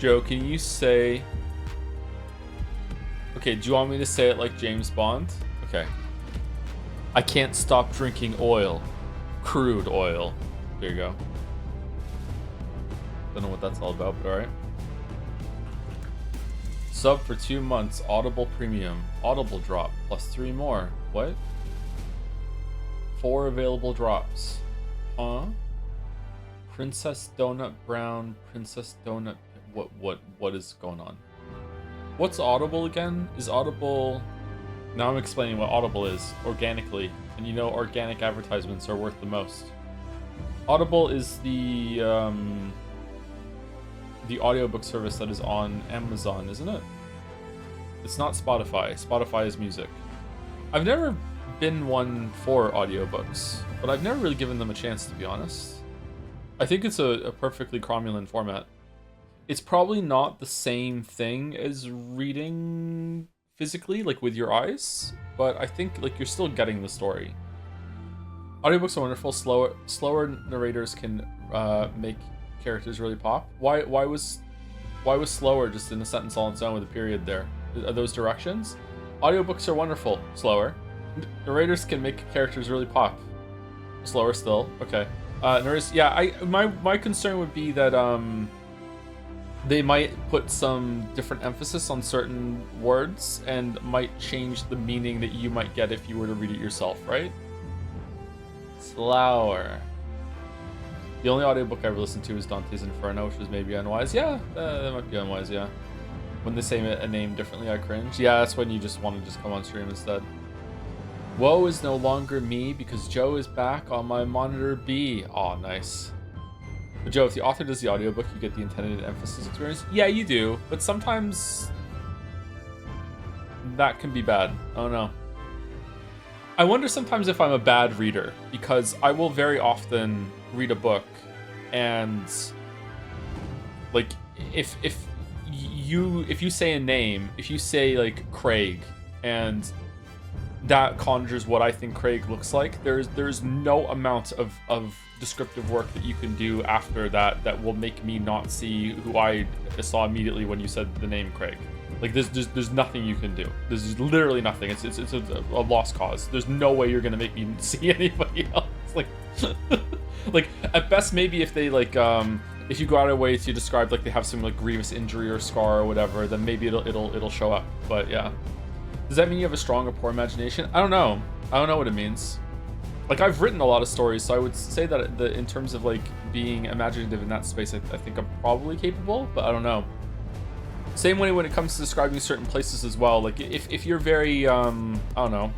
Joe, can you say... Okay, do you want me to say it like James Bond? Okay. I can't stop drinking oil. Crude oil. There you go. Don't know what that's all about, but alright. Sub for 2 months. Audible Premium. Audible drop. Plus 3 more. What? 4 available drops. Huh? Princess Donut Brown. Princess Donut... What is going on? What's Audible again? Is Audible... Now I'm explaining what Audible is, organically. And you know organic advertisements are worth the most. Audible is the audiobook service that is on Amazon, isn't it? It's not Spotify. Spotify is music. I've never been one for audiobooks, but I've never really given them a chance, to be honest. I think it's a perfectly cromulent format. It's probably not the same thing as reading physically, like with your eyes, but I think like you're still getting the story. Audiobooks are wonderful. Slower narrators can make characters really pop. Why was slower just in a sentence all on its own with a period there? Are those directions? Audiobooks are wonderful. Slower. Narrators can make characters really pop. Slower still. Okay. Narrators, yeah, my concern would be that they might put some different emphasis on certain words and might change the meaning that you might get if you were to read it yourself, right? Slower. The only audiobook I ever listened to was Dante's Inferno, which was maybe unwise. Yeah, that might be unwise, yeah. When they say a name differently, I cringe. Yeah, that's when you just want to just come on stream instead. Woe is no longer me because Joe is back on my monitor B. Aw, nice. But Joe, if the author does the audiobook, you get the intended emphasis experience? Yeah, you do, but sometimes that can be bad. I don't know. I wonder sometimes if I'm a bad reader, because I will very often read a book and like if you say a name, if you say like Craig and that conjures what I think Craig looks like, there's no amount of descriptive work that you can do after that will make me not see who I saw immediately when you said the name Craig. Like there's nothing you can do. There's literally nothing. It's a lost cause. There's no way you're gonna make me see anybody else. Like like at best maybe if they like if you go out of your way to describe like they have some like grievous injury or scar or whatever, then maybe it'll show up. But yeah. Does that mean you have a strong or poor imagination? I don't know. I don't know what it means. Like I've written a lot of stories, so I would say that in terms of like being imaginative in that space, I think I'm probably capable, but I don't know. Same way when it comes to describing certain places as well. Like if you're very I don't know,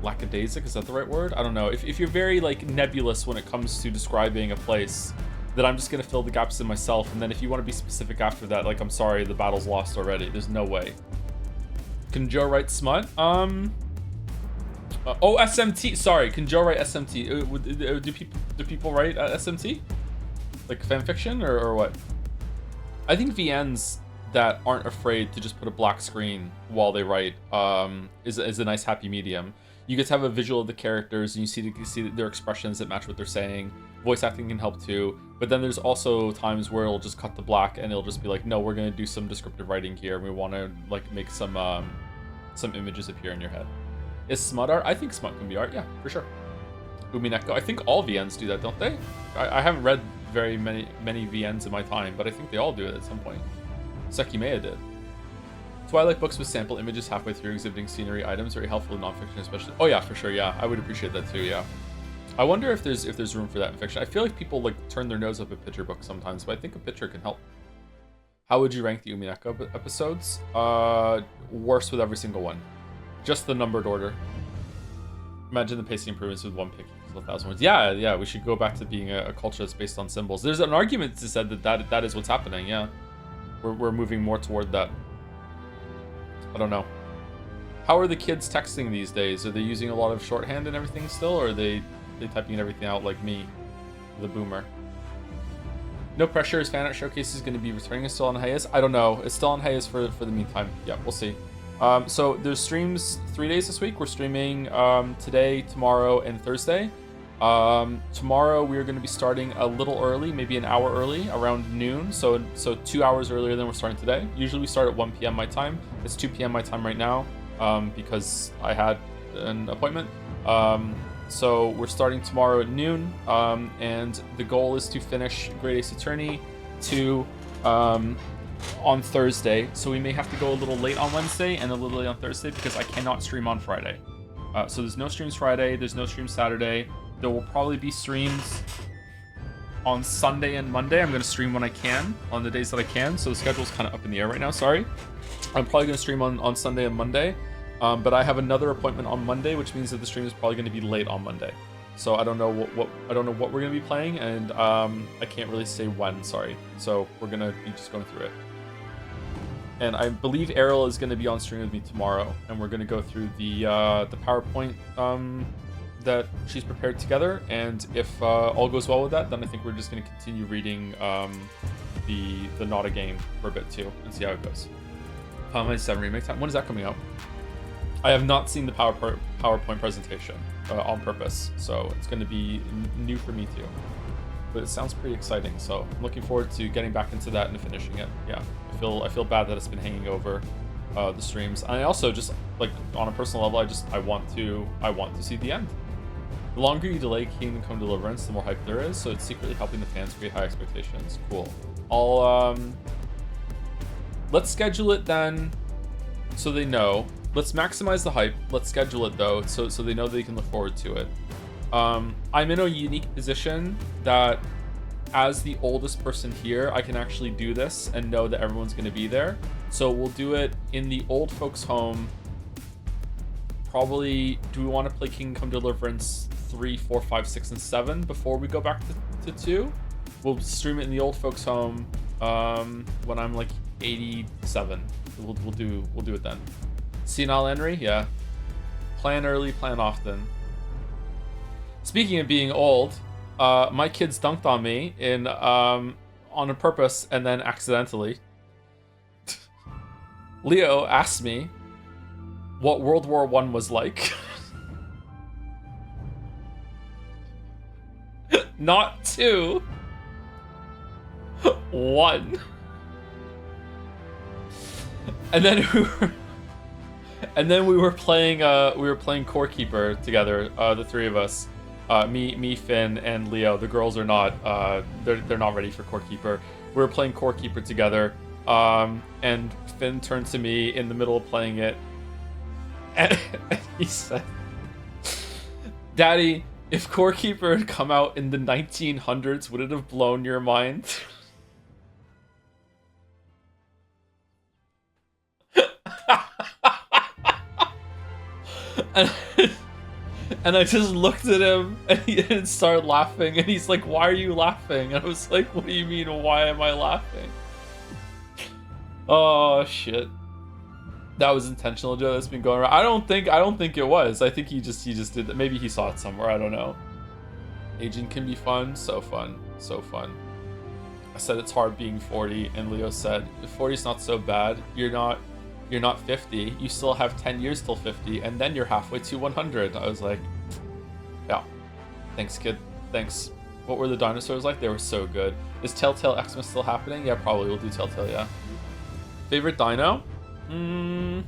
lackadaisic, is that the right word? I don't know. If you're very like nebulous when it comes to describing a place, then I'm just gonna fill the gaps in myself. And then if you want to be specific after that, like I'm sorry, the battle's lost already. There's no way. Can Joe write smut? Oh, SMT. Sorry, can Joe write SMT? Do people write SMT? Like fan fiction or what? I think VNs that aren't afraid to just put a black screen while they write is a nice happy medium. You get to have a visual of the characters and you see their expressions that match what they're saying. Voice acting can help too, but then there's also times where it'll just cut the black and it'll just be like, no, we're gonna do some descriptive writing here and we want to like make some images appear in your head. Is smut art? I think smut can be art, yeah, for sure. Umineko, I think all VNs do that, don't they? I haven't read very many VNs in my time, but I think they all do it at some point. Sekimeya did. That's why I like books with sample images halfway through exhibiting scenery items, very helpful in nonfiction especially. Oh yeah, for sure, yeah. I would appreciate that too, yeah. I wonder if there's room for that in fiction. I feel like people like turn their nose up at picture books sometimes, but I think a picture can help. How would you rank the Umineko episodes? Worse with every single one. Just the numbered order. Imagine the pacing improvements with one pick equals 1,000 words. Yeah, we should go back to being a culture that's based on symbols. There's an argument to say that is what's happening, yeah. We're moving more toward that. I don't know. How are the kids texting these days? Are they using a lot of shorthand and everything still, or are they typing everything out like me, the boomer? No pressure. Is fan art showcase is going to be returning? It's still on hiatus? I don't know. It's still on hiatus for the meantime. Yeah, we'll see. So there's streams 3 days this week. We're streaming today, tomorrow, and Thursday. Tomorrow we are going to be starting a little early, maybe an hour early, around noon. So 2 hours earlier than we're starting today. Usually we start at 1 p.m. my time. It's 2 p.m. my time right now, because I had an appointment. So we're starting tomorrow at noon, and the goal is to finish Great Ace Attorney 2 on Thursday. So we may have to go a little late on Wednesday and a little late on Thursday because I cannot stream on Friday. So there's no streams Friday, there's no streams Saturday. There will probably be streams on Sunday and Monday. I'm going to stream when I can, on the days that I can. So the schedule's kind of up in the air right now, sorry. I'm probably going to stream on Sunday and Monday. But I have another appointment on Monday, which means that the stream is probably going to be late on Monday. So I don't know what we're going to be playing, and I can't really say when, sorry. So we're going to be just going through it. And I believe Ariel is going to be on stream with me tomorrow, and we're going to go through the PowerPoint that she's prepared together. And if all goes well with that, then I think we're just going to continue reading the Not a Game for a bit too, and see how it goes. Final Fantasy 7 Remake time. When is that coming out? I have not seen the PowerPoint presentation on purpose, so it's going to be new for me too. But it sounds pretty exciting, so I'm looking forward to getting back into that and finishing it. Yeah, I feel bad that it's been hanging over the streams. And I also just, like, on a personal level, I want to see the end. The longer you delay Kingdom Come Deliverance, the more hype there is, so it's secretly helping the fans create high expectations. Cool. Let's schedule it then, so they know. Let's maximize the hype. Let's schedule it though, so they know they can look forward to it. I'm in a unique position that, as the oldest person here, I can actually do this and know that everyone's going to be there. So we'll do it in the old folks' home. Probably, do we want to play Kingdom Come Deliverance 3, 4, 5, 6, and 7 before we go back to 2? We'll stream it in the old folks' home when I'm like 87. We'll do it then. Senile Henry, yeah. Plan early, plan often. Speaking of being old, my kids dunked on me on a purpose and then accidentally. Leo asked me what World War I was like. Not 2. 1. And then we were playing Core Keeper together, the three of us. Me, Finn, and Leo. The girls are not. They're not ready for Core Keeper. We were playing Core Keeper together, and Finn turned to me in the middle of playing it, and he said, "Daddy, if Core Keeper had come out in the 1900s, would it have blown your mind?" And I just looked at him and he started laughing, and he's like, "Why are you laughing?" And I was like, "What do you mean, why am I laughing?" Oh shit. That was intentional, Joe. That's been going around. I don't think it was. I think he just did that. Maybe he saw it somewhere, I don't know. Aging can be fun, so fun. So fun. I said it's hard being 40, and Leo said, 40's not so bad. You're not 50. You still have 10 years till 50, and then you're halfway to 100. I was like, yeah. Thanks, kid. Thanks. What were the dinosaurs like? They were so good. Is Telltale Xmas still happening? Yeah, probably. We'll do Telltale, yeah. Favorite dino? I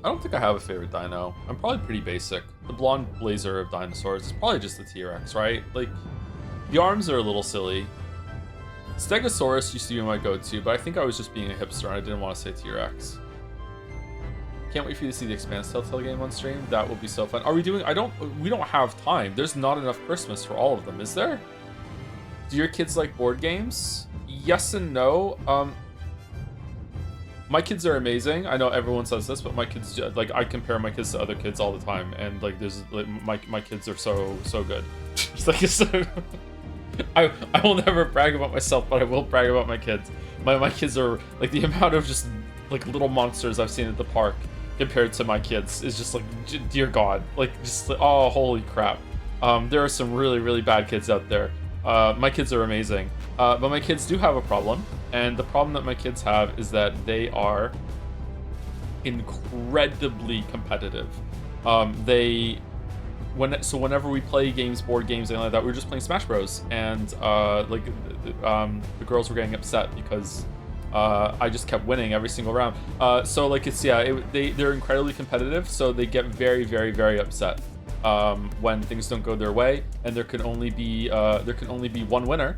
don't think I have a favorite dino. I'm probably pretty basic. The blonde blazer of dinosaurs is probably just the T-Rex, right? Like, the arms are a little silly. Stegosaurus used to be my go-to, but I think I was just being a hipster and I didn't want to say T-Rex. Can't wait for you to see the Expanse Telltale game on stream. That will be so fun. Are we doing... We don't have time. There's not enough Christmas for all of them, is there? Do your kids like board games? Yes and no. My kids are amazing. I know everyone says this, but my kids, like, I compare my kids to other kids all the time, and like, there's like, my kids are so good. It's like, so, I will never brag about myself, but I will brag about my kids. My kids are like, the amount of just like little monsters I've seen at the park compared to my kids is just like, dear God, like, just like, oh, holy crap. There are some really bad kids out there. My kids are amazing, but my kids do have a problem, and the problem that my kids have is that they are incredibly competitive. They whenever we play games, board games, anything like that, we were just playing Smash Bros. And like the girls were getting upset because I just kept winning every single round. So like they're incredibly competitive, so they get very, very, very upset when things don't go their way, and there can only be one winner.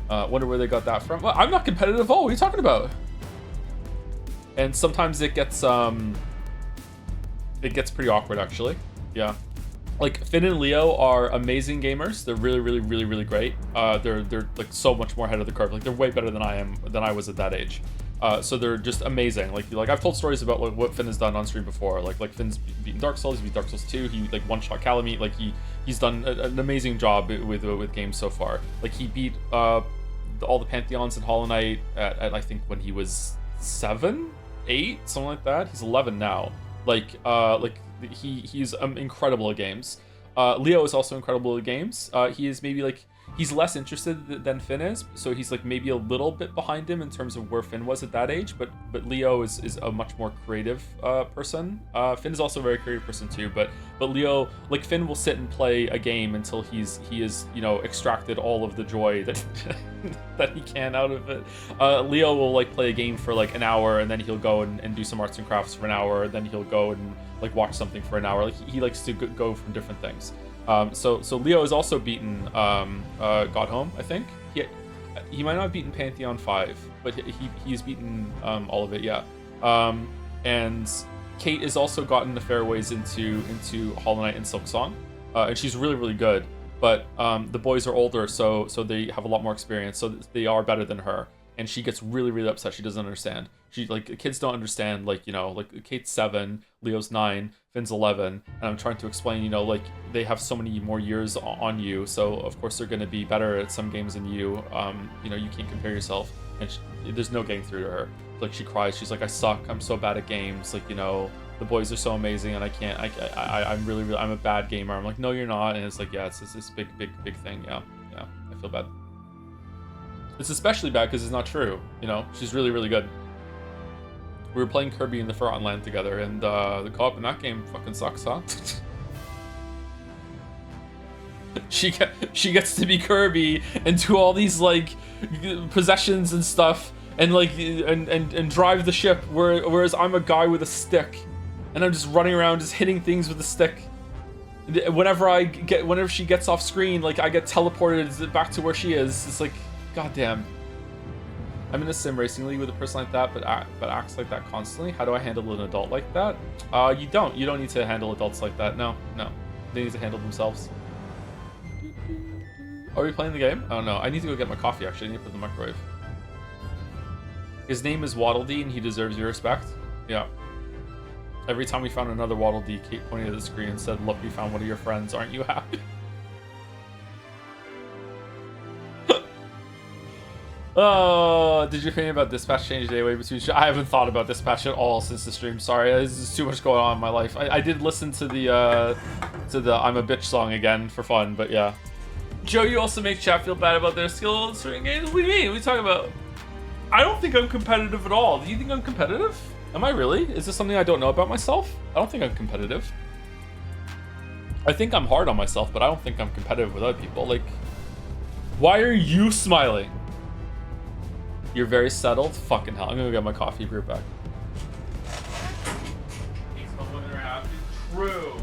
Wonder where they got that from. Well, I'm not competitive at all. What are you talking about? And sometimes it gets pretty awkward, actually. Yeah. Like Finn and Leo are amazing gamers. They're really, really, really, really great. They're like so much more ahead of the curve. Like they're way better than I was at that age. So they're just amazing. Like I've told stories about what Finn has done on stream before. Like Finn's beaten Dark Souls. He beat Dark Souls 2. He like one-shot Calamite. Like he's done an amazing job with games so far. Like he beat all the Pantheons in Hollow Knight at I think when he was 7, 8, something like that. He's 11 now. He's incredible at games. Leo is also incredible at games. He is maybe like he's less interested than Finn is, so he's like maybe a little bit behind him in terms of where Finn was at that age. But Leo is a much more creative person. Finn is also a very creative person too. But Leo, like Finn, will sit and play a game until he is extracted all of the joy that that he can out of it. Leo will like play a game for like an hour, and then he'll go and do some arts and crafts for an hour. Then he'll go and like watch something for an hour. Like he likes to go from different things. So Leo has also beaten God Home, I think. He might not have beaten Pantheon 5, but he's beaten all of it, yeah. And Kate has also gotten the fairways into Hollow Knight and Silksong, and she's really, really good. But the boys are older, so they have a lot more experience, so they are better than her. And she gets really, really upset. She doesn't understand. Kids don't understand, like Kate's 7, Leo's 9, Finn's 11, and I'm trying to explain, like they have so many more years on you, so of course they're going to be better at some games than you. You can't compare yourself, and there's no getting through to her. Like she cries. She's like, I suck. I'm so bad at games. Like the boys are so amazing, and I can't. I'm really, I'm a bad gamer. I'm like, no, you're not. And it's like, yeah, it's this big thing. Yeah. I feel bad. It's especially bad because it's not true. She's really, really good. We were playing Kirby in the Forgotten Land together, and the co-op in that game fucking sucks, huh? She gets to be Kirby and do all these like possessions and stuff, and like and drive the ship, whereas I'm a guy with a stick, and I'm just running around just hitting things with a stick. Whenever she gets off screen, like I get teleported back to where she is. It's like, goddamn. I'm in a sim racing league with a person like that, but acts like that constantly. How do I handle an adult like that? You don't need to handle adults like that. No, they need to handle themselves. Are we playing the game? Oh no, I need to go get my coffee. Actually, I need to put it in the microwave. His name is Waddle Dee, and he deserves your respect. Yeah. Every time we found another Waddle Dee, Kate pointed at the screen and said, "Look, we found one of your friends. Aren't you happy?" Oh, did your opinion about Dispatch change today? I haven't thought about Dispatch at all since the stream. Sorry, there's too much going on in my life. I did listen to the I'm a Bitch song again for fun, but yeah. Joe, you also make chat feel bad about their skill in certain games? What do you mean? What are you talking about? I don't think I'm competitive at all. Do you think I'm competitive? Am I really? Is this something I don't know about myself? I don't think I'm competitive. I think I'm hard on myself, but I don't think I'm competitive with other people. Like, why are you smiling? You're very settled? Fucking hell. I'm gonna go get my coffee. Be right back. True.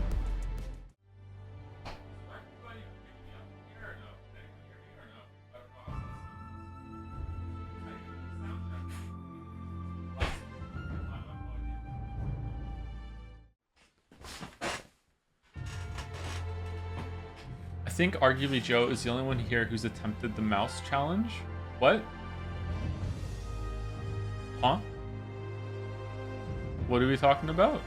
I think arguably Joe is the only one here who's attempted the mouse challenge. What? Huh? What are we talking about?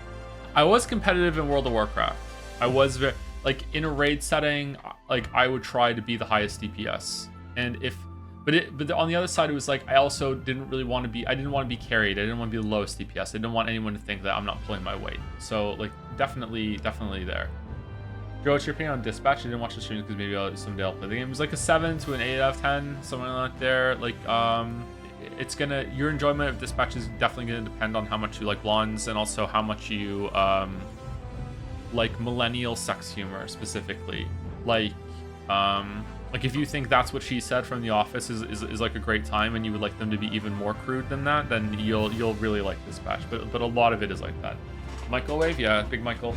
I was competitive in World of Warcraft. I was very, like, in a raid setting, like, I would try to be the highest DPS. And if, but on the other side, it was like, I also didn't really want to be, I didn't want to be carried. I didn't want to be the lowest DPS. I didn't want anyone to think that I'm not pulling my weight. So, like, definitely there. Joe, what's your opinion on Dispatch? I didn't watch the stream because maybe someday I'll play the game. It was like a 7 to an 8 out of 10, somewhere like there. Like, it's gonna, your enjoyment of Dispatch is definitely gonna depend on how much you like blondes and also how much you like millennial sex humor specifically. Like if you think That's What She Said from The Office is like a great time, and you would like them to be even more crude than that, then you'll really like this batch. But a lot of it is like that. Microwave, yeah, big Michael.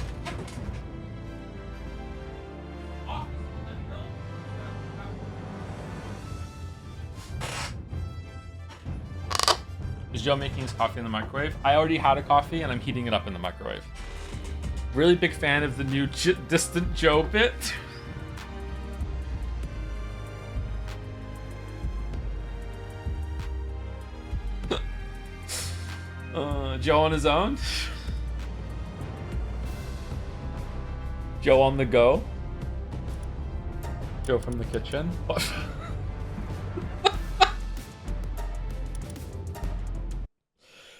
Is Joe making his coffee in the microwave? I already had a coffee and I'm heating it up in the microwave. Really big fan of the new Distant Joe bit. Joe on his own. Joe on the go. Joe from the kitchen.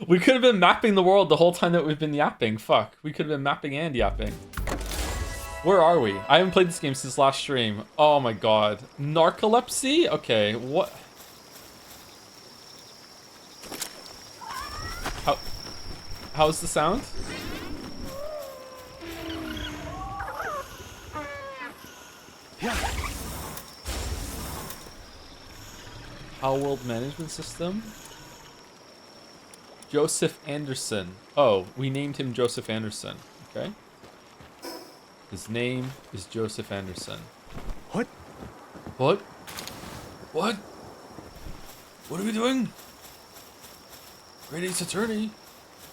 We could have been mapping the world the whole time that we've been yapping. Fuck. We could have been mapping and yapping. Where are we? I haven't played this game since last stream. Oh my god. Narcolepsy? Okay, what? How's the sound? Palworld management system? Joseph Anderson. Oh, we named him Joseph Anderson. Okay. His name is Joseph Anderson. What? What? What? What are we doing? Great Ace Attorney.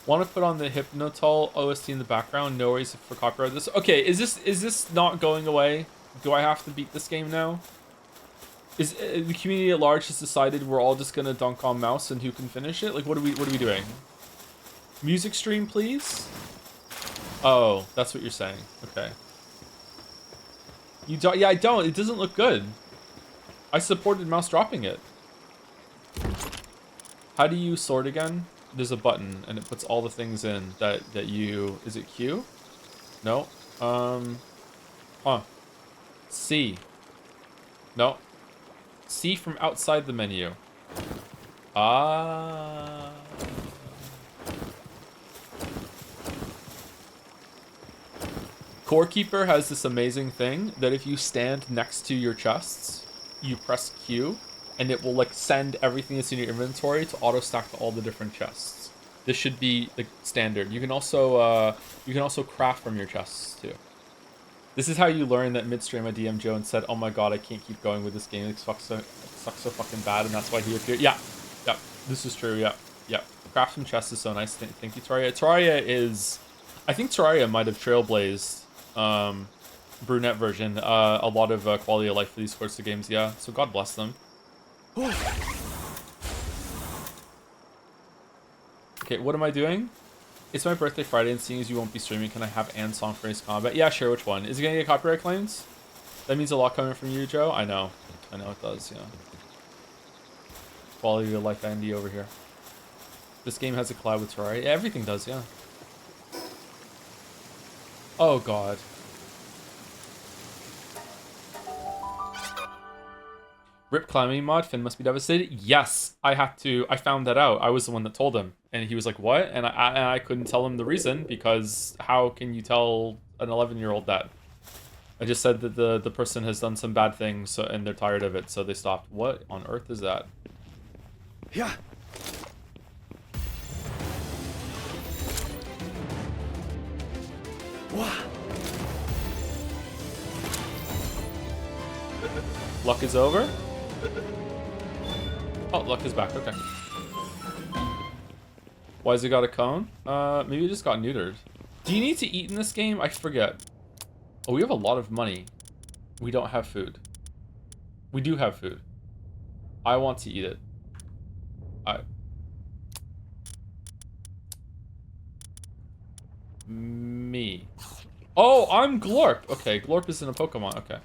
Want to put on the Hypnotol OST in the background? No worries for copyright. This okay? Is this not going away? Do I have to beat this game now? Is the community at large has decided we're all just gonna dunk on mouse and who can finish it? Like, what are we doing? Music stream, please. Oh, that's what you're saying. Okay. You don't? Yeah, I don't. It doesn't look good. I supported mouse dropping it. How do you sort again? There's a button and it puts all the things in that you. Is it Q? No. Huh. C. No. C from outside the menu. Ah. Core Keeper has this amazing thing that if you stand next to your chests, you press Q, and it will like send everything that's in your inventory to auto stack to all the different chests. This should be like standard. You can also craft from your chests too. This is how you learn that midstream I DM Joe and said, "Oh my god, I can't keep going with this game. It sucks so fucking bad," and that's why he appeared. Yeah, this is true. Yeah. Craft from chests is so nice. Thank you, Terraria. Terraria is, I think Terraria might have trailblazed brunette version a lot of quality of life for these sorts of games. Yeah, so God bless them. Okay, what am I doing? It's my birthday Friday, and seeing as you won't be streaming, can I have Anne's song for Ace Combat? Yeah, sure, which one? Is it gonna get copyright claims? That means a lot coming from you, Joe. I know it does, yeah. Quality of life Andy over here. This game has a collab with Terraria. Yeah, everything does, yeah. Oh god. Rip climbing mod, Finn must be devastated. Yes, I found that out. I was the one that told him. And he was like, what? And I couldn't tell him the reason, because how can you tell an 11-year-old that? I just said that the person has done some bad things, and they're tired of it, so they stopped. What on earth is that? Yeah. Wow. Luck is over? Oh, luck is back. Okay. Why has it got a cone? Maybe it just got neutered. Do you need to eat in this game? I forget. Oh, we have a lot of money. We don't have food. We do have food. I want to eat it. Me. Oh, I'm Glorp. Okay, Glorp isn't a Pokemon. Okay.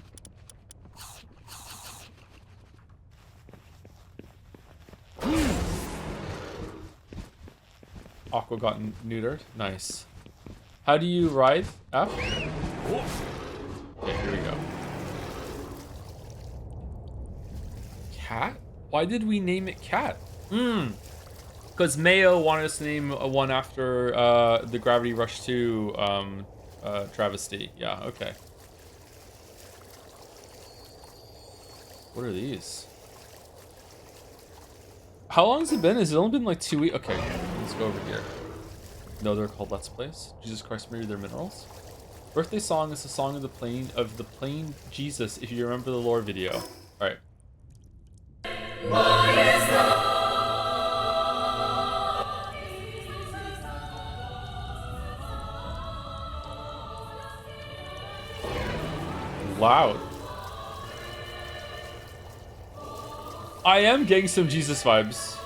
Aqua got neutered. Nice. How do you ride? F? Okay, here we go. Cat? Why did we name it Cat? Because Mayo wanted us to name one after the Gravity Rush 2 travesty. Yeah, okay. What are these? How long has it been? Has it only been like 2 weeks? Okay, let's go over here. No, they're called Let's Plays. Jesus Christ, maybe they're minerals. Birthday song is the song of the plain Jesus, if you remember the lore video. All right. Loud. I am getting some Jesus vibes.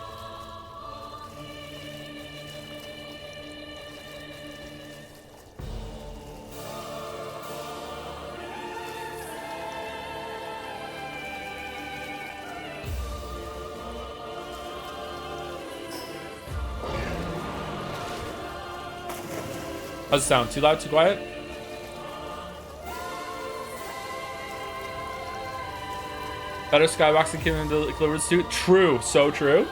How's it sound? Too loud? Too quiet? Better skybox than Kingdom Delivered suit? True. So true.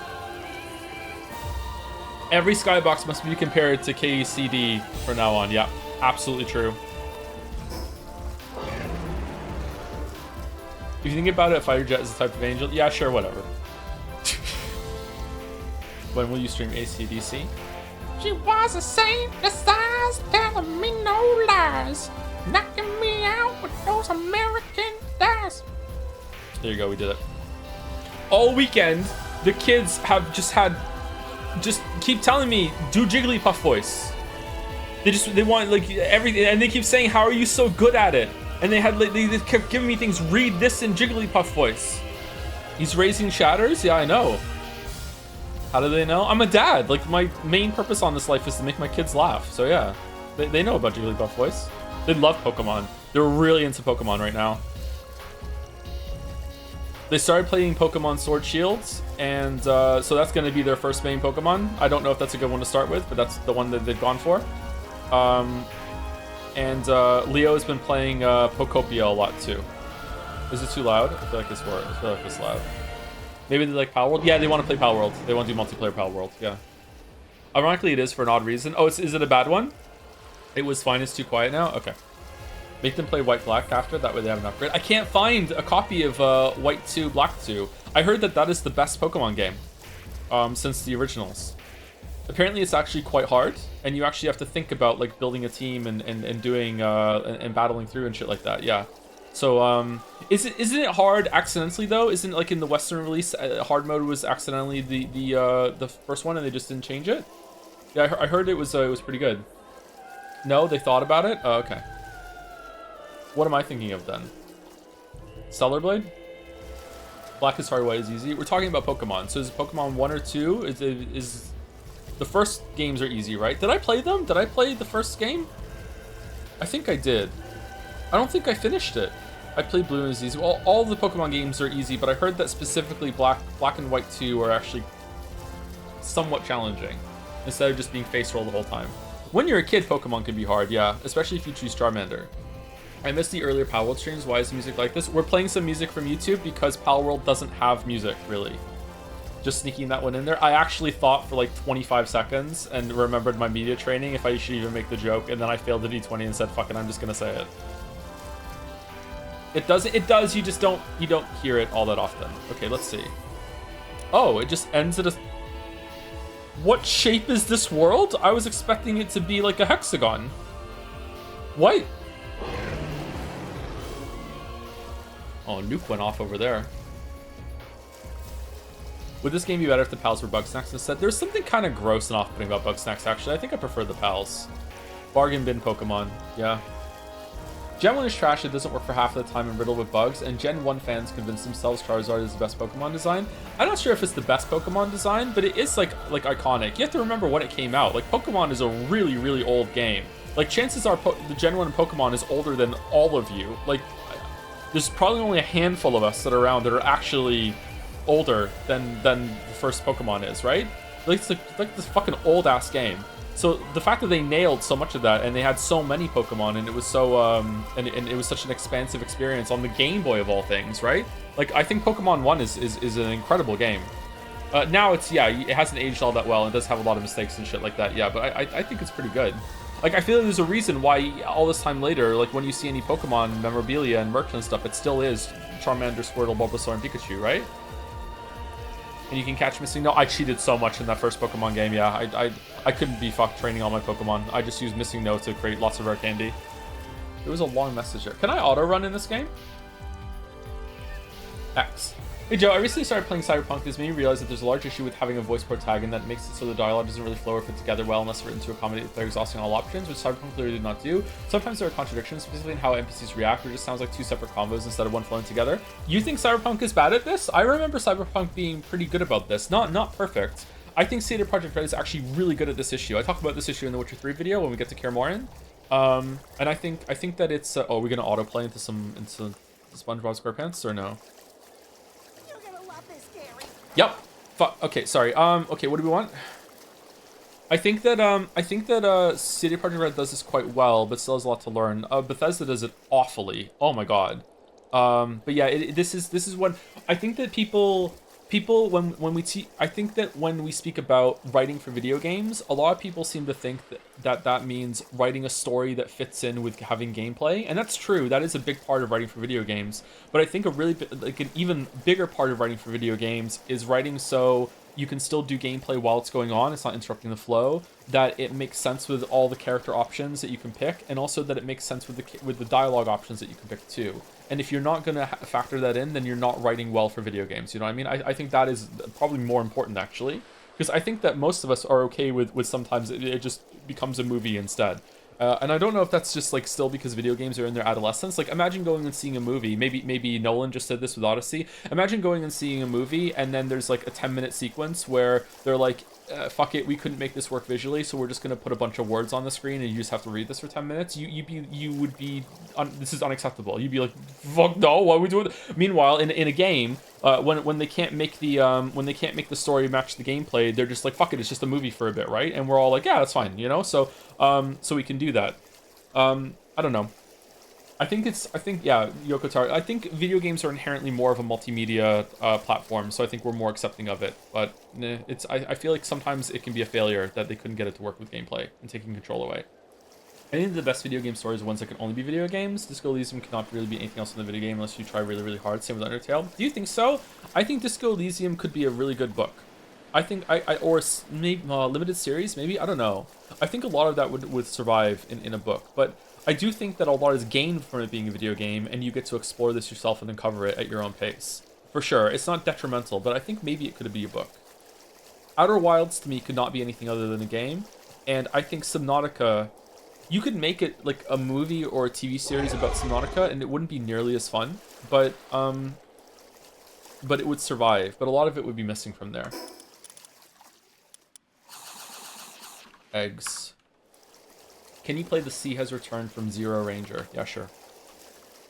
Every skybox must be compared to KCD from now on. Yeah, absolutely true. If you think about it, a fighter jet is a type of angel. Yeah, sure, whatever. When will you stream AC/DC? She was a saint, the stars telling me no lies, knocking me out with those American thighs. There you go, we did it. All weekend, the kids have just keep telling me, do Jigglypuff voice. They want like everything, and they keep saying, how are you so good at it? And they kept giving me things, read this in Jigglypuff voice. He's raising shatters? Yeah, I know. How do they know? I'm a dad. Like, my main purpose on this life is to make my kids laugh. So yeah, they know about Jigglypuff voice. They love Pokemon. They're really into Pokemon right now. They started playing Pokemon Sword Shields, and so that's going to be their first main Pokemon. I don't know if that's a good one to start with, but that's the one that they've gone for. And Leo has been playing Pokopia a lot too. Is it too loud? I feel like it's loud. Maybe they like Palworld? Yeah, they want to play Palworld. They want to do multiplayer Palworld, yeah. Ironically, it is for an odd reason. Oh, is it a bad one? It was fine, it's too quiet now? Okay. Make them play White Black after, that way they have an upgrade. I can't find a copy of White 2, Black 2. I heard that is the best Pokemon game since the originals. Apparently it's actually quite hard, and you actually have to think about like building a team and doing and battling through and shit like that, yeah. So isn't it hard accidentally though? Isn't it like in the Western release, hard mode was accidentally the first one and they just didn't change it? Yeah, I heard it was pretty good. No, they thought about it? Oh, okay. What am I thinking of then? Stellar Blade? Black is hard, white is easy. We're talking about Pokemon. So is it Pokemon 1 or 2? Is the first games are easy, right? Did I play them? Did I play the first game? I think I did. I don't think I finished it. I played Blue and it's easy. Well, all the Pokemon games are easy, but I heard that specifically Black and White 2 are actually somewhat challenging instead of just being face roll the whole time. When you're a kid, Pokemon can be hard, yeah, especially if you choose Charmander. I missed the earlier Palworld streams. Why is the music like this? We're playing some music from YouTube because Palworld doesn't have music, really. Just sneaking that one in there. I actually thought for like 25 seconds and remembered my media training if I should even make the joke, and then I failed the D20 and said, fuck it, I'm just gonna say it. It does, you just don't hear it all that often. Okay, let's see. Oh, it just ends at a... What shape is this world? I was expecting it to be like a hexagon. What? Oh, nuke went off over there. Would this game be better if the pals were bug snacks instead? There's something kind of gross and off-putting about bug snacks, actually. I think I prefer the pals. Bargain bin Pokemon, yeah. Gen 1 is trash, it doesn't work for half of the time and riddled with bugs, and Gen 1 fans convince themselves Charizard is the best Pokemon design. I'm not sure if it's the best Pokemon design, but it is like iconic. You have to remember when it came out. Like, Pokemon is a really, really old game. Like, chances are the Gen 1 Pokemon is older than all of you. Like, there's probably only a handful of us that are around that are actually older than the first Pokemon is, right? Like, it's like this fucking old-ass game. So the fact that they nailed so much of that, and they had so many Pokemon, and it was so and it was such an expansive experience on the Game Boy of all things, right? Like, I think Pokemon 1 is an incredible game. Now it's, yeah, it hasn't aged all that well and does have a lot of mistakes and shit like that, yeah, but I think it's pretty good. Like, I feel like there's a reason why all this time later, like, when you see any Pokemon memorabilia and merch and stuff, it still is Charmander, Squirtle, Bulbasaur, and Pikachu, right? And you can catch missing. No, I cheated so much in that first Pokemon game, yeah. I couldn't be fucked training all my Pokemon. I just used missing no to create lots of rare candy. There was a long message there. Can I auto run in this game? X. Hey Joe, I recently started playing Cyberpunk. This made me realize that there's a large issue with having a voice protagonist, and that makes it so the dialogue doesn't really flow or fit together well unless written to accommodate the player exhausting all options, which Cyberpunk clearly did not do. Sometimes there are contradictions, specifically in how NPCs react, or just sounds like two separate combos instead of one flowing together. You think Cyberpunk is bad at this? I remember Cyberpunk being pretty good about this. Not perfect. I think CD Projekt Red is actually really good at this issue. I talk about this issue in the Witcher 3 video when we get to Kaer Morhen. And I think that it's oh, we're gonna autoplay into SpongeBob SquarePants or no? Yep. Fuck. Okay, sorry. Okay, what do we want? I think that CD Projekt Red does this quite well, but still has a lot to learn. Bethesda does it awfully. Oh my god. But yeah, this is when I think that people I think that when we speak about writing for video games, a lot of people seem to think that means writing a story that fits in with having gameplay, and that's true. That is a big part of writing for video games. But I think an even bigger part of writing for video games is writing so you can still do gameplay while it's going on. It's not interrupting the flow. That it makes sense with all the character options that you can pick, and also that it makes sense with the dialogue options that you can pick too. And if you're not going to factor that in, then you're not writing well for video games. You know what I mean? I think that is probably more important, actually. Because I think that most of us are okay with sometimes it just becomes a movie instead. And I don't know if that's just like still because video games are in their adolescence. Like, imagine going and seeing a movie. Maybe Nolan just did this with Odyssey. Imagine going and seeing a movie, and then there's like a 10-minute sequence where they're like, fuck it, we couldn't make this work visually, so we're just gonna put a bunch of words on the screen and you just have to read this for 10 minutes. You would be this is unacceptable. You'd be like, fuck no, why are we doing it? Meanwhile, in a game, when they can't make the story match the gameplay, they're just like, fuck it, it's just a movie for a bit, right? And we're all like, yeah, that's fine, you know. So we can do that. I don't know. I think yeah, Yoko Taro. I think video games are inherently more of a multimedia platform, so I think we're more accepting of it. But I feel like sometimes it can be a failure that they couldn't get it to work with gameplay and taking control away. I think the best video game stories are ones that can only be video games. Disco Elysium cannot really be anything else in the video game unless you try really, really hard. Same with Undertale. Do you think so? I think Disco Elysium could be a really good book. I think or maybe limited series, maybe, I don't know. I think a lot of that would survive in a book, but I do think that a lot is gained from it being a video game, and you get to explore this yourself and then cover it at your own pace. For sure, it's not detrimental, but I think maybe it could be a book. Outer Wilds, to me, could not be anything other than a game, and I think Subnautica, you could make it like a movie or a TV series about Subnautica, and it wouldn't be nearly as fun, but it would survive, but a lot of it would be missing from there. Eggs. Can you play The Sea Has Returned from Zero Ranger? Yeah, sure.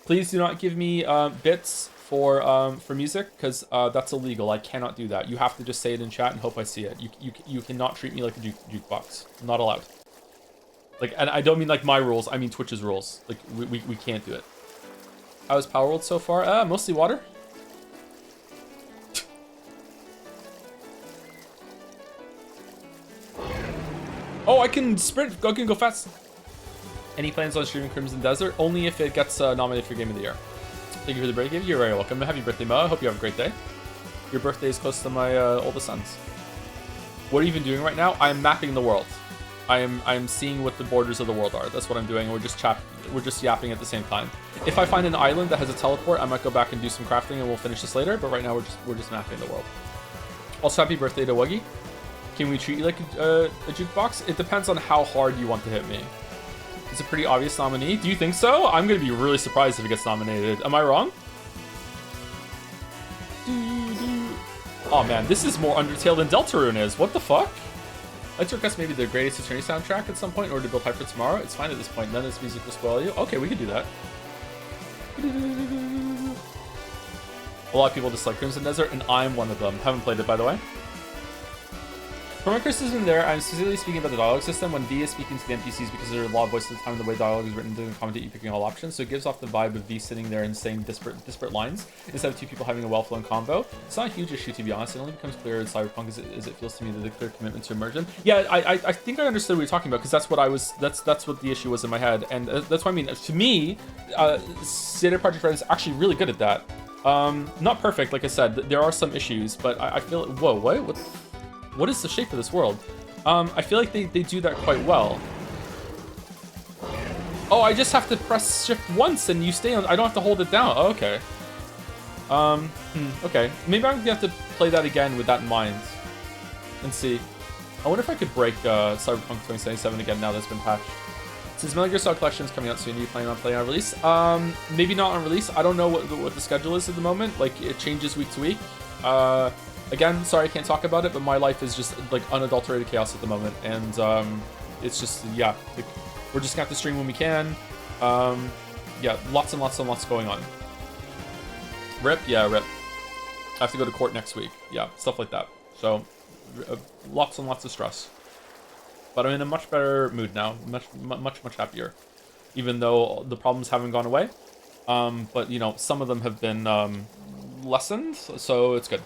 Please do not give me bits for music, because that's illegal. I cannot do that. You have to just say it in chat and hope I see it. You cannot treat me like a jukebox. I'm not allowed. Like, and I don't mean like my rules. I mean Twitch's rules. Like, we can't do it. How's Palworld so far? Mostly water. Oh, I can sprint. I can go fast. Any plans on streaming Crimson Desert? Only if it gets nominated for Game of the Year. Thank you for the birthday gift. You're very welcome. Happy birthday, Mo. I hope you have a great day. Your birthday is close to my oldest son's. What are you even doing right now? I am mapping the world. I am seeing what the borders of the world are. That's what I'm doing. We're just yapping at the same time. If I find an island that has a teleport, I might go back and do some crafting, and we'll finish this later. But right now, we're just mapping the world. Also, happy birthday to Wuggy. Can we treat you like a jukebox? It depends on how hard you want to hit me. It's a pretty obvious nominee. Do you think so? I'm going to be really surprised if it gets nominated. Am I wrong? Oh man, this is more Undertale than Deltarune is. What the fuck? I'd like to request maybe the Greatest Attorney soundtrack at some point, or to build hype for tomorrow. It's fine at this point. None of this music will spoil you. Okay, we could do that. A lot of people dislike Crimson Desert, and I'm one of them. Haven't played it, by the way. For my criticism there, I'm specifically speaking about the dialogue system. When V is speaking to the NPCs, because there are a lot of voices at the time, and the way dialogue is written doesn't accommodate you picking all options, so it gives off the vibe of V sitting there and saying disparate lines instead of two people having a well-flown combo. It's not a huge issue, to be honest. It only becomes clearer in Cyberpunk as it feels to me that the clear commitment to immersion. Yeah, I think I understood what you're talking about, because that's what the issue was in my head, and that's what I mean. To me, CD Projekt Red is actually really good at that. Not perfect, like I said. There are some issues, but I feel... Whoa, what is the shape of this world? I feel like they do that quite well. Oh, I just have to press shift once and you stay on... I don't have to hold it down. Oh, okay. Okay. Maybe I'm gonna have to play that again with that in mind. And see. I wonder if I could break Cyberpunk 2077 again now that's been patched. Since Metal Gear Solid Collection is coming out soon, are you planning on playing on release? Maybe not on release. I don't know what the schedule is at the moment. Like, it changes week to week. Again, sorry I can't talk about it, but my life is just like unadulterated chaos at the moment, and it's just, yeah, like, we're just gonna have to stream when we can. Yeah, lots and lots and lots going on. Rip, yeah, rip. I have to go to court next week. Yeah, stuff like that. So, lots and lots of stress. But I'm in a much better mood now, much happier, even though the problems haven't gone away. But you know, some of them have been lessened, so it's good.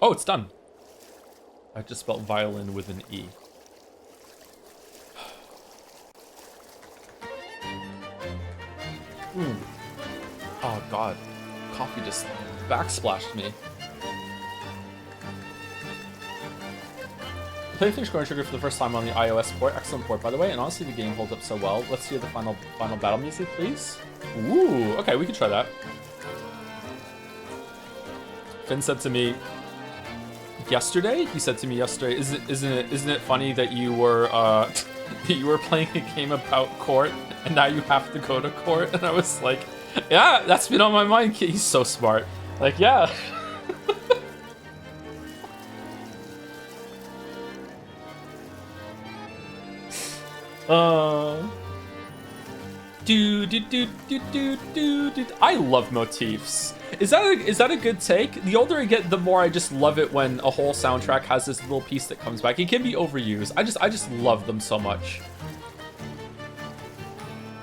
Oh, it's done. I just spelled violin with an E. Ooh. Oh god. Coffee just backsplashed me. Playing through Chrono Trigger for the first time on the iOS port. Excellent port, by the way, and honestly the game holds up so well. Let's hear the final battle music, please. Ooh, okay, we can try that. Finn said to me yesterday, isn't it funny that you were you were playing a game about court and now you have to go to court? And I was like, yeah, that's been on my mind. He's so smart. Like, yeah. I love motifs. Is that a good take? The older I get, the more I just love it when a whole soundtrack has this little piece that comes back. It can be overused. I just love them so much.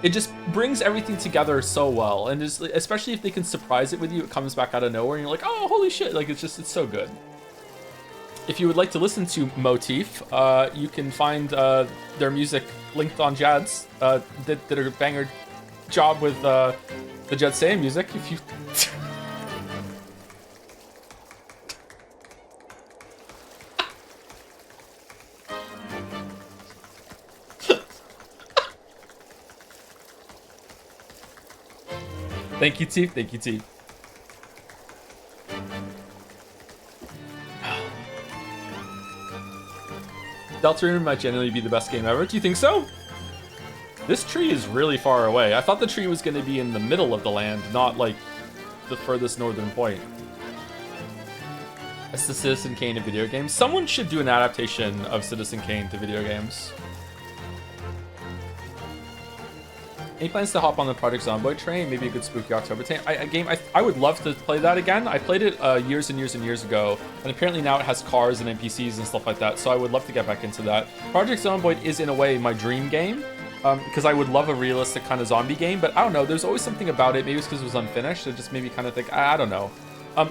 It just brings everything together so well, and just, especially if they can surprise it with you, it comes back out of nowhere, and you're like, oh, holy shit! Like, it's so good. If you would like to listen to Motif, you can find their music linked on Jad's. Did a banger job with the Jad Saying music. If you Thank you, T. Thank you, T. Deltarune might genuinely be the best game ever. Do you think so? This tree is really far away. I thought the tree was going to be in the middle of the land, not like the furthest northern point. It's the Citizen Kane to video games. Someone should do an adaptation of Citizen Kane to video games. Any plans to hop on the Project Zomboid train? Maybe a good spooky October game. I would love to play that again. I played it years and years and years ago, and apparently now it has cars and NPCs and stuff like that, so I would love to get back into that. Project Zomboid is, in a way, my dream game, because I would love a realistic kind of zombie game, but I don't know, there's always something about it. Maybe it's because it was unfinished. It just made me kind of think, I don't know.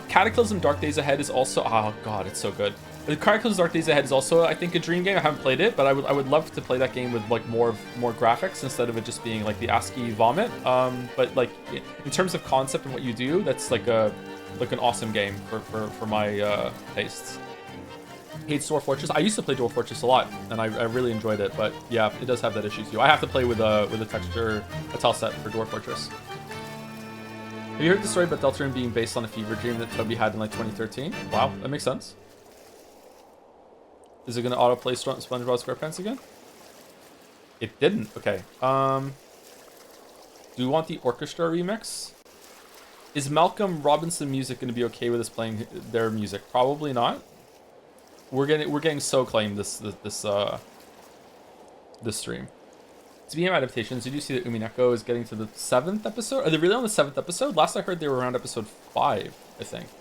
Cataclysm Dark Days Ahead is also... Oh, God, it's so good. Cataclysm Dark Days Ahead is also, I think, a dream game. I haven't played it, but I would love to play that game with like more graphics instead of it just being like the ASCII vomit. But like in terms of concept and what you do, that's like an awesome game for my tastes. Hate Dwarf Fortress. I used to play Dwarf Fortress a lot, and I really enjoyed it. But yeah, it does have that issue too. I have to play with a texture tile set for Dwarf Fortress. Have you heard the story about Deltarune being based on a fever dream that Toby had in like 2013? Wow, that makes sense. Is it going to autoplay SpongeBob SquarePants again? It didn't. Okay. Do we want the orchestra remix? Is Malcolm Robinson Music going to be okay with us playing their music? Probably not. We're getting so claimed this stream. Speaking of adaptations, did you see that Umineko is getting to the 7th episode? Are they really on the 7th episode? Last I heard they were around episode 5, I think. Do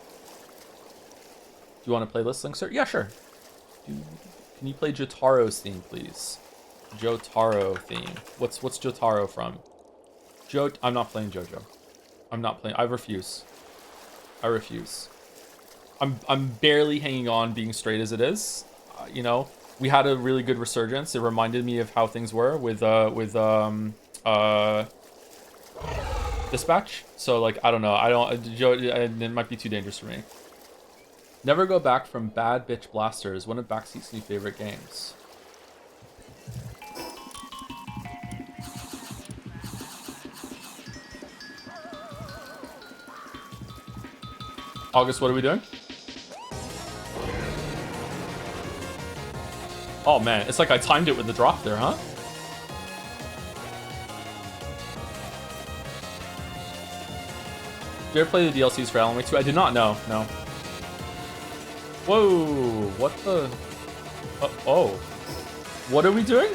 you want to play this link, sir? Yeah, sure. Can you play Jotaro's theme, please? Jotaro theme. What's Jotaro from? I'm not playing JoJo. I'm not playing. I refuse. I refuse. I'm barely hanging on, being straight as it is. You know, we had a really good resurgence. It reminded me of how things were with Dispatch. So like, I don't know. It might be too dangerous for me. Never go back from Bad Bitch Blasters. One of Backseat's new favorite games. August, what are we doing? Oh man, it's like I timed it with the drop there, huh? Did you ever play the DLCs for Alan Wake 2? I did not know, no. Whoa, what the? Oh. What are we doing?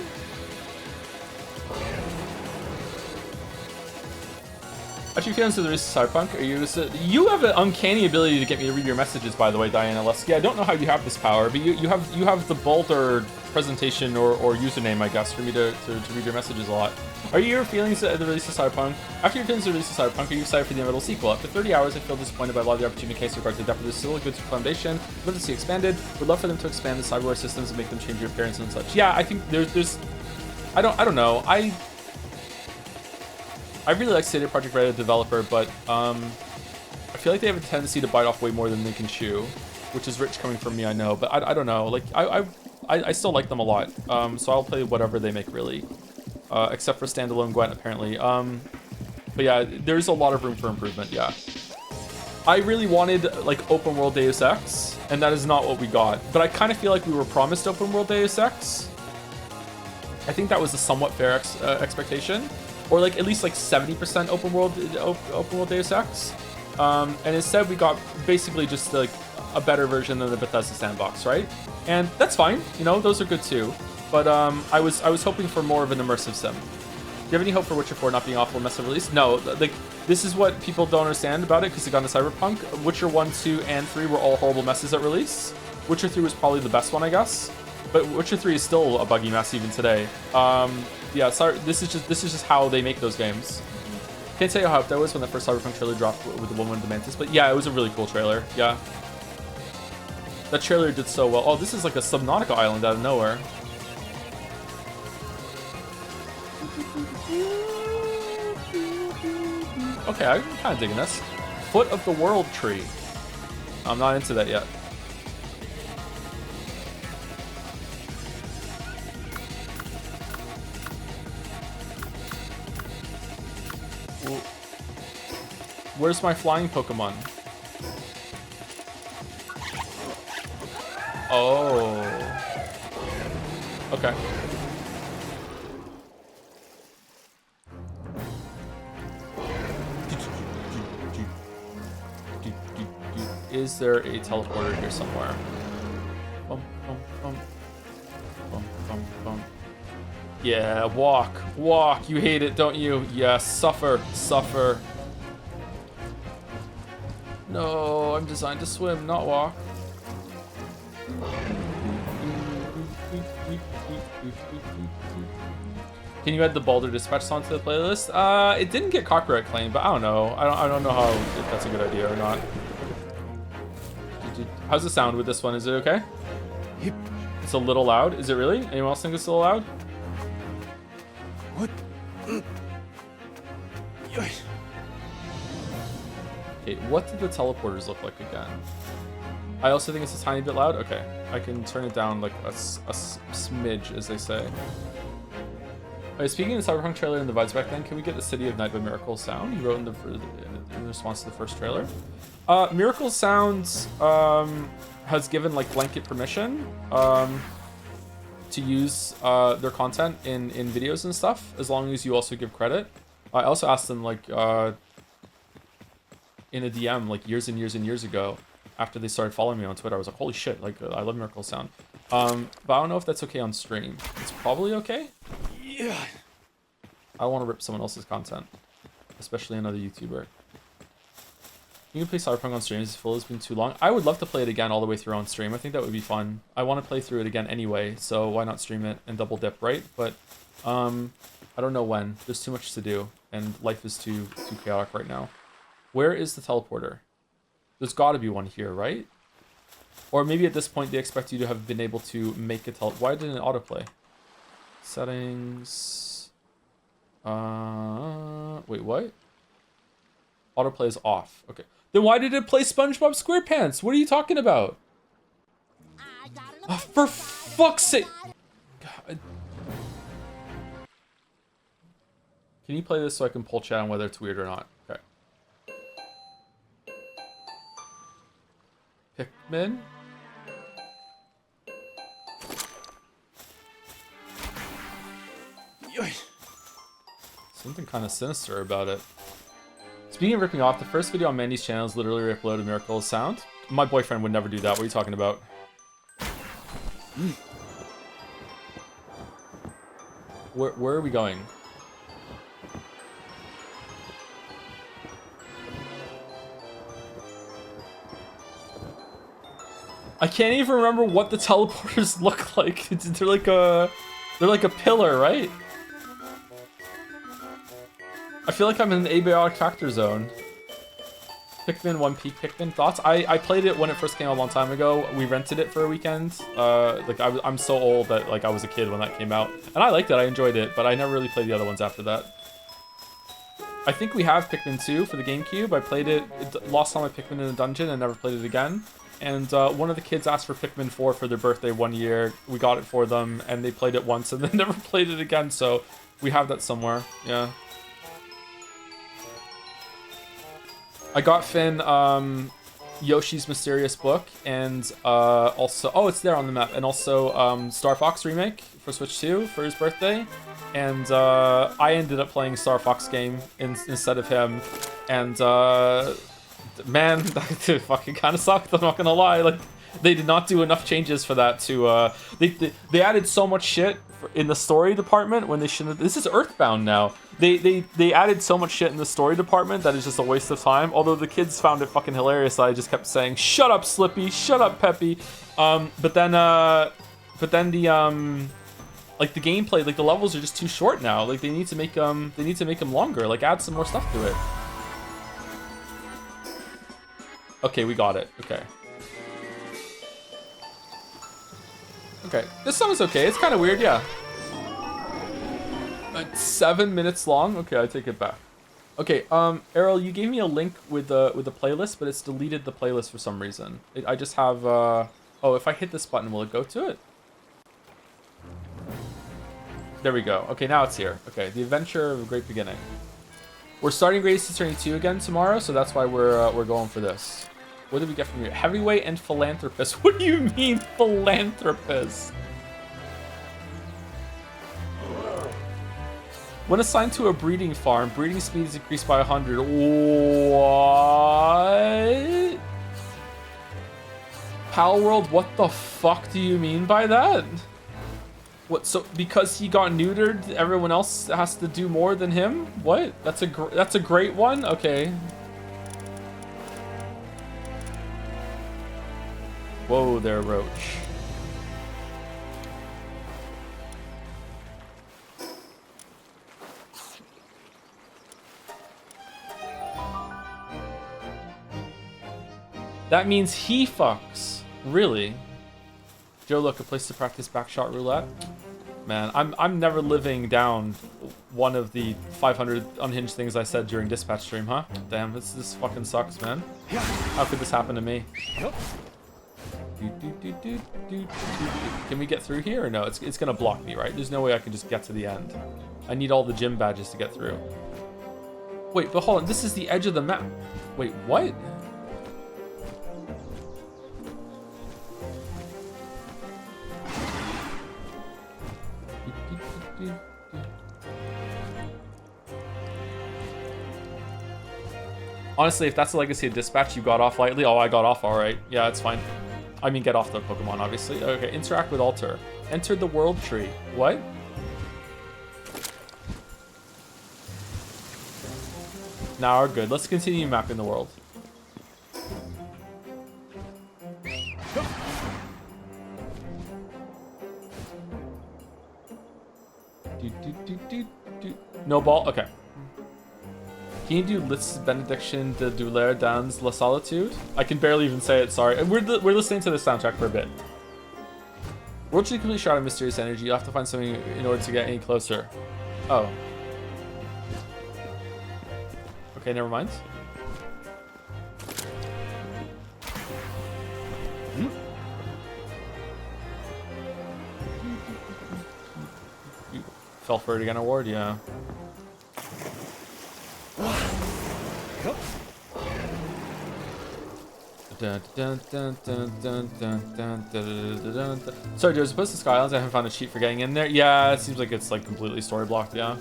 Actually, fans of the release of Cyberpunk, you have an uncanny ability to get me to read your messages, by the way, Diana Lesky. I don't know how you have this power, but you have the bolder presentation or username, I guess, for me to read your messages a lot. Are your feelings at the release of Cyberpunk? After your feelings of the release of Cyberpunk, are you excited for the inevitable sequel? After 30 hours, I feel disappointed by a lot of the opportunity case regards to the depth of this still a good foundation. Would love to see expanded. Would love for them to expand the cyberware systems and make them change your appearance and such. Yeah, I think there's I don't know. I really like CD Projekt Red, a developer, but I feel like they have a tendency to bite off way more than they can chew, which is rich coming from me, I know. But I don't know. Like I still like them a lot, so I'll play whatever they make, really, except for standalone Gwent, apparently. But yeah, there's a lot of room for improvement. Yeah, I really wanted like open world Deus Ex, and that is not what we got. But I kind of feel like we were promised open world Deus Ex. I think that was a somewhat fair expectation. Or like at least like 70% open world Deus Ex, and instead we got basically just like a better version than the Bethesda sandbox, right? And that's fine, you know, those are good too. But I was hoping for more of an immersive sim. Do you have any hope for Witcher 4 not being awful mess of release? No, like this is what people don't understand about it because it got into Cyberpunk. Witcher 1, 2, and 3 were all horrible messes at release. Witcher 3 was probably the best one, I guess. But Witcher 3 is still a buggy mess even today. Yeah, sorry. This is just how they make those games. Can't tell you how hyped I was when the first Cyberpunk trailer dropped with the woman with the mantis, but yeah, it was a really cool trailer. Yeah, that trailer did so well. Oh, this is like a Subnautica island out of nowhere. Okay, I'm kind of digging this. Foot of the World tree. I'm not into that yet. Where's my flying Pokemon? Oh. Okay. Is there a teleporter here somewhere? Bum, bum, bum. Bum, bum, bum. Yeah, walk. Walk. You hate it, don't you? Yes, suffer. Suffer. No, I'm designed to swim, not walk. Can you add the Baldur Dispatch song to the playlist? It didn't get copyright claim, but I don't know. I don't know how if that's a good idea or not. How's the sound with this one? Is it okay? It's a little loud. Is it really? Anyone else think it's a little loud? What? Okay, what did the teleporters look like again? I also think it's a tiny bit loud. Okay, I can turn it down like a smidge, as they say. Okay, speaking of the Cyberpunk trailer and the vibes back then, can we get the City of Night by Miracle sound? You wrote in response to the first trailer. Miracle Sounds has given like blanket permission to use their content in videos and stuff, as long as you also give credit. I also asked them like in a DM like years and years and years ago, after they started following me on Twitter. I was like, holy shit, like I love Miracle Sound. But I don't know if that's okay on stream. It's probably okay. Yeah. I don't want to rip someone else's content, especially another YouTuber. You can play Cyberpunk on stream. This full has been too long. I would love to play it again all the way through on stream. I think that would be fun. I want to play through it again anyway, so why not stream it and double dip, right? But I don't know when. There's too much to do, and life is too chaotic right now. Where is the teleporter? There's got to be one here, right? Or maybe at this point they expect you to have been able to make a Why didn't it autoplay? Settings. Wait, what? Autoplay is off. Okay. Then why did it play SpongeBob SquarePants? What are you talking about? Oh, for fuck's sake! God. Can you play this so I can pull chat on whether it's weird or not? Okay. Pikmin? Something kind of sinister about it. Speaking of ripping off, the first video on Mandy's channel is literally uploaded Miracle of Sound. My boyfriend would never do that. What are you talking about? Where are we going? I can't even remember what the teleporters look like. They're like a pillar, right? I feel like I'm in the abiotic factor zone. Pikmin, One Peak Pikmin. Thoughts? I played it when it first came out a long time ago. We rented it for a weekend. Like I'm so old that like I was a kid when that came out, and I liked it. I enjoyed it, but I never really played the other ones after that. I think we have Pikmin 2 for the GameCube. I played it, lost all my Pikmin in a dungeon and never played it again. And one of the kids asked for Pikmin 4 for their birthday one year. We got it for them, and they played it once and then never played it again. So we have that somewhere. Yeah. I got Finn Yoshi's Mysterious Book, and also, oh, it's there on the map, and also Star Fox Remake for Switch 2 for his birthday. And I ended up playing Star Fox game instead of him, and man, that fucking kind of sucked. I'm not gonna lie. Like, they did not do enough changes for that to. They added so much shit in the story department when they shouldn't. This is Earthbound now. They added so much shit in the story department that is just a waste of time. Although the kids found it fucking hilarious. I just kept saying, "Shut up, Slippy! Shut up, Peppy!" But then the like the gameplay, like the levels are just too short now. Like they need to make them longer. Like add some more stuff to it. Okay, we got it. Okay. Okay, this song is okay. It's kind of weird, yeah. Like 7 minutes long. Okay, I take it back. Okay, Errol, you gave me a link with the playlist, but it's deleted the playlist for some reason. I just have oh, if I hit this button, will it go to it? There we go. Okay, now it's here. Okay, The Adventure of a Great Beginning. We're starting Greatest Attorney 2 again tomorrow, so that's why we're going for this. What did we get from here? Heavyweight and Philanthropist. What do you mean, Philanthropist? When assigned to a breeding farm, breeding speed is increased by 100. What? Palworld, what the fuck do you mean by that? What, so because he got neutered, everyone else has to do more than him? What? That's a great one? Okay. Whoa there, Roach. That means he fucks. Really? Joe, look, a place to practice backshot roulette. Man, I'm never living down one of the 500 unhinged things I said during dispatch stream, huh? Damn, this fucking sucks, man. How could this happen to me? Can we get through here or no? It's gonna block me, right? There's no way I can just get to the end. I need all the gym badges to get through. Wait, but hold on. This is the edge of the map. Wait, what? Honestly, if that's the legacy of dispatch, you got off lightly. Oh, I got off all right. Yeah, it's fine. I mean, get off the Pokemon, obviously. Okay, interact with Alter. Enter the world tree. What? Now we're good. Let's continue mapping the world. No ball? Okay. Can you do Litz's Benediction de Douleur dans La Solitude? I can barely even say it, sorry. We're listening to the soundtrack for a bit. World should be completely shrouded in mysterious energy. You'll have to find something in order to get any closer. Oh. Okay, never mind. Fell for it again award, yeah. Sorry, dude, as opposed to Skylands, I haven't found a cheat for getting in there. Yeah, it seems like it's like completely story blocked, yeah.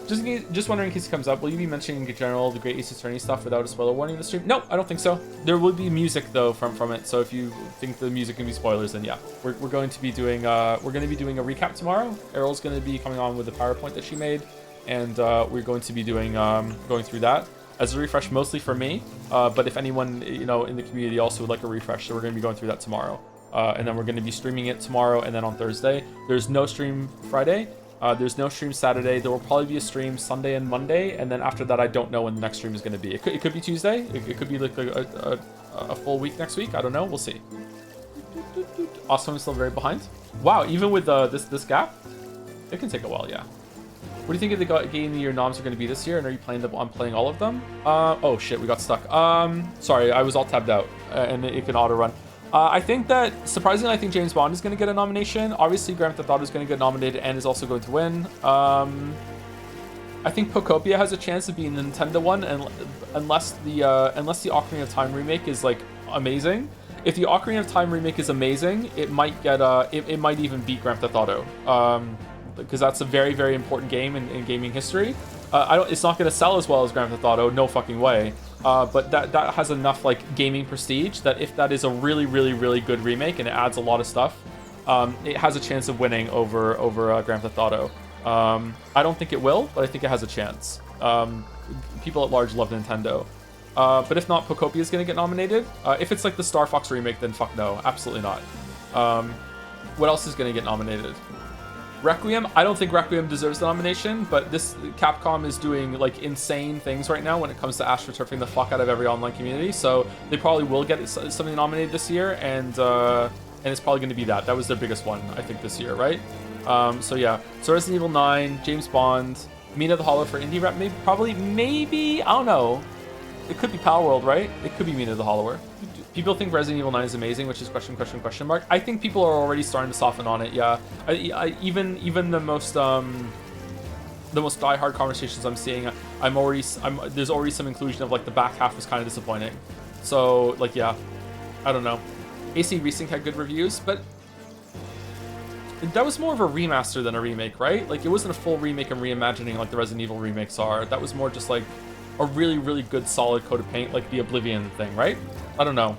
Just wondering in case it comes up, will you be mentioning in general the Great Ace Attorney stuff without a spoiler warning in the stream? No, I don't think so. There would be music though from it, so if you think the music can be spoilers, then yeah. We're going to be doing a recap tomorrow. Errol's going to be coming on with the PowerPoint that she made, and we're going to be doing going through that as a refresh, mostly for me. But if anyone in the community also would like a refresh, so we're going to be going through that tomorrow, and then we're going to be streaming it tomorrow, and then on Thursday. There's no stream Friday. There's no stream Saturday. There will probably be a stream Sunday and Monday, and then after that, I don't know when the next stream is going to be. It could be Tuesday. It could be like a full week next week. I don't know. We'll see. Awesome, I'm still very behind. Wow, even with this gap, it can take a while. Yeah. What do you think of the game your noms are going to be this year? And are you playing them? I'm playing all of them. Oh shit, we got stuck. Sorry, I was all tabbed out, and it can auto run. I think that, surprisingly, I think James Bond is going to get a nomination. Obviously, Grand Theft Auto is going to get nominated and is also going to win. I think Pocopia has a chance of being the Nintendo one, and unless the Ocarina of Time remake is like amazing. If the Ocarina of Time remake is amazing, it might get it might even beat Grand Theft Auto, because that's a very, very important game in gaming history. It's not going to sell as well as Grand Theft Auto, no fucking way. But that has enough like gaming prestige that if that is a really, really, really good remake and it adds a lot of stuff, it has a chance of winning over Grand Theft Auto. I don't think it will, but I think it has a chance. People at large love Nintendo. But if not, Pocopia is going to get nominated. If it's like the Star Fox remake, then fuck no, absolutely not. What else is going to get nominated? Requiem. I don't think Requiem deserves the nomination, but this Capcom is doing like insane things right now when it comes to AstroTurfing the fuck out of every online community. So they probably will get something nominated this year, and it's probably going to be that. That was their biggest one, I think, this year, right? So yeah. So Resident Evil 9, James Bond, Mina the Hollow for indie rep, maybe I don't know. It could be Palworld, right? It could be Mina the Hollower. People think Resident Evil 9 is amazing, which is question mark. I think people are already starting to soften on it. Yeah, even the most die-hard conversations I'm seeing, there's already some inclusion of like the back half is kind of disappointing. So like yeah, I don't know. AC Resync had good reviews, but that was more of a remaster than a remake, right? Like it wasn't a full remake and reimagining like the Resident Evil remakes are. That was more just like a really, really good solid coat of paint, like the Oblivion thing, right? I don't know.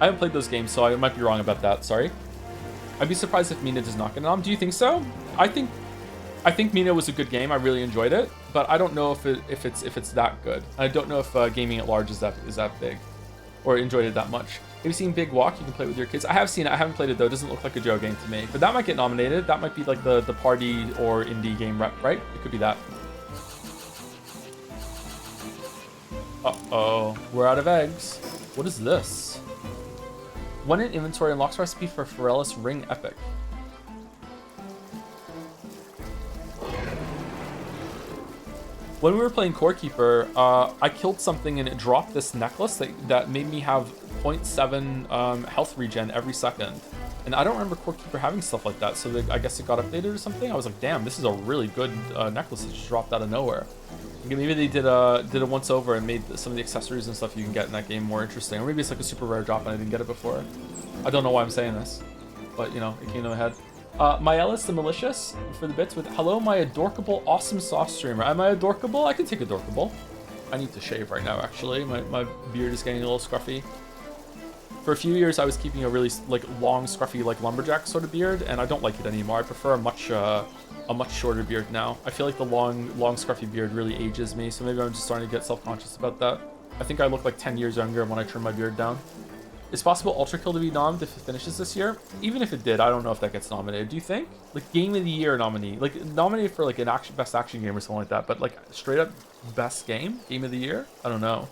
I haven't played those games, so I might be wrong about that. Sorry. I'd be surprised if Mina does not get a nom. Do you think so? I think Mina was a good game. I really enjoyed it, but I don't know if it's that good. I don't know if gaming at large is that big, or enjoyed it that much. Have you seen Big Walk? You can play it with your kids. I have seen it. I haven't played it though. It doesn't look like a Joe game to me, but that might get nominated. That might be like the party or indie game rep, right? It could be that. Uh-oh, we're out of eggs. What is this? When in inventory unlocks recipe for Pharrell's Ring Epic. When we were playing Core Keeper, I killed something and it dropped this necklace that made me have 0.7 health regen every second. And I don't remember Core Keeper having stuff like that, so I guess it got updated or something. I was like, damn, this is a really good necklace that just dropped out of nowhere. Maybe they did a once over and made some of the accessories and stuff you can get in that game more interesting. Or maybe it's like a super rare drop and I didn't get it before. I don't know why I'm saying this, but you know, it came to my head. Myelis the Malicious for the bits with hello, my adorkable awesome sauce streamer. Am I adorkable? I can take adorkable. I need to shave right now, actually. My beard is getting a little scruffy. For a few years, I was keeping a really like long, scruffy, like lumberjack sort of beard, and I don't like it anymore. I prefer a much shorter beard now. I feel like the long, scruffy beard really ages me, so maybe I'm just starting to get self-conscious about that. I think I look like 10 years younger when I trim my beard down. It's possible Ultra Kill to be nommed if it finishes this year. Even if it did, I don't know if that gets nominated. Do you think? Like Game of the Year nominee, like nominated for like an best action game or something like that. But like straight up best game of the year. I don't know.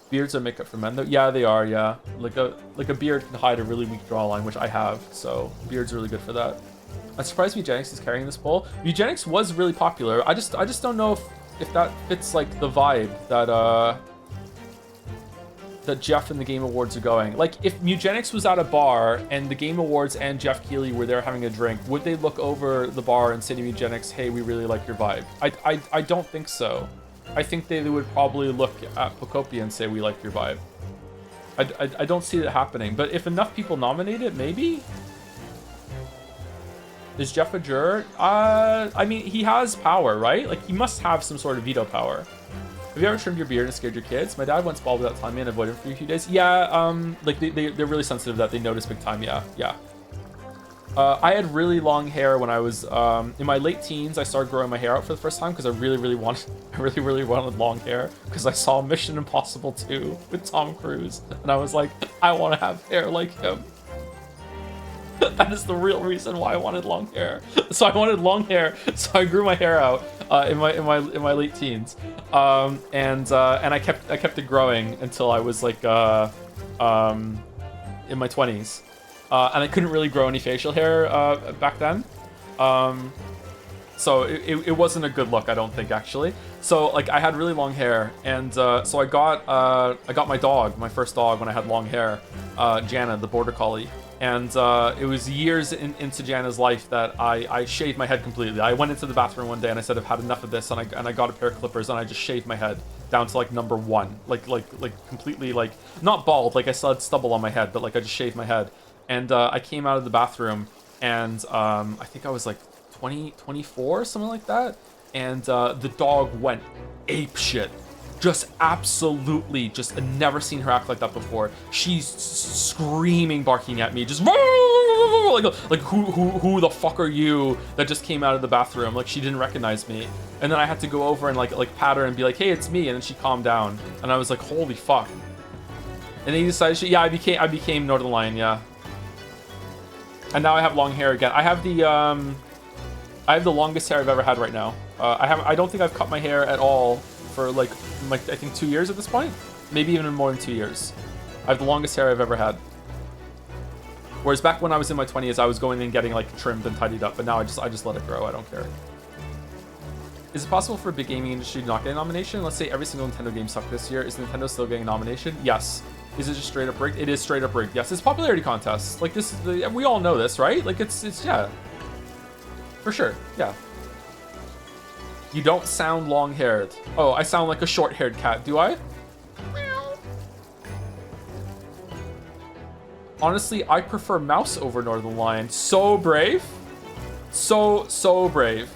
Beards are makeup for men though. Yeah, they are. Yeah, like a beard can hide a really weak jawline, which I have. So beard's really good for that. I'm surprised Eugenics is carrying this poll. Eugenics was really popular. I just don't know if that fits like the vibe that Jeff and the Game Awards are going. Like, if Mugenics was at a bar and the Game Awards and Jeff Keighley were there having a drink, would they look over the bar and say to Mugenics, hey, we really like your vibe? I don't think so. I think they would probably look at Pocopia and say, we like your vibe. I don't see it happening. But if enough people nominate it, maybe? Is Jeff a juror? I mean, he has power, right? Like, he must have some sort of veto power. Have you ever trimmed your beard and scared your kids? My dad once bald without telling me and avoided him for a few days. Yeah, like they're really sensitive that they notice big time. Yeah. I had really long hair when I was in my late teens. I started growing my hair out for the first time because I really wanted long hair because I saw Mission Impossible 2 with Tom Cruise and I was like, I want to have hair like him. That is the real reason why I wanted long hair. So I wanted long hair, so I grew my hair out in my late teens, and I kept it growing until I was like in my 20s, and I couldn't really grow any facial hair back then, so it wasn't a good look, I don't think, actually. So like I had really long hair, and so I got my dog, my first dog, when I had long hair, Jana, the border collie. And it was years into Jana's life that I shaved my head completely. I went into the bathroom one day and I said, I've had enough of this, and I got a pair of clippers and I just shaved my head down to like number 1, like completely, like not bald, like I still had stubble on my head, but like I just shaved my head. And I came out of the bathroom and I think I was like 24, something like that. And the dog went ape shit. Just absolutely, just I'd never seen her act like that before. She's screaming, barking at me, just like who the fuck are you that just came out of the bathroom? Like she didn't recognize me, and then I had to go over and like pat her and be like, hey, it's me, and then she calmed down, and I was like, holy fuck. And then he decided, yeah, I became Northern Lion, yeah. And now I have long hair again. I have the longest hair I've ever had right now. I don't think I've cut my hair at all for like I think 2 years at this point, maybe even more than 2 years. I have the longest hair I've ever had. Whereas back when I was in my 20s, I was going and getting like trimmed and tidied up, but now I just let it grow. I don't care. Is it possible for a big gaming industry to not get a nomination? Let's say every single Nintendo game sucked this year. Is Nintendo still getting a nomination? Yes. Is it just straight up rigged? It is straight up rigged. Yes, it's popularity contests. Like this, we all know this, right? Like it's yeah, for sure, yeah. You don't sound long-haired. Oh, I sound like a short-haired cat, do I? Honestly, I prefer Mouse over Northern Lion. So brave. So brave.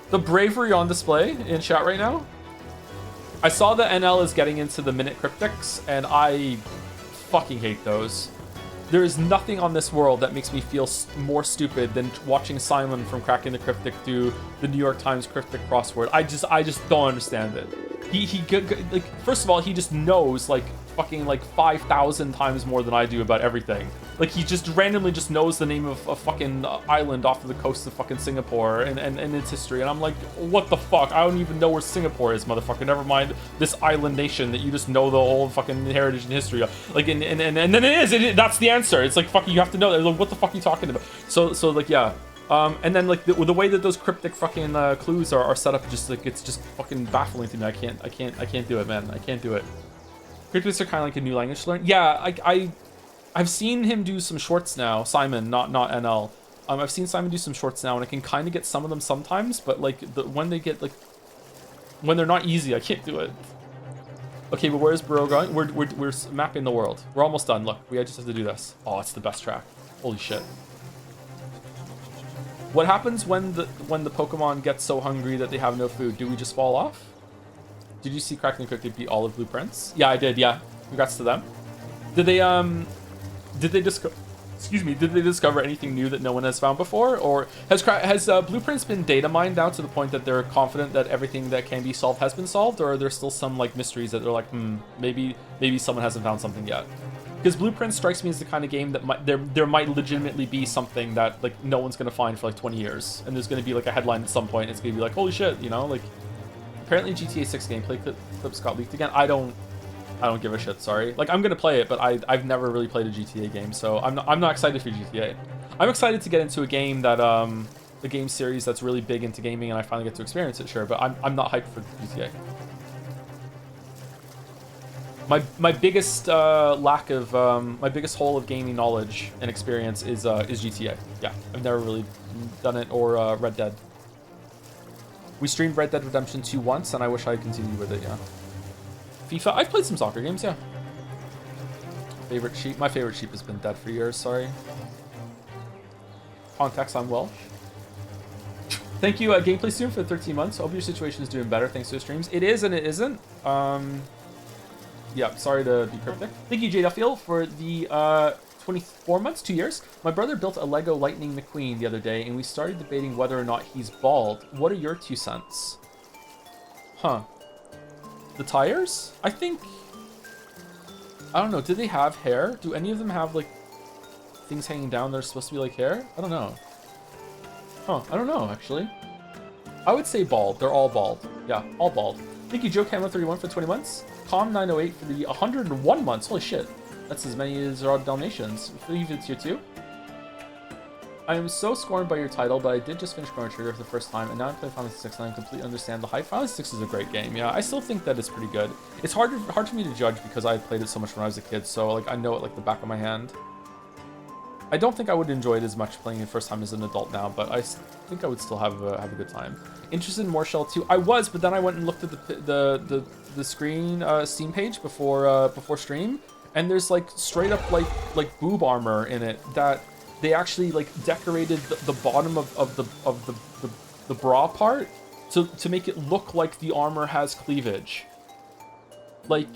The bravery on display in chat right now. I saw that NL is getting into the minute cryptics, and I fucking hate those. There is nothing on this world that makes me feel more stupid than watching Simon from Cracking the Cryptic do the New York Times cryptic crossword. I just don't understand it. He like, first of all, he just knows like fucking like 5,000 times more than I do about everything. Like he just randomly just knows the name of a fucking island off of the coast of fucking Singapore and its history, and I'm like, what the fuck? I don't even know where Singapore is, motherfucker. Never mind this island nation that you just know the whole fucking heritage and history of. Like and then that's the answer. It's like, fucking, you have to know that. Like, what the fuck are you talking about? So like, yeah. And then like the way that those cryptic fucking clues are set up, just like, it's just fucking baffling to me. I can't do it, man. I can't do it. Cryptics are kind of like a new language to learn. Yeah, I've seen him do some shorts now. Simon, not NL. I've seen Simon do some shorts now, and I can kind of get some of them sometimes, but like when they get like when they're not easy, I can't do it. Okay, but where's Bro going? We're mapping the world. We're almost done. Look, we just have to do this. Oh, it's the best track. Holy shit. What happens when the Pokemon get so hungry that they have no food? Do we just fall off? Did you see Cracking the Cryptic beat Olive Blueprints? Yeah, I did. Yeah, congrats to them. Did they discover anything new that no one has found before, or has Blueprints been data mined now to the point that they're confident that everything that can be solved has been solved, or are there still some like mysteries that they're like, maybe someone hasn't found something yet? Because Blueprint strikes me as the kind of game that there might legitimately be something that like no one's gonna find for like 20 years, and there's gonna be like a headline at some point. It's gonna be like, holy shit, you know, like apparently GTA 6 gameplay clips got leaked again. I don't give a shit. Sorry, like I'm gonna play it, but I've never really played a GTA game, so I'm not excited for GTA. I'm excited to get into a game that the game series that's really big into gaming, and I finally get to experience it. Sure, but I'm not hyped for GTA. My biggest lack of my biggest hole of gaming knowledge and experience is GTA. Yeah, I've never really done it, or Red Dead. We streamed Red Dead Redemption 2 once, and I wish I had continued with it. Yeah. FIFA. I've played some soccer games. Yeah. Favorite sheep. My favorite sheep has been dead for years. Sorry. Context. I'm Welsh. Thank you, Gameplay Stream, for 13 months. Hope your situation is doing better thanks to the streams. It is and it isn't. Yeah, sorry to be cryptic. Thank you, Jade Duffield, for the 24 months, 2 years. My brother built a Lego Lightning McQueen the other day, and we started debating whether or not he's bald. What are your 2 cents? Huh. The tires? I think... I don't know. Do they have hair? Do any of them have, like, things hanging down that are supposed to be like hair? I don't know. Huh. I don't know, actually. I would say bald. They're all bald. Yeah, all bald. Thank you, Joe Camera31 for 20 months. Tom908 for the 101 months. Holy shit. That's as many as our Dalmatians. I believe it's here too. I am so scorned by your title, but I did just finish Chrono Trigger for the first time, and now I'm playing Final Fantasy 6, and I completely understand the hype. Final Fantasy 6 is a great game. Yeah, I still think that it's pretty good. It's hard for me to judge because I played it so much when I was a kid, so like I know it like the back of my hand. I don't think I would enjoy it as much playing it first time as an adult now, but I think I would still have a good time. Interested in more Shell 2? I was, but then I went and looked at the screen Steam page before stream, and there's like straight up like boob armor in it that they actually like decorated the bottom of the bra part to make it look like the armor has cleavage. Like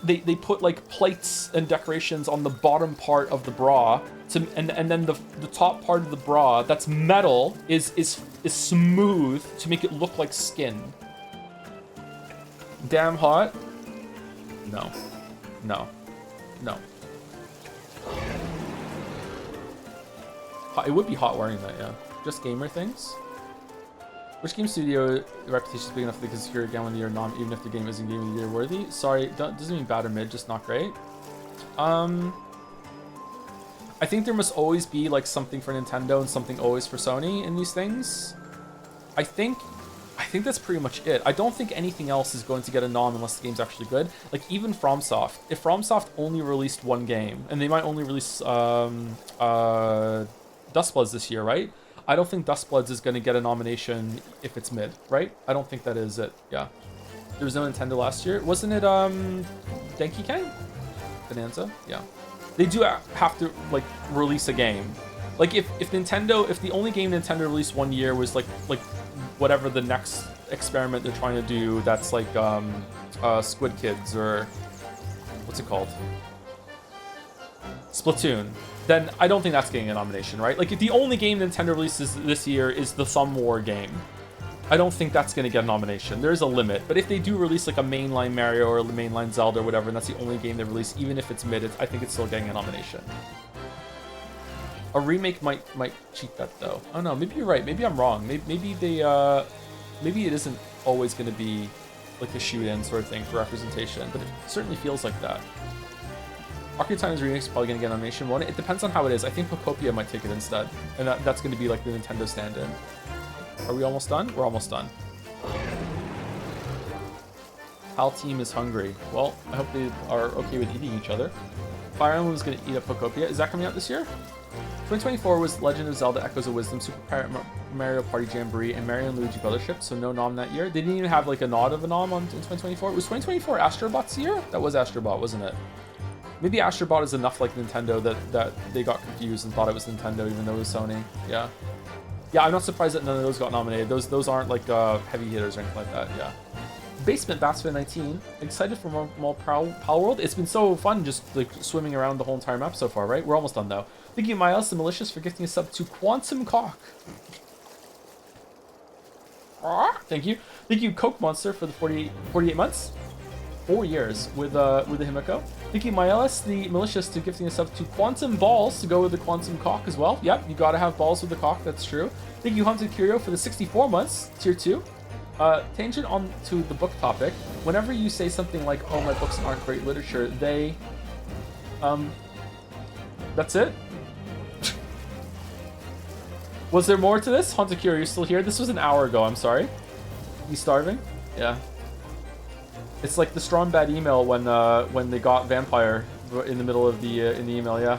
they put like plates and decorations on the bottom part of the bra and then the top part of the bra that's metal is smooth to make it look like skin. Damn hot. No. It would be hot wearing that, yeah. Just gamer things. Which game studio reputation is big enough that they can secure a game of the year nom, even if the game isn't game of the year worthy? Sorry, doesn't mean bad or mid, just not great. I think there must always be like something for Nintendo and something always for Sony in these things. I think that's pretty much it. I don't think anything else is going to get a nom unless the game's actually good. Like even FromSoft. If FromSoft only released one game, and they might only release Dustbloods this year, right? I don't think Dustbloods is going to get a nomination if it's mid, right? I don't think that is it. Yeah. There was no Nintendo last year. Wasn't it Denki Kang? Bonanza? Yeah. They do have to like release a game. Like if the only game Nintendo released one year was like whatever the next experiment they're trying to do, that's like Squid Kids or what's it called? Splatoon. Then I don't think that's getting a nomination, right? Like if the only game Nintendo releases this year is the Thumb War game, I don't think that's going to get a nomination. There's a limit. But if they do release like a mainline Mario or a mainline Zelda or whatever, and that's the only game they release, even if it's mid, I think it's still getting a nomination. A remake might cheat that though. Oh no, maybe you're right. Maybe I'm wrong. Maybe it isn't always going to be like a shoot-in sort of thing for representation, but it certainly feels like that. Ocarina of Time's remake is probably going to get a nomination, won't it? It depends on how it is. I think Pocopia might take it instead, and that's going to be like the Nintendo stand-in. Are we almost done? We're almost done. Hal team is hungry. Well, I hope they are okay with eating each other. Fire Emblem is going to eat up Pocopia. Is that coming out this year? 2024 was Legend of Zelda Echoes of Wisdom, Super Mario Party Jamboree, and Mario and Luigi Brothership, so no nom that year. They didn't even have like a nod of a nom in 2024. Was 2024 Astrobot's year? That was Astrobot, wasn't it? Maybe Astrobot is enough like Nintendo that they got confused and thought it was Nintendo even though it was Sony. Yeah. Yeah, I'm not surprised that none of those got nominated. Those aren't like heavy hitters or anything like that, yeah. Basement Batsman 19. Excited for more Palworld? It's been so fun just like swimming around the whole entire map so far, right? We're almost done though. Thank you, Miles the Malicious, for gifting a sub to Quantum Cock. Thank you. Thank you, Coke Monster, for the 48 months. 4 years with the Himiko. Thank Thank you, Myelis, the malicious, to gifting us up to quantum balls to go with the quantum cock as well. Yep, you gotta have balls with the cock, that's true. Thank you, Haunted Curio, for the 64 months, tier 2. Tangent on to the book topic. Whenever you say something like, oh, my books aren't great literature, they... That's it? Was there more to this? Haunted Curio, you're still here? This was an hour ago, I'm sorry. You starving? Yeah. It's like the strong bad email when they got Vampire in the middle of the in the email, yeah.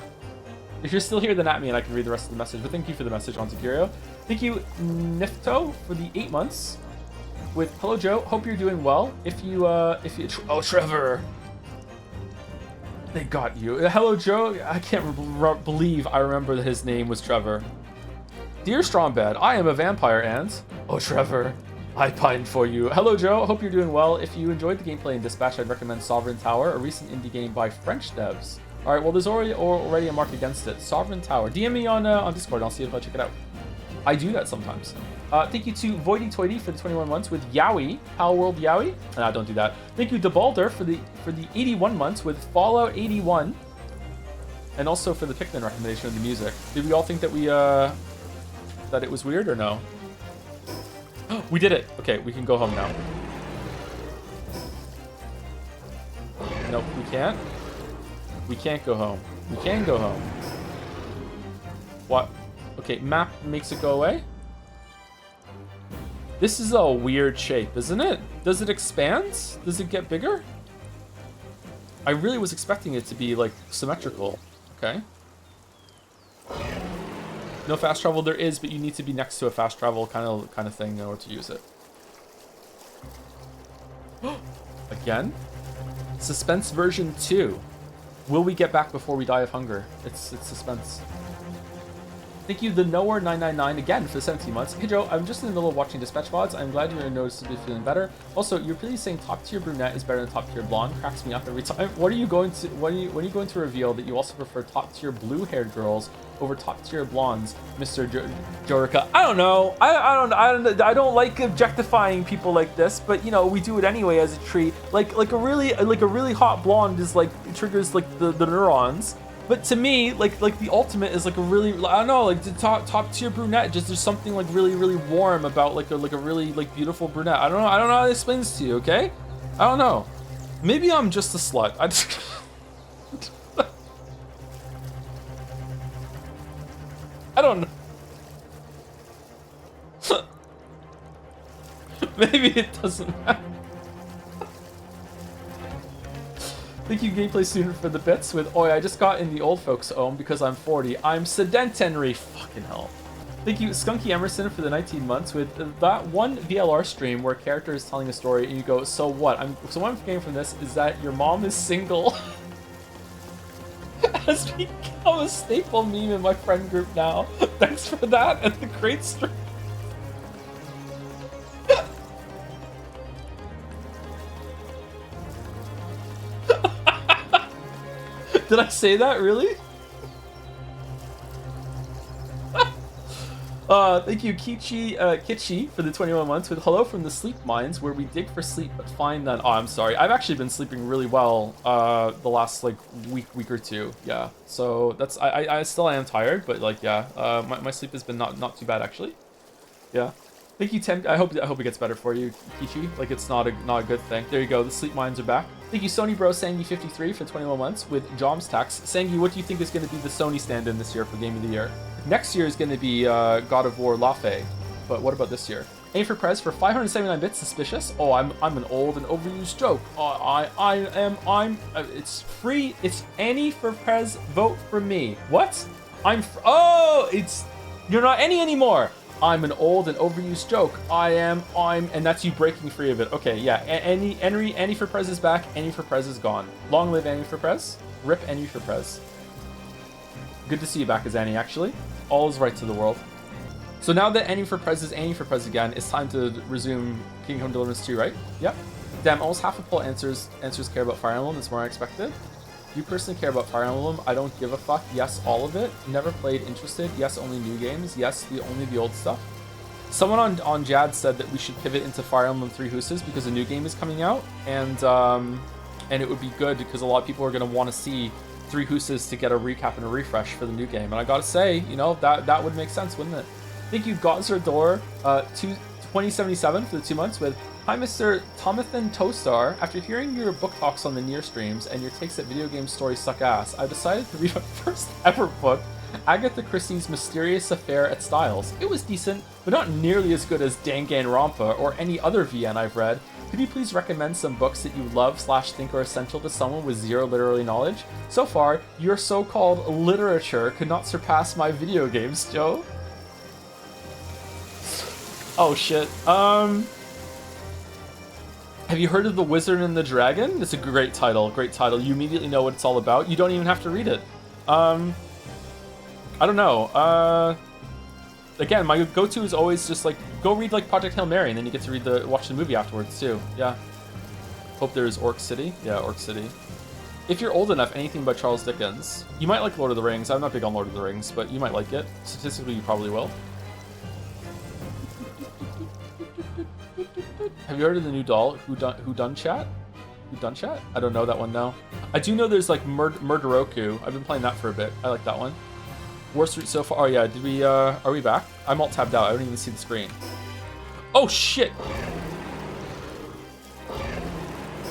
If you're still here, then at me and I can read the rest of the message. But thank you for the message, Haunted Curio. Thank you, Nifto, for the 8 months. With hello Joe, hope you're doing well. If you oh Trevor, they got you. Hello Joe, I can't believe I remember that his name was Trevor. Dear Strongbad, I am a vampire and oh Trevor, I pine for you. Hello Joe, hope you're doing well. If you enjoyed the gameplay in Dispatch, I'd recommend Sovereign Tower, a recent indie game by French devs. All right, well there's already a mark against it. Sovereign Tower. DM me on Discord. I'll see if I check it out. I do that sometimes. Thank you to Voidy Toity for the 21 months with Yowie, Palworld Yowie. Nah, don't do that. Thank you to Balder for the 81 months with Fallout 81, and also for the Pikmin recommendation of the music. Did we all think that that it was weird or no? We did it. Okay, we can go home now. Nope, we can't. We can't go home. We can go home. What? Okay, map makes it go away. This is a weird shape, isn't it? Does it expand? Does it get bigger? I really was expecting it to be, like, symmetrical. Okay. No fast travel there is, but you need to be next to a fast travel kind of thing in order to use it. Again? Suspense version 2. Will we get back before we die of hunger? It's suspense. Thank you, the Knower999, again for 17 months. Hey Joe, I'm just in the middle of watching Dispatch VODs. I'm glad you're noticeably feeling better. Also, you're really saying top tier brunette is better than top tier blonde. Cracks me up every time. When are you going to reveal that you also prefer top tier blue haired girls over top tier blondes, Mr. Jorica? I don't know. I don't like objectifying people like this, but you know we do it anyway as a treat. Like a really hot blonde is like it triggers like the neurons. But to me, like the ultimate is like a really, I don't know, like the top tier brunette. Just there's something like really warm about like a really like beautiful brunette. I don't know how to explain this to you. Okay, I don't know. Maybe I'm just a slut. I just I don't know. Maybe it doesn't matter. Thank you, Gameplay Student, for the bits with, oi, I just got in the old folks' home because I'm 40. I'm sedentary. Fucking hell. Thank you, Skunky Emerson, for the 19 months with that one VLR stream where a character is telling a story and you go, so what? So what I'm getting from this is that your mom is single. Has become a staple meme in my friend group now. Thanks for that and the great stream. Did I say that, really? Thank you, Kitchi, for the 21 months with hello from the sleep mines, where we dig for sleep but find none. Oh, I'm sorry. I've actually been sleeping really well the last like week or two. Yeah. So that's I still am tired, but like yeah, my sleep has been not too bad actually. Yeah. Thank you, Tim. I hope it gets better for you, Kichi. Like it's not a good thing. There you go. The sleep mines are back. Thank you, Sony Bro Sangy53 for 21 months with Joms Tax. Sangy, what do you think is going to be the Sony stand-in this year for Game of the Year? Next year is going to be God of War Lafe, but what about this year? A for Prez for 579 bits. Suspicious. Oh, I'm an old and overused joke. It's free. It's any for Prez. Vote for me. What? You're not any anymore. I'm an old and overused joke. And that's you breaking free of it. Okay, yeah. Annie for Prez is back. Annie for Prez is gone. Long live Annie for Prez. Rip Annie for Prez. Good to see you back as Annie, actually. All is right to the world. So now that Annie for Prez is Annie for Prez again, it's time to resume Kingdom Come Deliverance 2, right? Yep. Damn, almost half of poll answers care about Fire Emblem. That's more unexpected. Do you personally care about Fire Emblem? I don't give a fuck. Yes, all of it. Never played, interested. Yes, only new games. Yes, only the old stuff. Someone on Jad said that we should pivot into Fire Emblem 3 Houses because a new game is coming out. And and it would be good because a lot of people are going to want to see 3 Hooses to get a recap and a refresh for the new game. And I gotta say, you know, that would make sense, wouldn't it? Thank you, Gozerdor, 2077 for the 2 months with, hi, Mr. Tomathan Tostar. After hearing your book talks on the Nier streams and your takes that video game stories suck ass, I decided to read my first ever book, Agatha Christie's Mysterious Affair at Styles. It was decent, but not nearly as good as Danganronpa or any other VN I've read. Could you please recommend some books that you love / think are essential to someone with 0 literary knowledge? So far, your so-called literature could not surpass my video games, Joe. Oh shit. Have you heard of The Wizard and the Dragon? It's a great title, great title. You immediately know what it's all about. You don't even have to read it. I don't know. Again, my go-to is always just like, go read like Project Hail Mary, and then you get to watch the movie afterwards too. Yeah. Hope there's Orc City. Yeah, Orc City. If you're old enough, anything by Charles Dickens. You might like Lord of the Rings. I'm not big on Lord of the Rings, but you might like it. Statistically, you probably will. Have you heard of the new doll, Who Done Chat? Who Done Chat? I don't know that one, no. I do know there's like Murderoku. I've been playing that for a bit. I like that one. Worst route so far. Oh yeah, did we, are we back? I'm alt tabbed out. I don't even see the screen. Oh shit!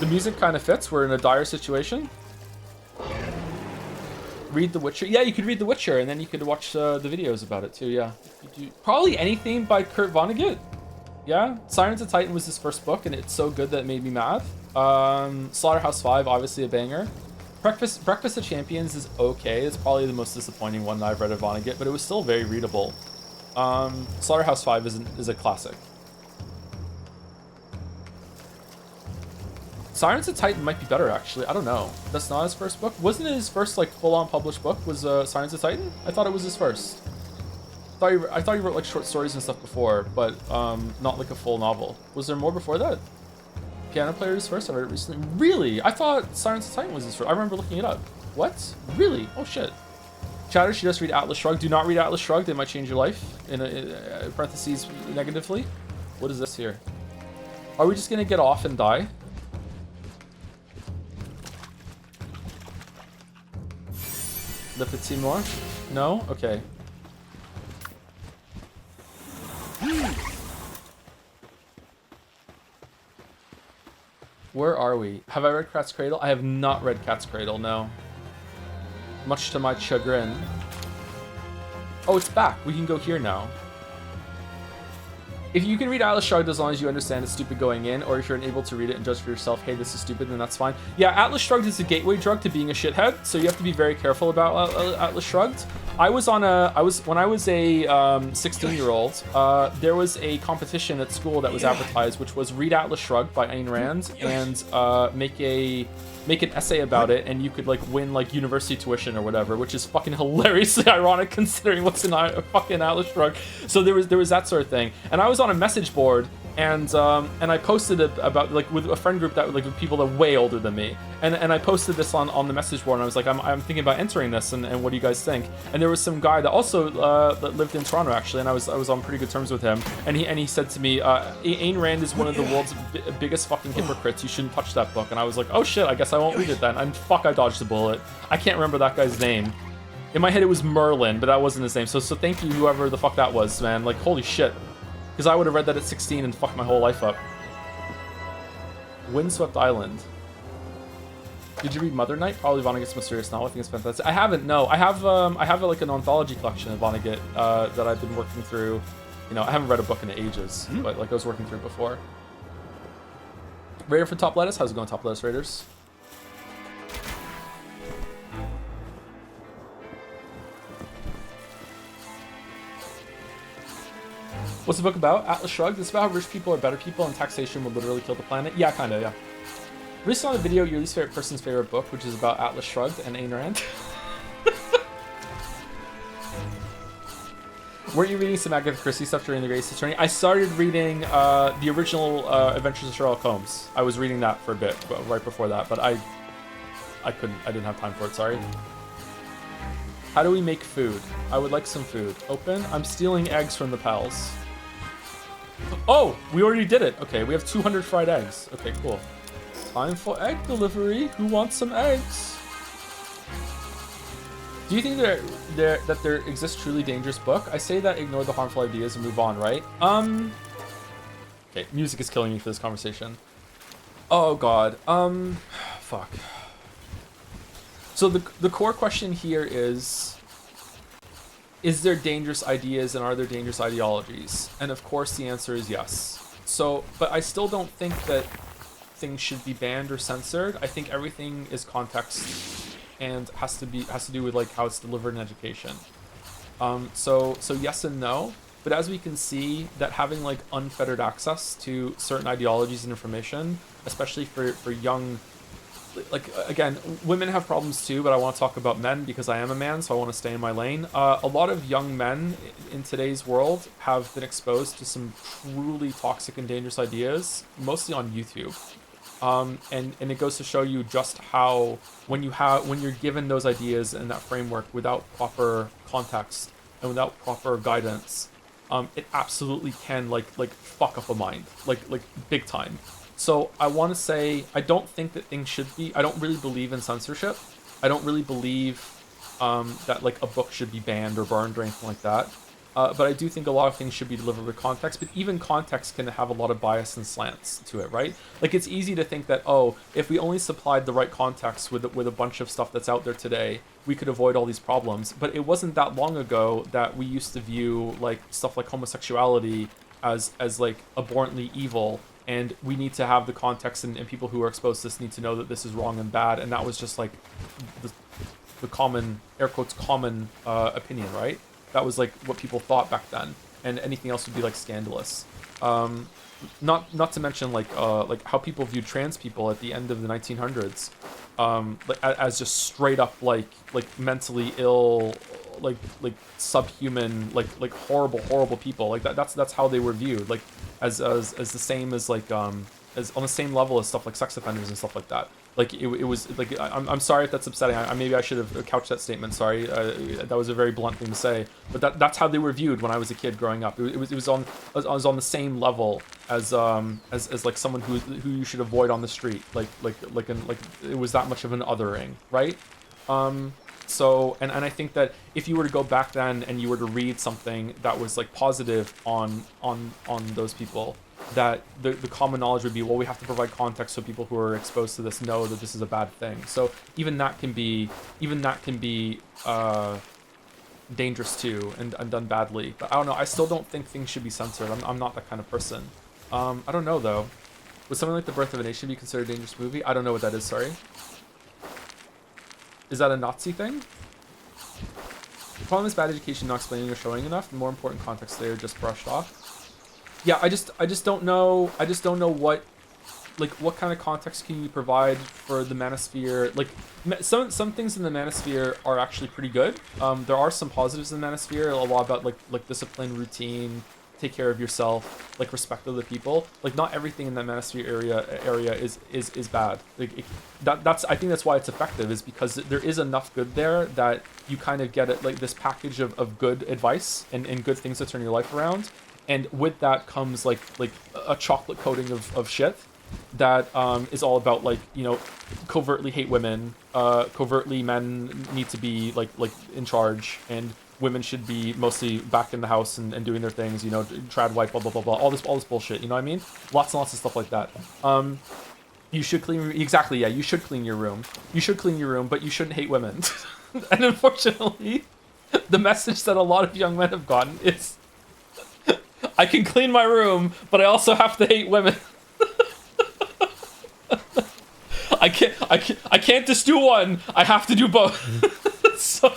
The music kind of fits. We're in a dire situation. Read The Witcher. Yeah, you could read The Witcher, and then you could watch the videos about it too, yeah. Probably anything by Kurt Vonnegut. Yeah, Sirens of Titan was his first book, and it's so good that it made me mad. Slaughterhouse 5, obviously a banger. Breakfast of Champions is okay. It's probably the most disappointing one that I've read of Vonnegut, but it was still very readable. Slaughterhouse 5 is a classic. Sirens of Titan might be better, actually. I don't know. That's not his first book? Wasn't it his first, like, full-on published book was Sirens of Titan? I thought it was his first. I thought he wrote, like, short stories and stuff before, but not, like, a full novel. Was there more before that? Piano Player is first? I read it recently. Really? I thought Sirens of Titan was his first. I remember looking it up. What? Really? Oh, shit. Chatter, should just read Atlas Shrugged. Do not read Atlas Shrugged. It might change your life. In parentheses, negatively. What is this here? Are we just going to get off and die? Le Petit Mort? No? Okay. Where are we? Have I read Cat's Cradle? I have not read Cat's Cradle, no. Much to my chagrin. Oh, it's back. We can go here now. If you can read Atlas Shrugged as long as you understand it's stupid going in, or if you're unable to read it and judge for yourself, hey, this is stupid, then that's fine. Yeah, Atlas Shrugged is a gateway drug to being a shithead, so you have to be very careful about Atlas Shrugged. When I was a 16-year-old, there was a competition at school that was advertised, which was read Atlas Shrugged by Ayn Rand and make an essay about it, and you could like win like university tuition or whatever, which is fucking hilariously ironic considering what's in a fucking Atlas Shrugged. So there was that sort of thing, and I was on a message board, and I posted it about like with a friend group that like with people that are way older than me, and I posted this on the message board, and I was like, I'm thinking about entering this, and what do you guys think? And there was some guy that also that lived in Toronto actually, and I was on pretty good terms with him, and he said to me, Ayn Rand is one of the world's biggest fucking hypocrites. You shouldn't touch that book. And I was like, oh shit, I guess I won't read it then. And fuck, I dodged the bullet. I can't remember that guy's name. In my head it was Merlin, but that wasn't his name. So thank you, whoever the fuck that was, man. Like, holy shit. Because I would have read that at 16 and fucked my whole life up. Windswept Island. Did you read Mother Night? Probably Vonnegut's mysterious novel. I think it's fantastic. I haven't. No, I have like an anthology collection of Vonnegut that I've been working through. You know, I haven't read a book in ages, but like I was working through before. Raider for Top Lettuce. How's it going, Top Lettuce Raiders? What's the book about? Atlas Shrugged. It's about how rich people are better people and taxation will literally kill the planet. Yeah, kind of, yeah. Recently on the video, your least favorite person's favorite book, which is about Atlas Shrugged and Ayn Rand. Weren't you reading some Agatha Christie stuff during the Greatest Attorney? I started reading the original Adventures of Sherlock Holmes. I was reading that for a bit, right before that, but I didn't have time for it, sorry. How do we make food? I would like some food. Open. I'm stealing eggs from the pals. Oh, we already did it. Okay, we have 200 fried eggs. Okay, cool. Time for egg delivery. Who wants some eggs? Do you think that there exists truly dangerous book? I say that ignore the harmful ideas and move on, right? Okay, music is killing me for this conversation. Oh god. Fuck. So the core question here is there dangerous ideas and are there dangerous ideologies? And of course the answer is yes. So, but I still don't think that things should be banned or censored. I think everything is context and has to do with like how it's delivered in education. So yes and no, but as we can see that having like unfettered access to certain ideologies and information, especially for young, like again, women have problems too, but I want to talk about men because I am a man, so I want to stay in my lane. A lot of young men in today's world have been exposed to some truly toxic and dangerous ideas, mostly on YouTube. And it goes to show you just how when you're given those ideas and that framework without proper context and without proper guidance, it absolutely can like fuck up a mind, like big time. So I want to say I don't think that things should be. I don't really believe in censorship. I don't really believe that like a book should be banned or burned or anything like that. But I do think a lot of things should be delivered with context, but even context can have a lot of bias and slants to it, right? Like it's easy to think that, oh, if we only supplied the right context with a bunch of stuff that's out there today, we could avoid all these problems. But it wasn't that long ago that we used to view like stuff like homosexuality as like abhorrently evil, and we need to have the context, and people who are exposed to this need to know that this is wrong and bad, and that was just like the common, air quotes, common opinion, right? That was like what people thought back then, and anything else would be like scandalous. Not to mention like how people viewed trans people at the end of the 1900s, as just straight up like mentally ill, like subhuman, like horrible people. Like that's how they were viewed, like as the same as like as on the same level as stuff like sex offenders and stuff like that. Like it was like I'm sorry if that's upsetting. Maybe I should have couched that statement. Sorry, that was a very blunt thing to say. But that's how they were viewed when I was a kid growing up. It was on the same level as like someone who you should avoid on the street. Like it was that much of an othering, right? So and I think that if you were to go back then and you were to read something that was like positive on those people, that the common knowledge would be, well, we have to provide context so people who are exposed to this know that this is a bad thing. So even that can be dangerous too and done badly. But I don't know. I still don't think things should be censored. I'm not that kind of person. I don't know though. Would something like The Birth of a Nation be considered a dangerous movie? I don't know what that is. Sorry. Is that a Nazi thing? The problem is bad education, not explaining or showing enough. The more important context they are just brushed off. Yeah, I just don't know. I just don't know what kind of context can you provide for the manosphere. Like some things in the manosphere are actually pretty good. There are some positives in the manosphere. A lot about like discipline, routine, take care of yourself, like respect other people. Like not everything in that manosphere area is bad. Like that's I think that's why it's effective, is because there is enough good there that you kind of get it, like this package of good advice and good things to turn your life around. And with that comes like a chocolate coating of shit that is all about like, you know, covertly hate women, covertly men need to be like in charge, and women should be mostly back in the house and doing their things, you know, trad wife, blah blah blah blah, all this bullshit, you know what I mean? Lots and lots of stuff like that. You should clean, exactly, yeah, you should clean your room. You should clean your room, but you shouldn't hate women. And unfortunately, the message that a lot of young men have gotten is, I can clean my room, but I also have to hate women. I can't just do one. I have to do both. So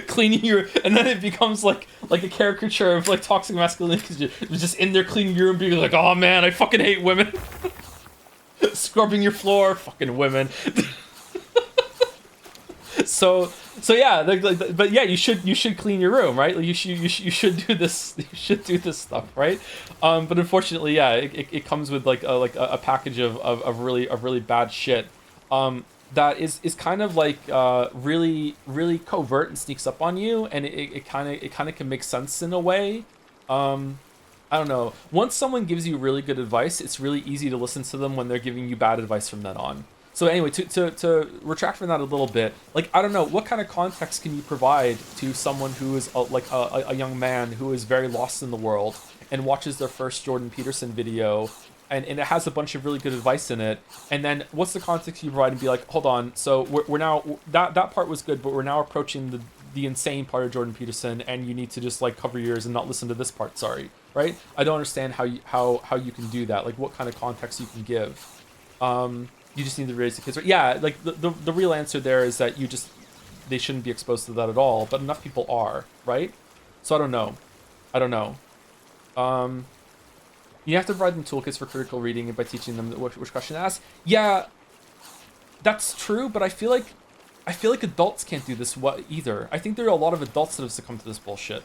cleaning your, and then it becomes like a caricature of like toxic masculinity, because you're just in there cleaning your room, being like, oh man, I fucking hate women. Scrubbing your floor, fucking women. So yeah, but yeah, you should clean your room, right? Like you should do this, stuff, right? But unfortunately, yeah, it comes with like a package of really bad shit, that is kind of like really covert and sneaks up on you, and it kind of can make sense in a way. I I don't know. Once someone gives you really good advice, it's really easy to listen to them when they're giving you bad advice from then on. So anyway, to retract from that a little bit, like, I don't know, what kind of context can you provide to someone who is a young man who is very lost in the world and watches their first Jordan Peterson video, and it has a bunch of really good advice in it, and then what's the context you provide and be like, hold on, so we're now, that part was good, but we're now approaching the insane part of Jordan Peterson, and you need to just like cover your ears and not listen to this part, sorry, right? I don't understand how you can do that, like what kind of context you can give. You just need to raise the kids. Yeah, like the real answer there is that they shouldn't be exposed to that at all, but enough people are, right? So I don't know. You have to provide them toolkits for critical reading by teaching them which question to ask. Yeah, that's true, but I feel like adults can't do this either. I think there are a lot of adults that have succumbed to this bullshit.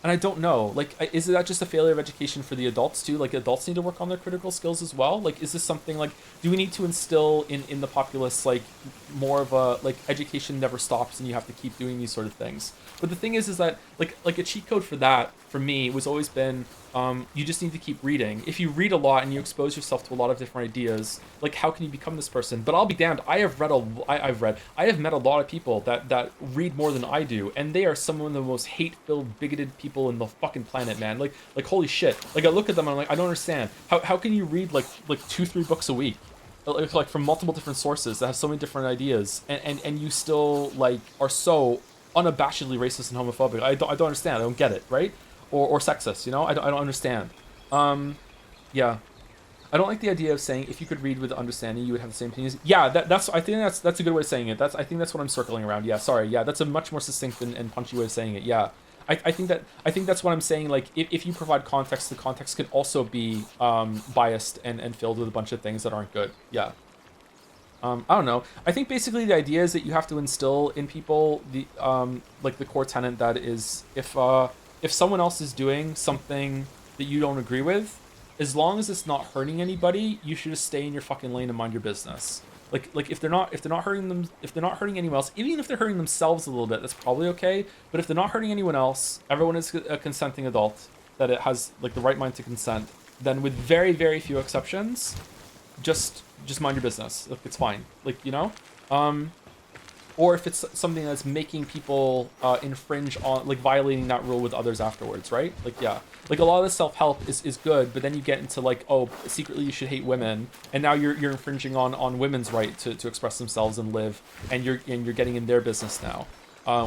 And I don't know, like, is that just a failure of education for the adults too? Like, adults need to work on their critical skills as well? Like, is this something, like, do we need to instill in the populace, like, more of a, like, education never stops and you have to keep doing these sort of things? But the thing is that, like a cheat code for that, for me, was always been, you just need to keep reading. If you read a lot and you expose yourself to a lot of different ideas, like, how can you become this person? But I'll be damned, I have met a lot of people that read more than I do, and they are some of the most hate-filled, bigoted people in the fucking planet, man. Like holy shit. Like, I look at them and I'm like, I don't understand. How can you read like 2-3 books a week? Like from multiple different sources that have so many different ideas, and you still like are so unabashedly racist and homophobic. I don't understand. I don't get it, right? Or sexist, you know? I don't understand. Yeah. I don't like the idea of saying if you could read with understanding, you would have the same opinions. Yeah, I think that's a good way of saying it. I think that's what I'm circling around. Yeah, sorry. Yeah, that's a much more succinct and punchy way of saying it. Yeah. I think that's what I'm saying. Like, if you provide context, the context can also be biased and filled with a bunch of things that aren't good. Yeah. I don't know. I think basically the idea is that you have to instill in people the like the core tenet that is, if someone else is doing something that you don't agree with, as long as it's not hurting anybody, you should just stay in your fucking lane and mind your business. Like if they're not hurting anyone else, even if they're hurting themselves a little bit, that's probably okay. But if they're not hurting anyone else, everyone is a consenting adult that it has like the right mind to consent. Then with very, very few exceptions, just mind your business. Like, it's fine. Like, you know, or if it's something that's making people infringe on, like, violating that rule with others afterwards, right? Like, yeah, like a lot of the self-help is good, but then you get into like, oh, secretly you should hate women, and now you're infringing on women's right to express themselves and live, and you're getting in their business now,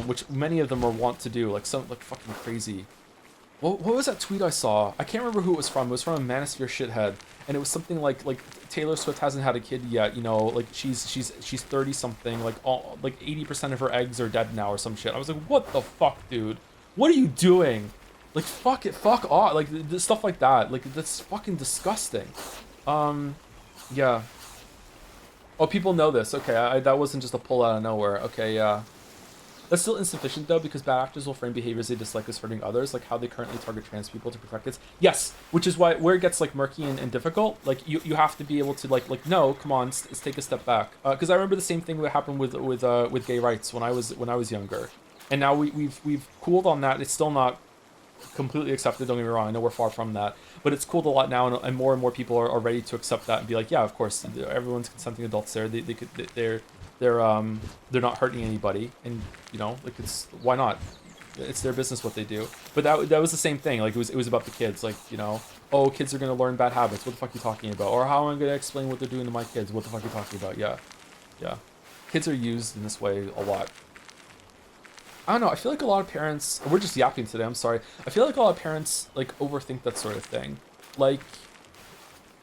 which many of them are wont to do, like some like fucking crazy. What was that tweet I saw? I can't remember who it was from. It was from a Manosphere shithead, and it was something like Taylor Swift hasn't had a kid yet. You know, like she's 30 something. Like 80% of her eggs are dead now or some shit. I was like, what the fuck, dude? What are you doing? Like, fuck off. Like stuff like that. Like, that's fucking disgusting. Yeah. Oh, people know this. Okay, that wasn't just a pull out of nowhere. Okay, yeah. That's still insufficient, though, because bad actors will frame behaviors they dislike as hurting others, like how they currently target trans people to protect kids. Yes, which is where it gets, like, murky and difficult. Like, you have to be able to, like no, come on, let's take a step back. Because I remember the same thing that happened with gay rights when I was younger. And now we've cooled on that. It's still not completely accepted, don't get me wrong. I know we're far from that. But it's cooled a lot now, and more people are ready to accept that and be like, yeah, of course, everyone's consenting adults there. They're not hurting anybody, and you know, like, it's, why not? It's their business what they do. But that was the same thing. Like, it was about the kids. Like, you know, oh, kids are gonna learn bad habits. What the fuck are you talking about? Or how am I gonna explain what they're doing to my kids? What the fuck are you talking about? Yeah. Kids are used in this way a lot. I don't know. I feel like a lot of parents. We're just yapping today. I'm sorry. I feel like a lot of parents like overthink that sort of thing. Like,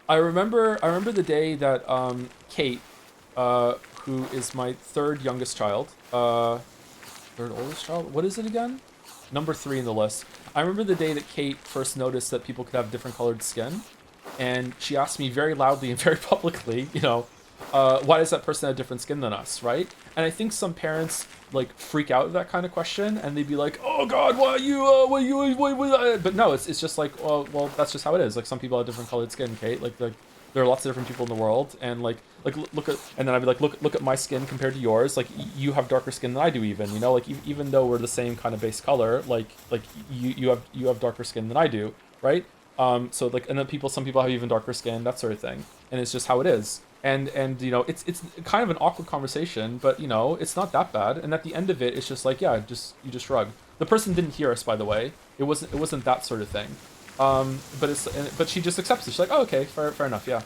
I remember the day that Kate, who is my third youngest child, third oldest child. What is it again? Number 3 in the list. I remember the day that Kate first noticed that people could have different colored skin, and she asked me very loudly and very publicly, you know, why does that person have different skin than us, right? And I think some parents like freak out at that kind of question, and they'd be like, "Oh God, why you? But no, it's just like, well, that's just how it is. Like, some people have different colored skin, Kate. Like there are lots of different people in the world, and like look at, and then I'd be like, look at my skin compared to yours. Like, you have darker skin than I do, even, you know, like even though we're the same kind of base color, like you have darker skin than I do, right? So like, and then some people have even darker skin, that sort of thing, and it's just how it is. And you know, it's kind of an awkward conversation, but you know, it's not that bad. And at the end of it, it's just like, yeah, you just shrug. The person didn't hear us, by the way. It wasn't that sort of thing. But she just accepts it. She's like, oh, okay, fair enough, yeah.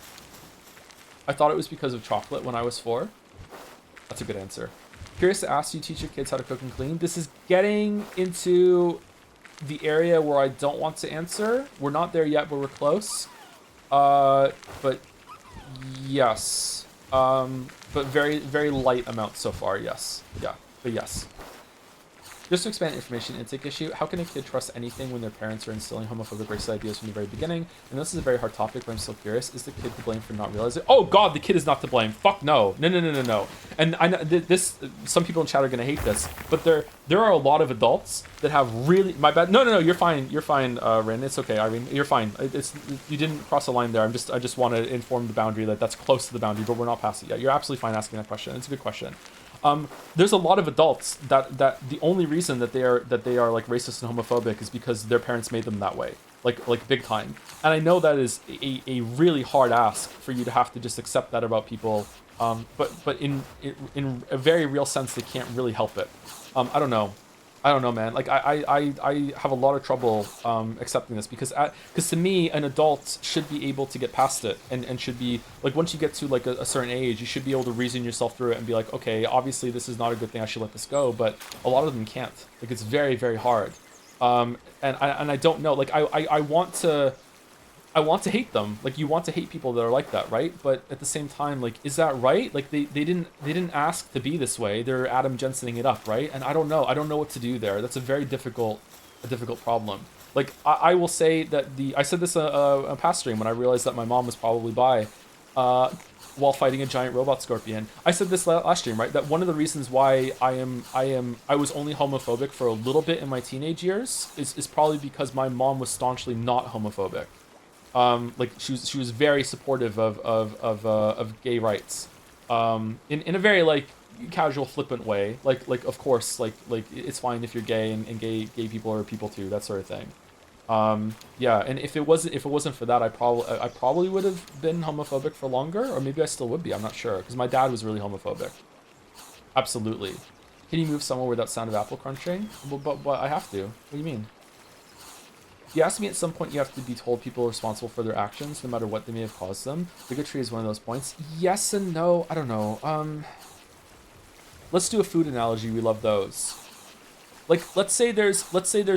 I thought it was because of chocolate when I was 4. That's a good answer. Curious to ask, you teach your kids how to cook and clean? This is getting into the area where I don't want to answer. We're not there yet, but we're close. But yes. But very, very light amount so far, yes. Yeah, but yes. Just to expand information intake issue, how can a kid trust anything when their parents are instilling homophobic racist ideas from the very beginning? And this is a very hard topic, but I'm still curious. Is the kid to blame for not realizing? Oh God, the kid is not to blame. Fuck no. No. And I know this. Some people in chat are gonna hate this, but there are a lot of adults that have really. My bad. No. You're fine. You're fine, Rin. It's okay, Irene. You're fine. You didn't cross a line there. I just want to inform the boundary that that's close to the boundary, but we're not past it yet. You're absolutely fine asking that question. It's a good question. There's a lot of adults that the only reason that they are like racist and homophobic is because their parents made them that way, like big time. And I know that is a really hard ask for you to have to just accept that about people. But in a very real sense, they can't really help it. I don't know, man. Like I have a lot of trouble accepting this because to me, an adult should be able to get past it and should be like, once you get to like a certain age, you should be able to reason yourself through it and be like, okay, obviously this is not a good thing, I should let this go. But a lot of them can't. Like, it's very, very hard. And I don't know. Like I want to hate them. Like, you want to hate people that are like that, right? But at the same time, like, is that right? Like, they didn't ask to be this way. They're Adam Jensening it up, right? And I don't know what to do there. That's a very difficult problem. Like, I will say that I said this a past stream when I realized that my mom was probably bi, while fighting a giant robot scorpion. I said this last stream, right? That one of the reasons why I was only homophobic for a little bit in my teenage years is probably because my mom was staunchly not homophobic. Like she was very supportive of gay rights, in a very like casual, flippant way. Like of course, like it's fine if you're gay and gay people are people too, that sort of thing. Yeah, and if it wasn't for that, I probably would have been homophobic for longer, or maybe I still would be. I'm not sure, because my dad was really homophobic. Absolutely. Can you move somewhere without sound of apple crunching? But I have to. What do you mean? You asked me at some point you have to be told people are responsible for their actions, no matter what they may have caused them. Bigotry is one of those points. Yes and no. I don't know. Let's do a food analogy. We love those. Like, let's say there's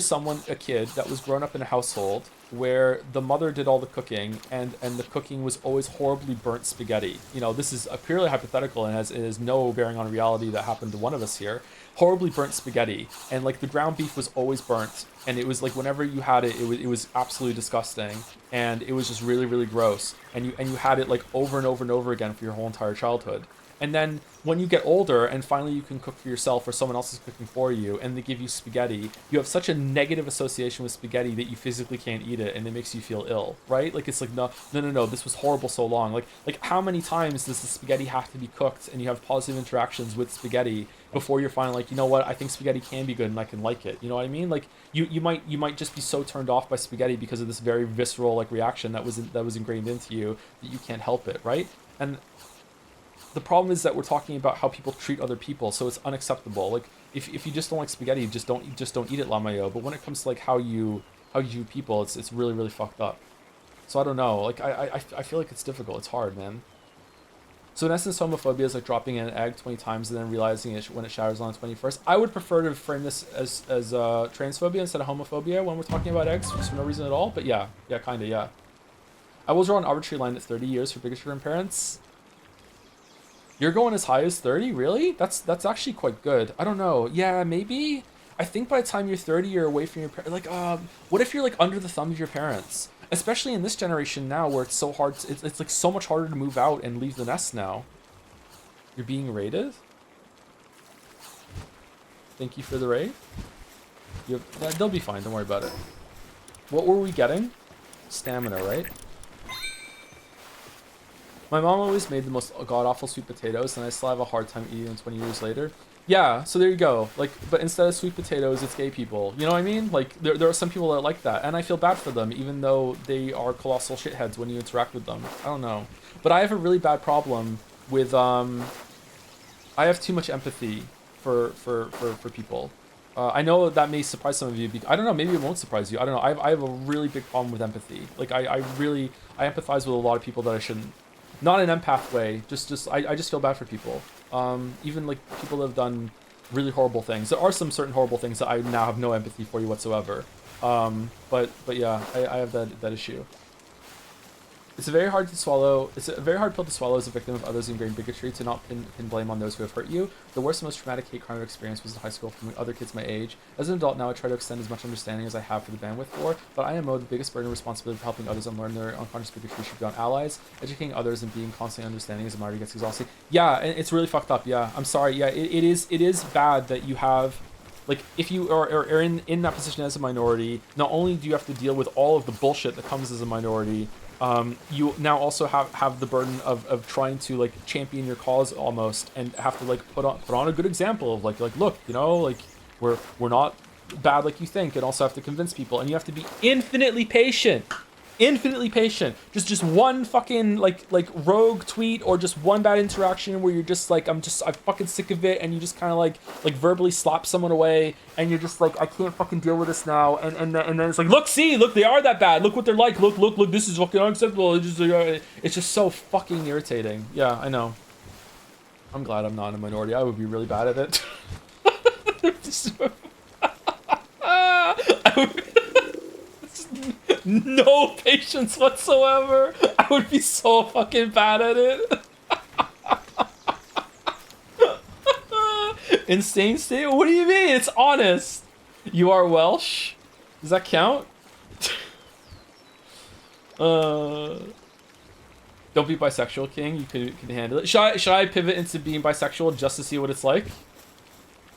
someone, a kid, that was grown up in a household where the mother did all the cooking and the cooking was always horribly burnt spaghetti. You know, this is a purely hypothetical and has no bearing on reality that happened to one of us here. Horribly burnt spaghetti, and like the ground beef was always burnt, and it was like whenever you had it, it was absolutely disgusting, and it was just really, really gross, and you had it like over and over and over again for your whole entire childhood. And then when you get older and finally you can cook for yourself or someone else is cooking for you and they give you spaghetti, you have such a negative association with spaghetti that you physically can't eat it and it makes you feel ill, right? Like, it's like, no, this was horrible so long. Like how many times does the spaghetti have to be cooked and you have positive interactions with spaghetti before you're finally like, you know what, I think spaghetti can be good and I can like it. You know what I mean? Like, you might just be so turned off by spaghetti because of this very visceral like reaction that was ingrained into you that you can't help it, right? And the problem is that we're talking about how people treat other people, so it's unacceptable. Like, if you just don't like spaghetti, just don't eat it, Lamayo. But when it comes to like how you view people, it's really, really fucked up. So I don't know. Like, I feel like it's difficult. It's hard, man. So in essence, homophobia is like dropping an egg 20 times and then realizing it when it shatters on the 21st. I would prefer to frame this as transphobia instead of homophobia when we're talking about eggs, just for no reason at all. But yeah, kind of, yeah. I will draw an arbitrary line at 30 years for bigotry from parents. You're going as high as 30? Really? That's actually quite good. I don't know. Yeah, maybe. I think by the time you're 30, you're away from your parents. Like, what if you're like under the thumb of your parents? Especially in this generation now, where it's so hard. It's like so much harder to move out and leave the nest now. You're being raided. Thank you for the raid. They'll be fine. Don't worry about it. What were we getting? Stamina, right? My mom always made the most god-awful sweet potatoes, and I still have a hard time eating them 20 years later. Yeah, so there you go. Like, but instead of sweet potatoes, it's gay people. You know what I mean? Like, there are some people that like that, and I feel bad for them, even though they are colossal shitheads when you interact with them. I don't know, but I have a really bad problem with I have too much empathy for people. I know that may surprise some of you. I don't know. Maybe it won't surprise you. I don't know. I have a really big problem with empathy. Like, I empathize with a lot of people that I shouldn't. Not in an empath way. I just feel bad for people. Even like people that have done really horrible things. There are some certain horrible things that I now have no empathy for you whatsoever. But yeah, I have that issue. It's a very hard to swallow. It's a very hard pill to swallow as a victim of others' ingrained bigotry to not pin blame on those who have hurt you. The worst and most traumatic hate crime experience was in high school from other kids my age. As an adult now, I try to extend as much understanding as I have for the bandwidth for, but I know the biggest burden and responsibility of helping others unlearn their unconscious bigotry should be on allies. Educating others and being constantly understanding as a martyr gets exhausting. Yeah, and it's really fucked up. Yeah, I'm sorry. Yeah, it is bad that you have. Like, if you are in that position as a minority, not only do you have to deal with all of the bullshit that comes as a minority, you now also have the burden of trying to like champion your cause almost, and have to like put on a good example of like look, you know, like we're not bad like you think, and also have to convince people, and you have to be infinitely patient. Just one fucking like rogue tweet or just one bad interaction where you're just like I'm fucking sick of it, and you just kind of like verbally slap someone away, and you're just like I can't fucking deal with this now, and then it's like look they are that bad, look what they're like, look this is fucking unacceptable. It's just so fucking irritating. Yeah, I know. I'm glad I'm not in a minority. I would be really bad at it. I would no patience whatsoever. I would be so fucking bad at it. Insane state? What do you mean? It's honest. You are Welsh? Does that count? Don't be bisexual, King. You can handle it. Should I pivot into being bisexual just to see what it's like?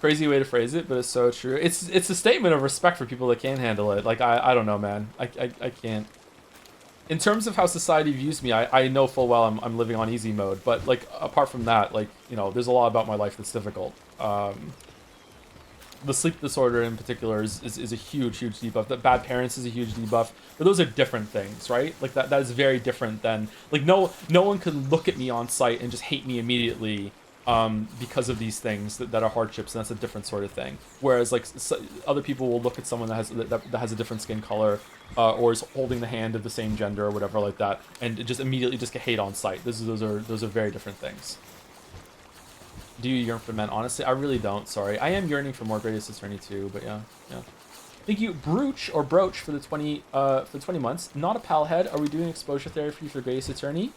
Crazy way to phrase it, but it's so true. It's a statement of respect for people that can handle it. Like I don't know, man. I can't. In terms of how society views me, I know full well I'm living on easy mode. But like apart from that, like you know, there's a lot about my life that's difficult. The sleep disorder in particular is a huge debuff. The bad parents is a huge debuff. But those are different things, right? Like that is very different than like no one can look at me on site and just hate me immediately. Because of these things that are hardships, and that's a different sort of thing. Whereas like other people will look at someone that has a different skin color, or is holding the hand of the same gender or whatever like that, and just immediately just get hate on sight. Those are very different things. Do you yearn for men? Honestly, I really don't. Sorry, I am yearning for more Greatest Attorney too, but yeah. Thank you, Brooch for the 20 months. Not a pal head. Are we doing exposure therapy for Greatest Attorney?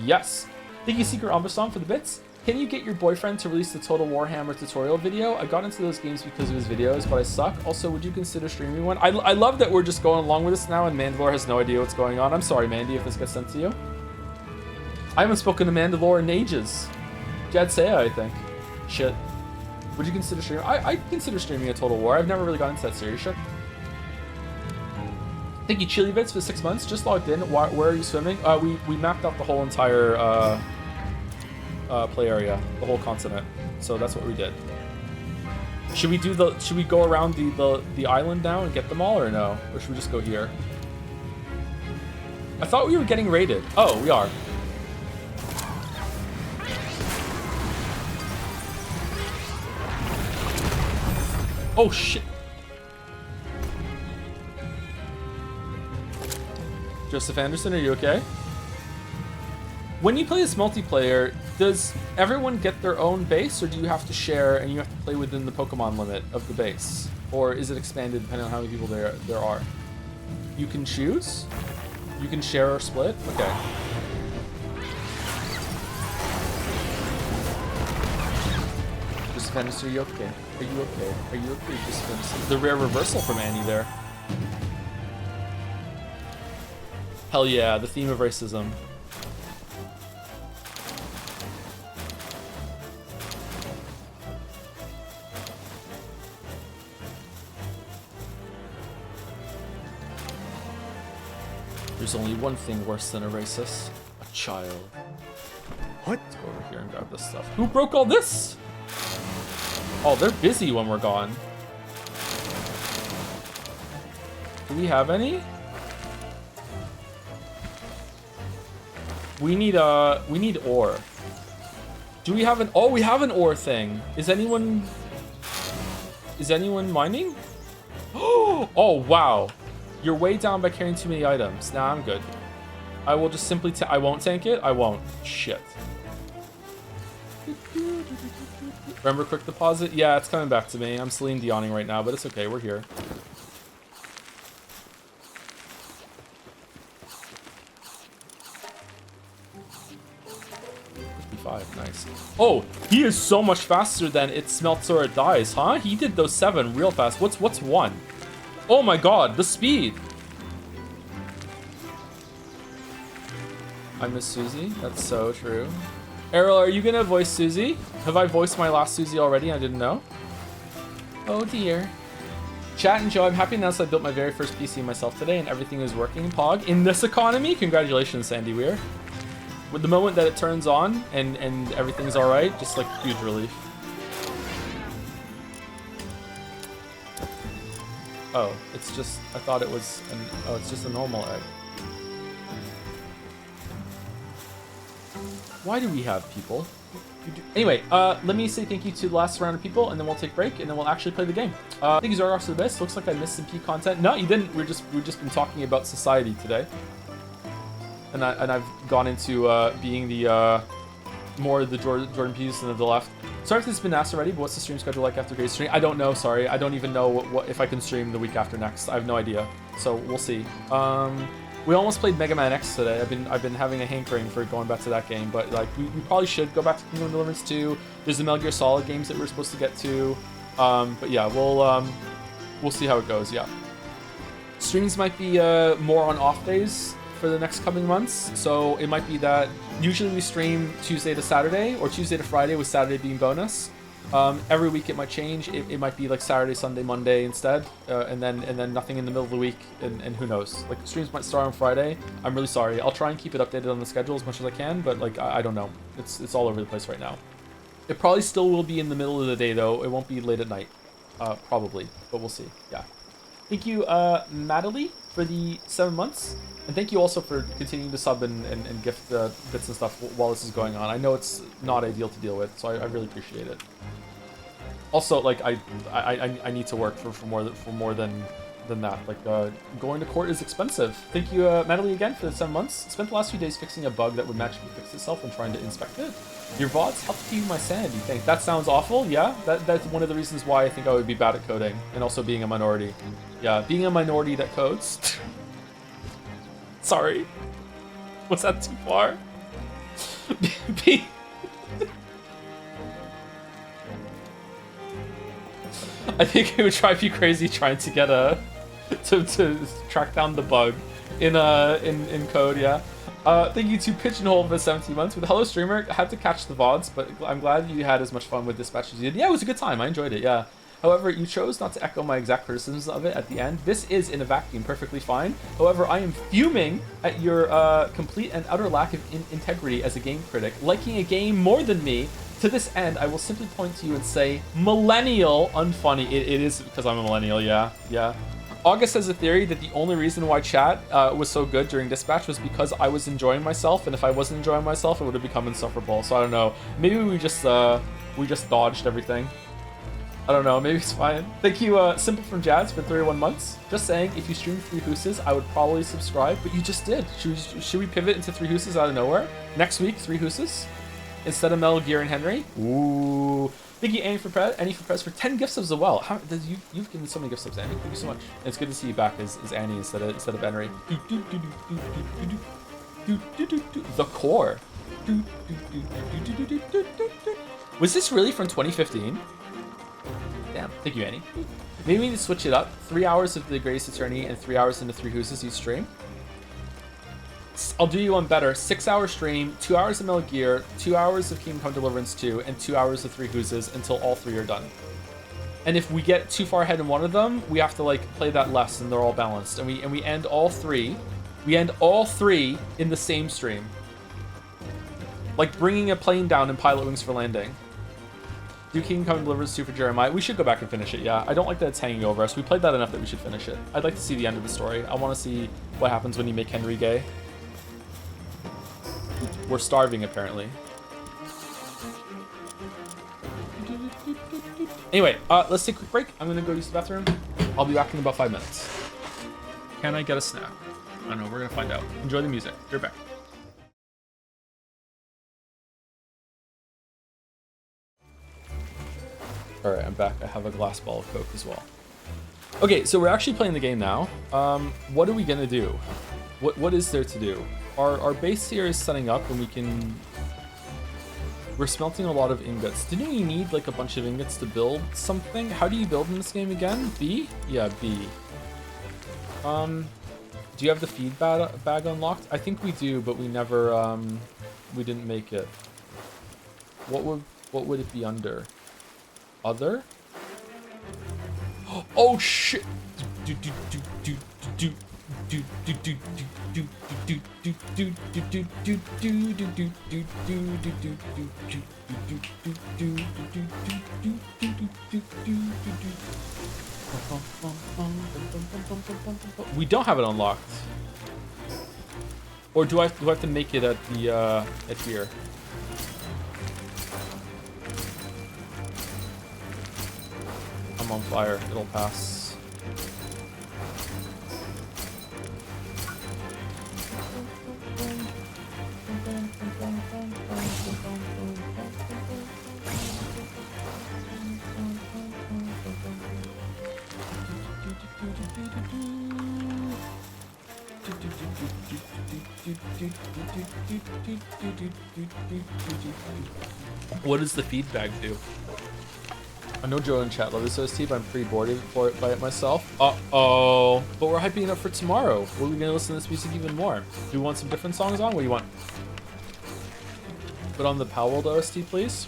Yes. Thank you, Secret Ambersong, for the bits. Can you get your boyfriend to release the Total Warhammer tutorial video? I got into those games because of his videos, but I suck. Also, would you consider streaming one? I love that we're just going along with this now, and Mandalore has no idea what's going on. I'm sorry, Mandy, if this gets sent to you. I haven't spoken to Mandalore in ages. Jad Saya, I think. Shit. Would you consider streaming? I consider streaming a Total War. I've never really gotten into that series shit. Thank you, Chili Bits, for 6 months. Just logged in. Where are you swimming? We mapped out the whole entire play area, the whole continent. So that's what we did. Should we go around the island now and get them all, or no? Or should we just go here? I thought we were getting raided. Oh, we are. Oh shit. Joseph Anderson, are you okay? When you play this multiplayer, does everyone get their own base, or do you have to share and you have to play within the Pokemon limit of the base? Or is it expanded depending on how many people there are? You can choose? You can share or split? Okay. Joseph Anderson, are you okay? Are you okay? Are you okay, Joseph Anderson? The rare reversal from Annie there. Hell yeah, the theme of racism. There's only one thing worse than a racist. A child. What? Let's go over here and grab this stuff. Who broke all this? Oh, they're busy when we're gone. Do we have any? We need ore. Do we have an... Oh, we have an ore thing. Is anyone mining? Oh, wow. You're way down by carrying too many items. Nah, I'm good. I will just simply... I won't tank it. I won't. Shit. Remember quick deposit? Yeah, it's coming back to me. I'm Celine Dioning right now, but it's okay. We're here. Nice. Oh, he is so much faster than it smelts or it dies, huh? He did those 7 real fast. What's 1? Oh my god, the speed. I miss Susie. That's so true. Errol, are you gonna voice Susie? Have I voiced my last Susie already? I didn't know. Oh dear. Chat and Joe, I'm happy to announce I built my very first PC myself today and everything is working. Pog, in this economy? Congratulations, Sandy Weir. With the moment that it turns on and everything's all right, just like huge relief. Oh, it's just, I thought it was oh, it's just a normal egg. Why do we have people? Anyway, let me say thank you to the last round of people, and then we'll take a break, and then we'll actually play the game. Thank you, Zorgox, for the best. Looks like I missed some P content. No, you didn't. We've just been talking about society today. And I've gone into being the more the Jordan Peterson of the left. Sorry if this has been asked already, but what's the stream schedule like after Grace stream? I don't know. Sorry, I don't even know what if I can stream the week after next. I have no idea. So we'll see. We almost played Mega Man X today. I've been having a hankering for going back to that game, but like we probably should go back to Kingdom Deliverance 2. There's the Metal Gear Solid games that we're supposed to get to. But yeah, we'll see how it goes. Yeah, streams might be more on off days for the next coming months, so it might be that usually we stream Tuesday to Saturday or Tuesday to Friday, with Saturday being bonus. Every week it might change. It might be like Saturday, Sunday, Monday instead, and then nothing in the middle of the week, and who knows, like streams might start on Friday. I'm really sorry. I'll try and keep it updated on the schedule as much as I can, but like I don't know, it's all over the place right now. It probably still will be in the middle of the day though. It won't be late at night, probably, but we'll see. Yeah, thank you Natalie for the 7 months. And thank you also for continuing to sub and gift bits and stuff while this is going on. I know it's not ideal to deal with, so I really appreciate it. Also, like I need to work for more than that. Like going to court is expensive. Thank you, Natalie, again for the 7 months. Spent the last few days fixing a bug that would magically fix itself when trying to inspect it. Your VODs helped keep my sanity. Thanks. That sounds awful. Yeah, that's one of the reasons why I think I would be bad at coding, and also being a minority. Yeah, being a minority that codes. Sorry. Was that too far? I think it would drive you crazy trying to get to track down the bug in code, yeah. Thank you to Pigeonhole for 17 months. With Hello Streamer, I had to catch the VODs, but I'm glad you had as much fun with Dispatch as you did. Yeah, it was a good time. I enjoyed it, yeah. However, you chose not to echo my exact criticisms of it at the end. This is, in a vacuum, perfectly fine. However, I am fuming at your complete and utter lack of integrity as a game critic, liking a game more than me. To this end, I will simply point to you and say, millennial unfunny. It is because I'm a millennial, yeah. August has a theory that the only reason why chat was so good during Dispatch was because I was enjoying myself, and if I wasn't enjoying myself, it would have become insufferable. So I don't know. Maybe we just dodged everything. I don't know, maybe it's fine. Thank you, Simple from Jazz for 31 months. Just saying, if you stream 3 Hooses, I would probably subscribe, but you just did. Should we pivot into 3 Hooses out of nowhere? Next week, 3 Hooses? Instead of Metal Gear and Henry? Ooh. Thank you, Annie for Prez for 10 gift subs as well. You've given so many gift subs, Annie. Thank you so much. And it's good to see you back as Annie instead of Henry. The Core. Was this really from 2015? Damn. Thank you, Annie. Maybe we need to switch it up. 3 hours of The Greatest Attorney and 3 hours into 3 Hooses each stream. I'll do you one better. 6 hour stream, 2 hours of Metal Gear, 2 hours of Kingdom Come Deliverance 2, and 2 hours of 3 Hooses until all 3 are done. And if we get too far ahead in one of them, we have to like play that less, and they're all balanced. And we end all 3. We end all 3 in the same stream. Like bringing a plane down in Pilot Wings for Landing. Do King Come Deliverance 2 for Jeremiah. We should go back and finish it, yeah. I don't like that it's hanging over us. We played that enough that we should finish it. I'd like to see the end of the story. I want to see what happens when you make Henry gay. We're starving, apparently. Anyway, let's take a quick break. I'm going to go use the bathroom. I'll be back in about 5 minutes. Can I get a snack? I don't know. We're going to find out. Enjoy the music. You're back. Alright, I'm back. I have a glass ball of Coke as well. Okay, so we're actually playing the game now. What are we gonna do? What is there to do? Our base here is setting up and we're smelting a lot of ingots. Didn't we need like a bunch of ingots to build something? How do you build in this game again? B? Yeah, B. Do you have the feed bag unlocked? I think we do, but we never, we didn't make it. What would it be under? Other? Oh shit! We don't have it unlocked. Or do I have to make it at the at here? I'm on fire. It'll pass. What does the feedback do? I know Joe in chat love this OST, but I'm pretty bored by it myself. Uh-oh. But we're hyping it up for tomorrow. We're going to listen to this music even more. Do we want some different songs on? What do you want? Put on the Palworld OST, please.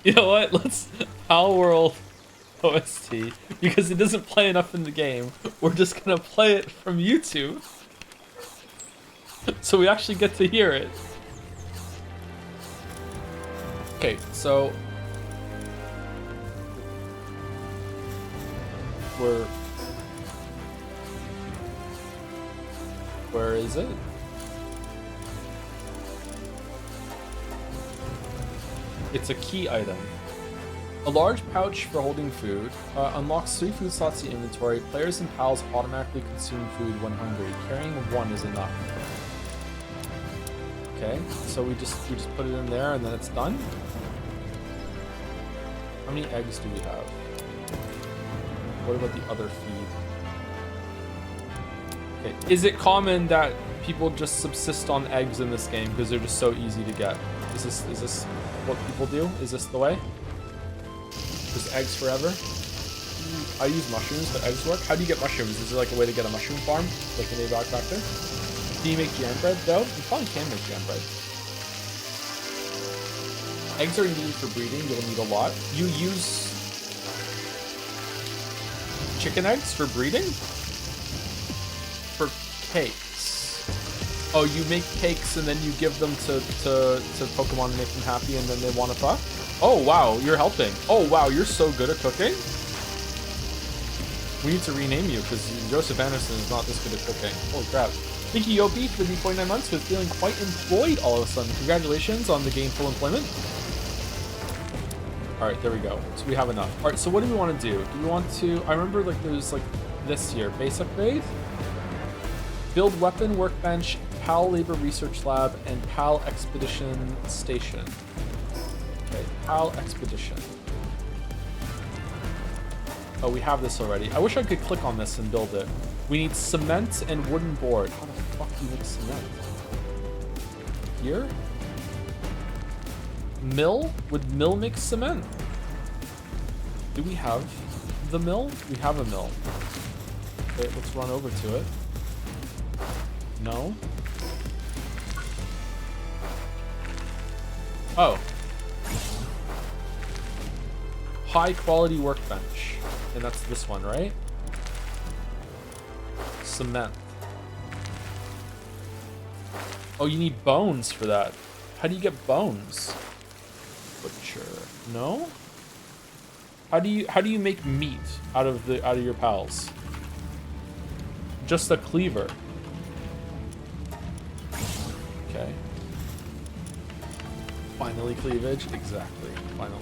You know what? Let's Palworld OST. Because it doesn't play enough in the game. We're just going to play it from YouTube. So we actually get to hear it. Okay, so where is it? It's a key item. A large pouch for holding food unlocks 3 food slots in inventory. Players and pals automatically consume food when hungry. Carrying 1 is enough. Okay, so we just put it in there and then it's done. How many eggs do we have? What about the other feed? Okay, is it common that people just subsist on eggs in this game because they're just so easy to get? Is this what people do? Is this the way? Just eggs forever? I use mushrooms, but eggs work. How do you get mushrooms? Is there like a way to get a mushroom farm, like in a back factor? Can you make jam bread though? You probably can make jam bread. Eggs are needed for breeding. You'll need a lot. You use chicken eggs for breeding? For cakes. Oh, you make cakes and then you give them to Pokemon to make them happy and then they want to fuck? Oh wow, you're helping. Oh wow, you're so good at cooking. We need to rename you because Joseph Anderson is not this good at cooking. Holy crap. Thank you, Yopi, for the 49 months with feeling quite employed all of a sudden. Congratulations on the gainful employment. All right, there we go. So we have enough. All right, so what do we want to do? Do we want to... I remember like there's like this here. Base upgrade. Build weapon workbench, PAL labor research lab, and PAL expedition station. Okay, PAL expedition. Oh, we have this already. I wish I could click on this and build it. We need cement and wooden board. How the fuck do you make cement? Here? Mill? Would mill make cement? Do we have the mill? We have a mill. Okay, let's run over to it. No? Oh. High quality workbench. And that's this one, right? Cement. Oh, you need bones for that. How do you get bones? Butcher. No? How do you make meat out of your pals? Just a cleaver. Okay. Finally cleavage. Exactly. Finally.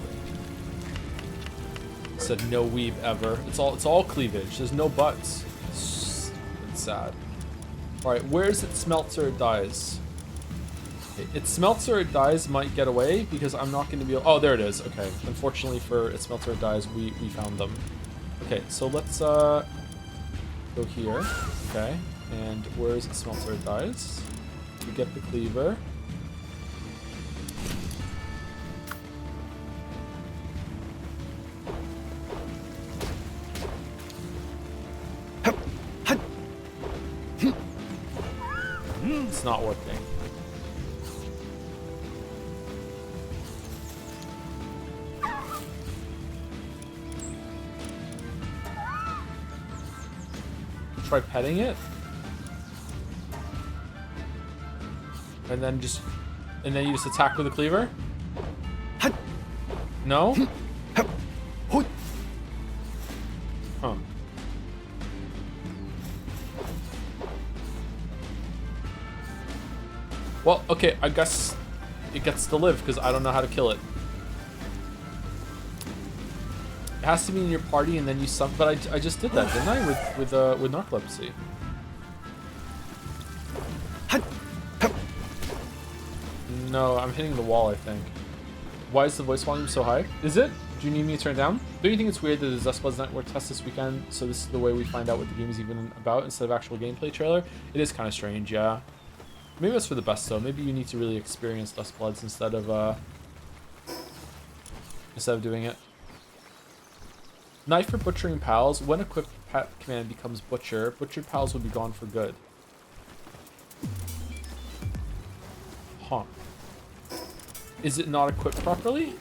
Said no weave ever. It's all cleavage. There's no butts. It's sad. All right, where is it smelts or it dies? Okay, it smelts or it dies might get away because I'm not going to be able... Oh, there it is. Okay. Unfortunately for it smelts or it dies, we found them. Okay, so let's go here. Okay, and where is it smelts or it dies? You get the cleaver. It's not working. Try petting it. And then you just attack with a cleaver? No? Huh. Well, okay, I guess it gets to live because I don't know how to kill it. It has to be in your party and then you summon, but I just did that, didn't I? With narcolepsy. No, I'm hitting the wall, I think. Why is the voice volume so high? Is it? Do you need me to turn it down? Don't you think it's weird that the Zestbuzz Network test this weekend, so this is the way we find out what the game is even about instead of actual gameplay trailer? It is kind of strange, yeah. Maybe that's for the best though. Maybe you need to really experience Dustbloods instead of doing it. Knife for butchering pals. When equipped, pet command becomes butcher. Butchered pals will be gone for good. Huh. Is it not equipped properly?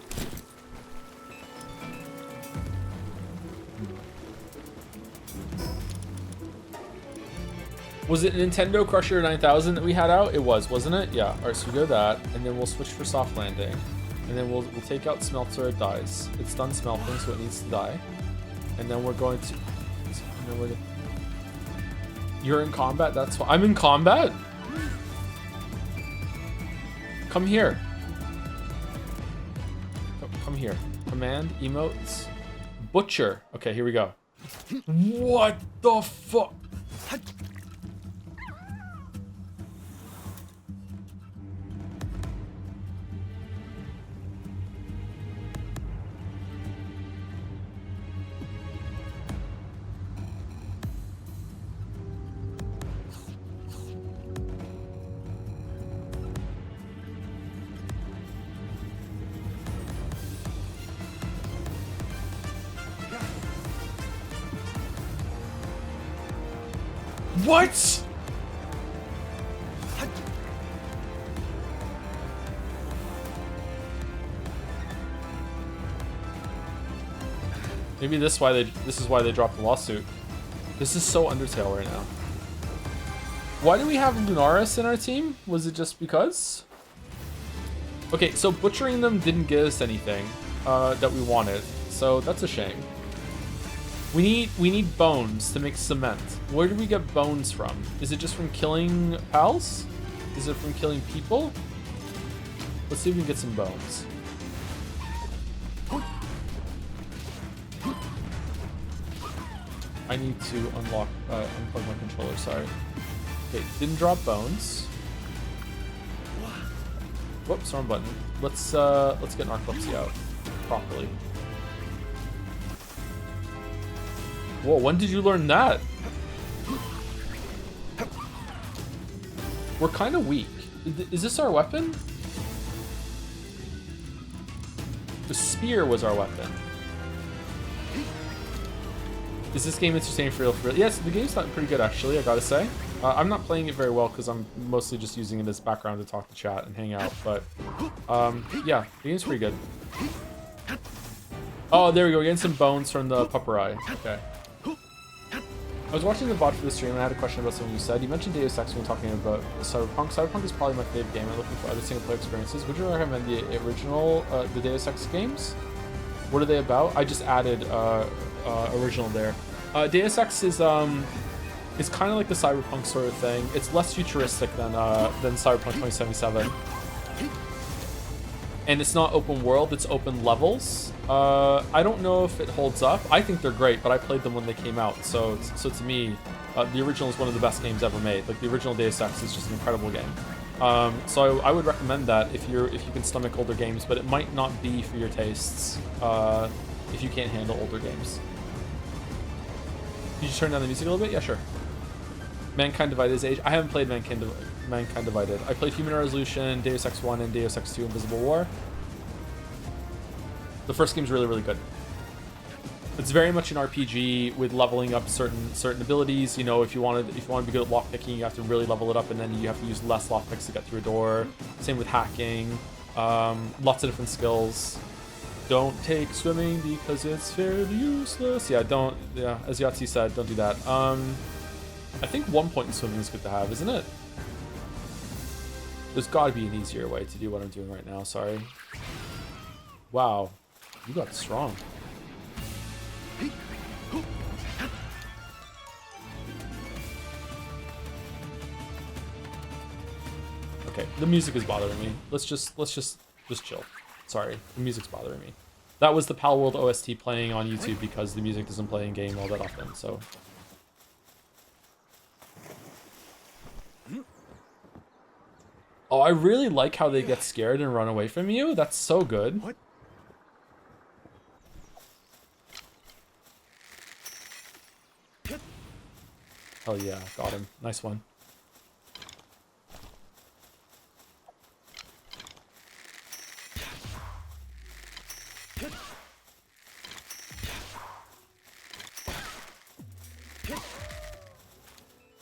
Was it Nintendo Crusher 9000 that we had out? It was, wasn't it? Yeah. All right, so we go that, and then we'll switch for soft landing, and then we'll take out smelter. It dies. It's done smelting, so it needs to die. And then we're going to. You're in combat. That's why I'm in combat. Come here. Come here. Command emotes. Butcher. Okay, here we go. What the fuck? What? Maybe this is why they dropped the lawsuit. This is so Undertale right now. Why do we have Lunaris in our team? Was it just because? Okay, so butchering them didn't get us anything that we wanted, so that's a shame. We need bones to make cement. Where do we get bones from? Is it just from killing pals? Is it from killing people? Let's see if we can get some bones. I need to unplug my controller, sorry. Okay, didn't drop bones. Whoops, wrong button. Let's get narcolepsy out properly. Whoa, when did you learn that? We're kind of weak. Is this our weapon? The spear was our weapon. Is this game entertaining for real? Yes, the game's not pretty good actually, I gotta say. I'm not playing it very well because I'm mostly just using it as background to talk to chat and hang out, but yeah, the game's pretty good. Oh, there we go, we're getting some bones from the pupperai. Okay. was watching the VOD for the stream and I had a question about something you said. You mentioned Deus Ex when talking about Cyberpunk. Cyberpunk is probably my favorite game. I'm looking for other single player experiences. Would you recommend the original, the Deus Ex games? What are they about? I just added original there. Deus Ex is kind of like the Cyberpunk sort of thing. It's less futuristic than Cyberpunk 2077. And it's not open world, it's open levels. I don't know if it holds up. I think they're great, but I played them when they came out. So to me, the original is one of the best games ever made. Like the original Deus Ex is just an incredible game. So I would recommend that if you can stomach older games, but it might not be for your tastes if you can't handle older games. Did you just turn down the music a little bit? Yeah, sure. Mankind Divided is age. I haven't played Mankind Divided. I played Human Resolution, Deus Ex 1, and Deus Ex 2 Invisible War. The first game's really, really good. It's very much an RPG with leveling up certain abilities. You know, if you want to be good at lockpicking, you have to really level it up, and then you have to use less lockpicks to get through a door. Same with hacking. Lots of different skills. Don't take swimming because it's fairly useless. Yeah, don't. Yeah, as Yahtzee said, don't do that. I think 1 point in swimming is good to have, isn't it? There's got to be an easier way to do what I'm doing right now. Sorry. Wow, you got strong. Okay, the music is bothering me. Let's just chill. Sorry, the music's bothering me. That was the Palworld OST playing on YouTube because the music doesn't play in game all that often. So. Oh, I really like how they get scared and run away from you. That's so good. What? Hell yeah, got him. Nice one.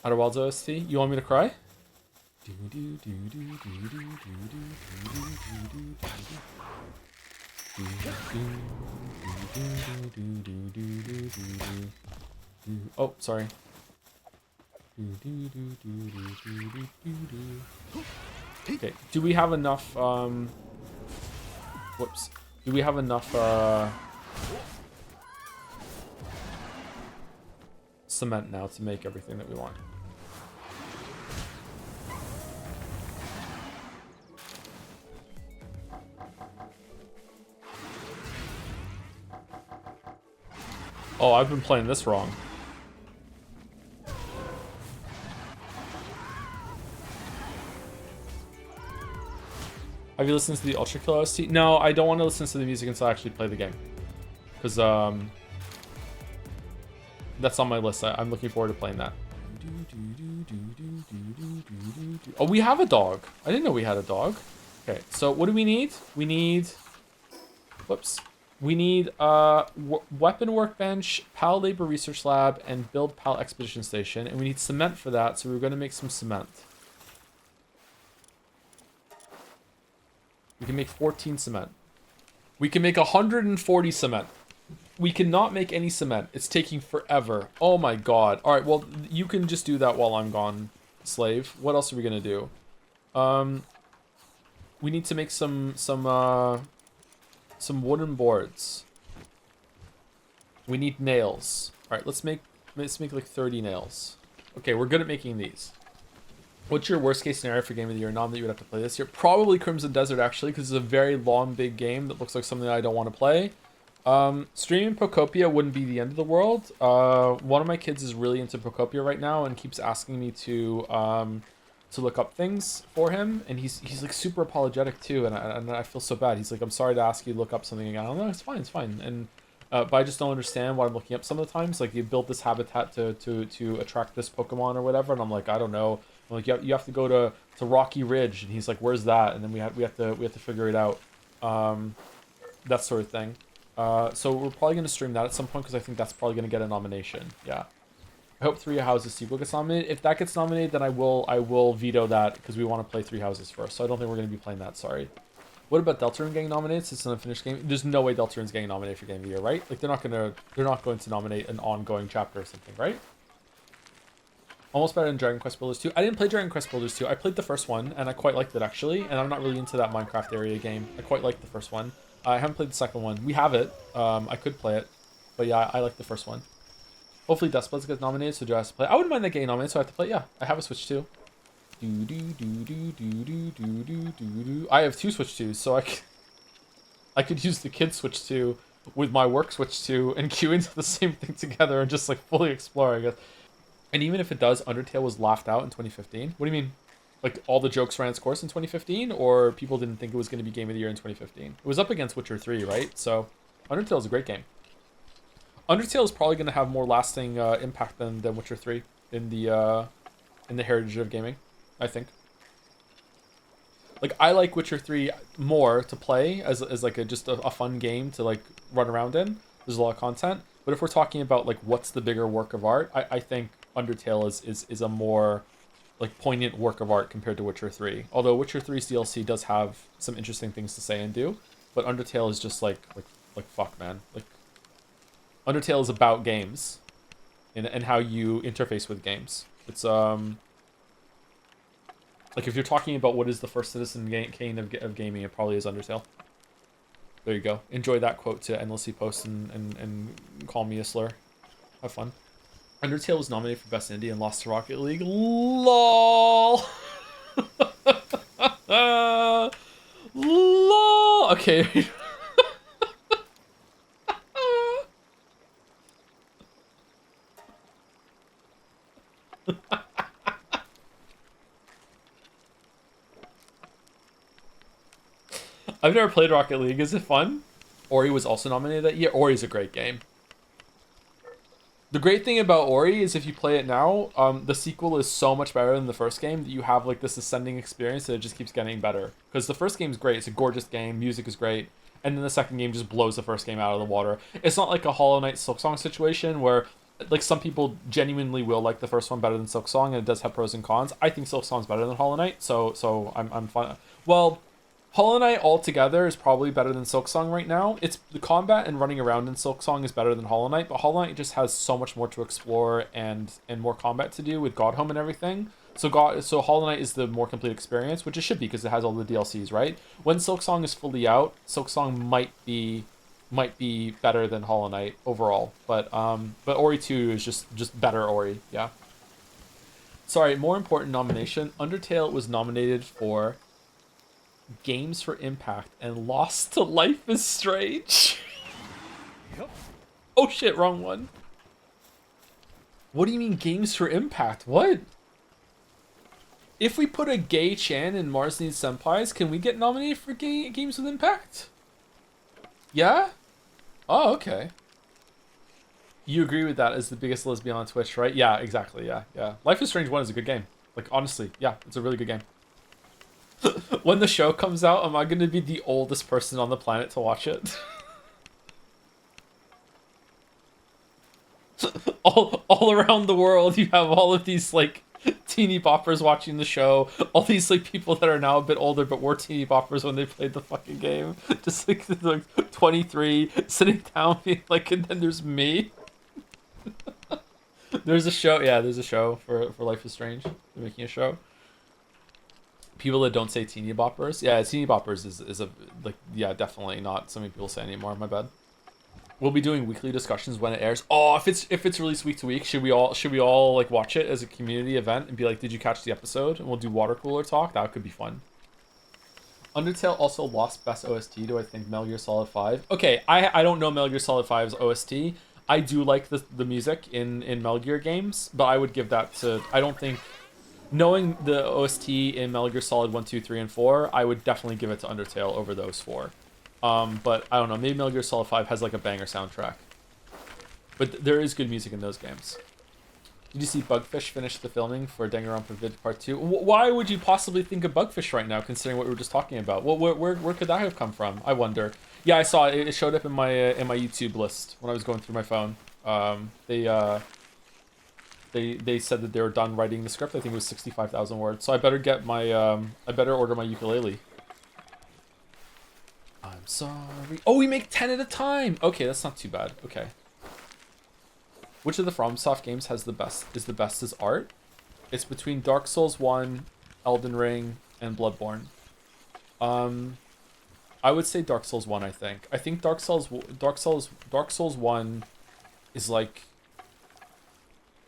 Outer Wilds OST? You want me to cry? Oh, sorry. Okay, do we have enough, whoops. Do we have enough, cement now to make everything that we want? Oh, I've been playing this wrong. Have you listened to the Ultra Kill OST? No, I don't want to listen to the music until I actually play the game. Because, that's on my list. I'm looking forward to playing that. Oh, we have a dog. I didn't know we had a dog. Okay, so what do we need? We need... Whoops. We need weapon workbench, PAL labor research lab, and build PAL expedition station. And we need cement for that, so we're going to make some cement. We can make 14 cement. We can make 140 cement. We cannot make any cement. It's taking forever. Oh my god. All right, well, you can just do that while I'm gone, slave. What else are we going to do? We need to make some wooden boards. We need nails. All right, let's make like 30 nails. Okay, we're good at making these. What's your worst case scenario for game of the year? Nom that you would have to play this year? Probably Crimson Desert, actually, because it's a very long, big game that looks like something that I don't want to play. Streaming Procopia wouldn't be the end of the world. One of my kids is really into Procopia right now and keeps asking me to look up things for him, and he's like super apologetic too, and I feel so bad. He's like, I'm sorry to ask you to look up something again. I'm like, it's fine. And but I just don't understand what I'm looking up some of the times. Like, you build this habitat to attract this Pokemon or whatever, and I'm like, I don't know. I'm like, you have to go to Rocky Ridge, and he's like, where's that? And then we have to figure it out. That sort of thing. So we're probably gonna stream that at some point because I think that's probably gonna get a nomination. Yeah. I hope Three Houses sequel gets nominated. If that gets nominated, then I will veto that because we want to play Three Houses first. So I don't think we're going to be playing that. Sorry. What about Deltarune getting nominated? Since it's an unfinished game, there's no way Deltarune's getting nominated for Game of the Year, right? Like they're not going to nominate an ongoing chapter or something, right? Almost better than Dragon Quest Builders 2. I didn't play Dragon Quest Builders 2. I played the first one, and I quite liked it, actually. And I'm not really into that Minecraft area game. I quite liked the first one. I haven't played the second one. We have it. I could play it. But yeah, I like the first one. Hopefully Dustbloods gets nominated, so Joe has to play. I wouldn't mind that getting nominated, so I have to play. Yeah, I have a Switch 2. I have 2 Switch 2s, so I could use the kid Switch 2 with my work Switch 2 and queue into the same thing together and just like fully explore, I guess. And even if it does, Undertale was laughed out in 2015. What do you mean? Like, all the jokes ran its course in 2015? Or people didn't think it was going to be Game of the Year in 2015? It was up against Witcher 3, right? So, Undertale is a great game. Undertale is probably going to have more lasting impact than Witcher 3 in the heritage of gaming, I think. Like, I like Witcher 3 more to play as like just a fun game to like run around in. There's a lot of content. But if we're talking about like what's the bigger work of art, I think Undertale is a more like poignant work of art compared to Witcher 3. Although Witcher 3's DLC does have some interesting things to say and do, but Undertale is just like fuck, man. Like, Undertale is about games and how you interface with games. It's like, if you're talking about what is the first Citizen Kane of gaming, it probably is Undertale. There you go. Enjoy that quote to endlessly post and call me a slur. Have fun. Undertale was nominated for Best Indie and lost to Rocket League. LOL! LOL! Okay. I've never played Rocket League. Is it fun? Ori was also nominated that year. Ori's a great game. The great thing about Ori is if you play it now, the sequel is so much better than the first game that you have like this ascending experience that it just keeps getting better. Because the first game's great. It's a gorgeous game. Music is great. And then the second game just blows the first game out of the water. It's not like a Hollow Knight Silksong situation where like some people genuinely will like the first one better than Silksong, and it does have pros and cons. I think Silksong's better than Hollow Knight, so I'm fine. Well, Hollow Knight altogether is probably better than Silksong right now. It's the combat and running around in Silksong is better than Hollow Knight, but Hollow Knight just has so much more to explore and more combat to do with Godhome and everything. So Hollow Knight is the more complete experience, which it should be because it has all the DLCs, right? When Silksong is fully out, Silksong might be better than Hollow Knight overall, but Ori 2 is just better Ori, yeah. Sorry, more important nomination. Undertale was nominated for Games for Impact and lost to Life is Strange. Yep. Oh shit, wrong one. What do you mean Games for Impact? What? If we put a gay Chan in Mars Needs Senpais, can we get nominated for Games with Impact? Yeah? Oh, okay. You agree with that as the biggest lesbian on Twitch, right? Yeah, exactly, yeah. Life is Strange 1 is a good game. Like, honestly, yeah, it's a really good game. When the show comes out, am I going to be the oldest person on the planet to watch it? all around the world, you have all of these, like, teeny boppers watching the show. All these, like, people that are now a bit older but were teeny boppers when they played the fucking game. Just, like 23, sitting down being like, and then there's me. There's a show, yeah, there's a show for Life is Strange. They're making a show. People that don't say teeny boppers. Yeah, teeny boppers is a, like, yeah, definitely not something people say anymore, my bad. We'll be doing weekly discussions when it airs. Oh, if it's released week to week, should we all like watch it as a community event and be like, did you catch the episode? And we'll do water cooler talk. That could be fun. Undertale also lost best OST to, I think, Metal Gear Solid 5. Okay, I don't know Metal Gear Solid 5's OST. I do like the music in Metal Gear games, but I would give that to, I don't think, knowing the OST in Metal Gear Solid 1, 2, 3, and 4, I would definitely give it to Undertale over those 4. But I don't know, maybe Metal Gear Solid 5 has like a banger soundtrack. But there is good music in those games. Did you see Bugfish finish the filming for Danganronpa Vid Part 2? Why would you possibly think of Bugfish right now, considering what we were just talking about? Where could that have come from? I wonder. Yeah, I saw it. It showed up in my YouTube list when I was going through my phone. They said that they were done writing the script. I think it was 65,000 words. So I better get my I better order my ukulele. I'm sorry. Oh, we make 10 at a time. Okay, that's not too bad. Okay. Which of the FromSoft games has the best as art? It's between Dark Souls 1, Elden Ring, and Bloodborne. I would say Dark Souls 1, I think. I think Dark Souls 1 is like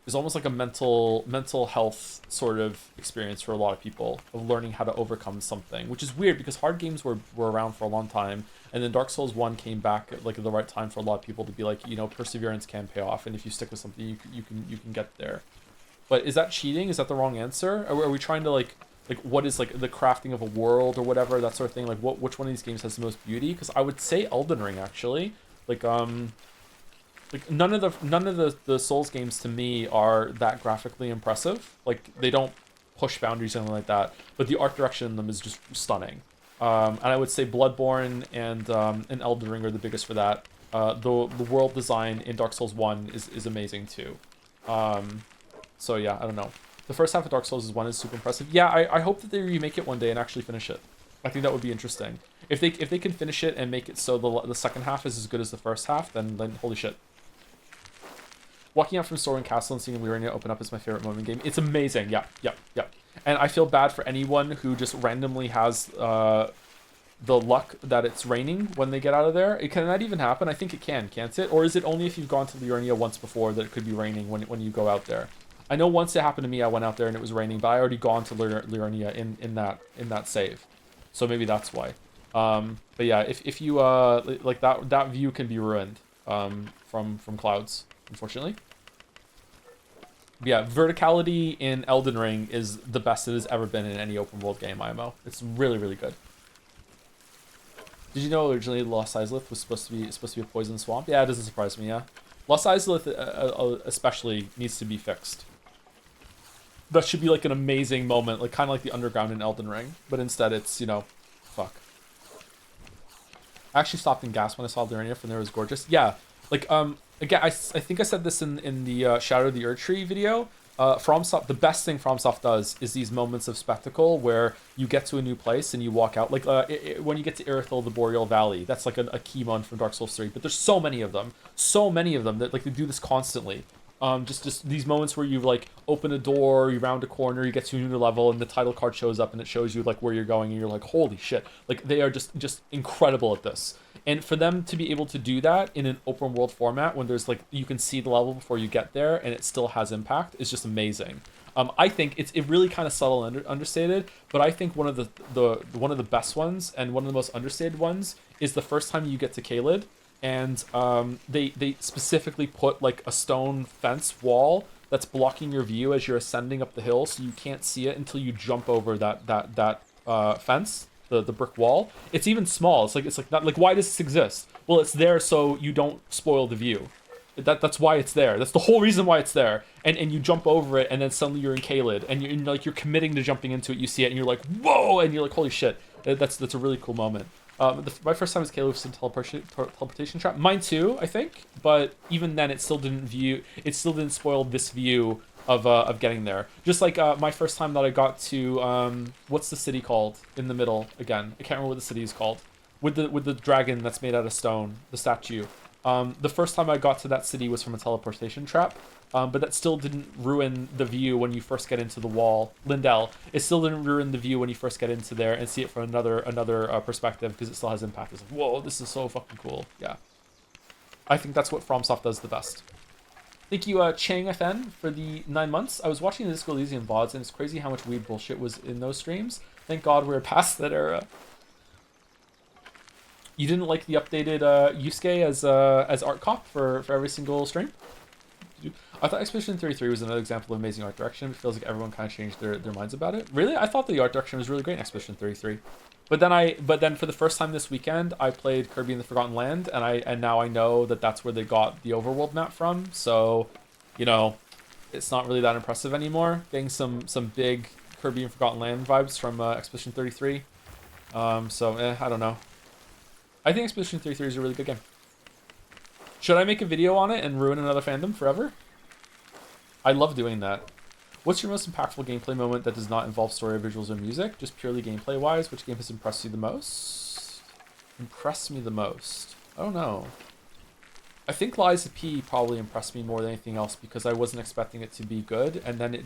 is almost like a mental health sort of experience for a lot of people of learning how to overcome something, which is weird because hard games were around for a long time, and then Dark Souls 1 came back at like at the right time for a lot of people to be like, you know, perseverance can pay off, and if you stick with something, you can get there. But is that cheating? Is that the wrong answer? Are we trying to like what is like the crafting of a world or whatever, that sort of thing? Like which one of these games has the most beauty? Because I would say Elden Ring actually. Like none of the Souls games to me are that graphically impressive. Like they don't push boundaries or anything like that, but the art direction in them is just stunning. And I would say Bloodborne and Elden Ring are the biggest for that. The world design in Dark Souls 1 is amazing too. So yeah, I don't know. The first half of Dark Souls 1 is super impressive. Yeah, I hope that they remake it one day and actually finish it. I think that would be interesting. If they can finish it and make it so the second half is as good as the first half, then holy shit. Walking out from Soaring Castle and seeing Liurnia open up is my favorite moment in the game. It's amazing. Yeah. And I feel bad for anyone who just randomly has the luck that it's raining when they get out of there. Can that even happen? I think it can, can't it? Or is it only if you've gone to Liurnia once before that it could be raining when you go out there? I know once it happened to me, I went out there and it was raining, but I already gone to Liurnia in that save. So maybe that's why. But yeah, if you like that view can be ruined from clouds, unfortunately. But yeah, verticality in Elden Ring is the best it has ever been in any open world game, IMO. It's really, really good. Did you know originally Lost Izalith was supposed to be a poison swamp? Yeah, it doesn't surprise me. Yeah, Lost Izalith especially needs to be fixed. That should be like an amazing moment, like kind of like the underground in Elden Ring, but instead it's, you know, fuck. I actually stopped in gas when I saw Liurnia from there. It was gorgeous. Yeah, like again, I think I said this in the Shadow of the Erdtree video. FromSoft, the best thing FromSoft does is these moments of spectacle where you get to a new place and you walk out. Like when you get to Irithyll, the Boreal Valley, that's like a key moment from Dark Souls 3. But there's so many of them that like they do this constantly. Just these moments where you like open a door, you round a corner, you get to a new level, and the title card shows up and it shows you like where you're going, and you're like, holy shit! Like they are just incredible at this. And for them to be able to do that in an open world format, when there's like you can see the level before you get there, and it still has impact, is just amazing. I think it really kind of subtle and understated, but I think one of the best ones and one of the most understated ones is the first time you get to Caelid. And they specifically put like a stone fence wall that's blocking your view as you're ascending up the hill, so you can't see it until you jump over that fence, the brick wall. It's even small. It's like not like, why does this exist? Well, it's there so you don't spoil the view. That's why it's there. That's the whole reason why it's there. And you jump over it, and then suddenly you're in Caelid, and you're committing to jumping into it. You see it, and you're like, whoa, and you're like, holy shit. That's a really cool moment. My first time was Caelid was in teleportation trap. Mine too, I think. But even then, it still didn't spoil this view of getting there. Just like my first time that I got to what's the city called in the middle again? I can't remember what the city is called. With the dragon that's made out of stone, the statue. The first time I got to that city was from a teleportation trap. But that still didn't ruin the view when you first get into the wall. Lindell, it still didn't ruin the view when you first get into there and see it from another perspective, because it still has impact. It's like, whoa, this is so fucking cool. Yeah. I think that's what FromSoft does the best. Thank you, Chang FN, for the 9 months. I was watching the Disco Elysium VODs, and it's crazy how much weird bullshit was in those streams. Thank God we're past that era. You didn't like the updated Yusuke as art cop for every single stream? I thought Expedition 33 was another example of amazing art direction. It feels like everyone kind of changed their minds about it. Really? I thought the art direction was really great in Expedition 33. But then for the first time this weekend, I played Kirby and the Forgotten Land, and now I know that that's where they got the overworld map from. So, you know, it's not really that impressive anymore. Getting some big Kirby and Forgotten Land vibes from Expedition 33. I don't know. I think Expedition 33 is a really good game. Should I make a video on it and ruin another fandom forever? I love doing that. What's your most impactful gameplay moment that does not involve story, visuals, or music? Just purely gameplay-wise, which game has impressed you the most? Impressed me the most? I don't know. I think Lies of P probably impressed me more than anything else because I wasn't expecting it to be good, and then it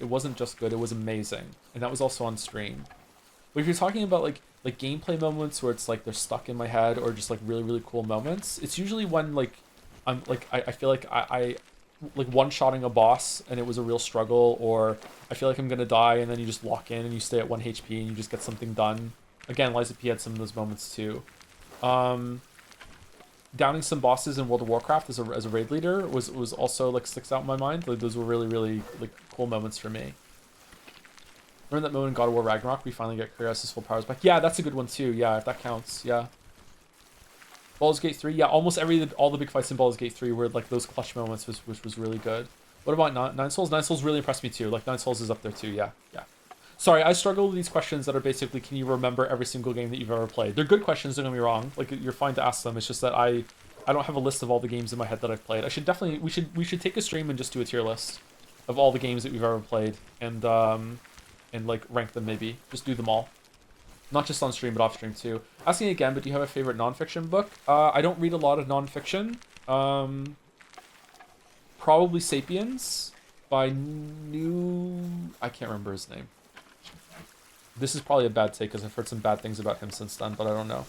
wasn't just good, it was amazing. And that was also on stream. But if you're talking about like gameplay moments where it's like they're stuck in my head or just like really, really cool moments, it's usually when like I feel like I like one-shotting a boss and it was a real struggle, or I feel like I'm gonna die and then you just lock in and you stay at 1 HP and you just get something done. Again, Lies of P had some of those moments too. Downing some bosses in World of Warcraft as a raid leader was also like sticks out in my mind. Like those were really, really like cool moments for me. Remember that moment in God of War Ragnarok we finally get Kratos' full powers back? Yeah, that's a good one too. Yeah, if that counts. Yeah. Baldur's Gate 3, yeah, almost all the big fights in Baldur's Gate 3 were like those clutch moments, which was really good. What about Nine Souls? Nine Souls really impressed me too. Like Nine Souls is up there too. Yeah, yeah. Sorry, I struggle with these questions that are basically, can you remember every single game that you've ever played? They're good questions, don't get me wrong. Like, you're fine to ask them. It's just that I don't have a list of all the games in my head that I've played. I should definitely, we should take a stream and just do a tier list of all the games that we've ever played and like rank them maybe. Just do them all. Not just on stream, but off stream too. Asking again, but do you have a favorite nonfiction book? I don't read a lot of nonfiction. Probably Sapiens by I can't remember his name. This is probably a bad take because I've heard some bad things about him since then, but I don't know.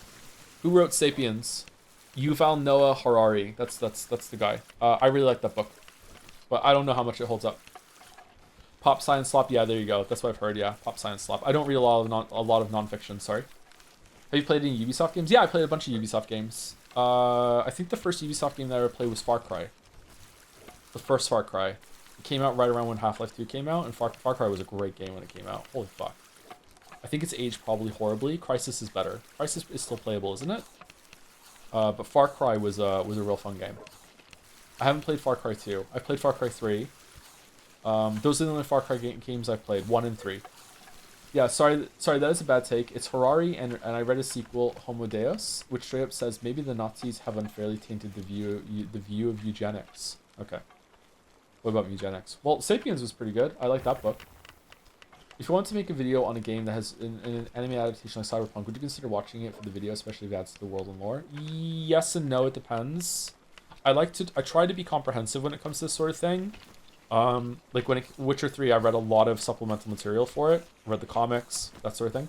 Who wrote Sapiens? Yuval Noah Harari. That's the guy. I really like that book, but I don't know how much it holds up. Pop Science Slop. Yeah, there you go. That's what I've heard. Yeah, Pop Science Slop. I don't read a lot of nonfiction. Sorry. Have you played any Ubisoft games? Yeah, I played a bunch of Ubisoft games. I think the first Ubisoft game that I ever played was Far Cry. The first Far Cry. It came out right around when Half-Life 2 came out, and Far Cry was a great game when it came out. Holy fuck. I think it's aged probably horribly. Crysis is better. Crysis is still playable, isn't it? But Far Cry was a real fun game. I haven't played Far Cry 2. I played Far Cry 3. Those are the only Far Cry games I've played. 1 and 3. Yeah, sorry, that is a bad take. It's Harari, and I read his sequel, Homo Deus, which straight up says maybe the Nazis have unfairly tainted the view of eugenics. Okay. What about eugenics? Well, Sapiens was pretty good. I like that book. If you want to make a video on a game that has an anime adaptation like Cyberpunk, would you consider watching it for the video, especially if it adds to the world and lore? Yes and no, it depends. I try to be comprehensive when it comes to this sort of thing. Like Witcher 3, I read a lot of supplemental material for it. Read the comics, that sort of thing.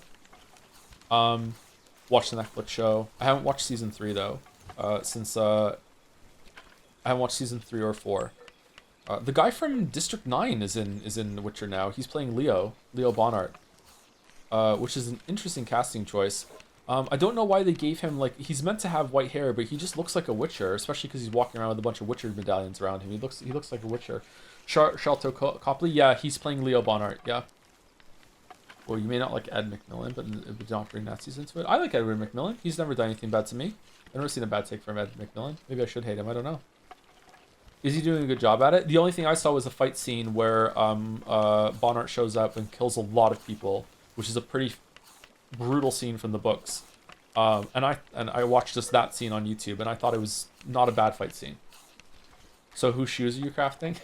Watched the Netflix show. I haven't watched season 3 though, since I haven't watched season 3 or 4. The guy from District 9 is in Witcher now. He's playing Leo Bonnart, which is an interesting casting choice. I don't know why they gave him, like, he's meant to have white hair, but he just looks like a Witcher, especially because he's walking around with a bunch of Witcher medallions around him. He looks like a Witcher. Sharlto Copley, yeah, he's playing Leo Bonnart, yeah. Well, you may not like Ed McMillan, but don't bring Nazis into it. I like Edward McMillan. He's never done anything bad to me. I've never seen a bad take from Ed McMillan. Maybe I should hate him, I don't know. Is he doing a good job at it? The only thing I saw was a fight scene where Bonnart shows up and kills a lot of people, which is a pretty brutal scene from the books. And I watched just that scene on YouTube, and I thought it was not a bad fight scene. So whose shoes are you crafting?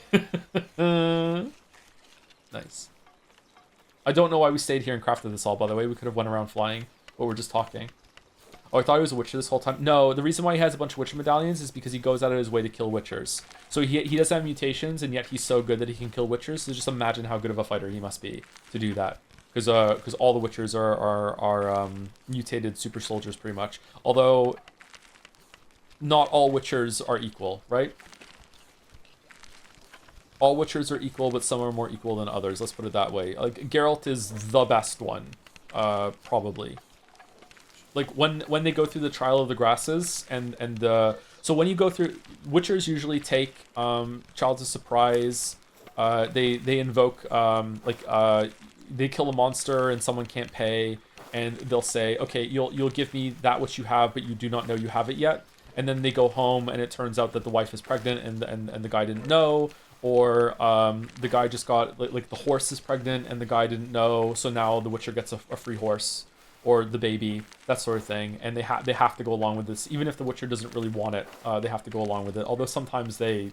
Nice. I don't know why we stayed here and crafted this all, by the way. We could have went around flying, but we're just talking. Oh, I thought he was a Witcher this whole time. No, the reason why he has a bunch of Witcher medallions is because he goes out of his way to kill Witchers. So he does have mutations, and yet he's so good that he can kill Witchers. So just imagine how good of a fighter he must be to do that. Because all the Witchers are mutated super soldiers pretty much. Although not all Witchers are equal, right? All Witchers are equal, but some are more equal than others. Let's put it that way. Like Geralt is the best one, probably. Like when they go through the Trial of the Grasses so when you go through, Witchers usually take Childs of Surprise. They invoke they kill a monster and someone can't pay, and they'll say, okay, you'll give me that which you have, but you do not know you have it yet. And then they go home, and it turns out that the wife is pregnant, and the guy didn't know, or the guy just got like the horse is pregnant, and the guy didn't know, so now the Witcher gets a free horse, or the baby, that sort of thing, and they have to go along with this, even if the Witcher doesn't really want it. They have to go along with it. Although sometimes they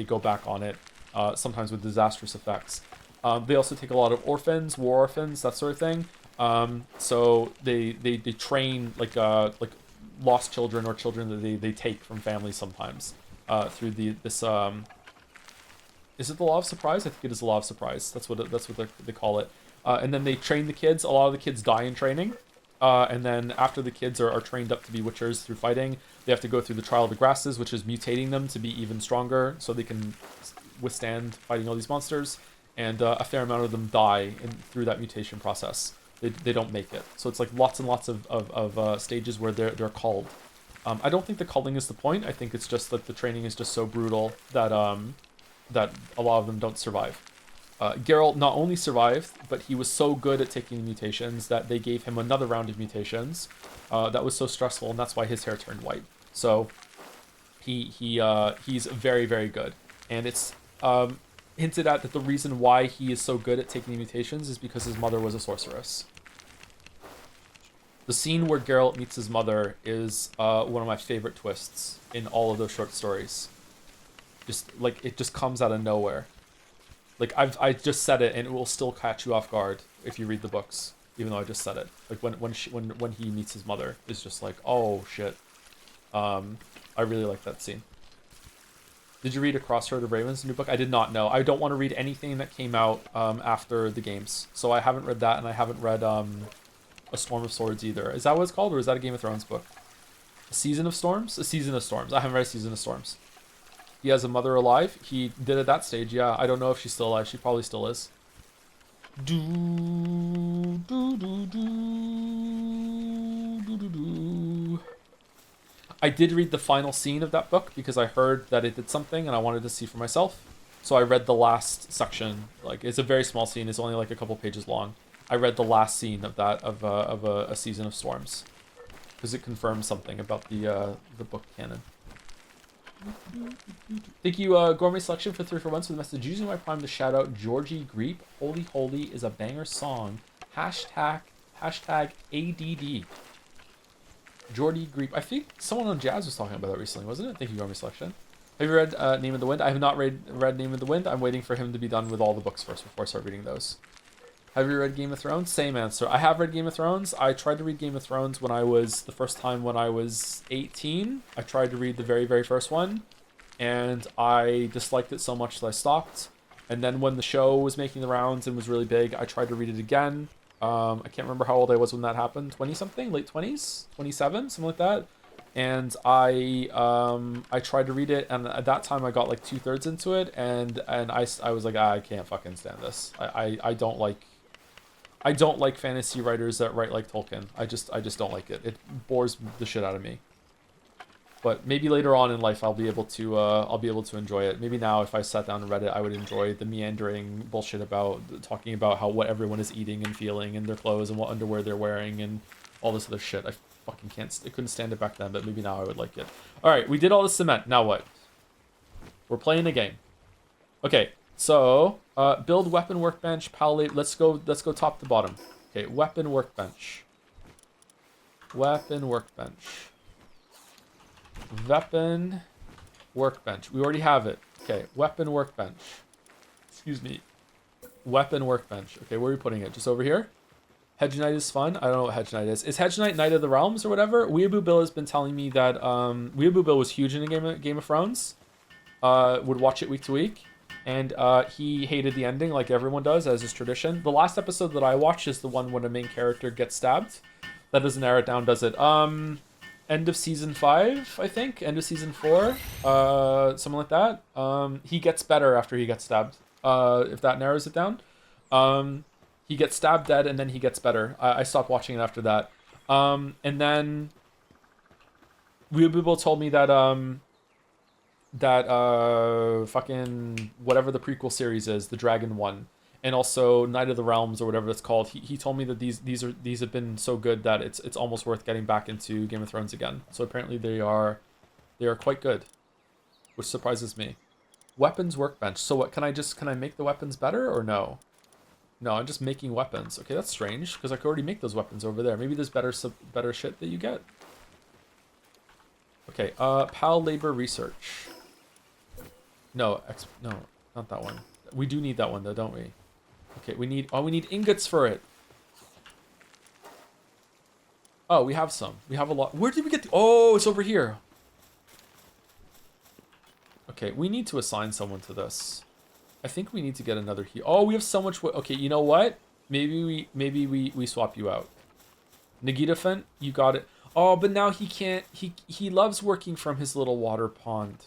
go back on it, sometimes with disastrous effects. They also take a lot of orphans, war orphans, that sort of thing. So they train like lost children or children that they take from families sometimes through this. Is it the law of surprise? I think it is the law of surprise. That's what they call it. And then they train the kids. A lot of the kids die in training. And then after the kids are trained up to be witchers through fighting, they have to go through the trial of the grasses, which is mutating them to be even stronger so they can withstand fighting all these monsters. And a fair amount of them die through that mutation process. They don't make it. So it's like lots and lots of stages where they're called. I don't think the culling is the point. I think it's just that the training is just so brutal that that a lot of them don't survive. Geralt not only survived, but he was so good at taking mutations that they gave him another round of mutations. That was so stressful, and that's why his hair turned white. So he's very, very good. And it's hinted at that the reason why he is so good at taking the mutations is because his mother was a sorceress. The scene where Geralt meets his mother is one of my favorite twists in all of those short stories. Just like it just comes out of nowhere. Like I just said it, and it will still catch you off guard if you read the books, even though I just said it. Like when he meets his mother, it's just like, oh shit. I really like that scene. Did you read Across Herd of Ravens, the new book? I did not know. I don't want to read anything that came out after the games, so I haven't read that, and I haven't read A Storm of Swords either. Is that what it's called, or is that a Game of Thrones book? A Season of Storms? A Season of Storms. I haven't read A Season of Storms. He has a mother alive. He did at that stage, yeah. I don't know if she's still alive. She probably still is. I did read the final scene of that book because I heard that it did something and I wanted to see for myself. So I read the last section. Like, it's a very small scene. It's only like a couple pages long. I read the last scene of that of a Season of Storms because it confirms something about the book canon. Thank you, Gourmet Selection, for 3 for 1 for the message. Using my Prime to shout out Georgie Greep. Holy Holy is a banger song. Hashtag ADD. Georgie Greep. I think someone on Jazz was talking about that recently, wasn't it? Thank you, Gourmet Selection. Have you read Name of the Wind? I have not read Name of the Wind. I'm waiting for him to be done with all the books first before I start reading those. Have you read Game of Thrones? Same answer. I have read Game of Thrones. I tried to read Game of Thrones the first time when I was 18. I tried to read the very, very first one, and I disliked it so much that I stopped. And then when the show was making the rounds and was really big, I tried to read it again. I can't remember how old I was when that happened. 20-something? Late 20s? 27? Something like that. And I tried to read it, and at that time I got like 2/3 into it, and I was like, I can't fucking stand this. I don't like fantasy writers that write like Tolkien. I just don't like it. It bores the shit out of me. But maybe later on in life I'll be able to enjoy it. Maybe now if I sat down and read it, I would enjoy the meandering bullshit about talking about what everyone is eating and feeling in their clothes and what underwear they're wearing and all this other shit. I fucking couldn't stand it back then, but maybe now I would like it. All right, we did all the cement. Now what? We're playing a game. Okay. So, build weapon workbench, palette. Let's go top to bottom. Okay, weapon workbench. Weapon workbench. Weapon workbench. We already have it. Okay, weapon workbench. Excuse me. Weapon workbench. Okay, where are we putting it? Just over here? Hedge Knight is fun. I don't know what Hedge Knight is. Is Hedge Knight Knight of the Realms or whatever? Weeaboo Bill has been telling me that Weeaboo Bill was huge in Game of Thrones. Would watch it week to week. And he hated the ending like everyone does, as is tradition. The last episode that I watched is the one when a main character gets stabbed. That doesn't narrow it down, does it? End of season 5, I think. End of season 4. Something like that. He gets better after he gets stabbed. If that narrows it down. He gets stabbed dead and then he gets better. I stopped watching it after that. And then Weeaboo told me that fucking whatever the prequel series is, the Dragon one, and also Knight of the Realms or whatever it's called. He told me that these have been so good that it's almost worth getting back into Game of Thrones again. So apparently they are quite good, which surprises me. Weapons workbench. So what, can I make the weapons better or no? No, I'm just making weapons. Okay, that's strange because I could already make those weapons over there. Maybe there's better shit that you get. Okay, PAL labor research. No, not that one. We do need that one though, don't we? Okay, we need ingots for it. Oh, we have some. We have a lot. Where did we get the... Oh, it's over here. Okay, we need to assign someone to this. I think we need to get another heal. Oh, we have so much... Okay, you know what? Maybe we swap you out. Nagitafent, you got it. Oh, but now he can't... He loves working from his little water pond.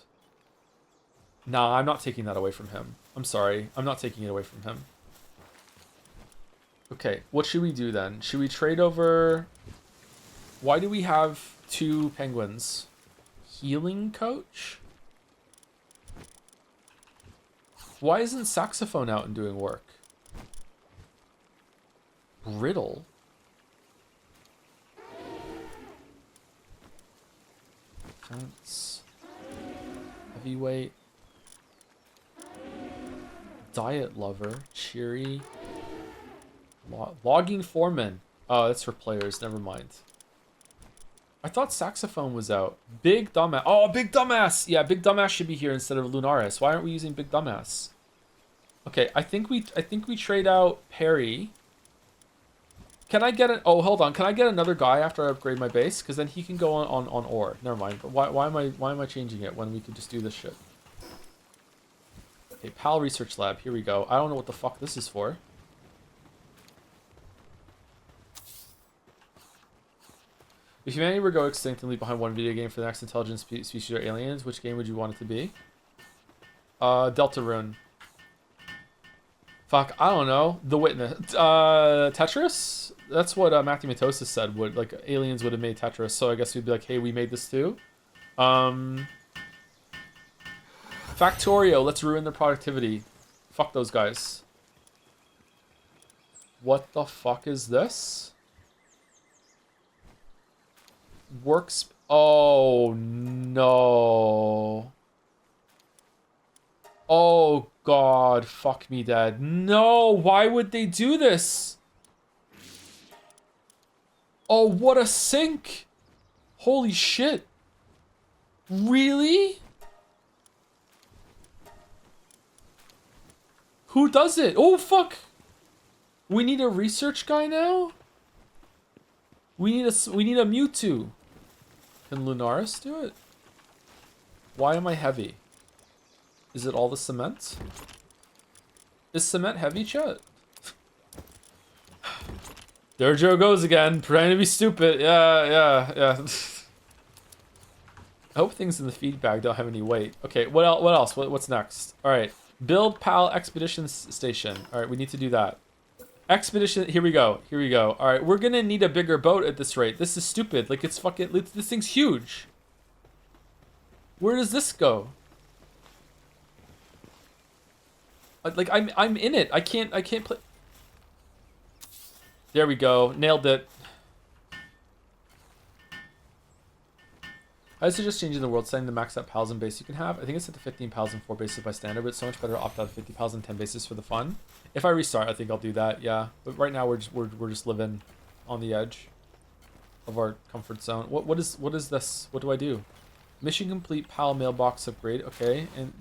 Nah, I'm not taking that away from him. I'm sorry. I'm not taking it away from him. Okay, what should we do then? Should we trade over... Why do we have 2 penguins? Healing coach? Why isn't Saxophone out and doing work? Riddle? Defense. Heavyweight. Diet lover. Cheery. Logging foreman. Oh, that's for players. Never mind. I thought Saxophone was out. Big Dumbass. Oh, Big Dumbass! Yeah, Big Dumbass should be here instead of Lunaris. Why aren't we using Big Dumbass? Okay, I think we trade out Perry. Can I get an... Oh, hold on. Can I get another guy after I upgrade my base? Because then he can go on ore. Never mind. But why am I changing it when we could just do this shit? Okay, PAL Research Lab. Here we go. I don't know what the fuck this is for. If humanity were to go extinct and leave behind one video game for the next intelligent species or aliens, which game would you want it to be? Deltarune. Fuck, I don't know. The Witness. Tetris? That's what Matthew Matosis said. Would like aliens would have made Tetris, so I guess we'd be like, hey, we made this too. Factorio, let's ruin their productivity. Fuck those guys. What the fuck is this? Works. Oh no. Oh god, fuck me dead. No, why would they do this? Oh, what a sink. Holy shit. Really? Who does it? Oh fuck. We need a research guy now? We need a Mewtwo. Can Lunaris do it? Why am I heavy? Is it all the cement? Is cement heavy, chat? There Joe goes again, trying to be stupid. Yeah. I hope things in the feedback don't have any weight. Okay, what else? What's next? All right, build PAL Expedition Station. All right, we need to do that. Expedition, here we go. All right, we're gonna need a bigger boat at this rate. This is stupid. Like, this thing's huge. Where does this go? Like, I'm in it. I can't play. There we go. Nailed it. I suggest changing the world setting to max out pals and base you can have. I think it's set to 15 pals and 4 bases by standard, but it's so much better to opt out of 50 pals and 10 bases for the fun. If I restart, I think I'll do that, yeah. But right now we're just living on the edge of our comfort zone. What is this? What do I do? Mission complete, pal mailbox upgrade. Okay, and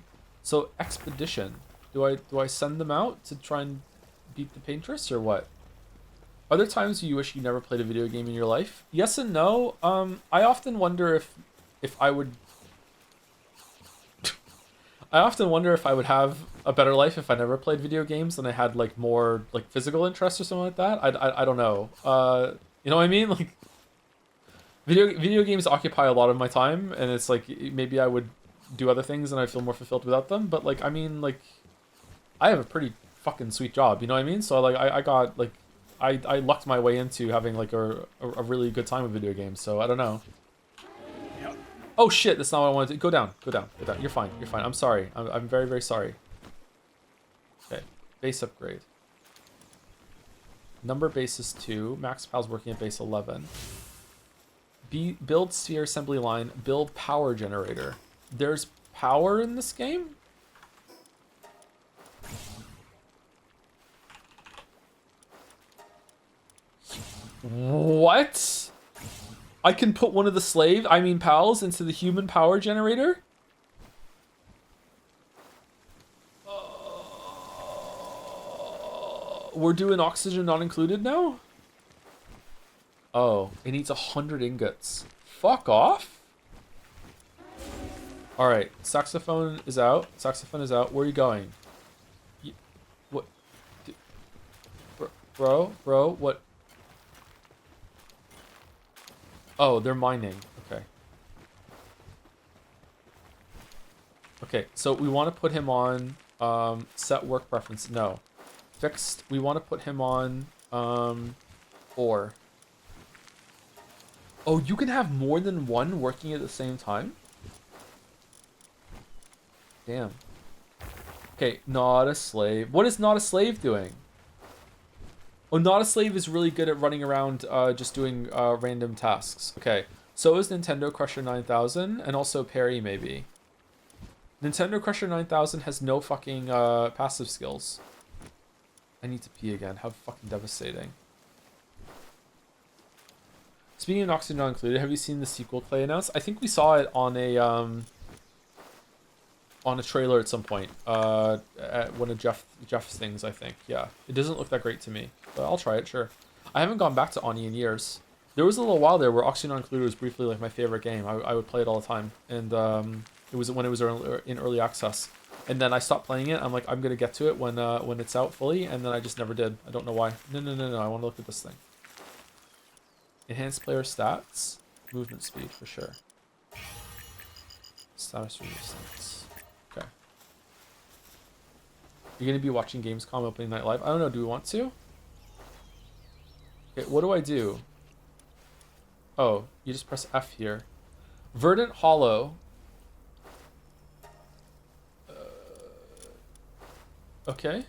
so expedition. Do I send them out to try and beat the paintress or what? Are there times you wish you never played a video game in your life? Yes and no. I often wonder if I would I often wonder if I would have a better life if I never played video games and I had like more like physical interests or something like that. I don't know. You know what I mean? Like video games occupy a lot of my time, and it's like maybe I would do other things and I feel more fulfilled without them. But like I mean, like I have a pretty fucking sweet job. You know what I mean? So like I got like I lucked my way into having like a really good time with video games. So I don't know. Oh shit, that's not what I wanted to do. Go down. You're fine. I'm sorry. I'm very, very sorry. Okay, base upgrade. Number base is 2. Max Pal's working at base 11. Build sphere assembly line. Build power generator. There's power in this game? What? I can put one of the pals into the human power generator? We're doing oxygen not included now? Oh, it needs 100 ingots. Fuck off. All right, saxophone is out. Saxophone is out. Where are you going? What? Bro, what? Oh, they're mining. Okay. Okay, so we want to put him on set work preference. No. Fixed. We want to put him on ore. Oh, you can have more than one working at the same time? Damn. Okay, not a slave. What is not a slave doing? Oh, not a slave is really good at running around just doing random tasks. Okay, so is Nintendo Crusher 9000 and also Perry maybe. Nintendo Crusher 9000 has no fucking passive skills. I need to pee again. How fucking devastating. Speaking of Oxygen Not Included, have you seen the sequel Clay announced? I think we saw it on a trailer at some point. At one of Jeff's things, I think. Yeah, it doesn't look that great to me, but I'll try it. Sure. I haven't gone back to Oni in years. There was a little while there where Oxygen Not Included was briefly like my favorite game. I would play it all the time, and it was when it was in early access. And then I stopped playing it. I'm like, I'm gonna get to it when it's out fully, and then I just never did. I don't know why. No. I want to look at this thing. Enhanced player stats, movement speed for sure. Status resistance. Okay. You're gonna be watching Gamescom opening night live. I don't know. Do we want to? Okay. What do I do? Oh, you just press F here. Verdant Hollow. Okay.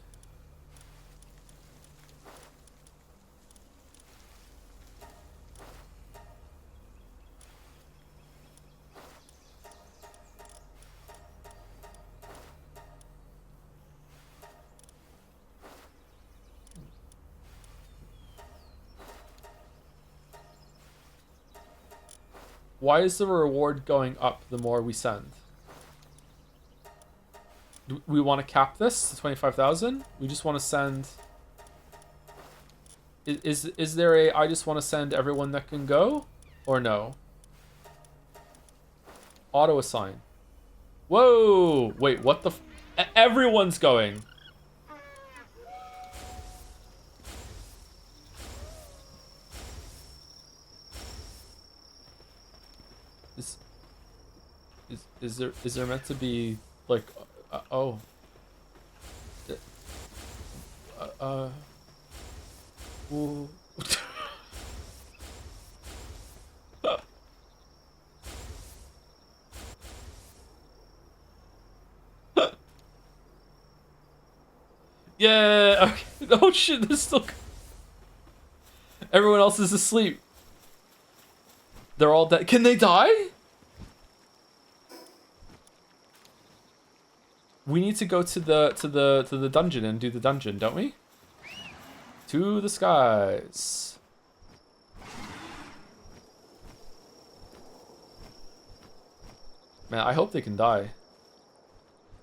Why is the reward going up the more we send? Do we want to cap this to 25,000? We just want to send... Is there a I just want to send everyone that can go? Or no? Auto assign. Whoa! Wait, what the... Everyone's going! Is there meant to be like oh ooh. Yeah, okay. Oh shit, there's still everyone else is asleep. They're all dead. Can they die? We need to go to the dungeon and do the dungeon, don't we? To the skies. Man, I hope they can die.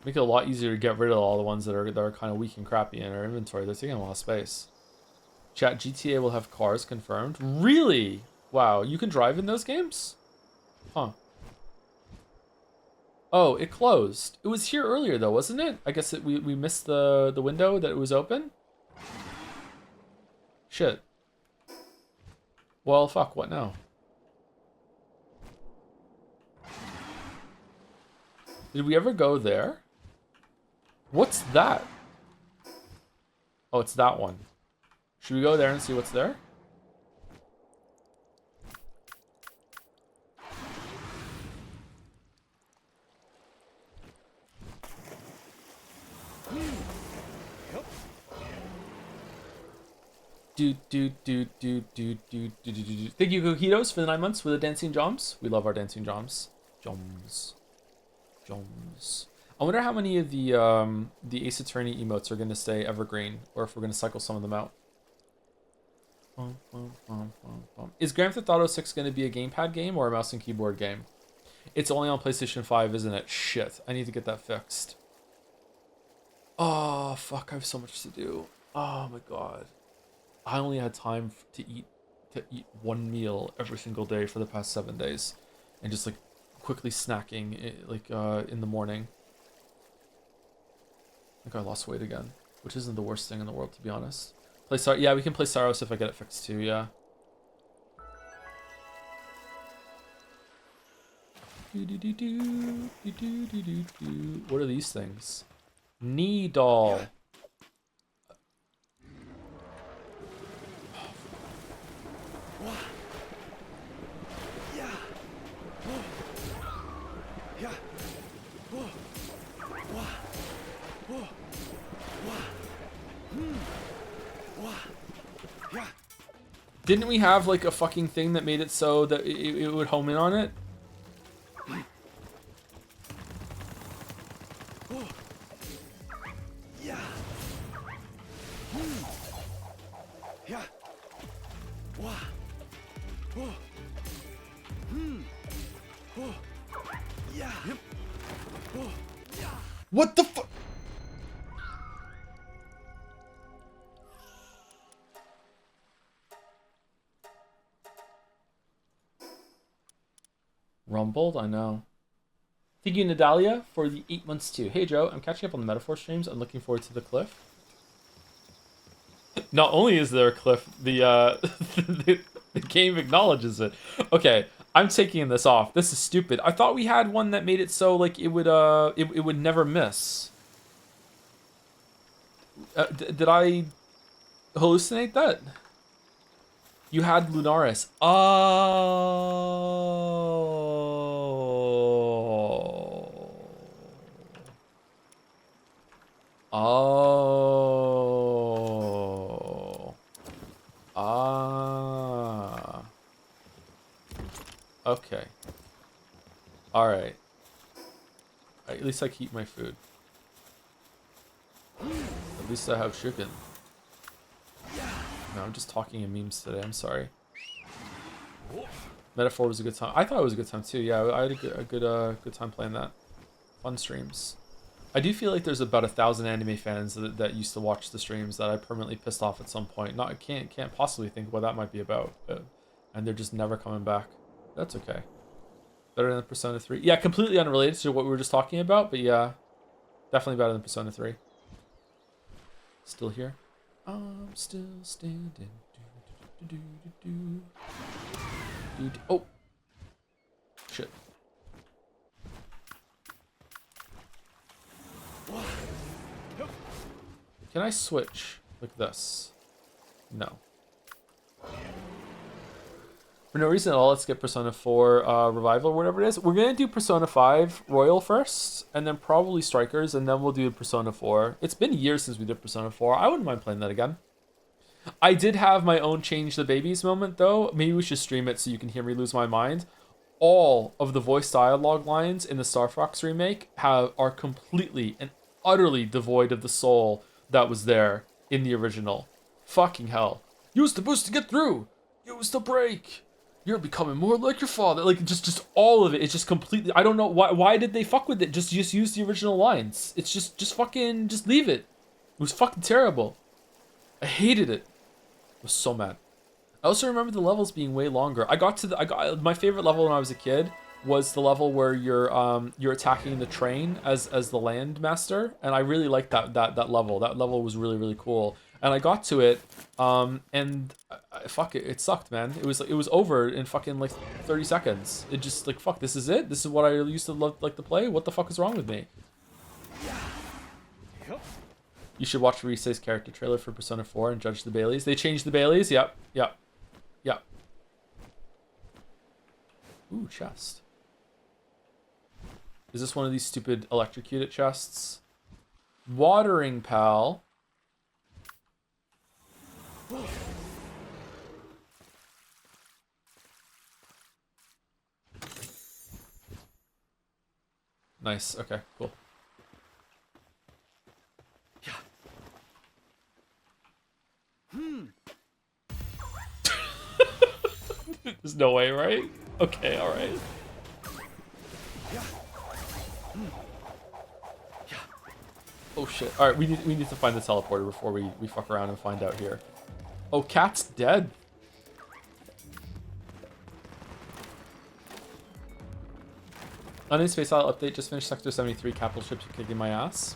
Make it a lot easier to get rid of all the ones that are kind of weak and crappy in our inventory. They're taking a lot of space. Chat, GTA will have cars confirmed. Really? Wow, you can drive in those games? Huh. Oh, it closed. It was here earlier though, wasn't it? I guess we missed the window that it was open. Shit. Well, fuck, what now? Did we ever go there? What's that? Oh, it's that one. Should we go there and see what's there? Thank you, Coquitos, for the 9 months with the dancing joms. We love our dancing joms. Joms. I wonder how many of the Ace Attorney emotes are going to stay evergreen, or if we're going to cycle some of them out. Is Grand Theft Auto 6 going to be a gamepad game or a mouse and keyboard game? It's only on PlayStation 5, isn't it? Shit, I need to get that fixed. Oh, fuck, I have so much to do. Oh my god. I only had time to to eat one meal every single day for the past 7 days, and just like quickly snacking in the morning. I think I lost weight again, which isn't the worst thing in the world, to be honest. Yeah, we can play Saros if I get it fixed too. Yeah. What are these things? Knee doll. Didn't we have like a fucking thing that made it so that it would home in on it? What the fuck? Rumbled? I know. Thank you, Nadalia, for the 8 months too. Hey, Joe, I'm catching up on the Metaphor streams. I'm looking forward to the cliff. Not only is there a cliff, the game acknowledges it. Okay, I'm taking this off. This is stupid. I thought we had one that made it so like it would never miss. Did I hallucinate that? You had Lunaris. Okay. Alright. At least I keep my food. At least I have chicken. No, I'm just talking in memes today. I'm sorry. Metaphor was a good time. I thought it was a good time too. Yeah, I had a good time playing that. Fun streams. I do feel like there's about 1,000 anime fans that used to watch the streams that I permanently pissed off at some point. I can't possibly think what that might be about, and they're just never coming back. That's okay. Better than Persona 3. Yeah, completely unrelated to what we were just talking about, but yeah, definitely better than Persona 3. Still here. I'm still standing. Oh, shit. Can I switch like this? No. For no reason at all, let's get Persona 4 Revival or whatever it is. We're going to do Persona 5 Royal first, and then probably Strikers, and then we'll do Persona 4. It's been years since we did Persona 4. I wouldn't mind playing that again. I did have my own Change the Babies moment, though. Maybe we should stream it so you can hear me lose my mind. All of the voice dialogue lines in the Star Fox remake are completely and utterly devoid of the soul that was there in the original. Fucking hell. Use the boost to get through. Use the brake. You're becoming more like your father. Like, just all of it. It's just completely... I don't know. Why did they fuck with it? Just use the original lines. It's just fucking... Just leave it. It was fucking terrible. I hated it. I was so mad. I also remember the levels being way longer. My favorite level when I was a kid was the level where you're attacking the train as the land master, and I really liked that level. That level was really, really cool. And I got to it, and fuck it, it sucked, man. It was over in fucking like 30 seconds. It just like, fuck, this is it. This is what I used to like to play. What the fuck is wrong with me? You should watch Rise's character trailer for Persona 4 and judge the Baileys. They changed the Baileys. Yep. Ooh, chest. Is this one of these stupid electrocuted chests? Watering pal. Nice. Okay, cool. There's no way, right? Okay, alright. Oh shit. Alright, we need to find the teleporter before we fuck around and find out here. Oh, Cat's dead. Unnamed Space Isle update, just finished Sector 73, capital ships are kicking my ass.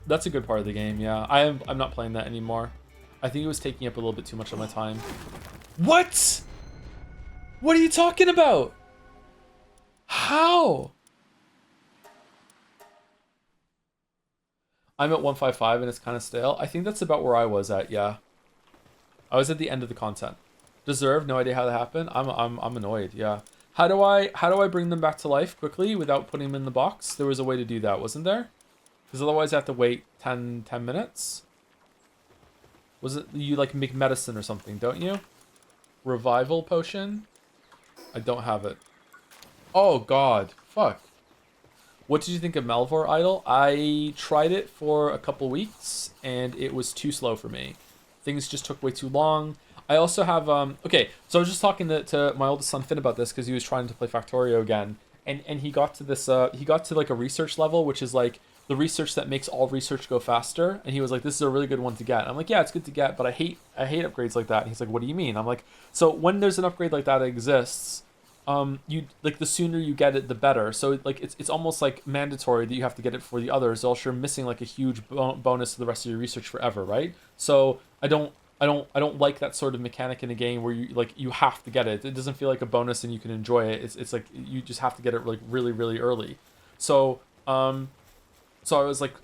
That's a good part of the game, yeah. I'm not playing that anymore. I think it was taking up a little bit too much of my time. What? What are you talking about? How? I'm at 155 and it's kind of stale. I think that's about where I was at, yeah. I was at the end of the content. Deserve, no idea how that happened. I'm annoyed, yeah. How do I bring them back to life quickly without putting them in the box? There was a way to do that, wasn't there? Because otherwise I have to wait 10 minutes. Was it you like make medicine or something, don't you? Revival potion? I don't have it. Oh god, fuck. What did you think of Malvor Idol? I tried it for a couple weeks and it was too slow for me. Things just took way too long. I also have okay, so I was just talking to my oldest son Finn about this because he was trying to play Factorio again, and he got to this he got to like a research level, which is like the research that makes all research go faster, and he was like, this is a really good one to get. I'm like, yeah, it's good to get, but I hate upgrades like that. And he's like, what do you mean? I'm like, so when there's an upgrade like that exists, you like the sooner you get it the better. So like it's almost like mandatory that you have to get it for the others, else you're missing like a huge bonus to the rest of your research forever, right? So I don't like that sort of mechanic in a game where you have to get it. It doesn't feel like a bonus and you can enjoy it. It's like you just have to get it like really early. So so I was like,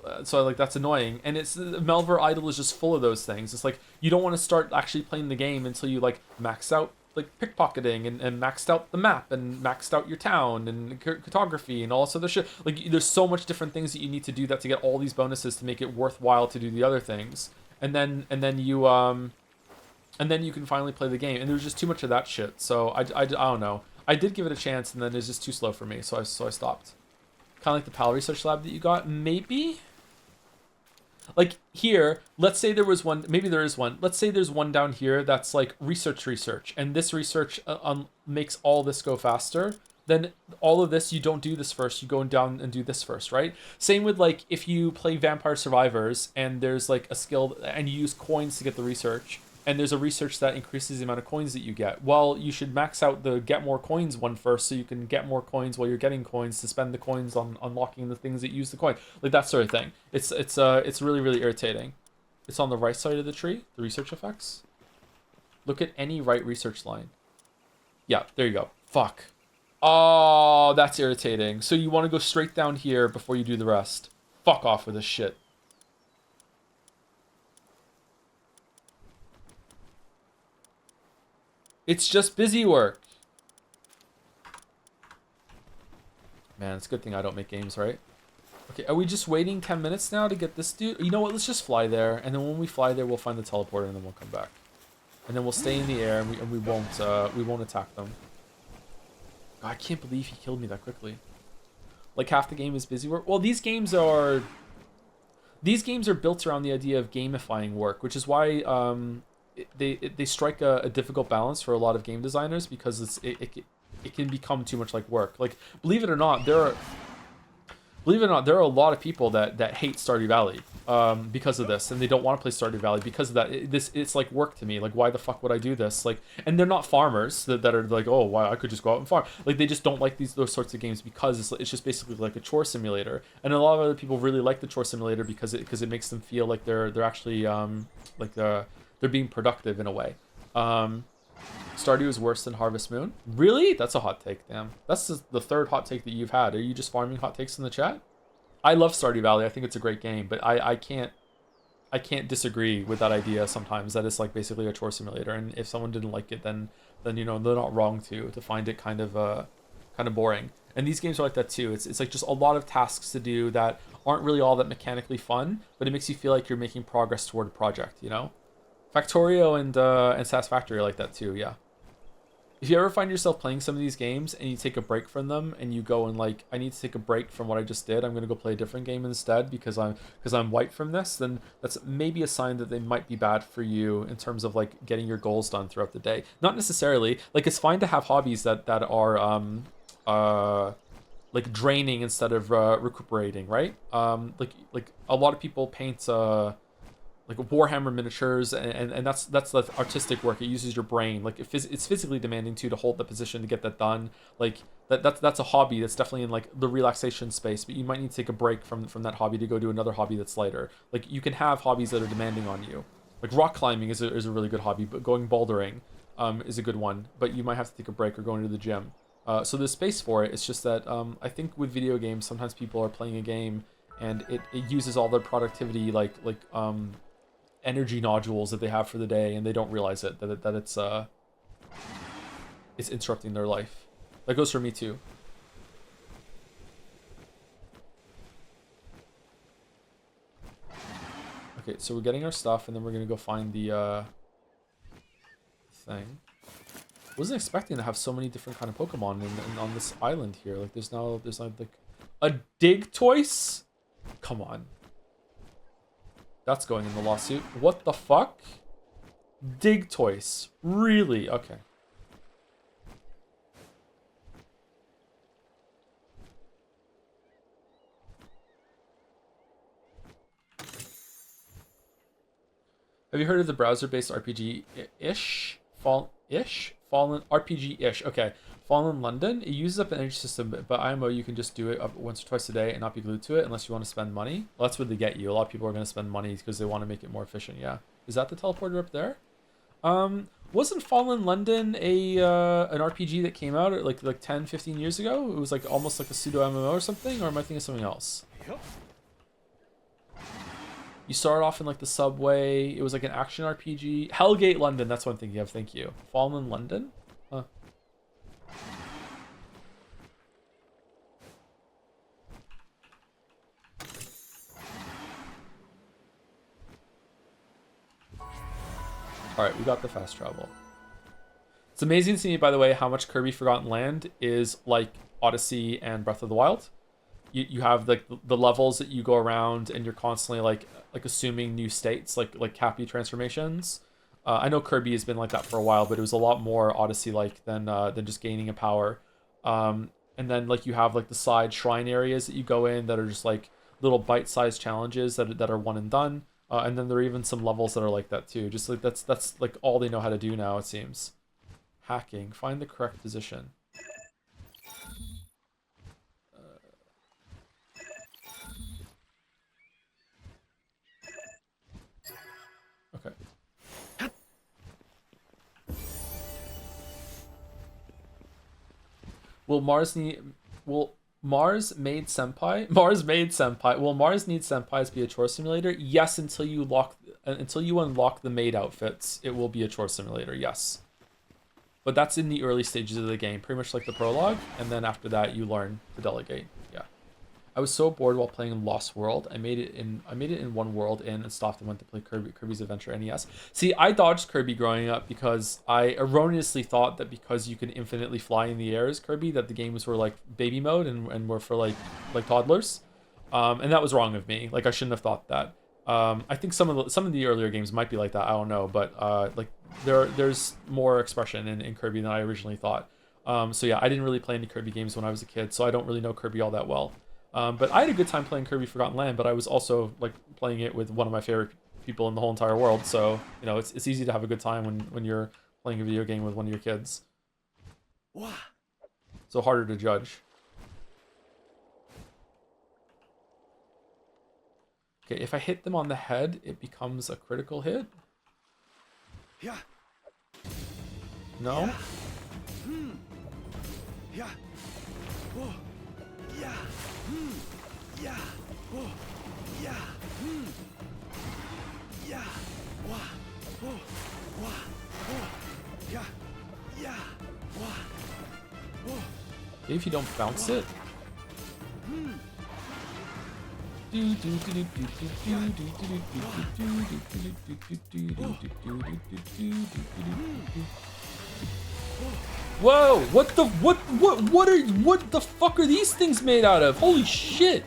that's annoying. And it's Malvor Idol is just full of those things. It's like you don't want to start actually playing the game until you like max out like pickpocketing and maxed out the map and maxed out your town and cartography and all this other shit. Like there's so much different things that you need to do that to get all these bonuses to make it worthwhile to do the other things. And then you can finally play the game. And there's just too much of that shit. So I don't know. I did give it a chance, and then it's just too slow for me. So I stopped. Kind of like the PAL research lab that you got, maybe. Like here, let's say there was one. Maybe there is one. Let's say there's one down here that's like research, and this research makes all this go faster. Then all of this, you don't do this first. You go down and do this first, right? Same with like if you play Vampire Survivors and there's like a skill and you use coins to get the research, and there's a research that increases the amount of coins that you get. Well, you should max out the get more coins one first so you can get more coins while you're getting coins to spend the coins on unlocking the things that use the coin. Like that sort of thing. It's really irritating. It's on the right side of the tree, the research effects. Look at any right research line. Yeah, there you go. Fuck. Oh, that's irritating. So you want to go straight down here before you do the rest. Fuck off with this shit. It's just busy work. Man, it's a good thing I don't make games, right? Okay, are we just waiting 10 minutes now to get this dude? You know what, let's just fly there, and then when we fly there, we'll find the teleporter, and then we'll come back. And then we'll stay in the air, and we won't attack them. God, I can't believe he killed me that quickly. Like, half the game is busy work. Well, these games are built around the idea of gamifying work, which is why they strike a difficult balance for a lot of game designers, because it can become too much like work. Like, believe it or not, there are a lot of people that hate Stardew Valley because of this, and they don't want to play Stardew Valley because of that. It's like work to me. Like, why the fuck would I do this? Like, and they're not farmers that are like, oh, why I could just go out and farm. Like, they just don't like those sorts of games because it's just basically like a chore simulator. And a lot of other people really like the chore simulator because it makes them feel like they're actually they're being productive in a way. Stardew is worse than Harvest Moon. Really? That's a hot take, damn. That's the third hot take that you've had. Are you just farming hot takes in the chat? I love Stardew Valley. I think it's a great game, but I can't disagree with that idea sometimes that it's like basically a chore simulator. And if someone didn't like it, then you know they're not wrong to find it kind of boring. And these games are like that too. It's like just a lot of tasks to do that aren't really all that mechanically fun, but it makes you feel like you're making progress toward a project, you know? Factorio and Satisfactory are like that too, yeah. If you ever find yourself playing some of these games and you take a break from them and you go and like, I need to take a break from what I just did, I'm gonna go play a different game instead because I'm wiped from this, then that's maybe a sign that they might be bad for you in terms of like getting your goals done throughout the day. Not necessarily. Like, it's fine to have hobbies that are like draining instead of recuperating, right? Like a lot of people paint like Warhammer miniatures, and that's the artistic work. It uses your brain. Like it's physically demanding too to hold the position to get that done. Like that's a hobby that's definitely in like the relaxation space, but you might need to take a break from that hobby to go do another hobby that's lighter. Like you can have hobbies that are demanding on you. Like rock climbing is a really good hobby, but going bouldering is a good one. But you might have to take a break or go into the gym. So there's space for it. It's just that I think with video games, sometimes people are playing a game and it uses all their productivity like energy nodules that they have for the day, and they don't realize it that it's interrupting their life. That goes for me too. Okay, so we're getting our stuff, and then we're gonna go find the thing. Wasn't expecting to have so many different kind of Pokemon on this island here. Like there's now like a Digtoise. Come on. That's going in the lawsuit. What the fuck? Digtoise. Really? Okay. Have you heard of the browser-based RPG-ish? Fallen RPG-ish. Okay. Fallen London. It uses up an energy system, but IMO you can just do it up once or twice a day and not be glued to it unless you want to spend money. Well, that's what they get you. A lot of people are going to spend money because they want to make it more efficient. Yeah. Is that the teleporter up there? Wasn't Fallen London an RPG that came out like 10, 15 years ago? It was like almost like a pseudo MMO or something, or am I thinking of something else? You started off in like the subway. It was like an action RPG. Hellgate London. That's what I'm thinking of. Thank you. Fallen London? Huh. Alright, we got the fast travel. It's amazing to see, by the way, how much Kirby Forgotten Land is like Odyssey and Breath of the Wild. You have the levels that you go around, and you're constantly like assuming new states, like happy transformations. I know Kirby has been like that for a while, but it was a lot more Odyssey-like than just gaining a power. And then like you have like the side shrine areas that you go in that are just like little bite-sized challenges that are one and done. And then there are even some levels that are like that too. Just like that's like all they know how to do now, it seems. Hacking. Find the correct position. Okay. Will Mars need Mars need senpais be a chore simulator? Yes, until you unlock the maid outfits, it will be a chore simulator, yes. But that's in the early stages of the game, pretty much like the prologue, and then after that you learn to delegate. Yeah. I was so bored while playing Lost World. I made it in one world and stopped and went to play Kirby's Adventure NES. See, I dodged Kirby growing up because I erroneously thought that because you can infinitely fly in the air as Kirby, that the games were like baby mode and were for like toddlers. And that was wrong of me. Like I shouldn't have thought that. I think some of the earlier games might be like that. I don't know, but like there's more expression in Kirby than I originally thought. So yeah, I didn't really play any Kirby games when I was a kid, so I don't really know Kirby all that well. But I had a good time playing Kirby Forgotten Land, but I was also like playing it with one of my favorite people in the whole entire world. So, you know, it's easy to have a good time when you're playing a video game with one of your kids. So harder to judge. Okay, if I hit them on the head, it becomes a critical hit. Yeah. No? Yeah. Whoa. Yeah. Yeah. Whoa. Yeah. Yeah. Wah. Whoa. Wah. Whoa. Yeah. Yeah. Wah. Whoa. Maybe if you don't bounce it. Whoa! What the fuck are these things made out of? Holy shit!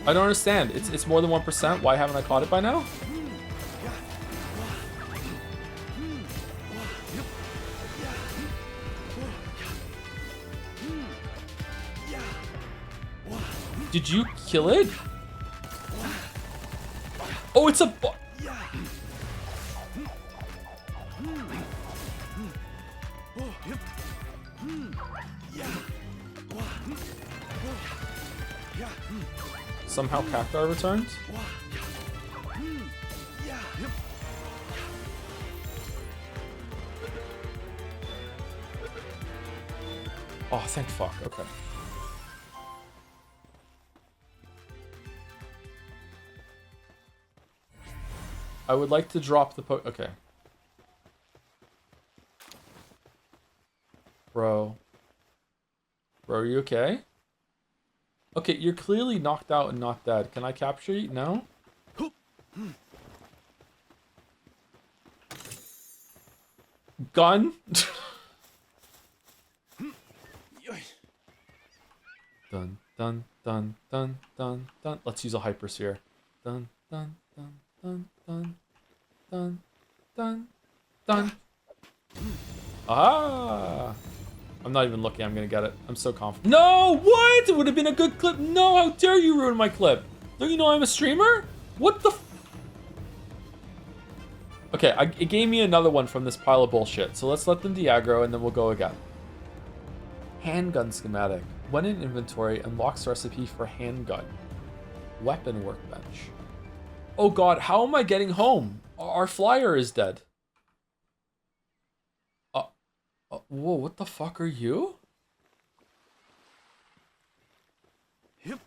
I don't understand. It's more than 1%. Why haven't I caught it by now? Did you kill it? Oh, it's a... Somehow Cacti returned? Oh, thank fuck. Okay. I would like to drop the okay. Bro. Bro, are you okay? Okay, you're clearly knocked out and not dead. Can I capture you? No? Gun? Dun, dun, dun, dun, dun, dun. Let's use a hypersphere. Dun, dun, dun, dun, dun, dun, dun, dun. Ah! I'm not even looking. I'm gonna get it. I'm so confident. No! What? It would have been a good clip. No! How dare you ruin my clip? Don't you know I'm a streamer? What the? Okay, it gave me another one from this pile of bullshit. So let's let them de-aggro and then we'll go again. Handgun schematic. When in inventory, unlocks recipe for handgun. Weapon workbench. Oh god, how am I getting home? Our flyer is dead. Whoa, what the fuck are you? Yep.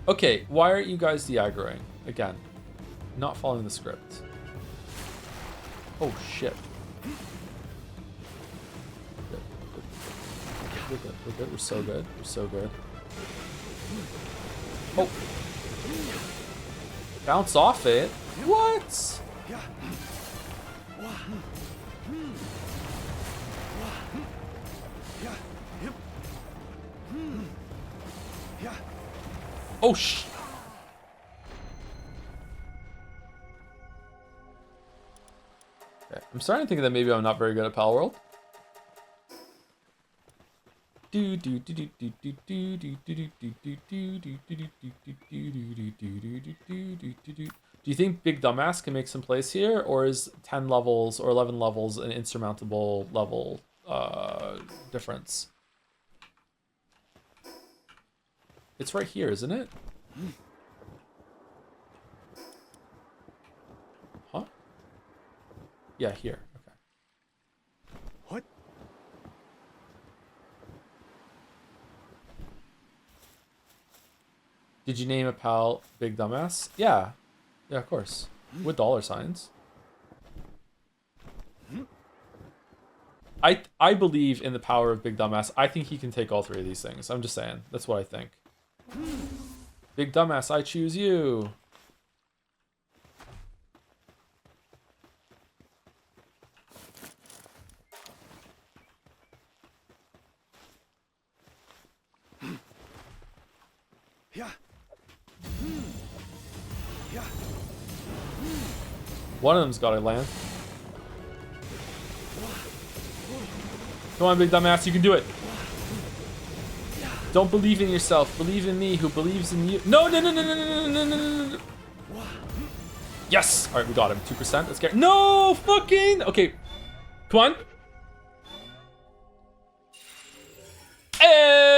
Okay, why aren't you guys de-aggroing? Again, not following the script. Oh shit. We're good. We're good. We're so good. We're so good. Oh. Bounce off it? What? Oh sh. Okay. I'm starting to think that maybe I'm not very good at Palworld. Do you think Big Dumbass can make some plays here, or is 10 levels or 11 levels an insurmountable level difference? It's right here, isn't it? Huh? Yeah, here. Okay. What? Did you name a pal Big Dumbass? Yeah. Yeah, of course. With dollar signs. I believe in the power of Big Dumbass. I think he can take all three of these things. I'm just saying. That's what I think. Big Dumbass, I choose you. Yeah. One of them's got to land. Come on, Big Dumbass, you can do it. Don't believe in yourself. Believe in me, who believes in you. No, no, no, no, no, no, no, no, no, no. Yes. All right, we got him. 2%. Let's get. No, fucking. Okay. Come on.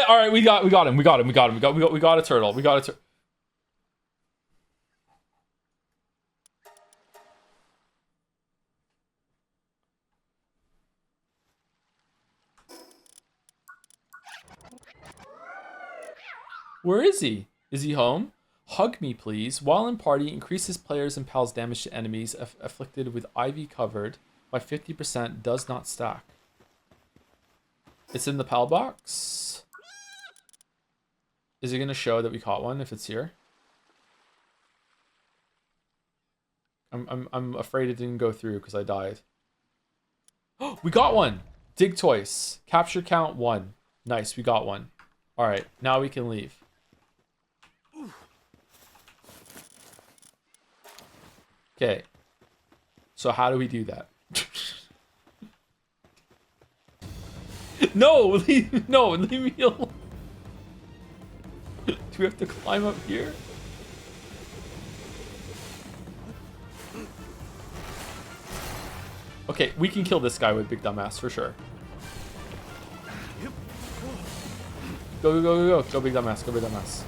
All right, we got him. We got a turtle. We got a turtle. Where is he? Is he home? Hug me, please. While in party, increases players and pals' damage to enemies afflicted with ivy covered by 50%. Does not stack. It's in the pal box. Is it gonna show that we caught one if it's here? I'm afraid it didn't go through because I died. Oh, we got one. Dig twice. Capture count 1. Nice, we got one. All right, now we can leave. Okay. So how do we do that? No, leave me alone. Do we have to climb up here? Okay, we can kill this guy with big dumbass for sure. Go, go, go, go, go. Go big dumbass, go big dumbass.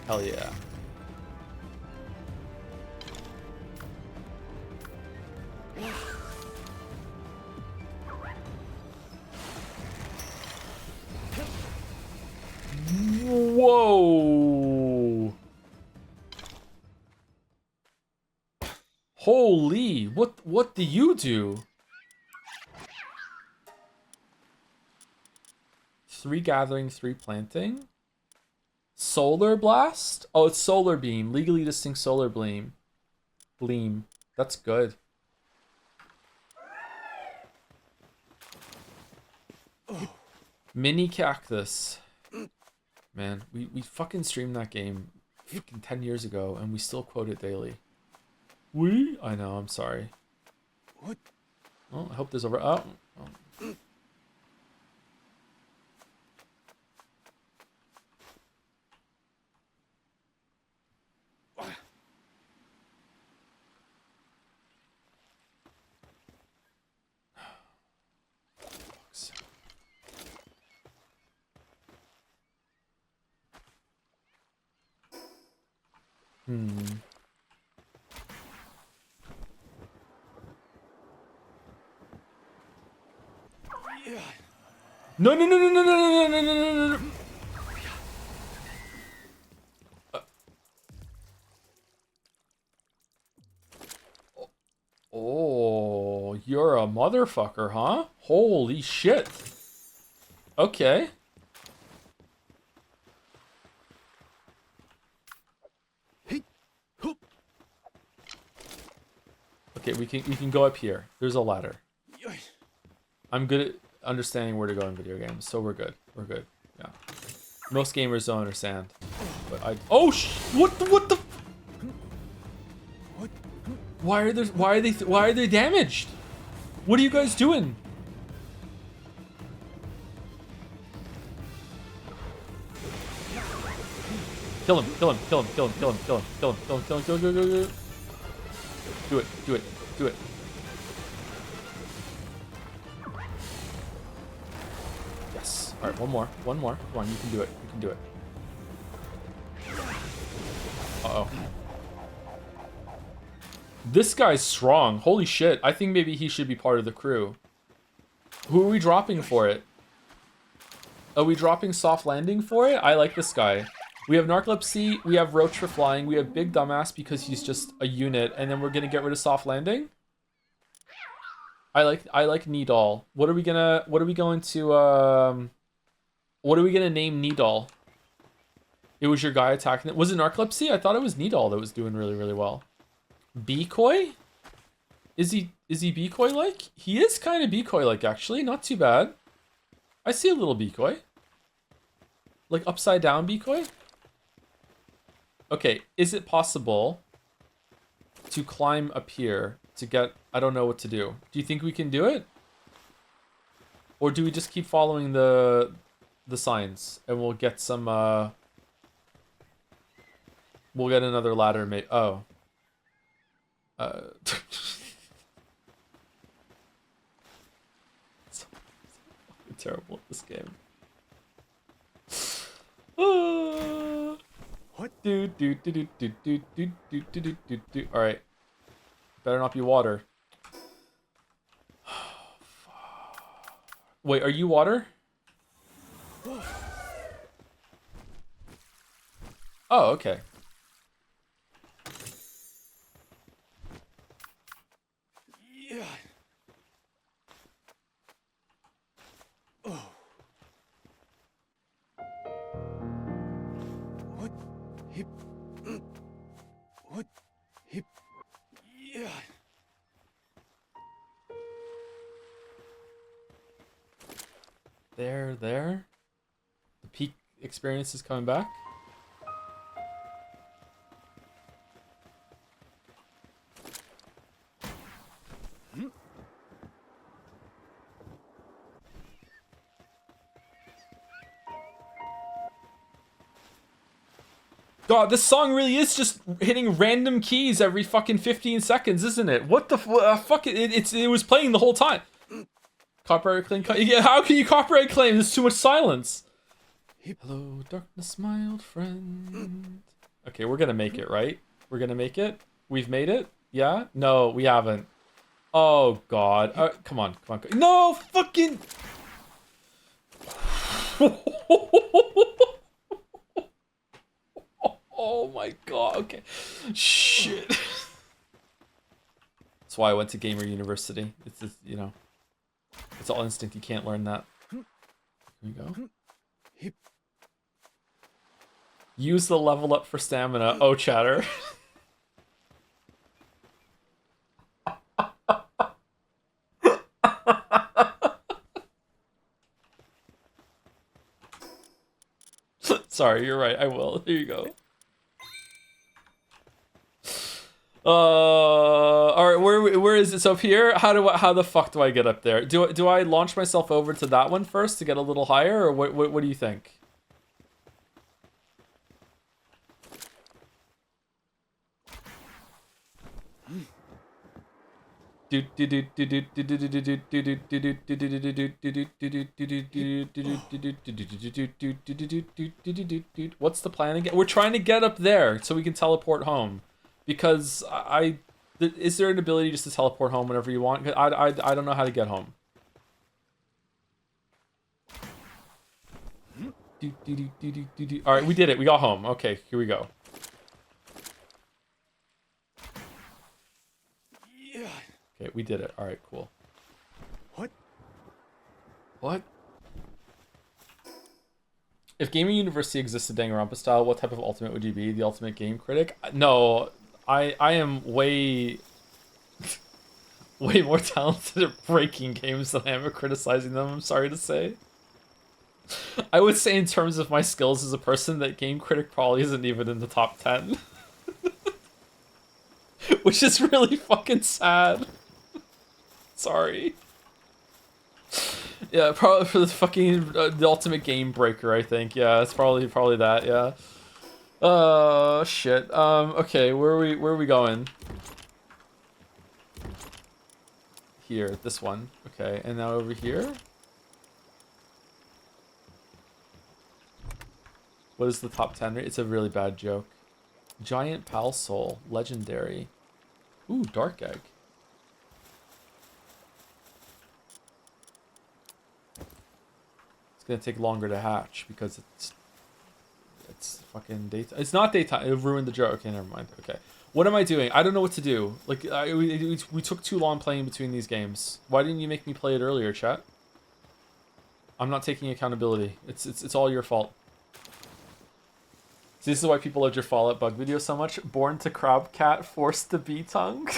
Hell yeah. Whoa. Holy, what do you do? 3 gathering, 3 planting. Solar blast? Oh, it's solar beam. Legally distinct solar beam. Gleam. That's good. Mini cactus. Man, we fucking streamed that game fucking 10 years ago and we still quote it daily. I know, I'm sorry. What? Well, I hope there's a... Oh. No, no, no, no, no, no, no, no, no, no, no, no. Oh, you're a motherfucker, huh? Holy shit. Okay. Okay, we can go up here. There's a ladder. I'm good at understanding where to go in video games, so we're good. We're good. Yeah. Most gamers don't understand. But I what the Why are they damaged? What are you guys doing? Kill him, kill him, kill him, kill him, kill him, kill him, kill him, kill him, kill him, kill him, kill him, kill him. Do it, do it, do it. Yes. Alright, one more. One more. Come on, you can do it. You can do it. Uh-oh. This guy's strong. Holy shit. I think maybe he should be part of the crew. Who are we dropping for it? Are we dropping soft landing for it? I like this guy. We have narcolepsy, we have roach for flying, we have big dumbass because he's just a unit, and then we're gonna get rid of soft landing. I like Needall. What are we going to name Needall? It was your guy attacking it. Was it narcolepsy? I thought it was Needall that was doing really, really well. Decoy? Is he decoy like? He is kind of decoy like actually, not too bad. I see a little decoy. Like upside down decoy? Okay, is it possible to climb up here to get... I don't know what to do. Do you think we can do it? Or do we just keep following the signs and we'll get some... We'll get another ladder mate. Oh. So terrible at this game. What? Do. All right. Better not be water. Wait, are you water? Oh, okay. Yeah. Oh. What? Hip. What? Hip. Yeah. There. The peak experience is coming back. God, this song really is just hitting random keys every fucking 15 seconds, isn't it? What the fuck? It was playing the whole time. Copyright claim. Yeah, how can you copyright claim? There's too much silence. Hello, darkness, my old friend. Okay, we're gonna make it, right? We're gonna make it. We've made it. Yeah? No, we haven't. Oh God! Come on, come on! No fucking. Oh my God! Okay, shit. That's why I went to Gamer University. It's just, you know, it's all instinct. You can't learn that. Here we go. Use the level up for stamina. Oh, chatter. Sorry, you're right. I will. Here you go. All right. Where is it? So up here. How the fuck do I get up there? Do I launch myself over to that one first to get a little higher, or what do you think? What's the plan again? We're trying to get up there so we can teleport home, because is there an ability just to teleport home whenever you want? I don't know how to get home. All right, we did it. We got home. Okay, here we go. Okay, we did it. All right, cool. What? If Gaming University existed Danganronpa style, what type of ultimate would you be? The ultimate game critic? No, I am way more talented at breaking games than I am at criticizing them, I'm sorry to say. I would say in terms of my skills as a person that game critic probably isn't even in the top 10. Which is really fucking sad. Sorry. Yeah, probably for the fucking the ultimate game breaker, I think. Yeah, it's probably that. Yeah. Shit. Okay, where are we going? Here, this one. Okay, and now over here. What is the top 10? It's a really bad joke. Giant Pal Soul, legendary. Ooh, Dark Egg. It's gonna take longer to hatch because it's fucking daytime. It's not daytime. It ruined the joke. Okay, never mind. Okay, what am I doing? I don't know what to do. Like we took too long playing between these games. Why didn't you make me play it earlier, chat? I'm not taking accountability. It's all your fault. See, this is why people loved your Fallout bug video so much. Born to Crab Cat, forced to be tongue.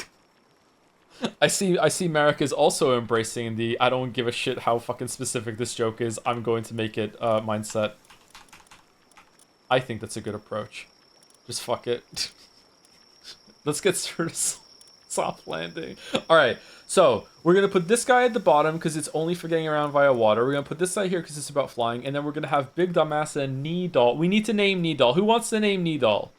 I see Merrick is also embracing the I don't give a shit how fucking specific this joke is, I'm going to make it mindset. I think that's a good approach. Just fuck it. Let's get sort of soft landing. Alright, so we're going to put this guy at the bottom because it's only for getting around via water. We're going to put this guy here because it's about flying. And then we're going to have Big Dumbass and Needle. We need to name Needle. Who wants to name Needle?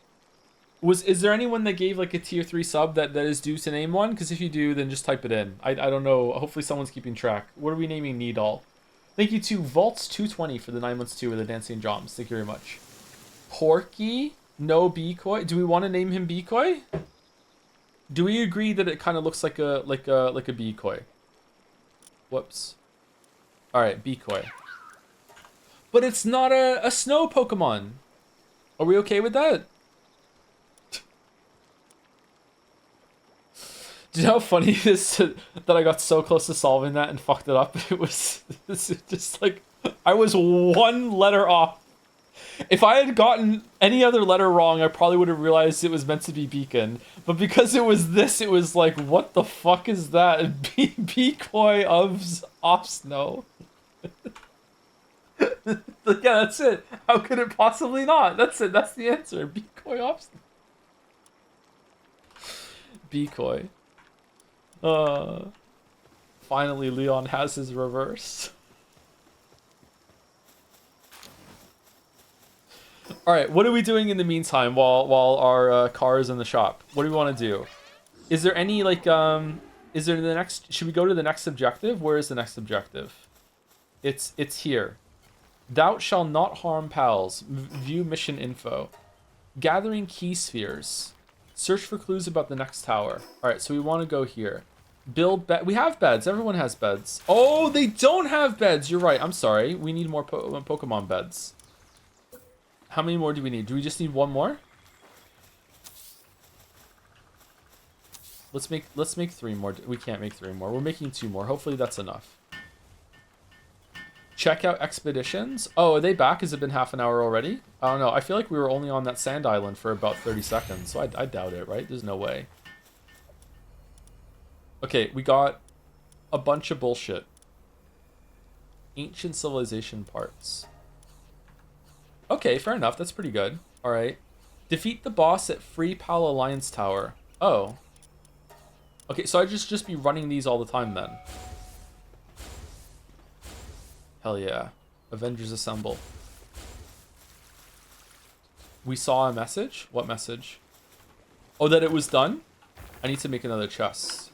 Is there anyone that gave like a tier 3 sub that is due to name one? Because if you do, then just type it in. I don't know. Hopefully someone's keeping track. What are we naming Needle? Thank you to Vaults220 for the 9 months too with the dancing drums. Thank you very much. Porky? No Beacoy? Do we want to name him Beacoy? Do we agree that it kind of looks like a Beacoy? Whoops. Alright, Beacoy. But it's not a snow Pokemon. Are we okay with that? Do you know how funny it is that I got so close to solving that and fucked it up? It was just like, I was one letter off. If I had gotten any other letter wrong, I probably would have realized it was meant to be Beacon. But because it was this, it was like, what the fuck is that? Beacoy of off snow. Yeah, that's it. How could it possibly not? That's it. That's the answer. Beacoy off snow. Beacoy. Finally, Leon has his reverse. All right, what are we doing in the meantime while our car is in the shop? What do we want to do? Is there any like is there the next? Should we go to the next objective? Where is the next objective? It's here. Thou shall not harm pals. View mission info. Gathering key spheres. Search for clues about the next tower. All right, so we want to go here. Build bed. We have beds. Everyone has beds. Oh, they don't have beds. You're right. I'm sorry. We need more Pokemon beds. How many more do we need? Do we just need one more? Let's make 3 more. We can't make 3 more. We're making 2 more. Hopefully that's enough. Check out expeditions. Oh, are they back? Has it been half an hour already? I don't know. I feel like we were only on that sand island for about 30 seconds, so I doubt it, right? There's no way. Okay, we got a bunch of bullshit. Ancient civilization parts. Okay, fair enough. That's pretty good. All right. Defeat the boss at Free Pal Alliance Tower. Oh. Okay, so I just be running these all the time then. Hell yeah. Avengers assemble. We saw a message? What message? Oh, that it was done? I need to make another chest.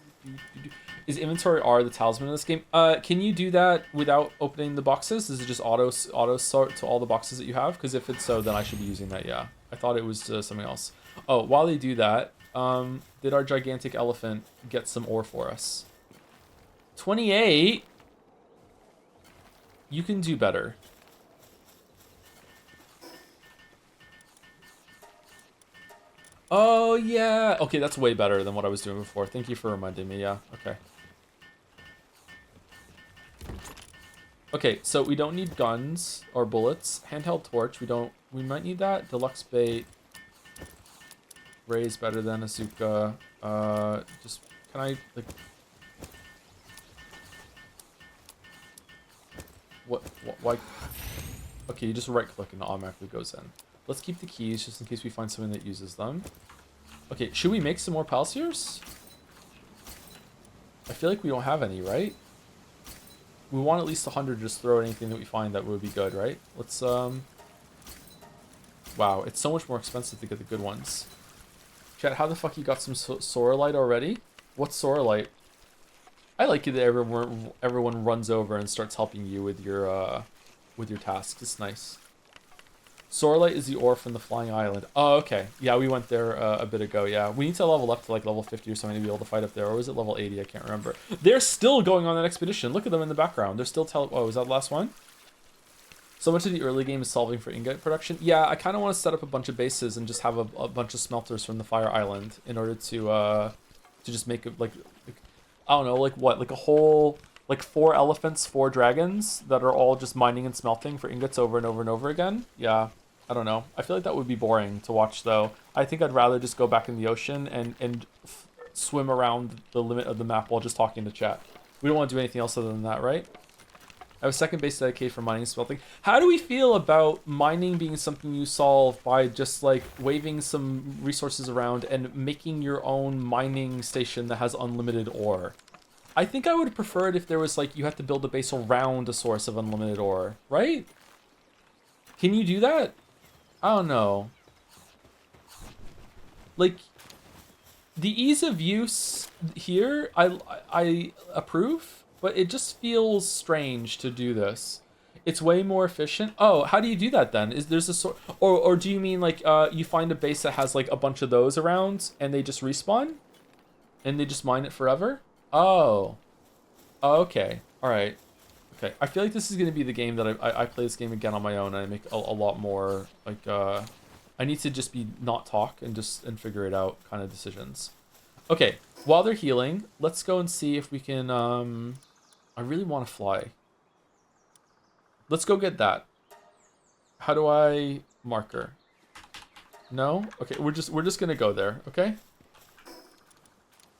Is inventory R the talisman in this game? Can you do that without opening the boxes? Does it just auto sort to all the boxes that you have? Because if it's so, then I should be using that, yeah. I thought it was something else. Oh, while they do that, did our gigantic elephant get some ore for us? 28? You can do better. Oh, yeah. Okay, that's way better than what I was doing before. Thank you for reminding me. Yeah, okay. Okay, so we don't need guns or bullets. Handheld torch, we might need that. Deluxe bait. Ray's better than Azuka. Just, can I, like... Why? Okay, you just right click and it automatically goes in. Let's keep the keys just in case we find something that uses them. Okay, should we make some more Palseers? I feel like we don't have any, right? We want at least 100 to just throw anything that we find that would be good, right? Let's, wow, it's so much more expensive to get the good ones. Chat, how the fuck you got some Sorolite already? What's Sorolite? I like it that everyone runs over and starts helping you with your tasks. It's nice. Sorolite is the ore from the flying island. Oh, okay. Yeah, we went there a bit ago. Yeah, we need to level up to like level 50 or something to be able to fight up there. Or was it level 80? I can't remember. They're still going on that expedition. Look at them in the background. They're still Oh, is that the last one? So much of the early game is solving for ingot production. Yeah, I kind of want to set up a bunch of bases and just have a bunch of smelters from the fire island in order to just make it like I don't know, like what, like a whole, like 4 elephants, 4 dragons that are all just mining and smelting for ingots over and over and over again. Yeah, I don't know. I feel like that would be boring to watch though. I think I'd rather just go back in the ocean and swim around the limit of the map while just talking to chat. We don't want to do anything else other than that, right? I have a second base dedicated for mining and smelting. How do we feel about mining being something you solve by just like waving some resources around and making your own mining station that has unlimited ore? I think I would prefer it if there was like you have to build a base around a source of unlimited ore, right? Can you do that? I don't know. Like the ease of use here, I approve. But it just feels strange to do this. It's way more efficient. Oh, how do you do that then? Is there's a sort, or do you mean like you find a base that has like a bunch of those around and they just respawn, and they just mine it forever? Oh, okay, all right, okay. I feel like this is gonna be the game that I play this game again on my own and I make a lot more like I need to just be not talk and figure it out kind of decisions. Okay, while they're healing, let's go and see if we can I really want to fly. Let's go get that. How do I marker? No? Okay, we're just gonna go there, okay?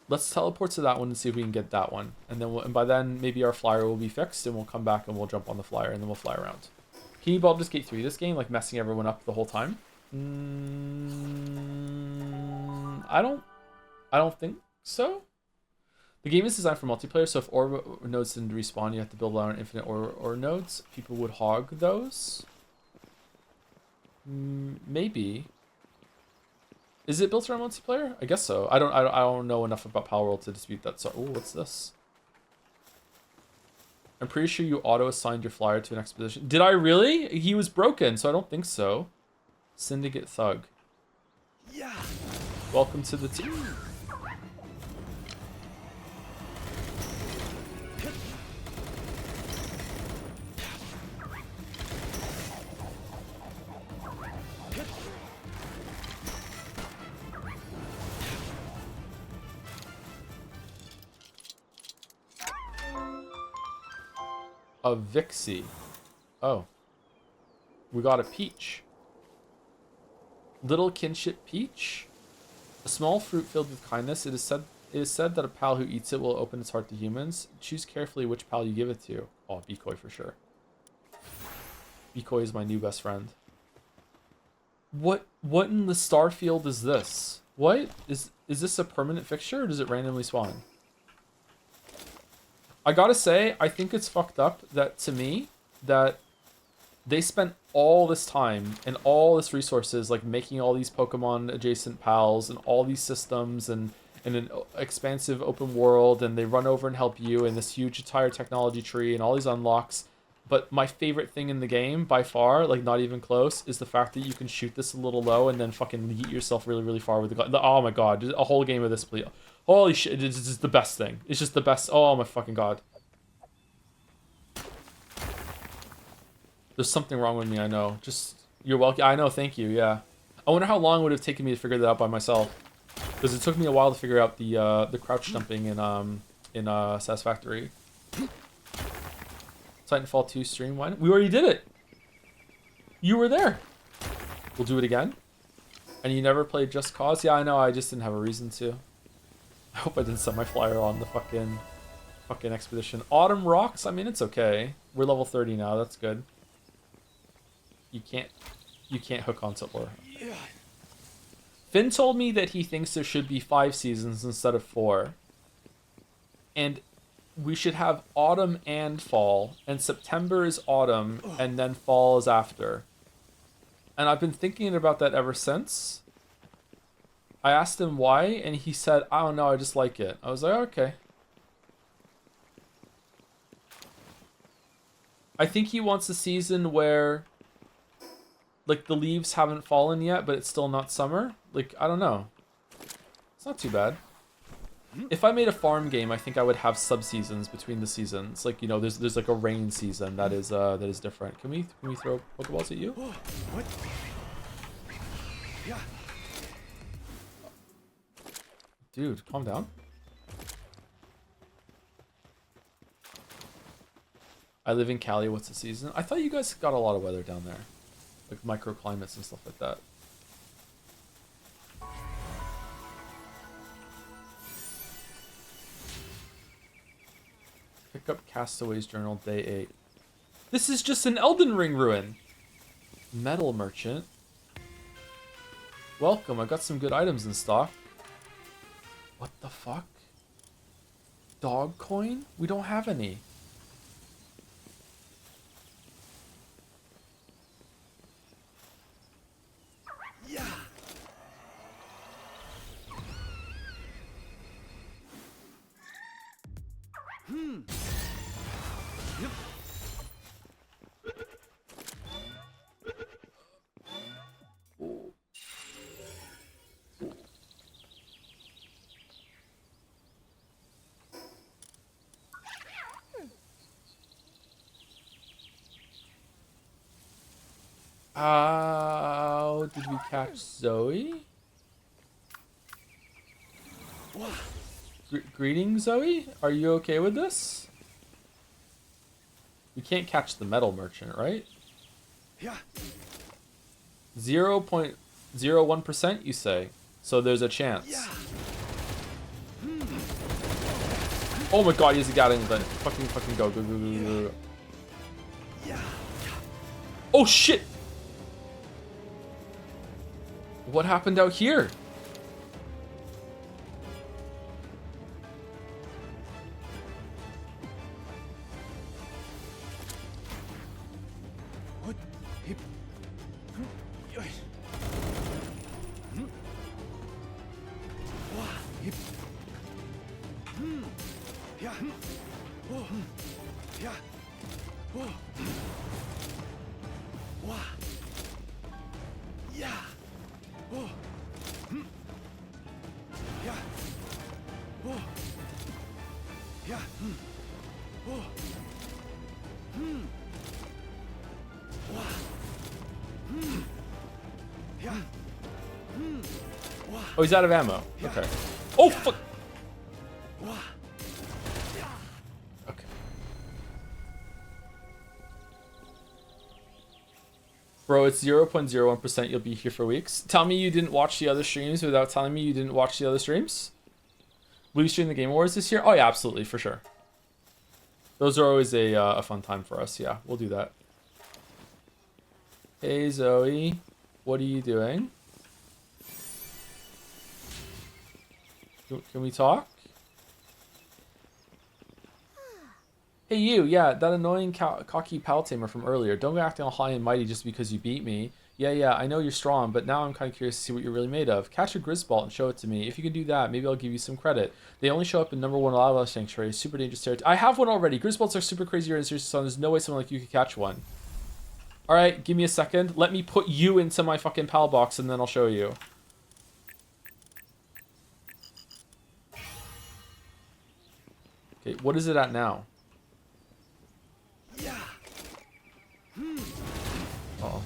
Let's teleport to that one and see if we can get that one. And then and by then maybe our flyer will be fixed and we'll come back and we'll jump on the flyer and then we'll fly around. Can you Baldur's Gate 3 this game, like messing everyone up the whole time? I don't think so. The game is designed for multiplayer, so if ore nodes didn't respawn, you have to build around infinite ore nodes. People would hog those. Maybe. Is it built around multiplayer? I guess so. I don't know enough about Palworld to dispute that. So, oh, what's this? I'm pretty sure you auto-assigned your flyer to an expedition. Did I really? He was broken, so I don't think so. Syndicate Thug. Yeah. Welcome to the team. A Vixie. Oh. We got a peach. Little kinship peach? A small fruit filled with kindness. It is said that a pal who eats it will open its heart to humans. Choose carefully which pal you give it to. Oh, Decoy for sure. Decoy is my new best friend. What in the Starfield is this? What? Is this a permanent fixture or does it randomly spawn? I gotta say, I think it's fucked up that, to me, that they spent all this time and all this resources, like, making all these Pokemon adjacent pals and all these systems and an expansive open world, and they run over and help you in this huge entire technology tree and all these unlocks. But my favorite thing in the game, by far, like, not even close, is the fact that you can shoot this a little low and then fucking yeet yourself really, really far with the gun. Oh my god, a whole game of this, please. Holy shit, it's just the best thing. It's just the best. Oh my fucking god. There's something wrong with me, I know. Just, you're welcome. I know, thank you, yeah. I wonder how long it would have taken me to figure that out by myself. Because it took me a while to figure out the crouch jumping in Satisfactory. Titanfall 2 stream, when? We already did it! You were there! We'll do it again? And you never played Just Cause? Yeah, I know, I just didn't have a reason to. I hope I didn't set my flyer on the fucking expedition. Autumn Rocks? I mean, it's okay. We're level 30 now, that's good. You can't hook on to lore. Yeah. Finn told me that he thinks there should be 5 seasons instead of 4. And we should have autumn and fall. And September is autumn, and then fall is after. And I've been thinking about that ever since. I asked him why, and he said, I don't know, I just like it. I was like, okay. I think he wants a season where, like, the leaves haven't fallen yet, but it's still not summer. Like, I don't know. It's not too bad. If I made a farm game, I think I would have sub-seasons between the seasons. Like, you know, there's like a rain season that is different. Can we throw Pokeballs at you? What? Yeah. Dude, calm down. I live in Cali. What's the season? I thought you guys got a lot of weather down there. Like microclimates and stuff like that. Pick up Castaway's Journal, Day 8. This is just an Elden Ring ruin! Metal Merchant. Welcome, I got some good items in stock. What the fuck? Dog coin? We don't have any. Yeah. Yep. How did we catch Zoe? Greetings, Zoe. Are you okay with this? We can't catch the metal merchant, right? Yeah. 0.01%, you say? So there's a chance. Yeah. Oh my god, he has a Gatling gun. Fucking go. Go. Yeah. Oh shit! What happened out here? What? Oh, he's out of ammo. Okay. Oh, fuck. Okay. Bro, it's 0.01%. You'll be here for weeks. Tell me you didn't watch the other streams without telling me you didn't watch the other streams. Will you stream the Game Awards this year? Oh, yeah, absolutely, for sure. Those are always a fun time for us. Yeah, we'll do that. Hey, Zoe. What are you doing? Can we talk? Hey, you. Yeah, that annoying cocky pal tamer from earlier. Don't go acting all high and mighty just because you beat me. Yeah, I know you're strong, but now I'm kind of curious to see what you're really made of. Catch a Grizzball and show it to me. If you can do that, maybe I'll give you some credit. They only show up in #1 Lava Sanctuary. Super dangerous territory. I have one already. Grizzballs are super crazy and serious, so there's no way someone like you could catch one. Alright, give me a second. Let me put you into my fucking pal box and then I'll show you. Okay, what is it at now? Uh-oh.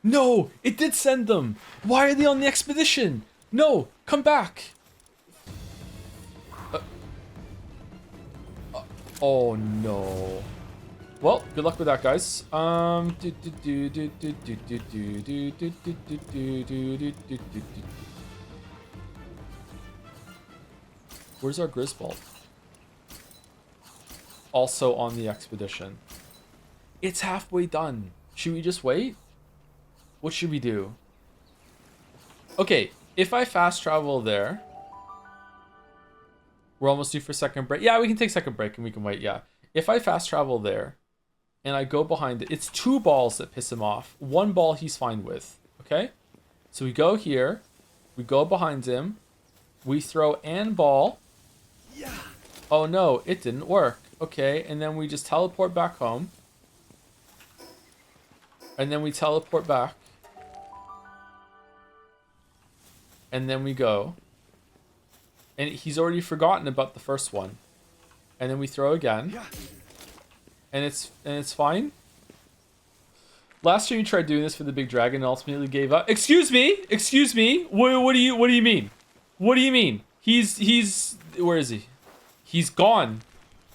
No! It did send them! Why are they on the expedition? No! Come back! Oh no. Well, good luck with that, guys. Where's our Grizzball? Also on the expedition. It's halfway done. Should we just wait? What should we do? Okay, if I fast travel there, we're almost due for second break. Yeah, we can take second break and we can wait, yeah. If I fast travel there and I go behind it, it's 2 balls that piss him off. 1 ball he's fine with, okay? So we go here, we go behind him, we throw an ball. Oh no, it didn't work. Okay, and then we just teleport back home. And then we teleport back. And then we go. And he's already forgotten about the first one. And then we throw again. And it's fine. Last year you tried doing this for the big dragon and ultimately gave up. Excuse me? Excuse me? What do you mean? What do you mean? He's where is he? He's gone.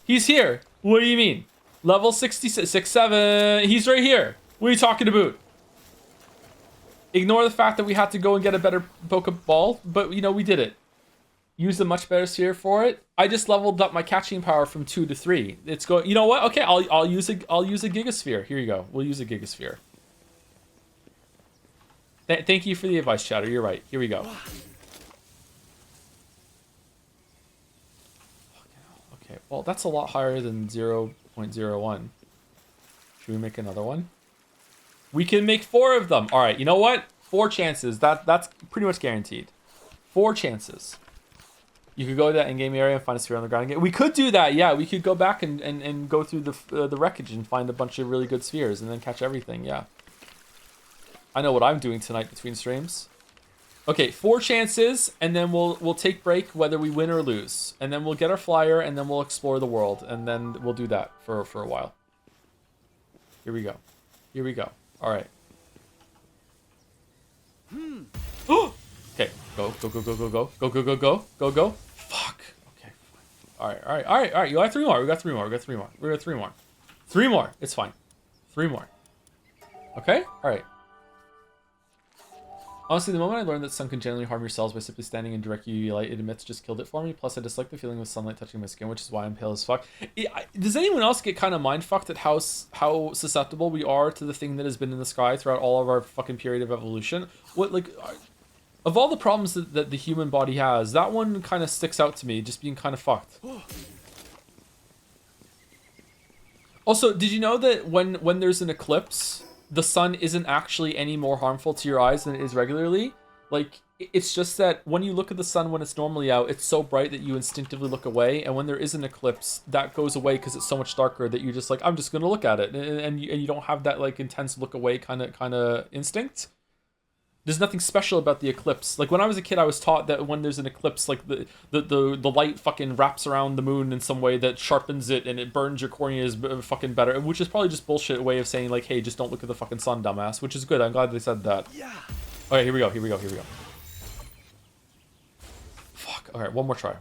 He's here. What do you mean? Level 66, 67. He's right here. What are you talking about? Ignore the fact that we had to go and get a better Pokeball, but you know, we did it. Used a much better sphere for it. I just leveled up my catching power from 2 to 3. It's going. You know what? Okay, I'll use a Gigasphere. Here you go. We'll use a Gigasphere. Thank you for the advice, Chatter. You're right. Here we go. Okay. Well, that's a lot higher than 0.01. Should we make another one? We can make 4 of them. All right. You know what? 4 chances. That's pretty much guaranteed. 4 chances. You could go to that in-game area and find a sphere on the ground again. We could do that, yeah. We could go back and go through the wreckage and find a bunch of really good spheres and then catch everything, yeah. I know what I'm doing tonight between streams. Okay, 4 chances, and then we'll take break whether we win or lose. And then we'll get our flyer, and then we'll explore the world. And then we'll do that for a while. Here we go. Here we go. All right. Okay, go. Fuck. Okay. All right. You got 3 more. We got 3 more. 3 more. It's fine. 3 more. Okay. All right. Honestly, the moment I learned that sun can generally harm your cells by simply standing in direct UV light it emits just killed it for me. Plus, I dislike the feeling of sunlight touching my skin, which is why I'm pale as fuck. Does anyone else get kind of mind-fucked at how susceptible we are to the thing that has been in the sky throughout all of our fucking period of evolution? What, like... Of all the problems that the human body has, that one kind of sticks out to me, just being kind of fucked. Also, did you know that when there's an eclipse, the sun isn't actually any more harmful to your eyes than it is regularly? Like, it's just that when you look at the sun when it's normally out, it's so bright that you instinctively look away, and when there is an eclipse, that goes away because it's so much darker that you're just like, I'm just gonna look at it, and you don't have that like intense look away kind of instinct. There's nothing special about the eclipse. Like when I was a kid, I was taught that when there's an eclipse, like the light fucking wraps around the moon in some way that sharpens it and it burns your corneas fucking better, which is probably just bullshit way of saying like, hey, just don't look at the fucking sun, dumbass. Which is good. I'm glad they said that. Yeah. Okay, here we go. Fuck. All right, one more try.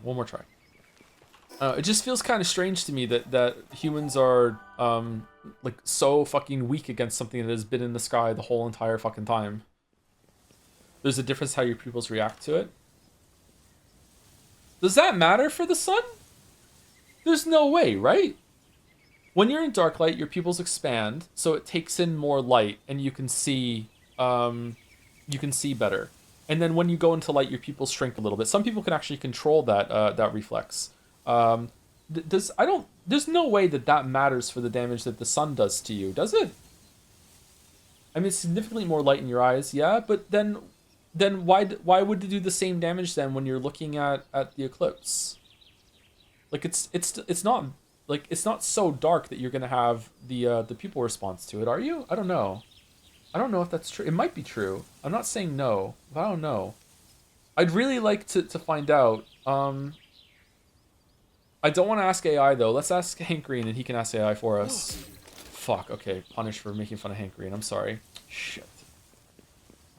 It just feels kind of strange to me that humans are like so fucking weak against something that has been in the sky the whole entire fucking time. There's a difference how your pupils react to it. Does that matter for the sun? There's no way, right? When you're in dark light, your pupils expand, so it takes in more light, and you can see better. And then when you go into light, your pupils shrink a little bit. Some people can actually control that reflex. There's no way that matters for the damage that the sun does to you, does it? I mean, it's significantly more light in your eyes, yeah, but then why would it do the same damage then when you're looking at the eclipse? Like it's not so dark that you're gonna have the pupil response to it, are you? I don't know. I don't know if that's true. It might be true. I'm not saying no, but I don't know. I'd really like to find out. I don't want to ask AI though. Let's ask Hank Green and he can ask AI for us. Fuck. Okay, punished for making fun of Hank Green. I'm sorry. Shit.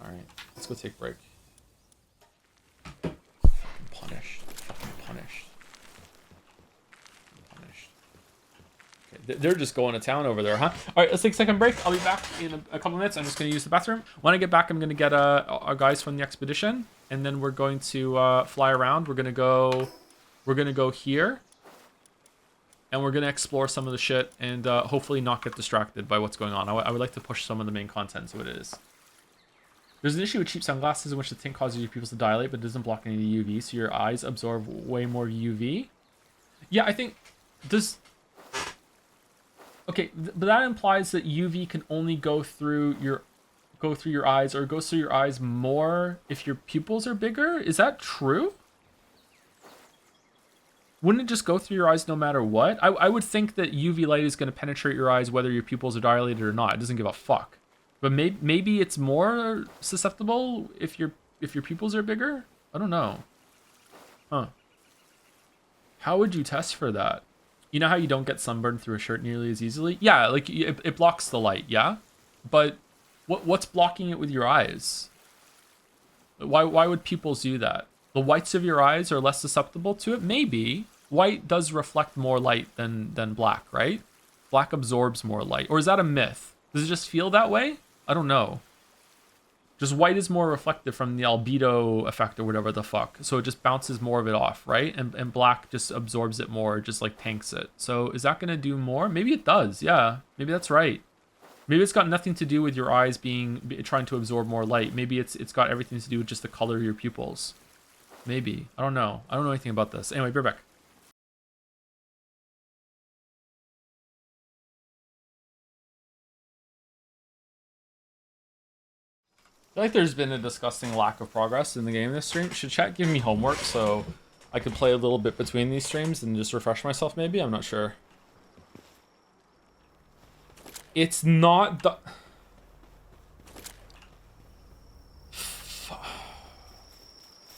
All right, let's go take a break. Punished. Okay, they're just going to town over there, huh? All right, let's take a second break. I'll be back in a couple minutes. I'm just going to use the bathroom. When I get back, I'm going to get our guys from the expedition, and then we're going to fly around. We're going to go here, and we're going to explore some of the shit, and hopefully not get distracted by what's going on. I would like to push some of the main content to what it is. There's an issue with cheap sunglasses in which the tint causes your pupils to dilate, but it doesn't block any UV, so your eyes absorb way more UV. Yeah, I think does. Okay, but that implies that UV can only go through your eyes, or goes through your eyes more if your pupils are bigger. Is that true? Wouldn't it just go through your eyes no matter what? I would think that UV light is going to penetrate your eyes whether your pupils are dilated or not. It doesn't give a fuck. But maybe it's more susceptible if your pupils are bigger? I don't know. Huh. How would you test for that? You know how you don't get sunburned through a shirt nearly as easily? Yeah, like it blocks the light, yeah? But what's blocking it with your eyes? Why would pupils do that? The whites of your eyes are less susceptible to it? Maybe. White does reflect more light than black, right? Black absorbs more light. Or is that a myth? Does it just feel that way? I don't know. Just white is more reflective from the albedo effect or whatever the fuck. So it just bounces more of it off, right? And black just absorbs it more, just like tanks it. So is that going to do more? Maybe it does, yeah. Maybe that's right. Maybe it's got nothing to do with your eyes trying to absorb more light. Maybe it's got everything to do with just the color of your pupils. Maybe. I don't know. I don't know anything about this. Anyway, be right back. I feel like there's been a disgusting lack of progress in the game this stream. Should chat give me homework so I could play a little bit between these streams and just refresh myself maybe? I'm not sure. It's not the...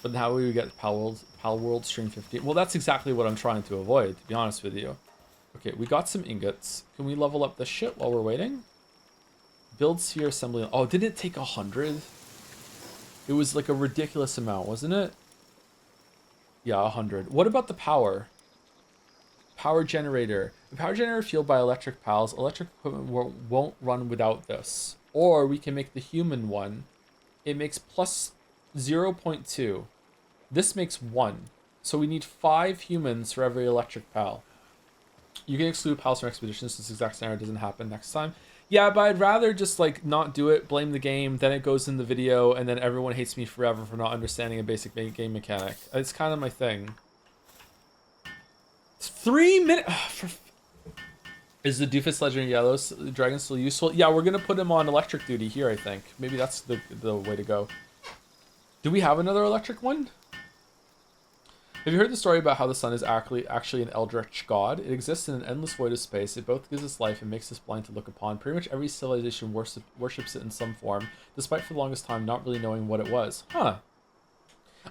But how will we get Palworld stream 15? Well, that's exactly what I'm trying to avoid, to be honest with you. Okay, we got some ingots. Can we level up this shit while we're waiting? Build sphere assembly. Oh, did it take 100? It was like a ridiculous amount, wasn't it? Yeah, 100. What about the power? Power generator. The power generator fueled by electric pals. Electric equipment won't run without this. Or we can make the human one. It makes plus 0.2. This makes 1. So we need 5 humans for every electric pal. You can exclude pals from expeditions since this exact scenario doesn't happen next time. Yeah, but I'd rather just like not do it, blame the game, then it goes in the video, and then everyone hates me forever for not understanding a basic game mechanic. It's kind of my thing. 3 minutes. Is the Doofus Legend Yellow Dragon still useful? Yeah, we're gonna put him on electric duty here, I think. Maybe that's the way to go. Do we have another electric one? Have you heard the story about how the sun is actually an eldritch god? It exists in an endless void of space. It both gives us life and makes us blind to look upon. Pretty much every civilization worships it in some form, despite for the longest time not really knowing what it was. Huh.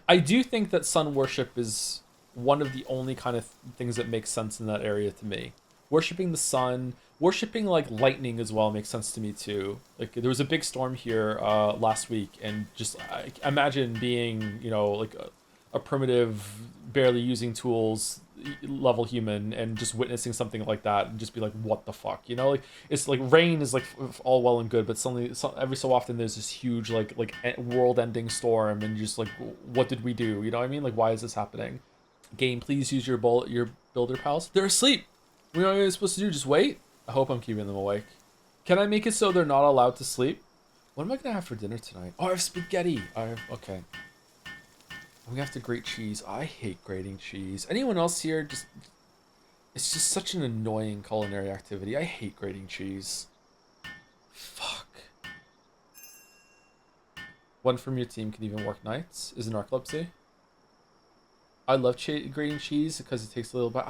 I do think that sun worship is one of the only kind of things that makes sense in that area to me. Worshipping the sun, worshipping like lightning as well makes sense to me too. Like there was a big storm here last week, and just imagine being, you know, like a primitive, barely using tools level human and just witnessing something like that and just be like, what the fuck, you know? Like it's like rain is like all well and good, but suddenly every so often there's this huge like world-ending storm, and you're just like, what did we do? You know what I mean? Like, why is this happening? Game, please use your builder pals. They're asleep. You know what you're supposed to do? Just wait. I hope I'm keeping them awake. Can I make it so they're not allowed to sleep? What am I gonna have for dinner tonight? Oh, I have spaghetti. Okay. I'm gonna have to grate cheese. I hate grating cheese. Anyone else here? It's just such an annoying culinary activity. I hate grating cheese. Fuck. One from your team can even work nights. Is narcolepsy? I love grating cheese because it takes a little bit.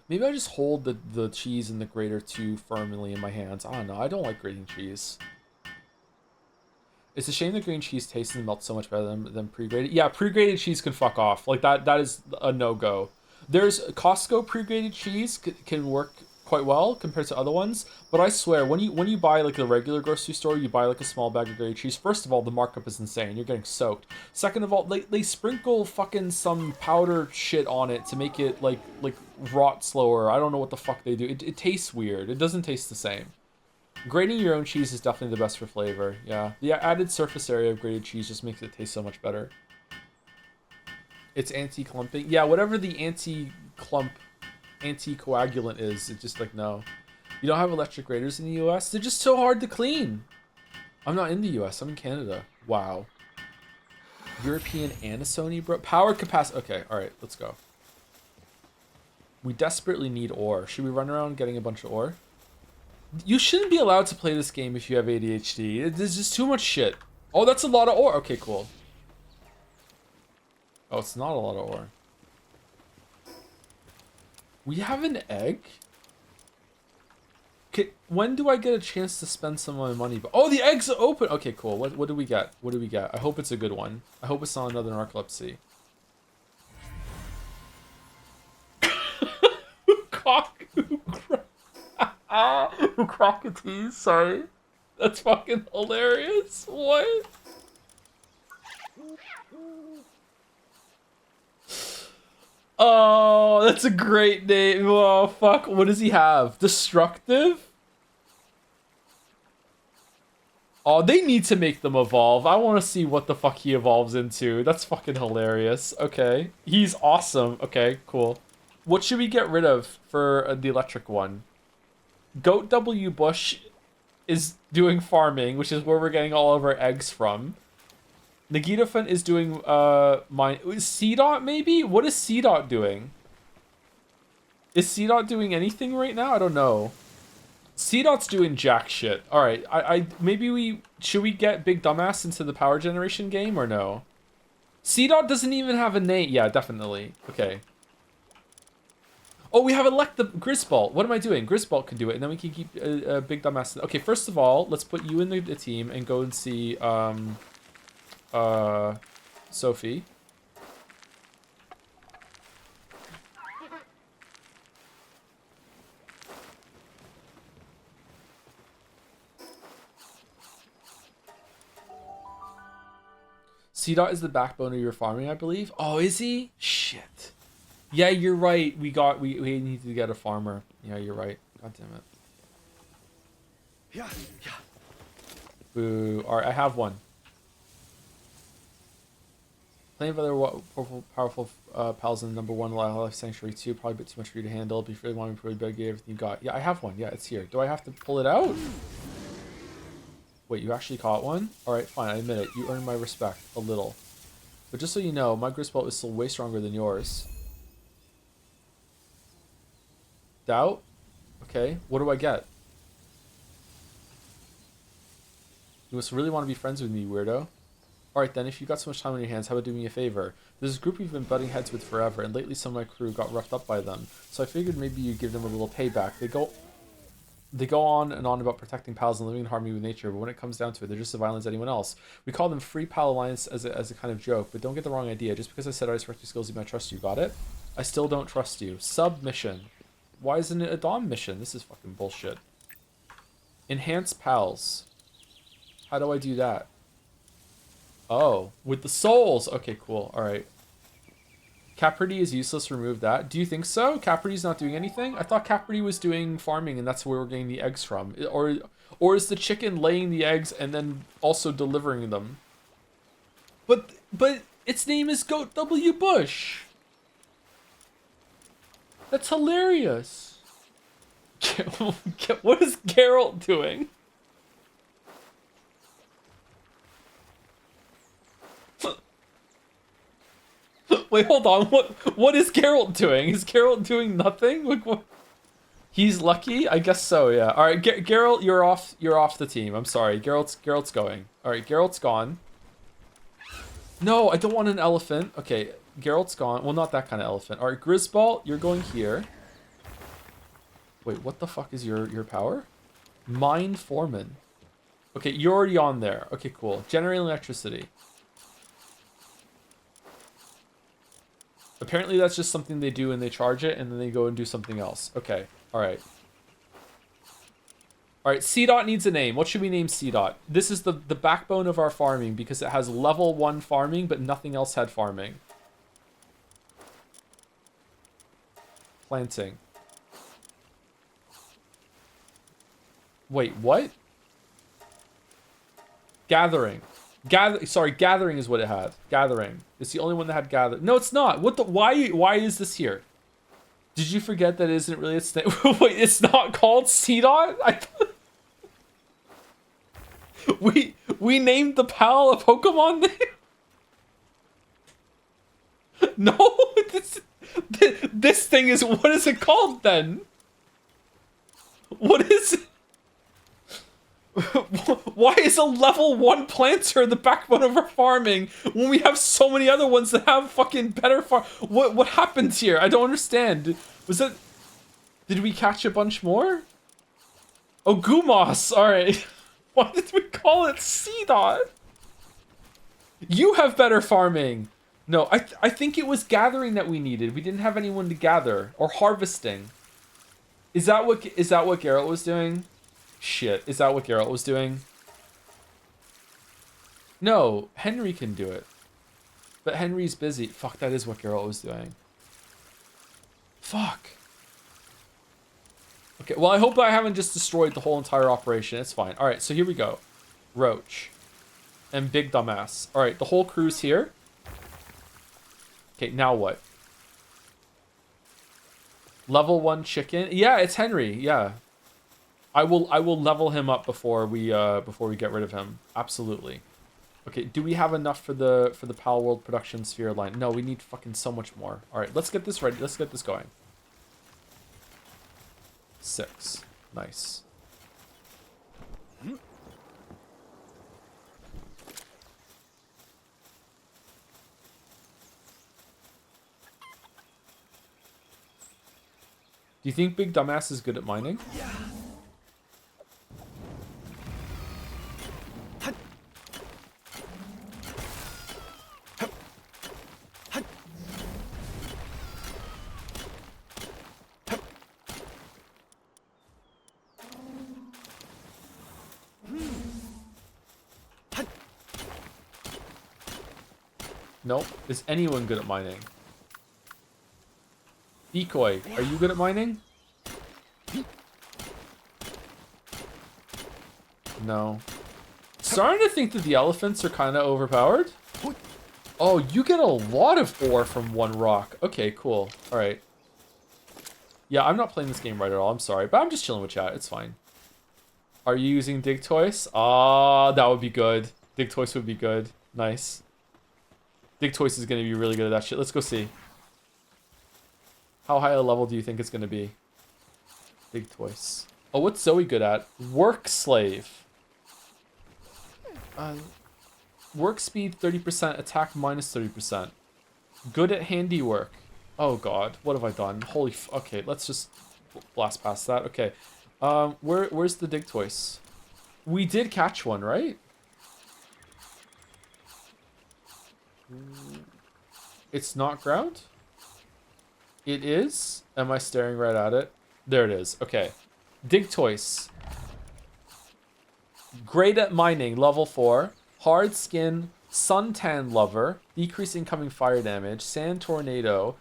Maybe I just hold the cheese and the grater too firmly in my hands. I don't know. I don't like grating cheese. It's a shame that green cheese tastes and melts so much better than pre-grated. Yeah, pre-grated cheese can fuck off. Like that is a no-go. There's Costco pre-grated cheese can work quite well compared to other ones, but I swear when you buy like a regular grocery store, you buy like a small bag of grated cheese. First of all, the markup is insane. You're getting soaked. Second of all, they sprinkle fucking some powder shit on it to make it like rot slower. I don't know what the fuck they do. It tastes weird. It doesn't taste the same. Grating your own cheese is definitely the best for flavor. Yeah, the added surface area of grated cheese just makes it taste so much better. It's anti-clumping. Yeah, whatever the anti-clump, anti-coagulant is, it's just like, no. You don't have electric graters in the US? They're just so hard to clean. I'm not in the US, I'm in Canada. Wow. European and a Sony, bro. Power capacity. Okay, alright, let's go. We desperately need ore. Should we run around getting a bunch of ore? You shouldn't be allowed to play this game if you have ADHD. There's just too much shit. Oh, that's a lot of ore. Okay, cool. Oh, it's not a lot of ore. We have an egg? Okay, when do I get a chance to spend some of my money? Oh, the egg's open! Okay, cool. What do we get? What do we get? I hope it's a good one. I hope it's not another narcolepsy. Crocodiles, sorry. That's fucking hilarious. What? Oh, that's a great name. Oh, fuck. What does he have? Destructive? Oh, they need to make them evolve. I want to see what the fuck he evolves into. That's fucking hilarious. Okay. He's awesome. Okay, cool. What should we get rid of for the electric one? Goat W. Bush is doing farming, which is where we're getting all of our eggs from. Nagitafun is doing mine. Is C-Dot maybe? What is C-Dot doing? Is C-Dot doing anything right now? I don't know. C-Dot's doing jack shit. Alright, should we get Big Dumbass into the power generation game or no? C-Dot doesn't even have a name. Yeah, definitely. Okay. Oh, we have elect the Grisbolt. What am I doing? Grisbolt can do it, and then we can keep Big Dumbass. Okay, first of all, let's put you in the team and go and see Sophie. C-Dot is the backbone of your farming, I believe. Oh, is he? Shit. Yeah, you're right. We need to get a farmer. Yeah, you're right. God damn it. Yeah, yeah. Boo. Alright, I have one. Plenty of other powerful pals in number 1 Wildlife Sanctuary 2. Probably a bit too much for you to handle. If you really want to probably better get everything you got. Yeah, I have one. Yeah, it's here. Do I have to pull it out? Wait, you actually caught one? Alright, fine, I admit it. You earned my respect. A little. But just so you know, my grist bolt is still way stronger than yours. Doubt? Okay, what do I get? You must really want to be friends with me, weirdo. Alright then, if you've got so much time on your hands, how about doing me a favor? There's a group you've been butting heads with forever, and lately some of my crew got roughed up by them. So I figured maybe you'd give them a little payback. They go on and on about protecting pals and living in harmony with nature, but when it comes down to it, they're just as violent as anyone else. We call them Free Pal Alliance as a kind of joke, but don't get the wrong idea. Just because I said I respect your skills, you might trust you. Got it? I still don't trust you. Submission. Why isn't it a Dom mission? This is fucking bullshit. Enhance pals. How do I do that? Oh, with the souls. Okay, cool. All right. Capricorn is useless. Remove that. Do you think so? Capricorn's not doing anything? I thought Capricorn was doing farming, and that's where we're getting the eggs from. Or is the chicken laying the eggs and then also delivering them? But its name is Goat W. Bush. That's hilarious. What is Geralt doing? Wait, hold on. What is Geralt doing? Is Geralt doing nothing? Like, what? He's lucky? I guess so, yeah. All right, Geralt, you're off the team. I'm sorry. Geralt's going. All right, Geralt's gone. No, I don't want an elephant. Okay, Geralt's gone. Well, not that kind of elephant. All right, Grisball, you're going here. Wait, what the fuck is your power? Mine Foreman. Okay, you're already on there. Okay, cool. Generating electricity. Apparently that's just something they do and they charge it and then they go and do something else. Okay, alright. Alright, C-Dot needs a name. What should we name C-Dot? This is the backbone of our farming because it has level 1 farming, but nothing else had farming. Planting. Wait, what? Gathering. Gathering is what it had. Gathering. It's the only one that had gather. No, it's not. What the? Why is this here? Did you forget that it isn't really its name? Wait, it's not called C-Dot? We named the pal a Pokemon name? No, this thing is, what is it called then? What is it? Why is a level 1 planter the backbone of our farming when we have so many other ones that have fucking better farm? What happened here? I don't understand. Was that... Did we catch a bunch more? Oh, Gumos! Alright. Why did we call it C-Dot? You have better farming! No, I think it was gathering that we needed. We didn't have anyone to gather. Or harvesting. Is that what Geralt was doing? Shit, is that what Geralt was doing? No, Henry can do it. But Henry's busy. Fuck, that is what Geralt was doing. Fuck. Okay, well, I hope I haven't just destroyed the whole entire operation. It's fine. Alright, so here we go. Roach. And Big Dumbass. Alright, the whole crew's here. Okay, now what? Level 1 chicken? Yeah, it's Henry, yeah. I will level him up before we get rid of him. Absolutely. Okay, do we have enough for the Palworld production sphere line? No, we need fucking so much more. All right, let's get this ready. Let's get this going. 6. Nice. Do you think Big Dumbass is good at mining? Yeah. Nope. Is anyone good at mining? Decoy, are you good at mining? No. Starting to think that the elephants are kind of overpowered. Oh, you get a lot of ore from one rock. Okay, cool. All right. Yeah, I'm not playing this game right at all. I'm sorry, but I'm just chilling with chat. It's fine. Are you using Dig Toys? Ah, that would be good. Dig Toys would be good. Nice. Dig Toys is going to be really good at that shit. Let's go see. How high a level do you think it's going to be? Dig Toys. Oh, what's Zoe good at? Work Slave. Work speed 30%, attack minus 30%. Good at handiwork. Oh god, what have I done? Holy okay, let's just blast past that. Okay. Where's the Dig Toys? We did catch one, right? It's not ground? It is? Am I staring right at it? There it is. Okay. Dig Toys. Great at mining, level 4. Hard skin, suntan lover, decrease incoming fire damage, sand tornado.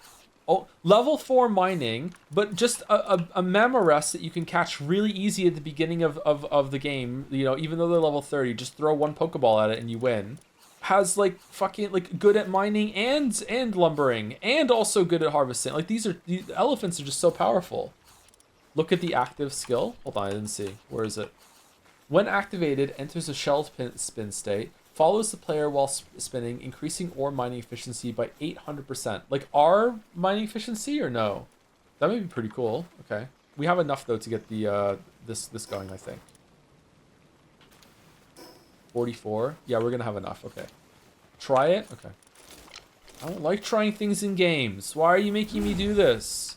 Oh, level 4 mining, but just a Mamorest that you can catch really easy at the beginning of the game. You know, even though they're level 30, just throw one Pokeball at it and you win. Has like fucking like good at mining and lumbering and also good at harvesting. Like these elephants are just so powerful. Look at the active skill. Hold on, I didn't see. Where is it? When activated, enters a shell spin state, follows the player while spinning, increasing ore mining efficiency by 800%. Like our mining efficiency or no? That may be pretty cool. Okay. We have enough though to get the this going, I think. 44. Yeah, we're gonna have enough. Okay. Try it? Okay. I don't like trying things in games. Why are you making me do this?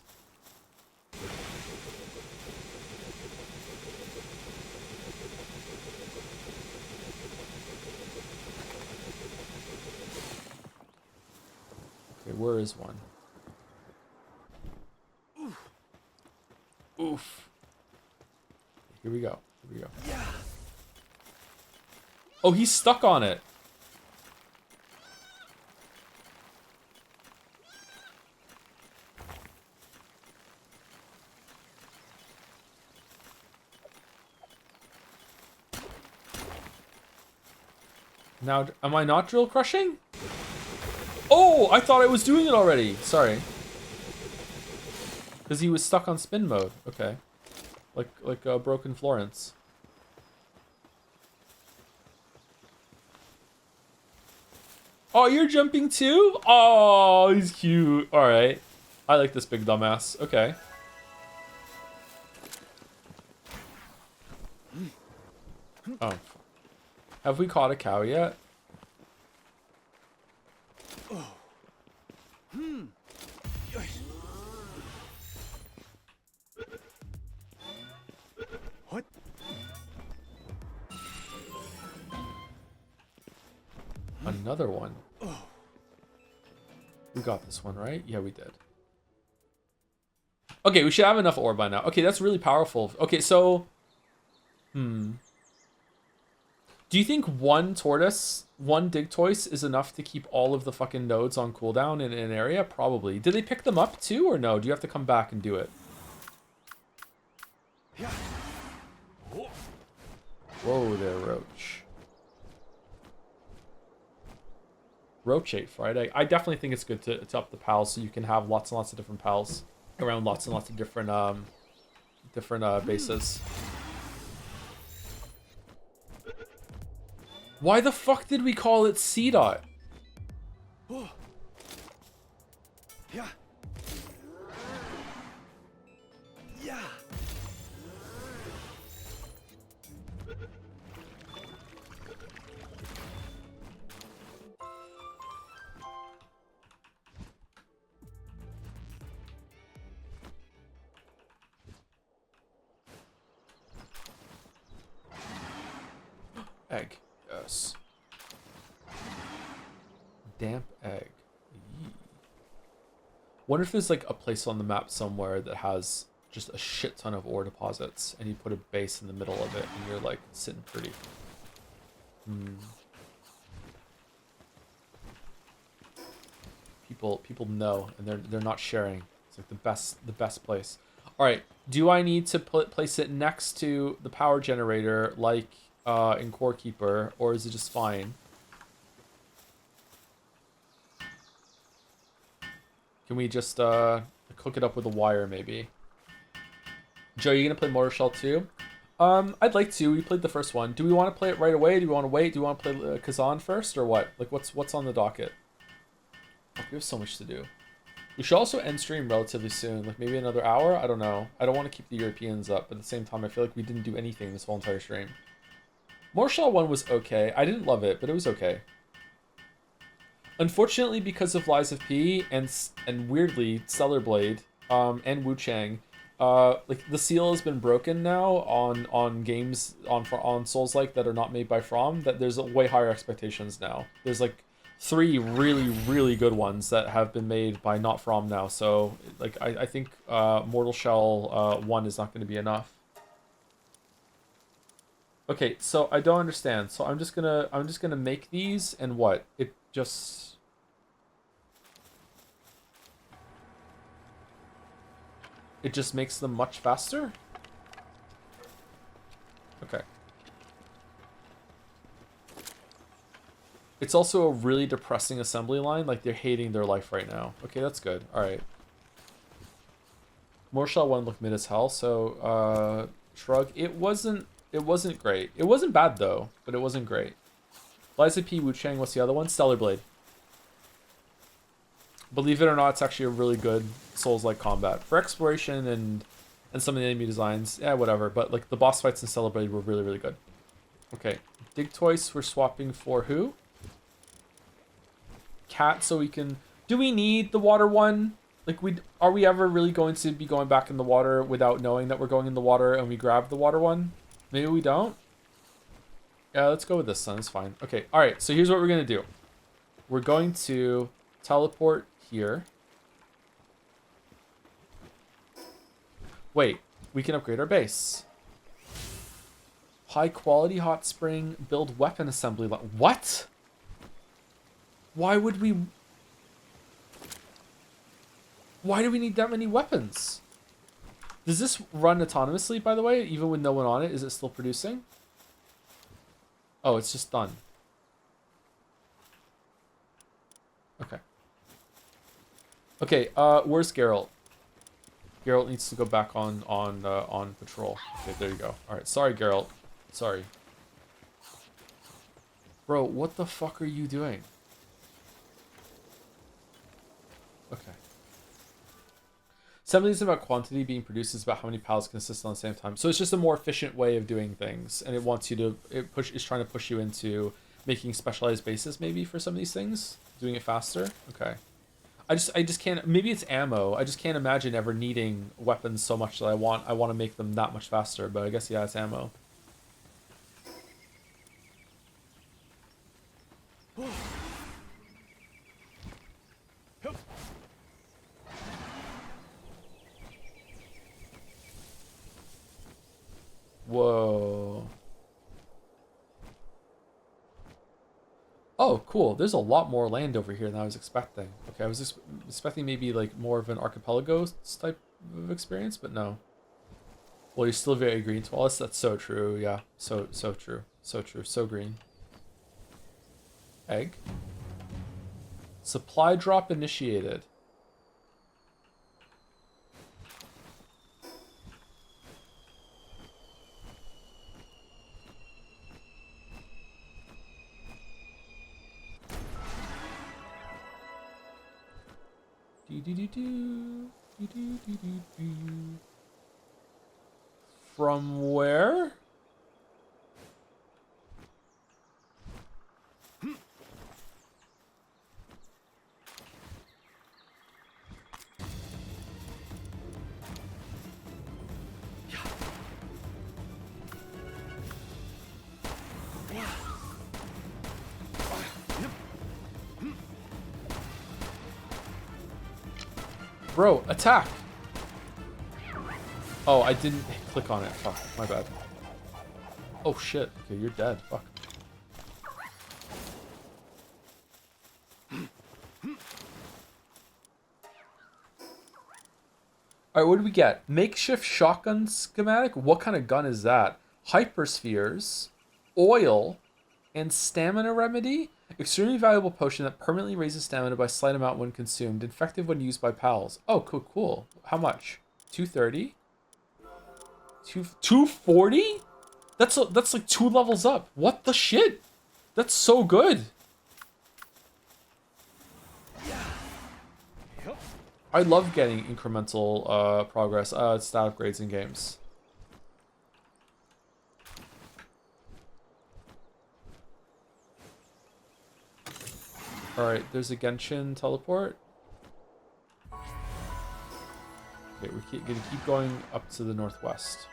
Okay, where is one? Oof. Here we go. Here we go. Oh, he's stuck on it. Now, am I not drill crushing? Oh, I thought I was doing it already. Sorry. Because he was stuck on spin mode. Okay. Like Broken Florence. Oh, you're jumping too? Oh, he's cute. All right. I like this big dumbass. Okay. Oh. Have we caught a cow yet? What? Another one. We got this one, right? Yeah, we did. Okay, we should have enough ore by now. Okay, that's really powerful. Okay, so... Do you think one tortoise, one dig toys is enough to keep all of the fucking nodes on cooldown in an area? Probably. Did they pick them up too, or no? Do you have to come back and do it? Whoa there, Roach. Roach ate fried egg. I definitely think it's good to up the pals so you can have lots and lots of different pals around lots and lots of different bases. Why the fuck did we call it C-Dot? Yeah. Yeah. Egg. Yes. Damp egg. Yee. Wonder if there's like a place on the map somewhere that has just a shit ton of ore deposits and you put a base in the middle of it and you're like sitting pretty. People know and they're not sharing. It's like the best place. All right, do I need to place it next to the power generator like in Core Keeper, or is it just fine? Can we just hook it up with a wire maybe? Joe, you gonna play Mortar Shell 2? I'd like to. We played the first one. Do we want to play it right away? Do we want to wait? Do we want to play Kazan first or what? Like what's on the docket? Oh, we have so much to do. We should also end stream relatively soon, like maybe another hour. I don't know. I don't want to keep the Europeans up, but at the same time, I feel like we didn't do anything this whole entire stream. Mortar Shell 1 was okay. I didn't love it, but it was okay. Unfortunately, because of Lies of P and weirdly Stellar Blade, and Wu Chang, like the seal has been broken now on games on Souls-like that are not made by From. That there's way higher expectations now. There's like 3 really good ones that have been made by not From now. So like I think Mortal Shell 1 is not going to be enough. Okay, so I don't understand. So I'm just gonna make these and what? It just makes them much faster? Okay. It's also a really depressing assembly line. Like, they're hating their life right now. Okay, that's good. Alright. Mortal Shell 1 looked mid as hell, so, shrug. It wasn't great. It wasn't bad, though, but it wasn't great. Liza P. Wu Chang, what's the other one? Stellar Blade. Believe it or not, it's actually a really good Souls-like combat. For exploration and some of the enemy designs, yeah, whatever. But, like, the boss fights in Stellar Blade were really good. Okay. Dig Toys, we're swapping for who? Cat, so we can... Do we need the water one? Like, are we ever really going to be going back in the water without knowing that we're going in the water and we grab the water one? Maybe we don't? Yeah, let's go with this one. It's fine. Okay, alright, so here's what we're going to do. We're going to teleport here. Wait, we can upgrade our base. High quality hot spring, build weapon assembly line. What? Why do we need that many weapons? Does this run autonomously, by the way, even with no one on it? Is it still producing? Oh, it's just done. Okay. Okay, where's Geralt? Geralt needs to go back on patrol. Okay, there you go. Alright, sorry, Geralt. Sorry. Bro, what the fuck are you doing? Okay. Assembly isn't about quantity being produced, it's about how many pals can assist on the same time. So it's just a more efficient way of doing things, and it wants you to it's trying to push you into making specialized bases maybe for some of these things, doing it faster. Okay. I just can't, maybe it's ammo. I just can't imagine ever needing weapons so much that I want to make them that much faster, but I guess yeah, it's ammo. Whoa. Oh, cool. There's a lot more land over here than I was expecting. Okay, I was expecting maybe like more of an archipelago type of experience, but no. Well, you're still very green to Wallace. That's so true. Yeah, so true. So true. So green. Egg. Supply drop initiated. From where? Bro, attack! Oh, I didn't click on it. Fuck, my bad. Oh shit. Okay, you're dead. Fuck. Alright, what do we get? Makeshift shotgun schematic? What kind of gun is that? Hyperspheres, oil, and stamina remedy? Extremely valuable potion that permanently raises stamina by slight amount when consumed. Effective when used by pals. Oh, cool, cool. How much? 230? 240? That's like 2 levels up. What the shit? That's so good. I love getting incremental progress, stat upgrades in games. Alright, there's a Genshin teleport. Okay, we're gonna keep going up to the northwest.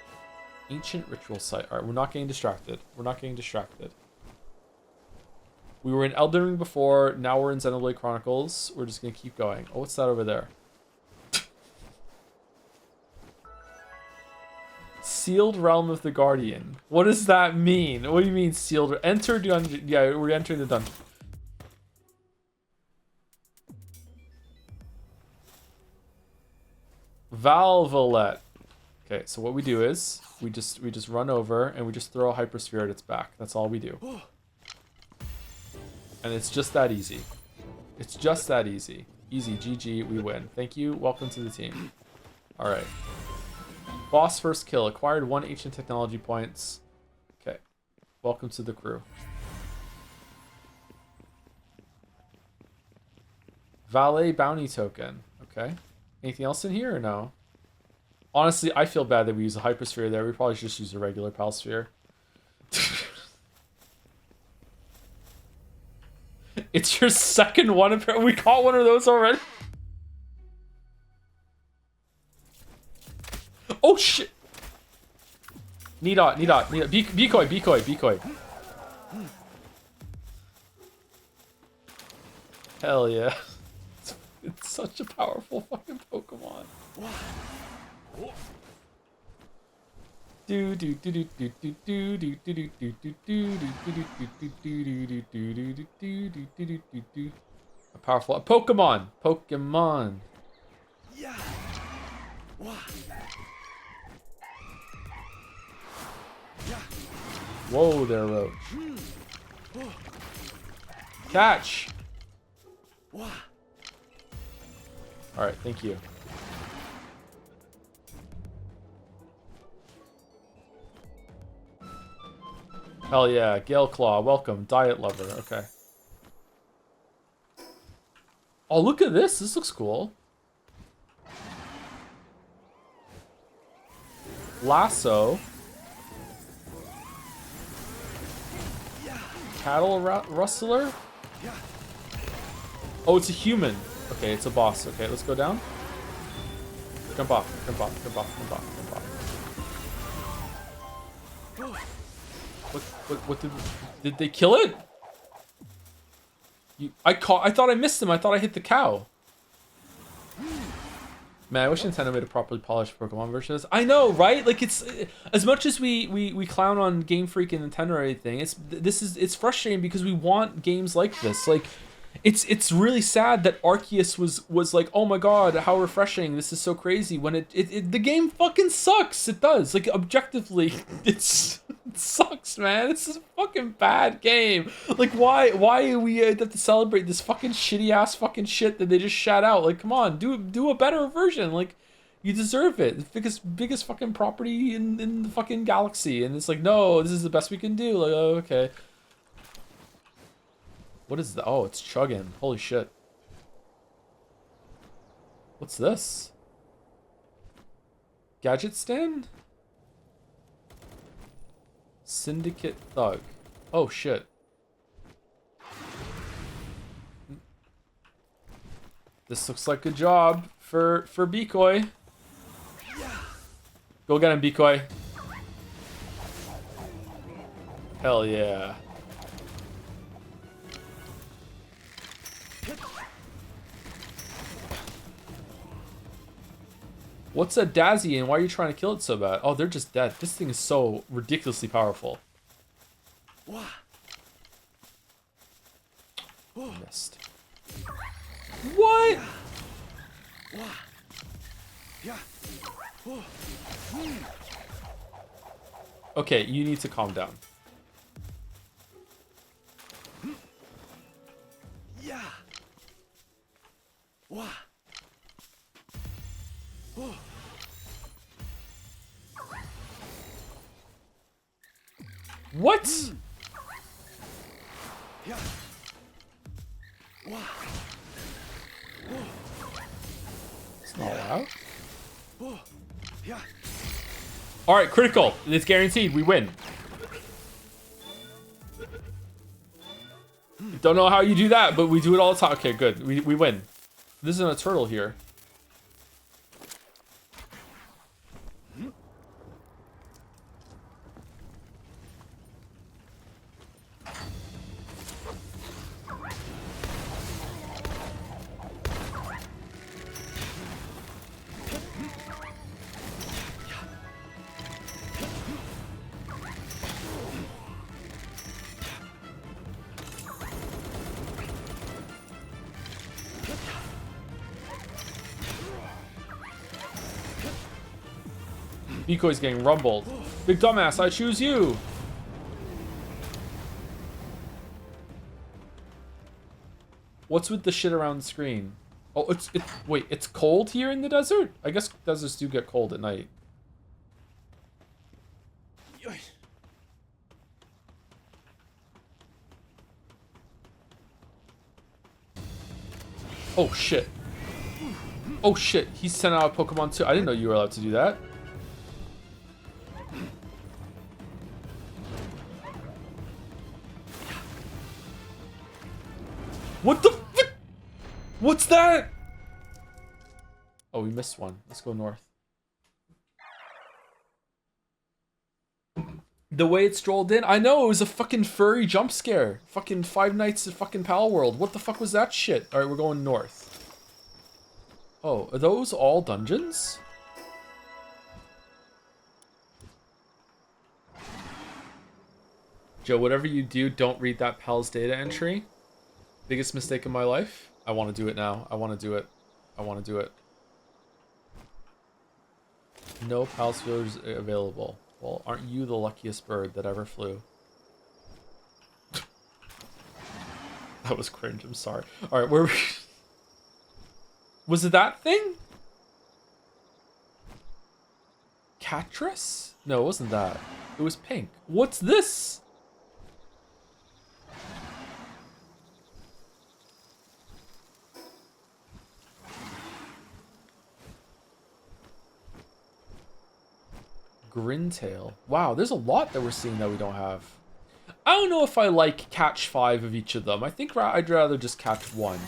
Ancient ritual site. Alright, we're not getting distracted. We're not getting distracted. We were in Elden Ring before, now we're in Xenoblade Chronicles. We're just gonna keep going. Oh, what's that over there? Sealed Realm of the Guardian. What does that mean? What do you mean sealed? Enter dungeon. Yeah, we're entering the dungeon. Valvolet. Okay, so what we do is we just run over and we just throw a hypersphere at its back. That's all we do. And it's just that easy. It's just that easy. Easy, GG, we win. Thank you. Welcome to the team. All right. Boss first kill. Acquired 1 ancient technology points. Okay. Welcome to the crew. Valet bounty token. Okay. Anything else in here or no? Honestly, I feel bad that we use a hypersphere there. We probably should just use a regular pal sphere. It's your second one. Apparently, we caught one of those already. Oh shit! Nidot. Decoy. Hell yeah. It's such a powerful fucking Pokemon. A powerful Pokemon. Yeah. Whoa there, Roach. Catch. Alright, thank you. Hell yeah, Gale Claw, welcome. Diet Lover, okay. Oh, look at this. This looks cool. Lasso. Cattle Rustler? Oh, it's a human. Okay, it's a boss. Okay, let's go down. Jump off. What did they kill it? I thought I missed him. I thought I hit the cow. Man, I wish Nintendo made a properly polished Pokemon version of this. I know, right? Like, it's as much as we clown on Game Freak and Nintendo or anything. It's frustrating because we want games like this. Like, it's really sad that Arceus was like, oh my god, how refreshing! This is so crazy. When the game fucking sucks. It does. Like, objectively, it sucks, man. It's a fucking bad game. Like, why we have to celebrate this fucking shitty ass fucking shit that they just shat out? Like, come on, do a better version. Like, you deserve it. The biggest fucking property in the fucking galaxy, and it's like, no, this is the best we can do. Like, oh, okay. What is that? Oh, it's chugging. Holy shit. What's this? Gadget stand? Syndicate thug. Oh shit. This looks like a job for Decoy. Go get him, Decoy. Hell yeah. What's a Dazzy and why are you trying to kill it so bad? Oh, they're just dead. This thing is so ridiculously powerful. Missed. What? Okay, you need to calm down. Wah. Oh. What? Yeah. Wah. It's not allowed. Oh. Yeah. All right, critical. It's guaranteed. We win. Don't know how you do that, but we do it all the time. Okay, good. We win. This isn't a turtle here. Decoy's getting rumbled. Big dumbass, I choose you. What's with the shit around the screen? Oh, wait, it's cold here in the desert? I guess deserts do get cold at night. Oh shit. Oh shit, he's sent out a Pokemon too. I didn't know you were allowed to do that. What the fuck? What's that? Oh, we missed one. Let's go north. The way it strolled in, I know, it was a fucking furry jump scare. Fucking 5 Nights at fucking Palworld. What the fuck was that shit? Alright, we're going north. Oh, are those all dungeons? Joe, whatever you do, don't read that Pal's data entry. Biggest mistake in my life. I want to do it now. I want to do it. I want to do it. No Pal's feelers available. Well, aren't you the luckiest bird that ever flew? That was cringe. I'm sorry. All right, where were we? Was it that thing? Catress? No, it wasn't that. It was pink. What's this? Grintail. Wow, there's a lot that we're seeing that we don't have. I don't know if I like catch 5 of each of them. I think I'd rather just catch 1.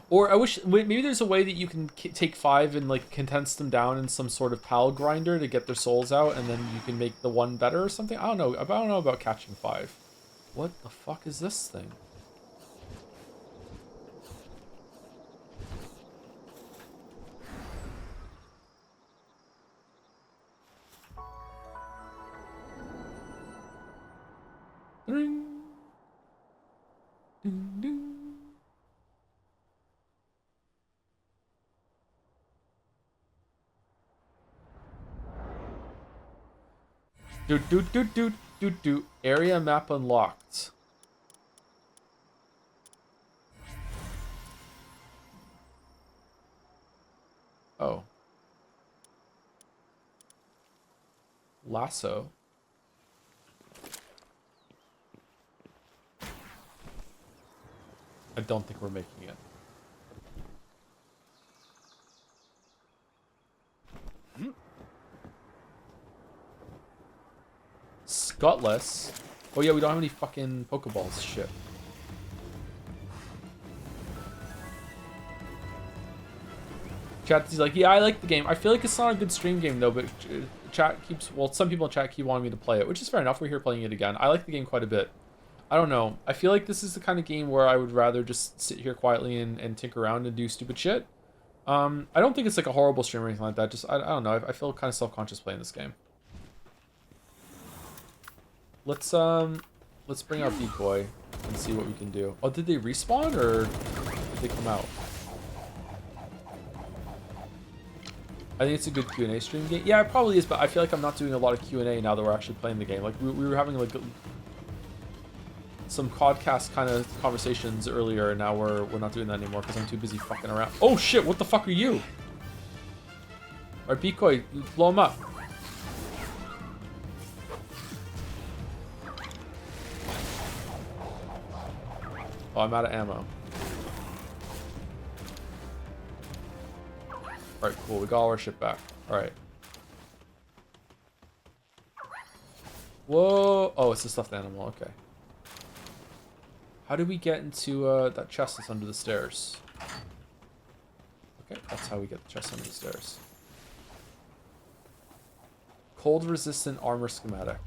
Or I wish, maybe there's a way that you can take 5 and like condense them down in some sort of pal grinder to get their souls out, and then you can make the 1 better or something. I don't know. I don't know about catching 5. What the fuck is this thing? Ding. Ding, ding. Do. Area map unlocked. Oh. Lasso. I don't think we're making it. Scutless. Oh yeah, we don't have any fucking Pokeballs. Shit. Chat's like, yeah, I like the game. I feel like it's not a good stream game though, but chat keeps, well, some people in chat keep wanting me to play it, which is fair enough. We're here playing it again. I like the game quite a bit. I don't know. I feel like this is the kind of game where I would rather just sit here quietly and tinker around and do stupid shit. I don't think it's like a horrible stream or anything like that. Just, I don't know. I feel kind of self-conscious playing this game. Let's bring out Decoy and see what we can do. Oh, did they respawn or did they come out? I think it's a good Q&A stream game. Yeah, it probably is, but I feel like I'm not doing a lot of Q&A now that we're actually playing the game. Like we were having like some podcast kind of conversations earlier, and now we're not doing that anymore because I'm too busy fucking around. Oh shit! What the fuck are you? Alright, Decoy, blow him up. Oh, I'm out of ammo. Alright, cool. We got all our shit back. Alright. Whoa! Oh, it's a stuffed animal. Okay. How do we get into that chest that's under the stairs? Okay, that's how we get the chest under the stairs. Cold resistant armor schematic.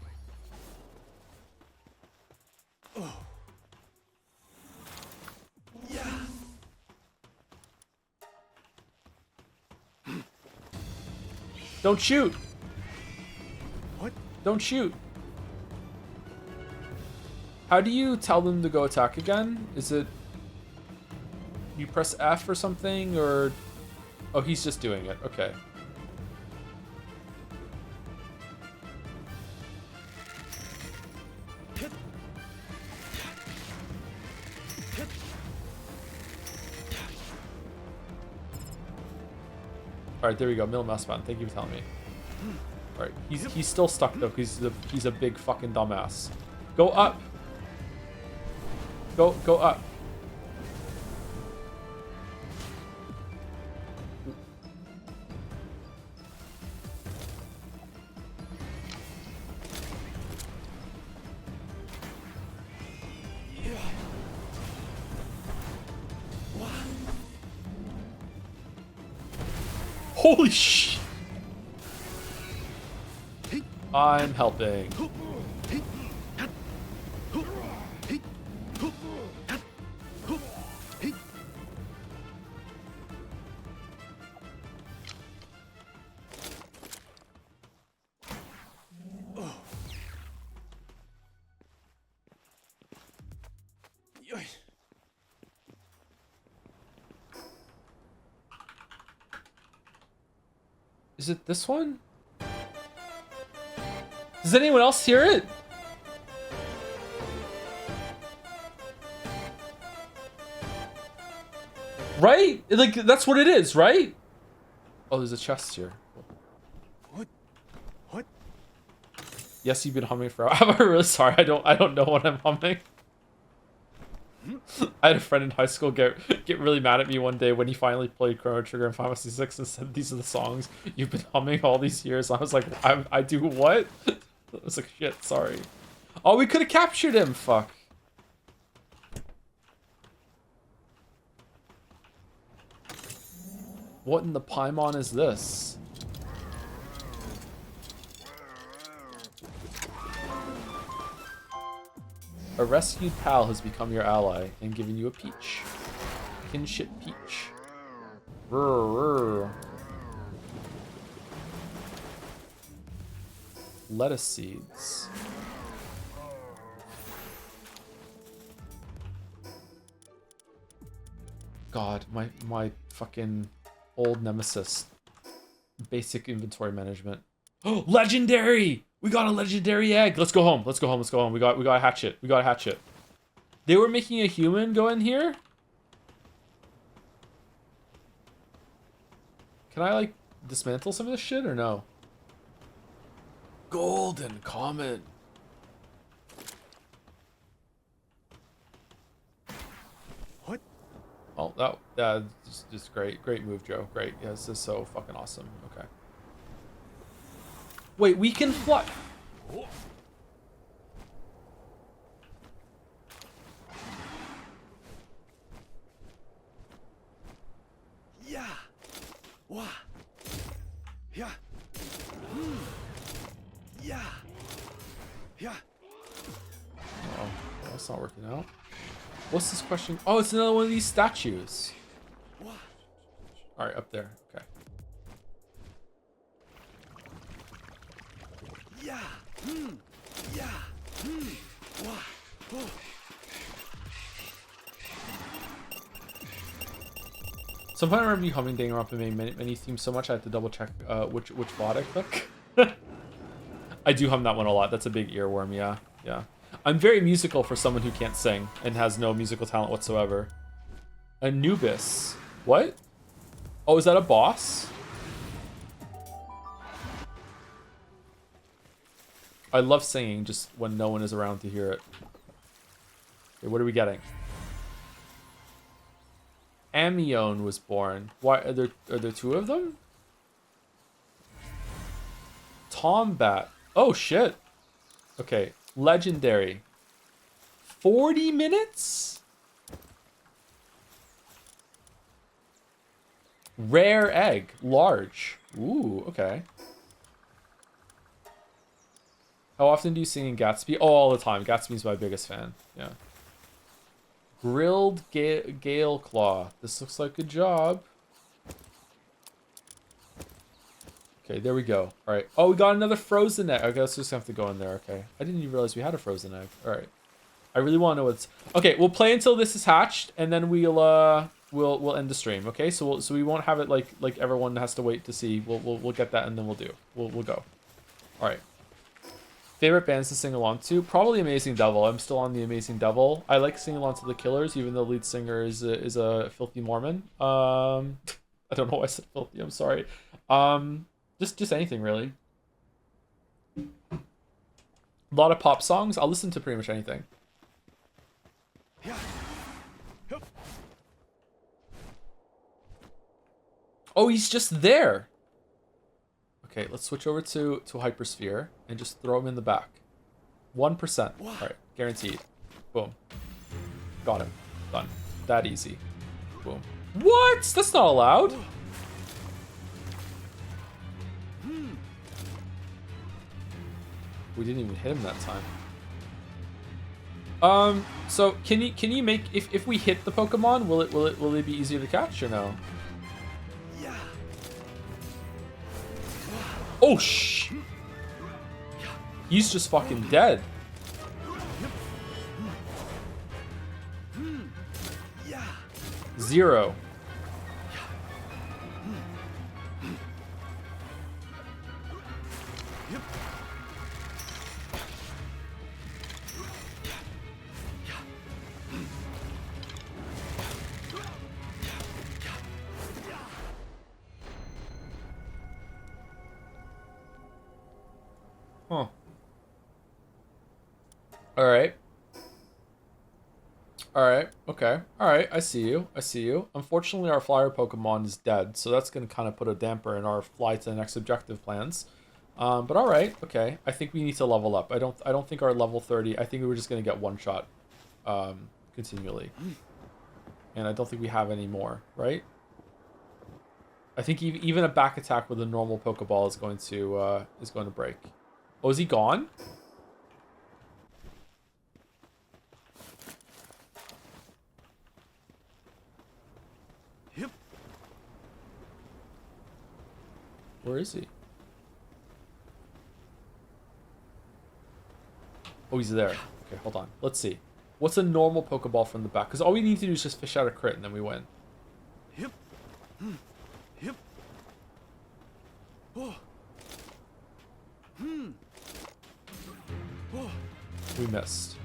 Oh. Yeah. Don't shoot! What? Don't shoot! How do you tell them to go attack again? Is it... You press F or something, or... Oh, he's just doing it. Okay. Alright, there we go. Middle mouse button. Thank you for telling me. Alright, he's still stuck though, because he's a big fucking dumbass. Go up! Go up. Holy sh! I'm helping. Is it this one? Does anyone else hear it? Right? Like, that's what it is, right? Oh, there's a chest here. What? Yes, you've been humming for. I'm really sorry. I don't know what I'm humming. I had a friend in high school get really mad at me one day when he finally played Chrono Trigger in Final Fantasy 6 and said, "These are the songs you've been humming all these years." I was like, I do what? I was like, shit, sorry. Oh, we could have captured him. Fuck. What in the Paimon is this? A rescued pal has become your ally and given you a peach. Kinship peach. Rrr. Lettuce seeds. God, my fucking old nemesis. Basic inventory management. Oh, legendary! We got a legendary egg. Let's go home. Let's go home. Let's go home. We got a hatchet. We got a hatchet. They were making a human go in here? Can I like dismantle some of this shit or no? Golden comet. What? Oh, that's just great. Great move, Joe. Great. Yeah, this is so fucking awesome. Okay. Wait, we can fly. Yeah. Wah. Yeah. Yeah. Yeah. Oh, that's not working out. What's this question? Oh, it's another one of these statues. Wah. All right, up there. Okay. Yeah. Yeah. Wah. Oh. Sometimes I remember you humming Danganronpa many themes so much I have to double check which bot I click. I do hum that one a lot. That's a big earworm, yeah. I'm very musical for someone who can't sing and has no musical talent whatsoever. Anubis. What? Oh, is that a boss? I love singing just when no one is around to hear it. Okay, what are we getting? Amione was born. Why are there two of them? Tombat. Oh shit. Okay, legendary. 40 minutes? Rare egg, large. Ooh, okay. How often do you sing in Gatsby? Oh, all the time. Gatsby's my biggest fan. Yeah. Grilled Gale Claw. This looks like a job. Okay, there we go. All right. Oh, we got another frozen egg. I guess we just have to go in there. Okay. I didn't even realize we had a frozen egg. All right. I really want to know what's... Okay, we'll play until this is hatched, and then we'll end the stream. Okay, so we won't have it like everyone has to wait to see. We'll get that, and then we'll go. All right. Favorite bands to sing along to? Probably Amazing Devil. I'm still on the Amazing Devil. I like singing along to the Killers, even though the lead singer is a filthy Mormon. I don't know why I said filthy. I'm sorry. Just anything really. A lot of pop songs. I'll listen to pretty much anything. Oh, he's just there. Okay, let's switch over to Hypersphere and just throw him in the back. 1%. All right, guaranteed. Boom. Got him. Done. That easy. Boom. What? That's not allowed. We didn't even hit him that time. So can you make if we hit the Pokemon, will it be easier to catch or no? Oh shh! He's just fucking dead. Zero. Huh. Alright. Alright, okay. Alright, I see you. I see you. Unfortunately, our flyer Pokemon is dead, so that's going to kind of put a damper in our fly to the next objective plans. But alright, okay. I think we need to level up. I don't think our level 30... I think we were just going to get one shot continually. And I don't think we have any more, right? I think even a back attack with a normal Pokeball is going to break. Oh, is he gone? Yep. Where is he? Oh, he's there. Okay, hold on. Let's see. What's a normal Pokeball from the back? Because all we need to do is just fish out a crit and then we win. Yep. Yep. Oh. Oh. We missed.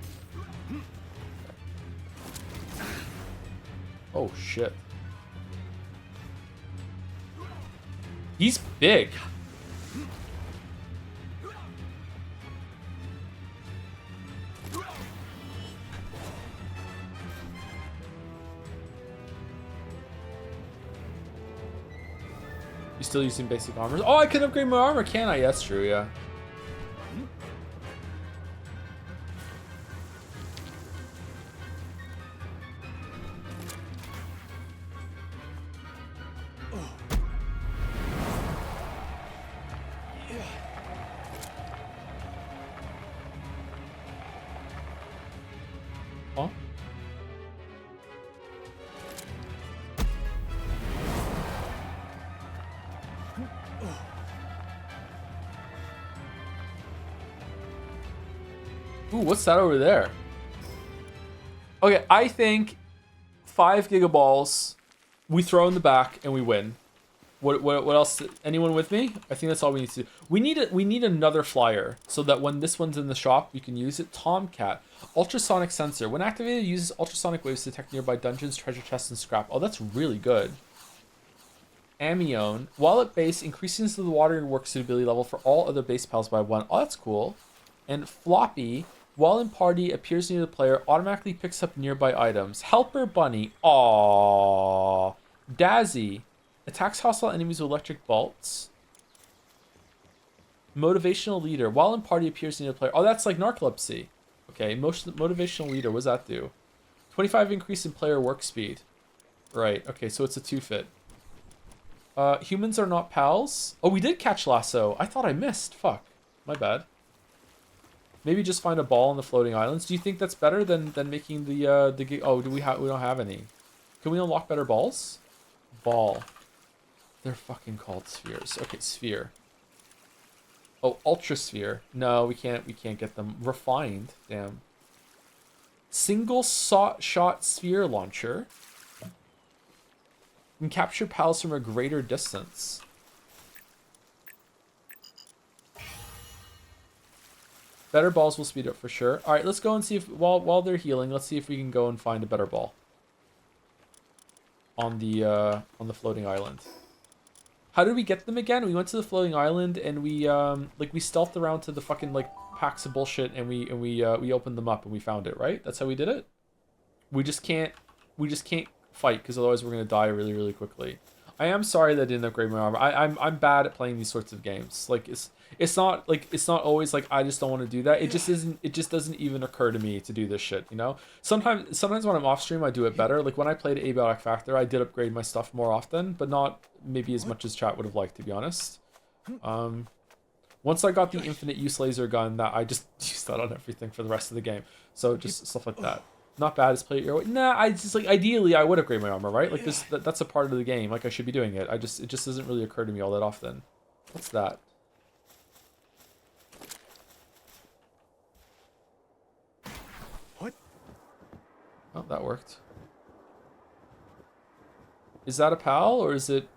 Oh, shit. He's big. You still using basic armor? Oh, I can upgrade my armor, can I? That's true, yeah. Huh? Ooh, what's that over there? Okay, I think 5 Gigaballs, we throw in the back and we win. What else? Anyone with me? I think that's all we need to do. We need another flyer so that when this one's in the shop, you can use it. Tomcat. Ultrasonic sensor. When activated, it uses ultrasonic waves to detect nearby dungeons, treasure chests, and scrap. Oh, that's really good. Amione. While at base, increases the water and work suitability level for all other base pals by 1. Oh, that's cool. And Floppy. While in party, appears near the player, automatically picks up nearby items. Helper Bunny. Aww. Dazzy. Attacks hostile enemies with electric bolts. Motivational leader. While in party, appears near the player. Oh, that's like narcolepsy. Okay, motivational leader. What does that do? 25 increase in player work speed. Right. Okay, so it's a 2-fit. Humans are not pals. Oh, we did catch lasso. I thought I missed. Fuck. My bad. Maybe just find a ball on the floating islands. Do you think that's better than making the oh, we don't have any. Can we unlock better balls? Ball. They're fucking called spheres. Okay, sphere. Oh, ultra sphere. No, we can't get them. Refined. Damn. Single shot sphere launcher. Can capture pals from a greater distance. Better balls will speed up for sure. All right, let's go and see if while they're healing, let's see if we can go and find a better ball on the floating island. How did we get them again? We went to the floating island and we stealthed around to the fucking like packs of bullshit and we opened them up and we found it, right? That's how we did it. We just can't fight because otherwise we're gonna die really, really quickly. I am sorry that I didn't upgrade my armor. I'm bad at playing these sorts of games. Like it's not always like I just don't want to do that. It just doesn't even occur to me to do this shit, you know? Sometimes when I'm off stream I do it better. Like when I played Abiotic Factor, I did upgrade my stuff more often, but not maybe as much as chat would have liked, to be honest. Once I got the infinite use laser gun, that I just used that on everything for the rest of the game. So just stuff like that. Not bad as play it your way. Nah, I just like ideally I would upgrade my armor, right? Like that's a part of the game. Like I should be doing it. It just doesn't really occur to me all that often. What's that? What? Oh, that worked. Is that a pal or is it?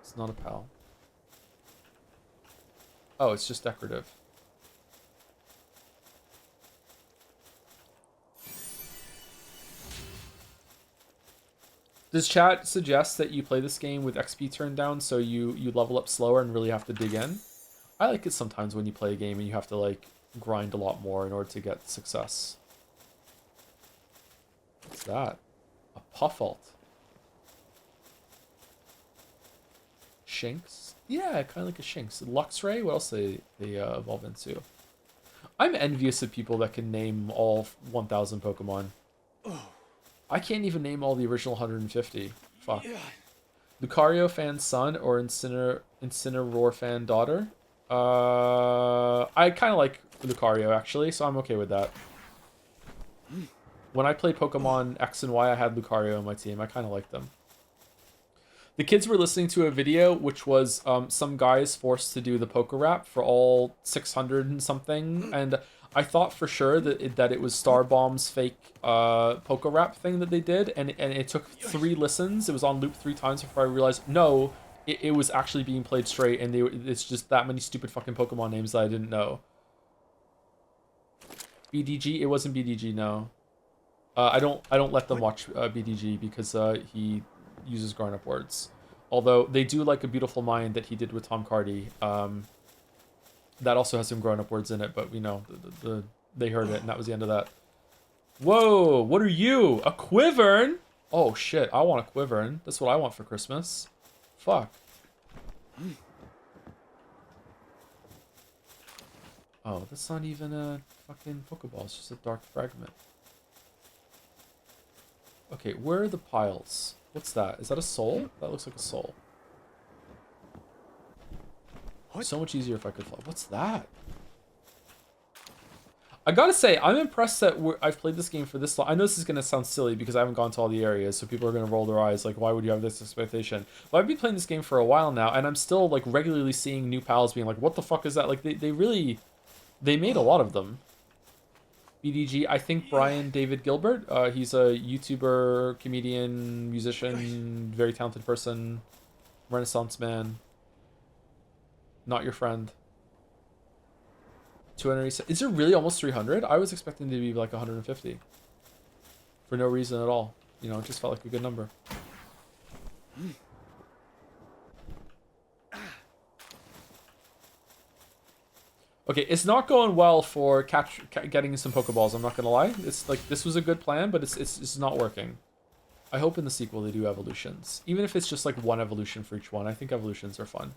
It's not a pal. Oh, it's just decorative. Does chat suggest that you play this game with XP turned down so you level up slower and really have to dig in? I like it sometimes when you play a game and you have to like grind a lot more in order to get success. What's that? A Puffalt. Shinx? Yeah, kind of like a Shinx. Luxray? What else they evolve into? I'm envious of people that can name all 1,000 Pokemon. I can't even name all the original 150. Fuck. Lucario fan son or Incineroar fan daughter? I kind of like Lucario actually, so I'm okay with that. When I played Pokemon X and Y, I had Lucario on my team. I kind of liked them. The kids were listening to a video which was some guys forced to do the poker rap for all 600 and something, and I thought for sure that it was Starbomb's fake poker rap thing that they did, and it took 3 listens. It was on loop 3 times before I realized no, it was actually being played straight, and it's just that many stupid fucking Pokemon names that I didn't know. BDG? It wasn't BDG, no. I don't let them watch BDG because he uses grown-up words. Although they do like A Beautiful Mind that he did with Tom Cardy. That also has some grown-up words in it, but you know, they heard it and that was the end of that. Whoa, what are you? A Quivern? Oh shit, I want a Quivern. That's what I want for Christmas. Fuck. Oh, that's not even a fucking Pokeball, it's just a dark fragment. Okay, where are the piles? What's that? Is that a soul? That looks like a soul. What? So much easier if I could fly. What's that? I gotta say, I'm impressed that I've played this game for this long. I know this is gonna sound silly because I haven't gone to all the areas, so people are gonna roll their eyes like, why would you have this expectation? But I've been playing this game for a while now, and I'm still like regularly seeing new pals being like, what the fuck is that? Like they made a lot of them. BDG, I think Brian David Gilbert. He's a YouTuber, comedian, musician, very talented person, Renaissance man. Not your friend. 200. Is it really almost 300? I was expecting to be like 150. For no reason at all. You know, it just felt like a good number. Okay, it's not going well for getting some Pokeballs, I'm not gonna lie. It's like, this was a good plan, but it's not working. I hope in the sequel they do evolutions. Even if it's just like one evolution for each one. I think evolutions are fun.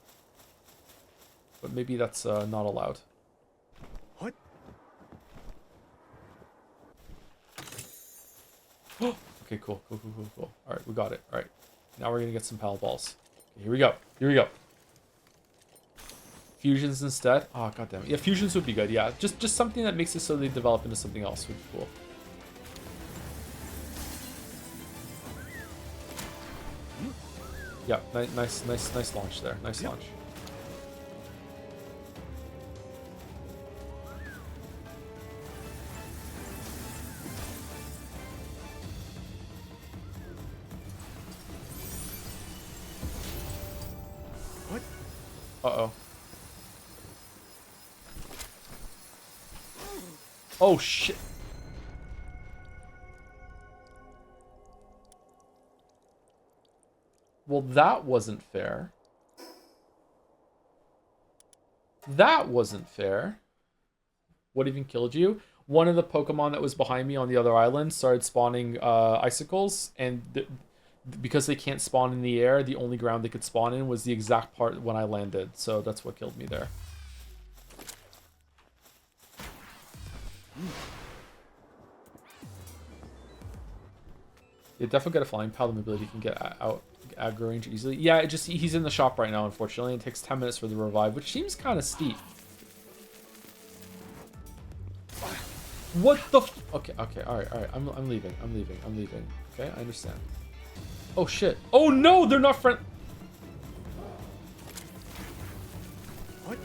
But maybe that's not allowed. What? Okay, cool. Alright, we got it. Alright. Now we're gonna get some Palballs. Okay, here we go. Here we go. Fusions instead? Oh, goddamn it. Yeah, fusions would be good, yeah. Just something that makes it so they develop into something else would be cool. Yeah, nice launch there. Nice launch. What? Uh-oh. Oh, shit. Well, that wasn't fair. That wasn't fair. What even killed you? One of the Pokemon that was behind me on the other island started spawning icicles, and because they can't spawn in the air, the only ground they could spawn in was the exact part when I landed. So that's what killed me there. Yeah, definitely get a flying pal. The mobility can get out aggro range easily. Yeah, it just he's in the shop right now, unfortunately. It takes 10 minutes for the revive, which seems kind of steep. What the f— Okay, alright. I'm leaving. Okay, I understand. Oh shit. Oh no, they're not friend— What?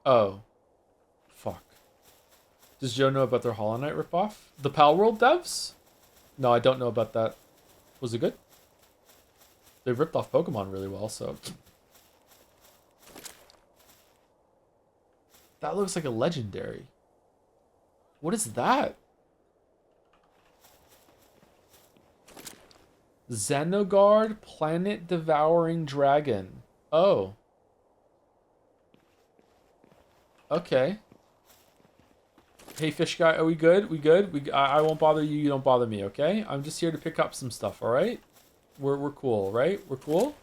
Oh. Fuck. Does Joe know about their Hollow Knight ripoff? The Palworld devs? No, I don't know about that. Was it good? They ripped off Pokemon really well, so... That looks like a legendary. What is that? Xenogard Planet Devouring Dragon. Oh. Okay. Hey, fish guy, are we good? We good? I won't bother you. You don't bother me. Okay. I'm just here to pick up some stuff. All right. We're cool, right? We're cool.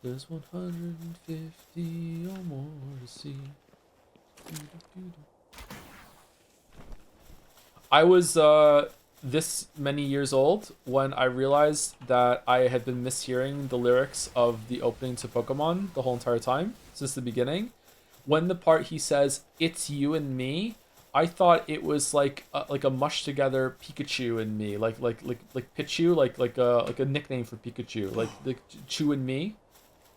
There's 150 or more to see. I was this many years old when I realized that I had been mishearing the lyrics of the opening to Pokemon the whole entire time since the beginning. When the part he says "It's you and me," I thought it was like a mush together Pikachu and me, like Pichu, like a nickname for Pikachu, like Chew and me,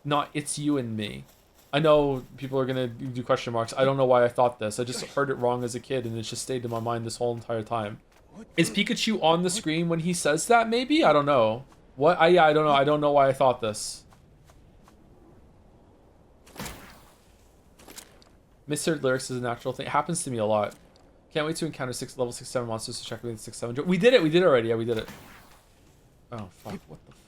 not "It's you and me." I know people are gonna do question marks. I don't know why I thought this. I just heard it wrong as a kid, and it just stayed in my mind this whole entire time. Is Pikachu on the screen when he says that? Maybe? I don't know. What? Yeah, I don't know. I don't know why I thought this. Misheard lyrics is a natural thing. It happens to me a lot. Can't wait to encounter level 6-7 monsters to check with 6-7. We did it. We did it already. Yeah, we did it. Oh, fuck. What the f—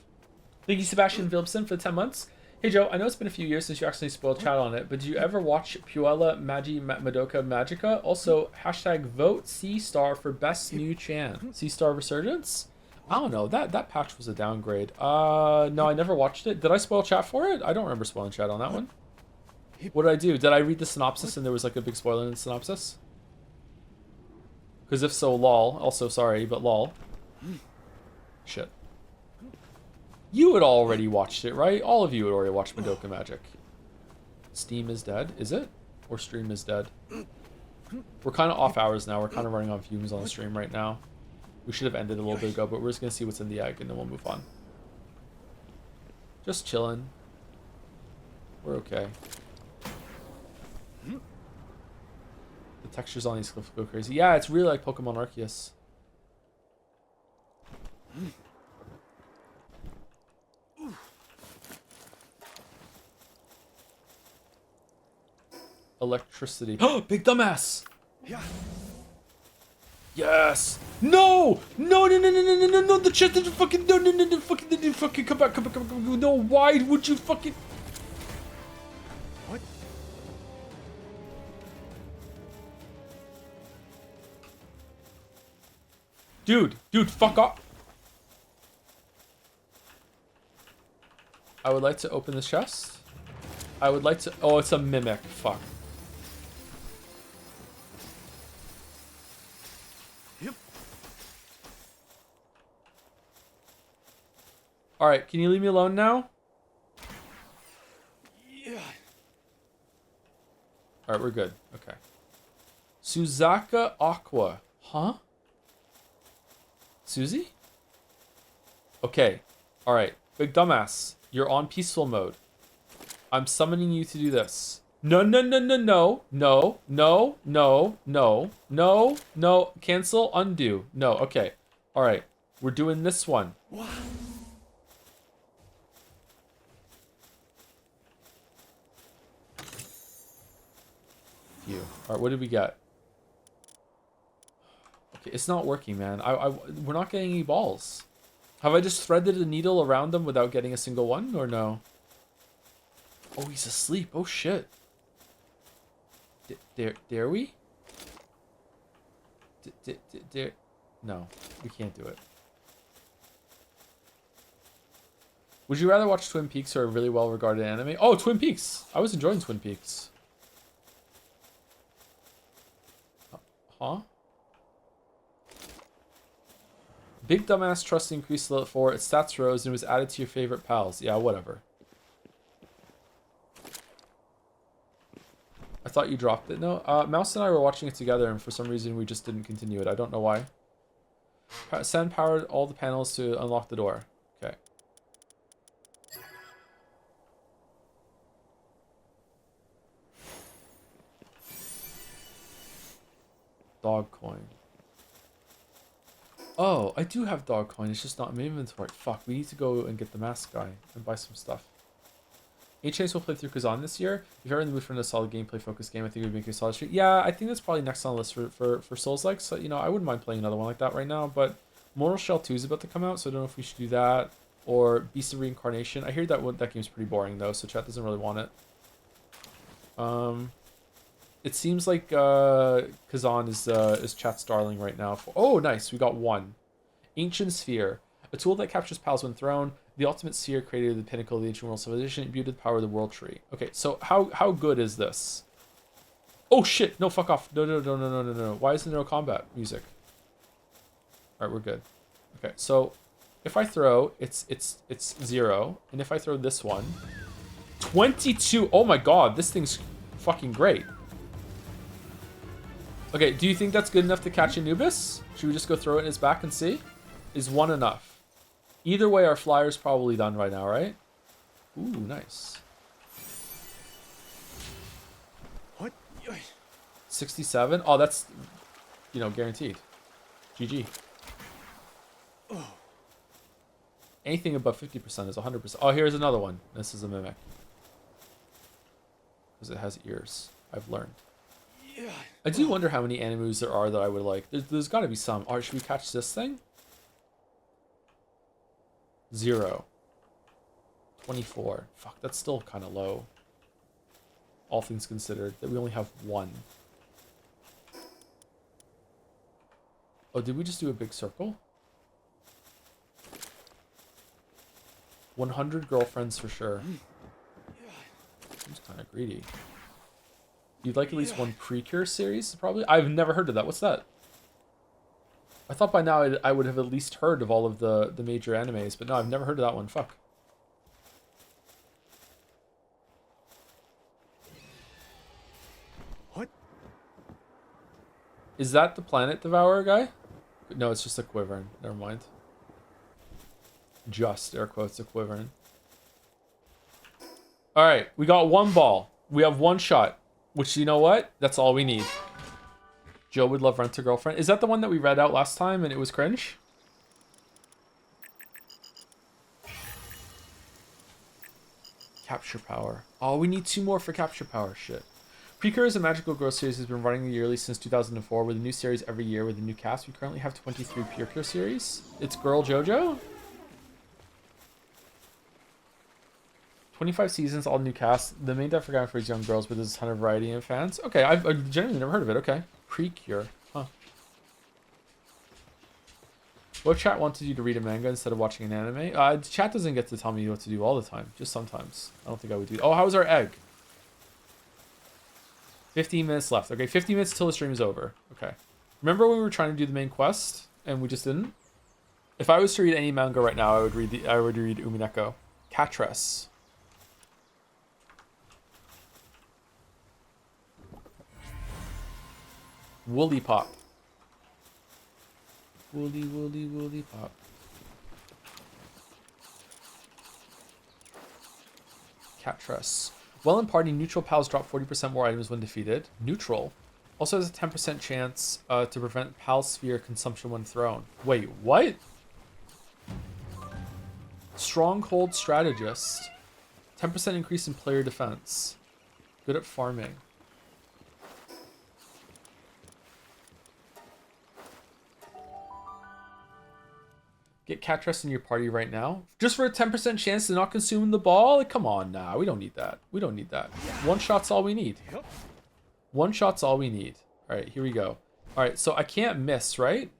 Thank you, Sebastian Vilbson, for the 10 months. Hey, Joe, I know it's been a few years since you actually spoiled chat on it, but did you ever watch Puella Madoka Magica? Also, hashtag vote C-Star for best new Chan. C-Star Resurgence? I don't know. That patch was a downgrade. No, I never watched it. Did I spoil chat for it? I don't remember spoiling chat on that one. What did I do? Did I read the synopsis and there was like a big spoiler in the synopsis? Because if so, lol. Also, sorry, but lol. Shit. You had already watched it, right? All of you had already watched Madoka Magic. Steam is dead, is it? Or stream is dead? We're kind of off hours now. We're kind of running on fumes on the stream right now. We should have ended a little bit ago, but we're just going to see what's in the egg and then we'll move on. Just chilling. We're okay. The textures on these cliffs go crazy. Yeah, it's really like Pokemon Arceus. Electricity. Oh, big dumbass! Yeah. Yes! No! No, no, no, no, no, no, no, no, the chest didn't fucking, no, no, no, no, fucking, come back, come back, come back, no, why would you fucking... What? Dude, fuck off! I would like to open this chest. I would like to, oh, it's a mimic, fuck. Yep. Alright, can you leave me alone now? Yeah. Alright, we're good. Okay. Suzaka Aqua. Huh? Susie? Okay. Alright. Big dumbass. You're on peaceful mode. I'm summoning you to do this. No, no, no, no, no. No, no, no, no, no, no. Cancel, undo. No, okay. Alright. We're doing this one. Wow. You. Alright, what did we get? Okay, it's not working, man. We're not getting any balls. Have I just threaded a needle around them without getting a single one, or no? Oh, he's asleep. Oh, shit. Dare we? Dare... No, we can't do it. Would you rather watch Twin Peaks or a really well-regarded anime? Oh, Twin Peaks! I was enjoying Twin Peaks. Huh? Big dumbass trust increased to level 4. Its stats rose and was added to your favorite pals. Yeah, whatever. I thought you dropped it. No, Mouse and I were watching it together, and for some reason we just didn't continue it. I don't know why. Send powered all the panels to unlock the door. Okay. Dog coin. Oh, I do have dog coin. It's just not in my inventory. Fuck, we need to go and get the mask guy and buy some stuff. A-Chase will play through Kazan this year. If you're in the mood for a solid gameplay focused game, I think it would make a solid streak. Yeah, I think that's probably next on the list for Souls-like. So, you know, I wouldn't mind playing another one like that right now. But Mortal Shell 2 is about to come out, so I don't know if we should do that. Or Beast of Reincarnation. I hear that game's pretty boring, though, so chat doesn't really want it. It seems like Kazan is chat's darling right now. Oh, nice. We got one. Ancient Sphere. A tool that captures pals when thrown. The ultimate sphere created the pinnacle of the ancient world civilization, imbued with the power of the world tree. Okay, so how good is this? Oh shit! No, fuck off! No, no, no, no, no, no, no. Why is there no combat music? All right, we're good. Okay, so if I throw, it's 0, and if I throw this one, 22. Oh my god, this thing's fucking great. Okay, do you think that's good enough to catch Anubis? Should we just go throw it in his back and see? Is 1 enough? Either way, our flyer's probably done right now, right? Ooh, nice. What? 67? Oh, that's, you know, guaranteed. GG. Oh. Anything above 50% is 100%. Oh, here's another one. This is a mimic. Because it has ears. I've learned. Yeah. I do wonder how many animus there are that I would like. There's got to be some. Alright, should we catch this thing? 0. 24. Fuck, that's still kind of low. All things considered. That we only have 1. Oh, did we just do a big circle? 100 girlfriends for sure. Seems kind of greedy. You'd like at least one Precure series, probably? I've never heard of that. What's that? I thought by now I would have at least heard of all of the major animes, but no, I've never heard of that one. Fuck. What? Is that the Planet Devourer guy? No, it's just a Quiverin. Never mind. Just, air quotes, a Quiverin. Alright, we got one ball. We have one shot. Which, you know what? That's all we need. Joe would love Rent-A-Girlfriend. Is that the one that we read out last time and it was cringe? Capture Power. Oh, we need 2 more for Capture Power. Shit. Precure is a magical growth series has been running yearly since 2004 with a new series every year with a new cast. We currently have 23 Precure series. It's Girl JoJo? 25 seasons, all new cast. The main demographic for young girls, but there's a ton of variety in fans. Okay, I've genuinely never heard of it. Okay. Precure. Huh. What chat wanted you to read a manga instead of watching an anime? Chat doesn't get to tell me what to do all the time. Just sometimes. I don't think I would do. Oh, how's our egg? 15 minutes left. Okay, 15 minutes till the stream is over. Okay. Remember when we were trying to do the main quest and we just didn't? If I was to read any manga right now, I would read Umineko. Catress. Woolly Pop. Woolly, woolly, woolly pop. Catress. Well, in party, neutral pals drop 40% more items when defeated. Neutral also has a 10% chance to prevent pal sphere consumption when thrown. Wait, what? Stronghold strategist. 10% increase in player defense. Good at farming. Get Catress in your party right now. Just for a 10% chance to not consume the ball? Like, come on, nah. We don't need that. We don't need that. One shot's all we need. One shot's all we need. All right, here we go. All right, so I can't miss, right?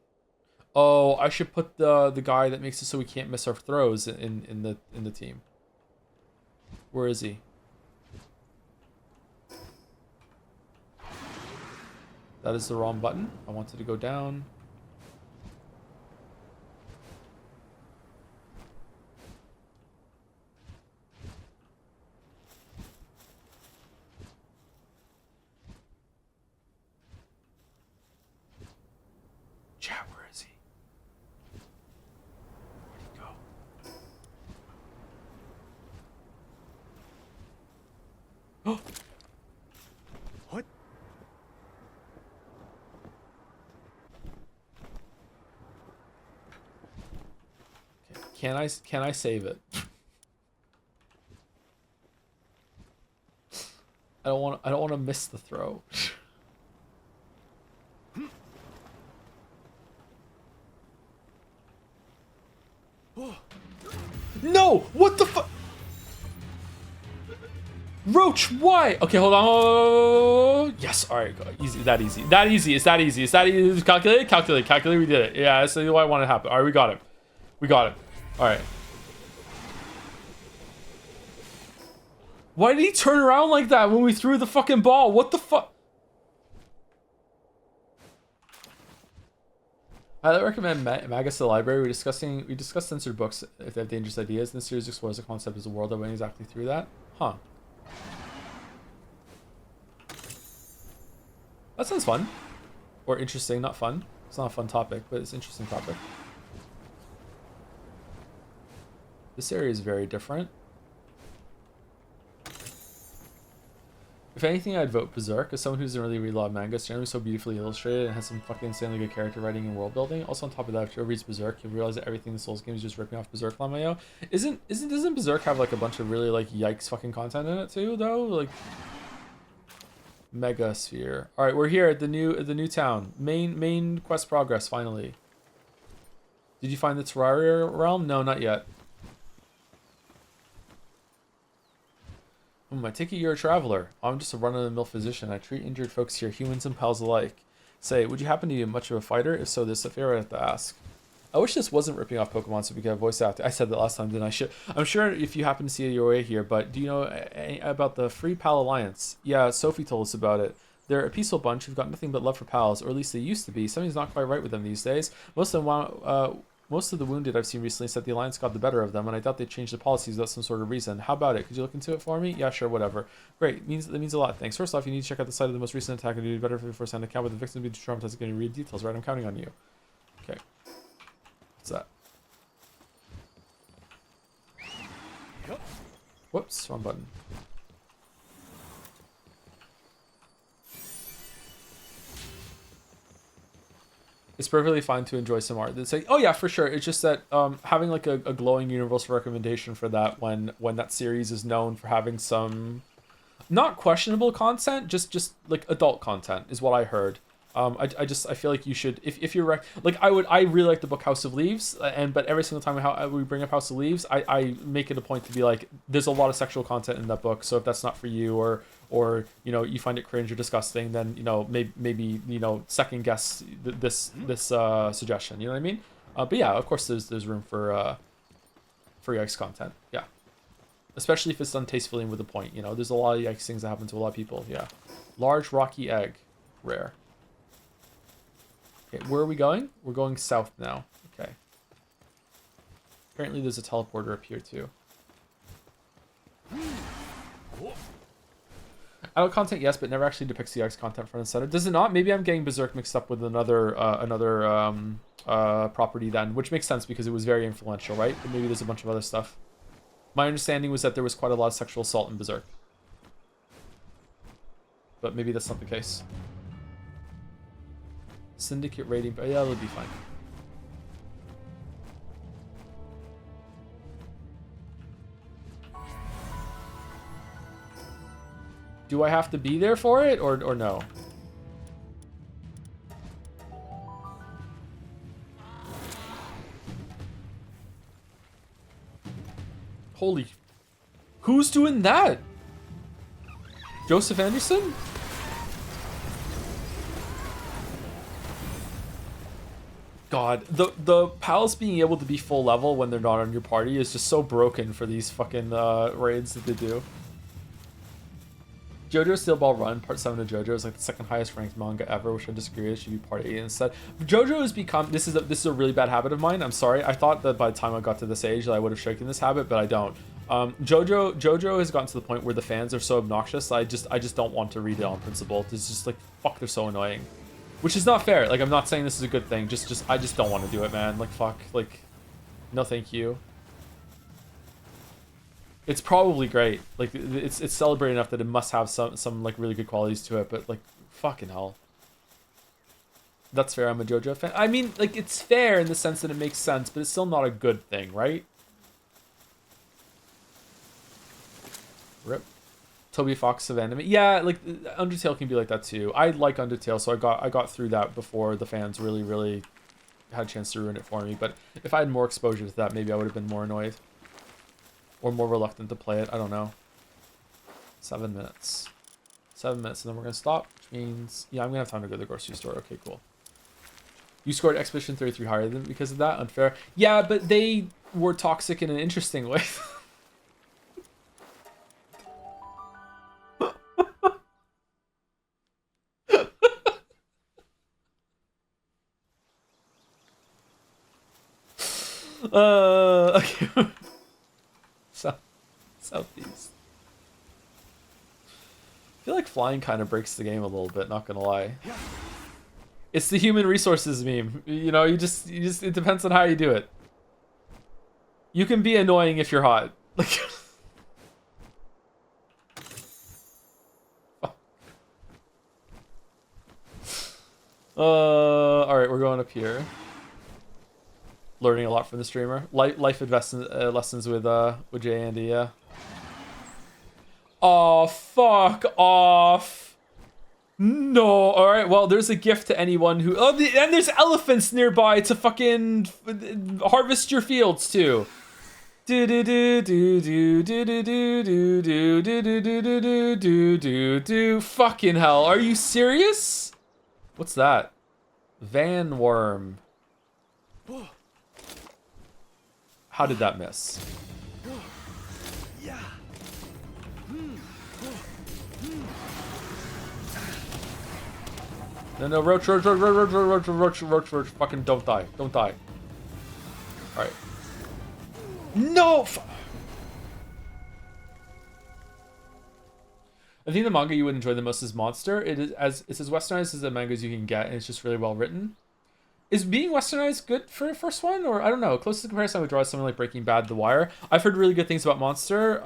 Oh, I should put the guy that makes it so we can't miss our throws in the team. Where is he? That is the wrong button. I wanted to go down. Chat, where is he? Where'd he go? Oh! What? Okay. Can I save it? I don't want to miss the throw. No! What the fuck? Roach, why? Okay, hold on. Yes, alright, easy. That easy. That easy. Is that easy? Is that easy? Calculate? Calculate. Calculate. We did it. Yeah, that's what I want to happen. Alright, we got him. We got him. Alright. Why did he turn around like that when we threw the fucking ball? What the fuck? I recommend Magus to the library. We discussed censored books if they have dangerous ideas. And the series explores the concept as a world that went exactly through that. Huh. That sounds fun. Or interesting, not fun. It's not a fun topic, but it's an interesting topic. This area is very different. If anything, I'd vote Berserk. As someone who doesn't really read a lot of manga, it's generally so beautifully illustrated and has some fucking insanely good character writing and world building. Also, on top of that, if you reads Berserk, you'll realize that everything in the Souls game is just ripping off Berserk Lamayo. Doesn't Berserk have like a bunch of really like yikes fucking content in it too, though? Like Mega Sphere. All right, we're here at the new town. Main quest progress finally. Did you find the Terraria realm? No, not yet. I take it you're a traveler. I'm just a run-of-the-mill physician. I treat injured folks here, humans and pals alike. Say, would you happen to be much of a fighter? If so, there's a favor I have to ask. I wish this wasn't ripping off Pokemon so we could have voice acting. I said that last time, didn't I? I'm sure if you happen to see it your way here, but do you know about the Free Pal Alliance? Yeah, Sophie told us about it. They're a peaceful bunch who've got nothing but love for pals, or at least they used to be. Something's not quite right with them these days. Most of the wounded I've seen recently said the Alliance got the better of them, and I doubt they changed the policies without some sort of reason. How about it? Could you look into it for me? Yeah, sure, whatever. Great. That means a lot. Thanks. First off, you need to check out the site of the most recent attack and do better for the first-hand account with the victim being traumatized. Going to read details, right? I'm counting on you. Okay. What's that? Whoops, wrong button. It's perfectly fine to enjoy some art. It's like, oh yeah, for sure. It's just that having like a glowing universal recommendation for that when that series is known for having some not questionable content, just like adult content is what I heard. I feel like you should, if you're I really like the book House of Leaves, but every single time we bring up House of Leaves, I make it a point to be like, there's a lot of sexual content in that book, so if that's not for you, or you know, you find it cringe or disgusting, then you know, maybe you know, second guess this suggestion, you know what I mean? But yeah, of course there's room for yikes content, yeah, especially if it's done tastefully and with a point. You know, there's a lot of yikes things that happen to a lot of people. Yeah, large rocky egg, rare. Okay, where are we going? We're going south now. Okay. Apparently there's a teleporter up here too. Adult content, yes, but never actually depicts the X content front and center. Does it not? Maybe I'm getting Berserk mixed up with another property then, which makes sense because it was very influential, right? But maybe there's a bunch of other stuff. My understanding was that there was quite a lot of sexual assault in Berserk. But maybe that's not the case. Syndicate rating, but yeah, that'll be fine. Do I have to be there for it, or no? Holy... Who's doing that? Joseph Anderson? God, the pals being able to be full level when they're not on your party is just so broken for these fucking raids that they do. JoJo Steel Ball Run, part 7 of JoJo is like the second highest ranked manga ever, which I disagree with. It should be part 8 instead. JoJo has become, this is a really bad habit of mine. I'm sorry. I thought that by the time I got to this age that I would have shaken this habit, but I don't. JoJo has gotten to the point where the fans are so obnoxious. I just don't want to read it on principle. It's just like, fuck, they're so annoying. Which is not fair. Like, I'm not saying this is a good thing. I just don't want to do it, man. Like, fuck. Like, no thank you. It's probably great. Like, it's celebrated enough that it must have some like really good qualities to it. But like, fucking hell. That's fair. I'm a JoJo fan. I mean, like, it's fair in the sense that it makes sense, but it's still not a good thing, right? Rip. Toby Fox of anime. Yeah, like Undertale can be like that too. I like Undertale, so I got through that before the fans really had a chance to ruin it for me. But if I had more exposure to that, maybe I would have been more annoyed. Or more reluctant to play it. I don't know. 7 minutes. 7 minutes, and then we're gonna stop, which means yeah, I'm gonna have time to go to the grocery store. Okay, cool. You scored Expedition 33 higher than because of that? Unfair. Yeah, but they were toxic in an interesting way. Okay. Southeast. I feel like flying kind of breaks the game a little bit, not gonna lie. It's the human resources meme. You know, you just it depends on how you do it. You can be annoying if you're hot. Like alright, we're going up here. Learning a lot from the streamer. Life lessons with Jay Andy, yeah. Oh, fuck off. No. Alright, well, there's a gift to anyone who... Oh, and there's elephants nearby to fucking harvest your fields, too. Do do do do do do do do do do do do do do do do do. Fucking hell, are you serious? What's that? Van worm. How did that miss? No, roach, roach, roach, roach, roach, roach, roach, roach, roach. Fucking don't die. Don't die. Alright. No! I think the manga you would enjoy the most is Monster. It's as westernized as the mangas you can get, and it's just really well written. Is being westernized good for a first one? Or I don't know. Closest comparison I would draw is something like Breaking Bad, The Wire. I've heard really good things about Monster.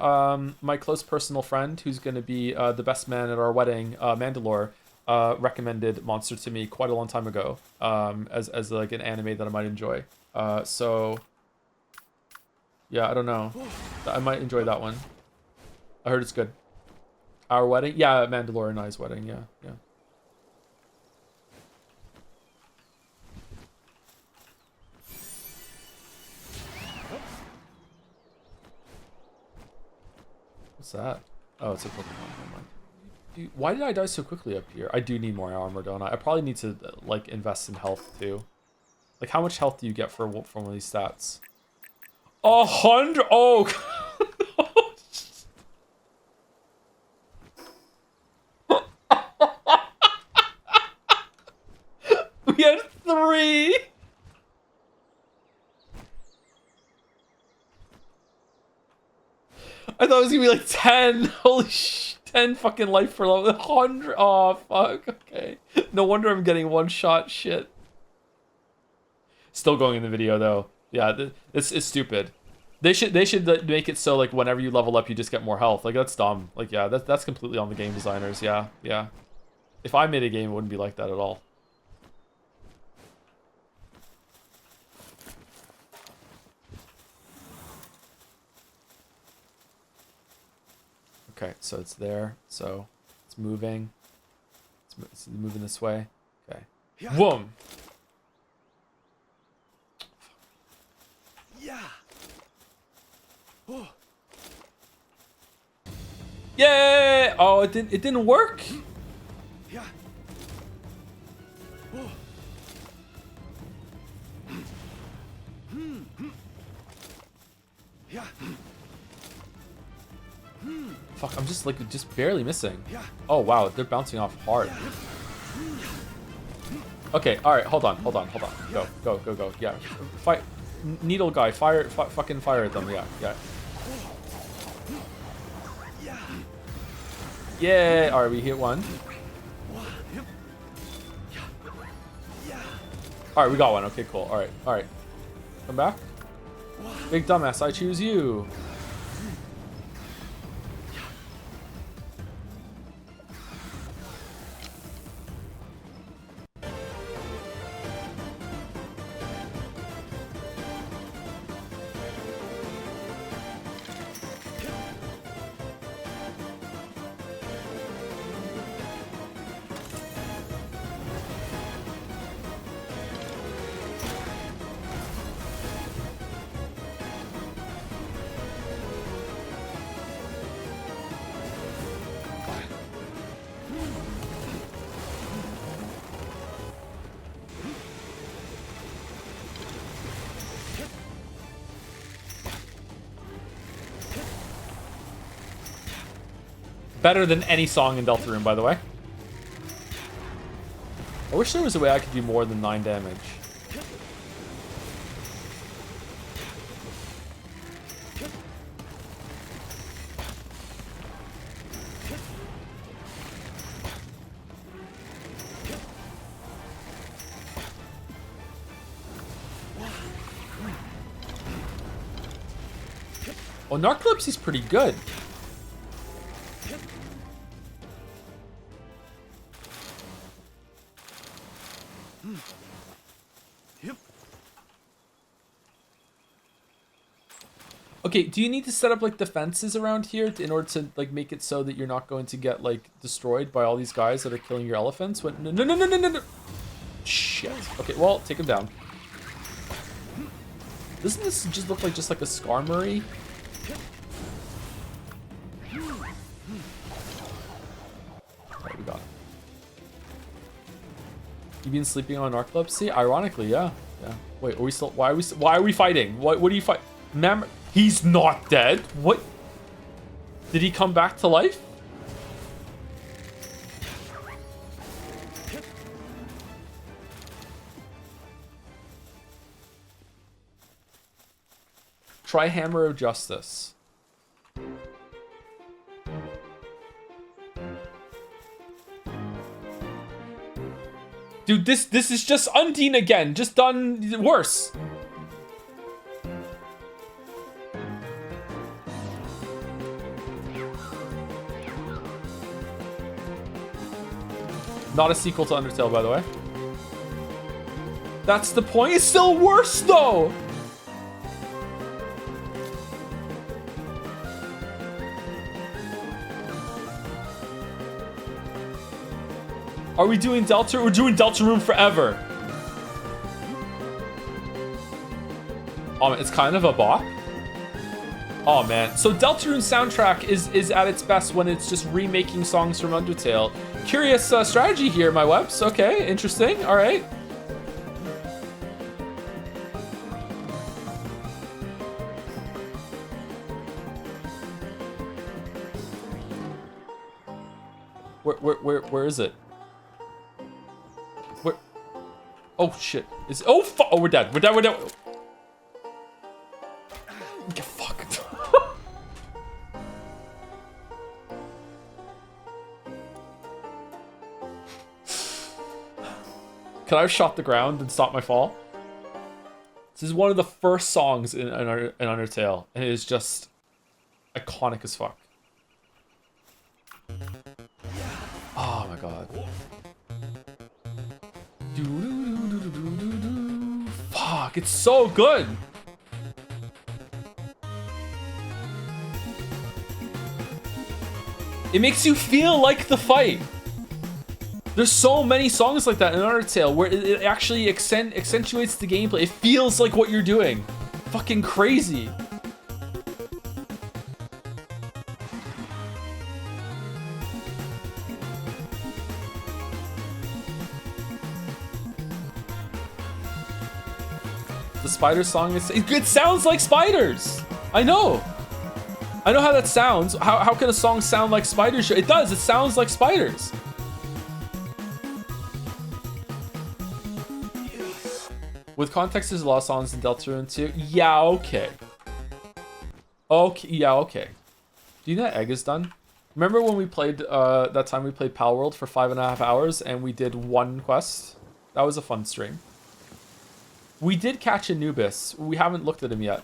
My close personal friend, who's going to be the best man at our wedding, Mandalore, recommended Monster to me quite a long time ago as like an anime that I might enjoy. So yeah, I don't know. I might enjoy that one. I heard it's good. Our wedding? Yeah, Mandalore and I's wedding. Yeah, yeah. What's that? Oh, it's a Pokemon. Never mind. Dude, why did I die so quickly up here? I do need more armor, don't I? I probably need to like invest in health too. Like, how much health do you get from one of these stats? 100. Oh. We had 3. I thought it was gonna be like 10. Holy sh! 10 fucking life per level. 100. Oh fuck. Okay. No wonder I'm getting one shot. Shit. Still going in the video though. Yeah, it's stupid. They should make it so like whenever you level up, you just get more health. Like that's dumb. Like yeah, that's completely on the game designers. Yeah, yeah. If I made a game, it wouldn't be like that at all. Okay, so it's there. So it's moving. It's moving this way. Okay. Whoom. Yeah. Oh. Yay! Oh, it didn't work. Yeah. Oh. Yeah. Fuck, I'm just barely missing. Oh wow, they're bouncing off hard. Okay, all right, hold on. Go. Yeah, fight, needle guy, fucking fire at them. Yeah. Yeah. All right, we hit one. All right, we got one. Okay, cool. All right. Come back. Big dumbass, I choose you. Better than any song in Deltarune, by the way. I wish there was a way I could do more than 9 damage. Well, Narcolepsy's pretty good. Okay, do you need to set up like defenses around here in order to like make it so that you're not going to get like destroyed by all these guys that are killing your elephants? What? No. Shit. Okay, well, take them down. Doesn't this just look like a Skarmory? Alright, we got it. You been sleeping on narcolepsy? Ironically, yeah. Yeah. Wait, are we still? Why are we fighting? What do you fight? He's not dead. What? Did he come back to life? Try Hammer of Justice. Dude, this is just Undine again, just done worse. Not a sequel to Undertale, by the way. That's the point. It's still worse, though. Are we doing Delta? We're doing Deltarune forever. Oh, it's kind of a bop. Oh man, so Deltarune soundtrack is at its best when it's just remaking songs from Undertale. Curious strategy here, my webs. Okay, interesting. All right. Where is it? Where? Oh shit! Oh, we're dead. We're dead. We're dead. Get fucked. Can I have shot the ground and stop my fall? This is one of the first songs in Undertale, and it is just iconic as fuck. Oh my god. Fuck, it's so good. It makes you feel like the fight. There's so many songs like that in Undertale where it actually accentuates the gameplay. It feels like what you're doing. Fucking crazy. The spider song is... It sounds like spiders! I know! I know how that sounds. How can a song sound like spiders? It does. It sounds like spiders. With context, there's a lot of songs in Deltarune too. Yeah, okay. Okay, yeah, okay. Do you know that egg is done? Remember when we played, that time we played Palworld for 5.5 hours and we did one quest? That was a fun stream. We did catch Anubis. We haven't looked at him yet.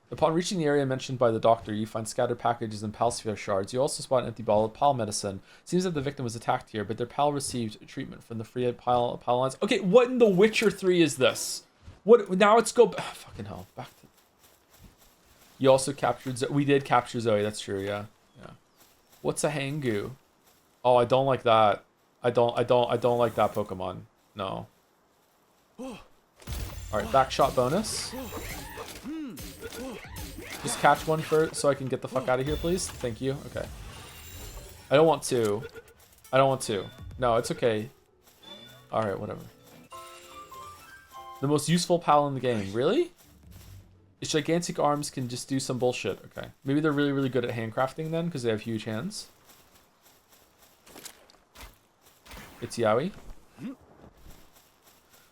Upon reaching the area mentioned by the doctor, you find scattered packages and Palsphere shards. You also spot an empty bottle of Pal medicine. Seems that the victim was attacked here, but their Pal received treatment from the free Pal lines. Okay, what in The Witcher 3 is this? What? Now let's go... fucking hell. Back to... You also captured... We did capture Zoe, that's true, yeah. Yeah. What's a Hangu? Oh, I don't like that. I don't like that Pokemon. No. Alright, backshot bonus. Just catch one first so I can get the fuck out of here, please. Thank you. Okay. I don't want to. I don't want to. No, it's okay. Alright, whatever. The most useful pal in the game. Really? Its gigantic arms can just do some bullshit. Okay. Maybe they're really, really good at handcrafting then, because they have huge hands. It's Yowie.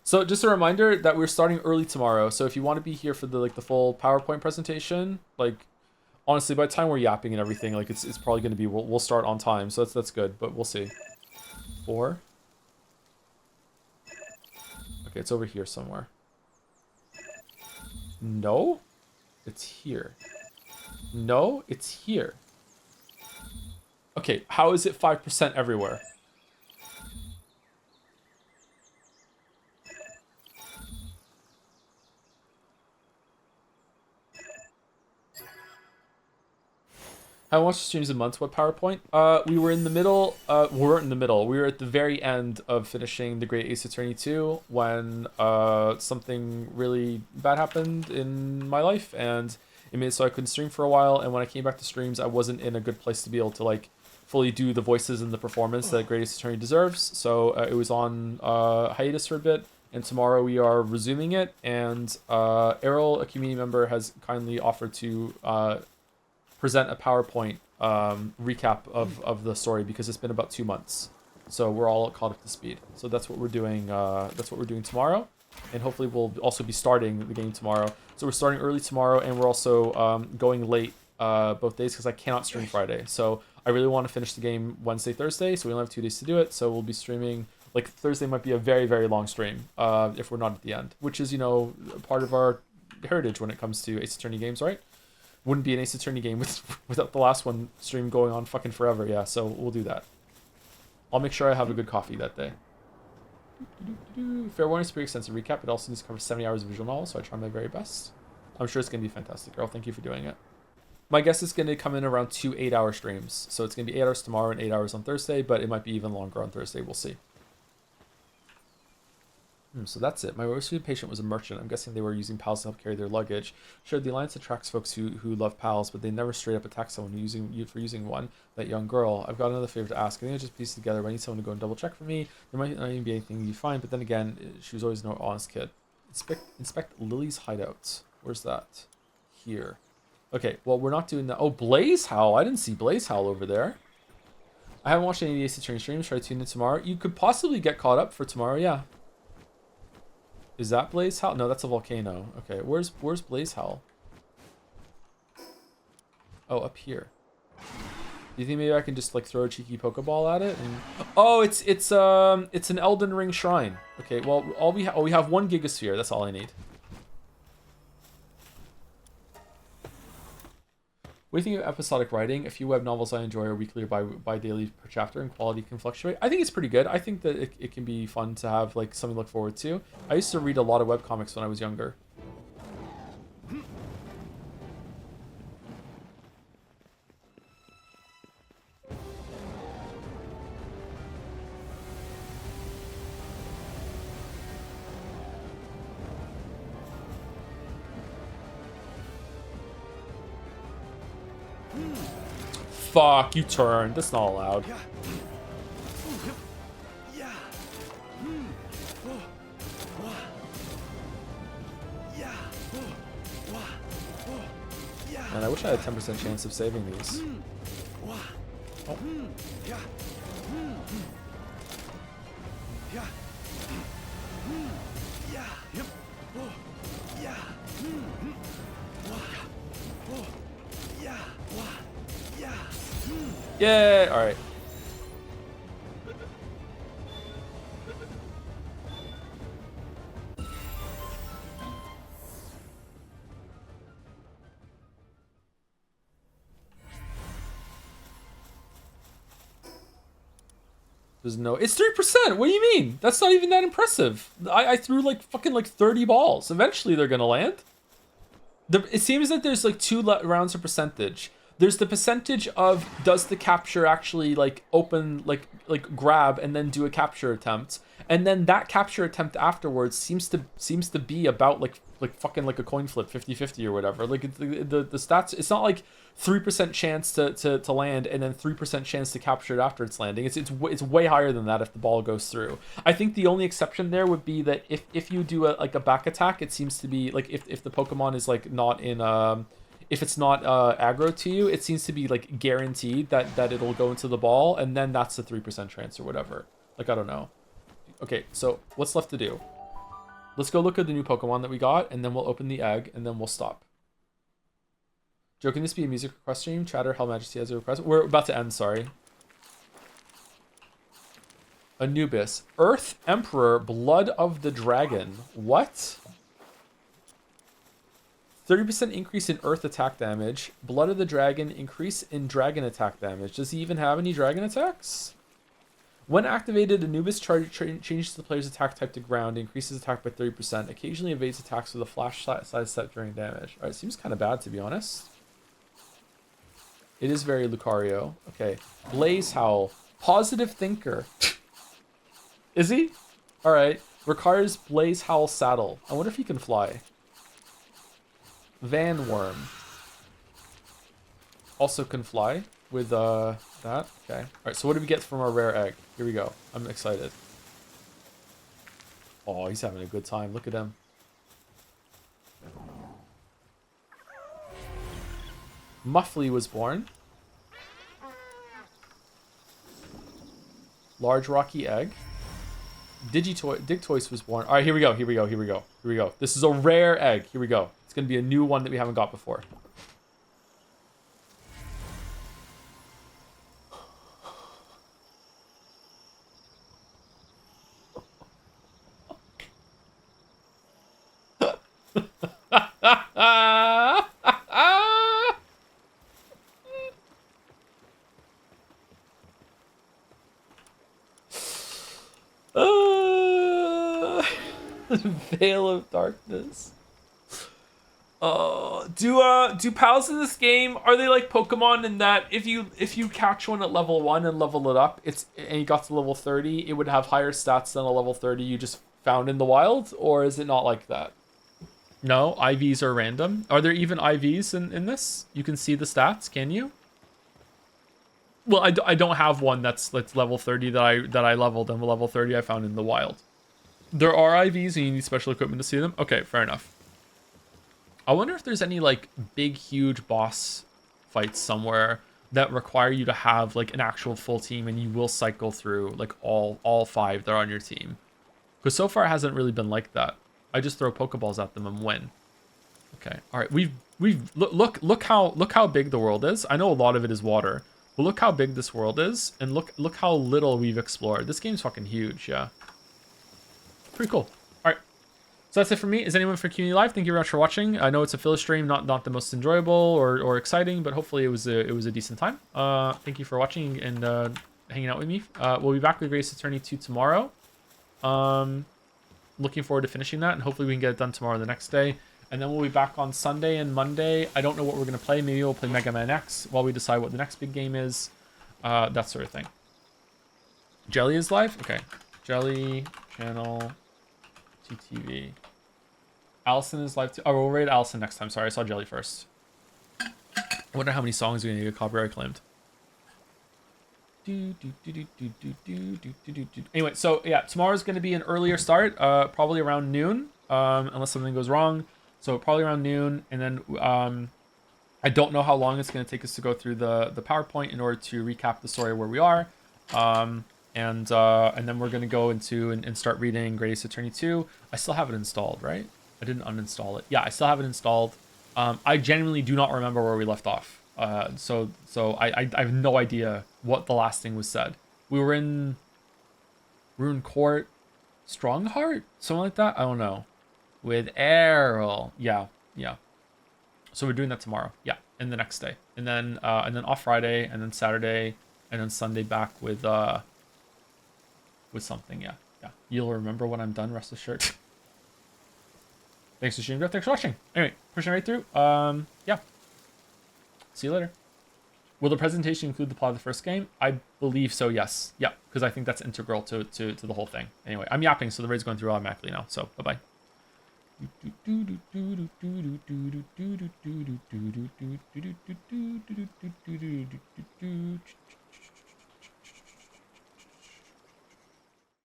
So just a reminder that we're starting early tomorrow. So if you want to be here for the full PowerPoint presentation, honestly, by the time we're yapping and everything, it's probably going to be we'll start on time. So that's good, but we'll see. 4. Okay, it's over here somewhere. No, it's here. No, it's here. Okay, how is it 5% everywhere? I watched streams in months. What PowerPoint? We were in the middle. We weren't in the middle. We were at the very end of finishing The Great Ace Attorney 2 when something really bad happened in my life, and it made it so I couldn't stream for a while. And when I came back to streams, I wasn't in a good place to be able to fully do the voices and the performance that Great Ace Attorney deserves. So it was on hiatus for a bit. And tomorrow we are resuming it. And Errol, a community member, has kindly offered to present a PowerPoint recap of the story because it's been about 2 months, so we're all caught up to speed. So that's what we're doing. That's what we're doing tomorrow. and hopefully we'll also be starting the game tomorrow. So we're starting early tomorrow, and we're also going late both days because I cannot stream Friday. So I really want to finish the game Wednesday, Thursday, so we only have 2 days to do it. So we'll be streaming, like Thursday might be a very, very long stream if we're not at the end, which is, you know, part of our heritage when it comes to Ace Attorney games, right? Wouldn't be an Ace Attorney game without the last one stream going on fucking forever. Yeah, so we'll do that. I'll make sure I have a good coffee that day. Fair warning is a pretty extensive recap. It also needs to cover 70 hours of visual novel, so I try my very best. I'm sure it's going to be fantastic, girl. Thank you for doing it. My guess is going to come in around 2 8-hour streams. So it's going to be 8 hours tomorrow and 8 hours on Thursday, but it might be even longer on Thursday. We'll see. So that's it. My most recent patient was a merchant. I'm guessing they were using PALs to help carry their luggage. Sure, the Alliance attracts folks who love PALs, but they never straight up attack someone for using one. That young girl. I've got another favor to ask. I think I just pieced together. I need someone to go and double check for me. There might not even be anything you find, but then again, she was always an honest kid. Inspect Lily's hideout. Where's that? Here. Okay, well, we're not doing that. Oh, Blaze Howl. I didn't see Blaze Howl over there. I haven't watched any of the Ace Attorney streams. Try to tune in tomorrow. You could possibly get caught up for tomorrow, yeah. Is that Blaze Howl? No, that's a volcano. Okay, where's Blaze Howl? Oh, up here. Do you think maybe I can just like throw a cheeky Pokeball at it? And... Oh, it's an Elden Ring shrine. Okay, well we have 1 Gigasphere. That's all I need. What do you think of episodic writing? A few web novels I enjoy are weekly or bi-daily per chapter, and quality can fluctuate. I think it's pretty good. I think that it can be fun to have like something to look forward to. I used to read a lot of webcomics when I was younger. Fuck, you turned. That's not allowed. Man, I wish I had a 10% chance of saving these. Oh. Yay! Alright. There's no... It's 3%! What do you mean? That's not even that impressive. I threw like fucking like 30 balls. Eventually they're gonna land. It seems that there's like 2 rounds of percentage. There's the percentage of does the capture actually like open, like grab and then do a capture attempt, and then that capture attempt afterwards seems to be about like fucking like a coin flip 50-50 or whatever. Like the stats, it's not like 3% chance to land and then 3% chance to capture it after it's landing. It's way higher than that if the ball goes through. I think the only exception there would be that if you do a back attack, it seems to be like if the Pokemon is like not in if it's not aggro to you, it seems to be like guaranteed that it'll go into the ball, and then that's the 3% chance or whatever. Like, I don't know. Okay, so what's left to do? Let's go look at the new Pokemon that we got, and then we'll open the egg, and then we'll stop. Joe, can this be a music request stream? Chatter, Hell Majesty has a request. We're about to end, sorry. Anubis. Earth Emperor, Blood of the Dragon. What? 30% increase in Earth attack damage. Blood of the Dragon, increase in Dragon attack damage. Does he even have any Dragon attacks? When activated, Anubis changes the player's attack type to ground, increases attack by 30%, occasionally evades attacks with a flash size set during damage. Alright, seems kind of bad to be honest. It is very Lucario. Okay. Blaze Howl. Positive Thinker. Is he? Alright. Requires Blaze Howl Saddle. I wonder if he can fly. Van Worm. Also can fly with that. Okay. Alright, so what do we get from our rare egg? Here we go. I'm excited. Oh, he's having a good time. Look at him. Muffley was born. Large rocky egg. Digtoise was born. All right, here we go. Here we go. Here we go. Here we go. This is a rare egg. Here we go. It's gonna be a new one that we haven't got before. Veil of Darkness. Do pals in this game, are they like Pokemon in that if you catch one at level 1 and level it up, and you got to level 30, it would have higher stats than a level 30 you just found in the wild, or is it not like that? No, IVs are random. Are there even IVs in this? You can see the stats, can you? Well, I don't have one that's level 30 that I leveled, and level 30 I found in the wild. There are IVs and you need special equipment to see them. Okay, fair enough. I wonder if there's any like big, huge boss fights somewhere that require you to have like an actual full team and you will cycle through like all 5 that are on your team. Because so far it hasn't really been like that. I just throw Pokeballs at them and win. Okay, all right. We've look how big the world is. I know a lot of it is water, but look how big this world is, and look how little we've explored. This game's fucking huge, yeah. Pretty cool. All right, so that's it for me. Is anyone for Community Live? Thank you very much for watching. I know it's a filler stream, not the most enjoyable or exciting, but hopefully it was a decent time. Thank you for watching and hanging out with me. We'll be back with Grace Attorney 2 tomorrow. Looking forward to finishing that, and hopefully we can get it done tomorrow or the next day. And then we'll be back on Sunday and Monday. I don't know what we're gonna play. Maybe we'll play Mega Man X while we decide what the next big game is. That sort of thing. Jelly is live? Okay. Jelly channel TTV. Allison is live too. Oh, we'll raid Allison next time. Sorry, I saw Jelly first. I wonder how many songs are gonna get copyright claimed. Anyway, so yeah, tomorrow's gonna be an earlier start, probably around noon, unless something goes wrong. So probably around noon, and then I don't know how long it's gonna take us to go through the PowerPoint in order to recap the story where we are. And then we're gonna go into and start reading Great Ace Attorney 2. I still have it installed, right? I didn't uninstall it. Yeah, I still have it installed. I genuinely do not remember where we left off. So I have no idea what the last thing was said. We were in Rune Court, Strongheart, something like that. I don't know. With Errol, yeah. So we're doing that tomorrow, yeah, and the next day, and then off Friday, and then Saturday, and then Sunday back with something, yeah. You'll remember when I'm done. Rest assured. Thanks for streaming. Thanks for watching. Anyway, pushing right through. Yeah. See you later. Will the presentation include the plot of the first game? I believe so, yes. Yeah, because I think that's integral to the whole thing. Anyway, I'm yapping, so the raid's going through automatically now. So, bye-bye.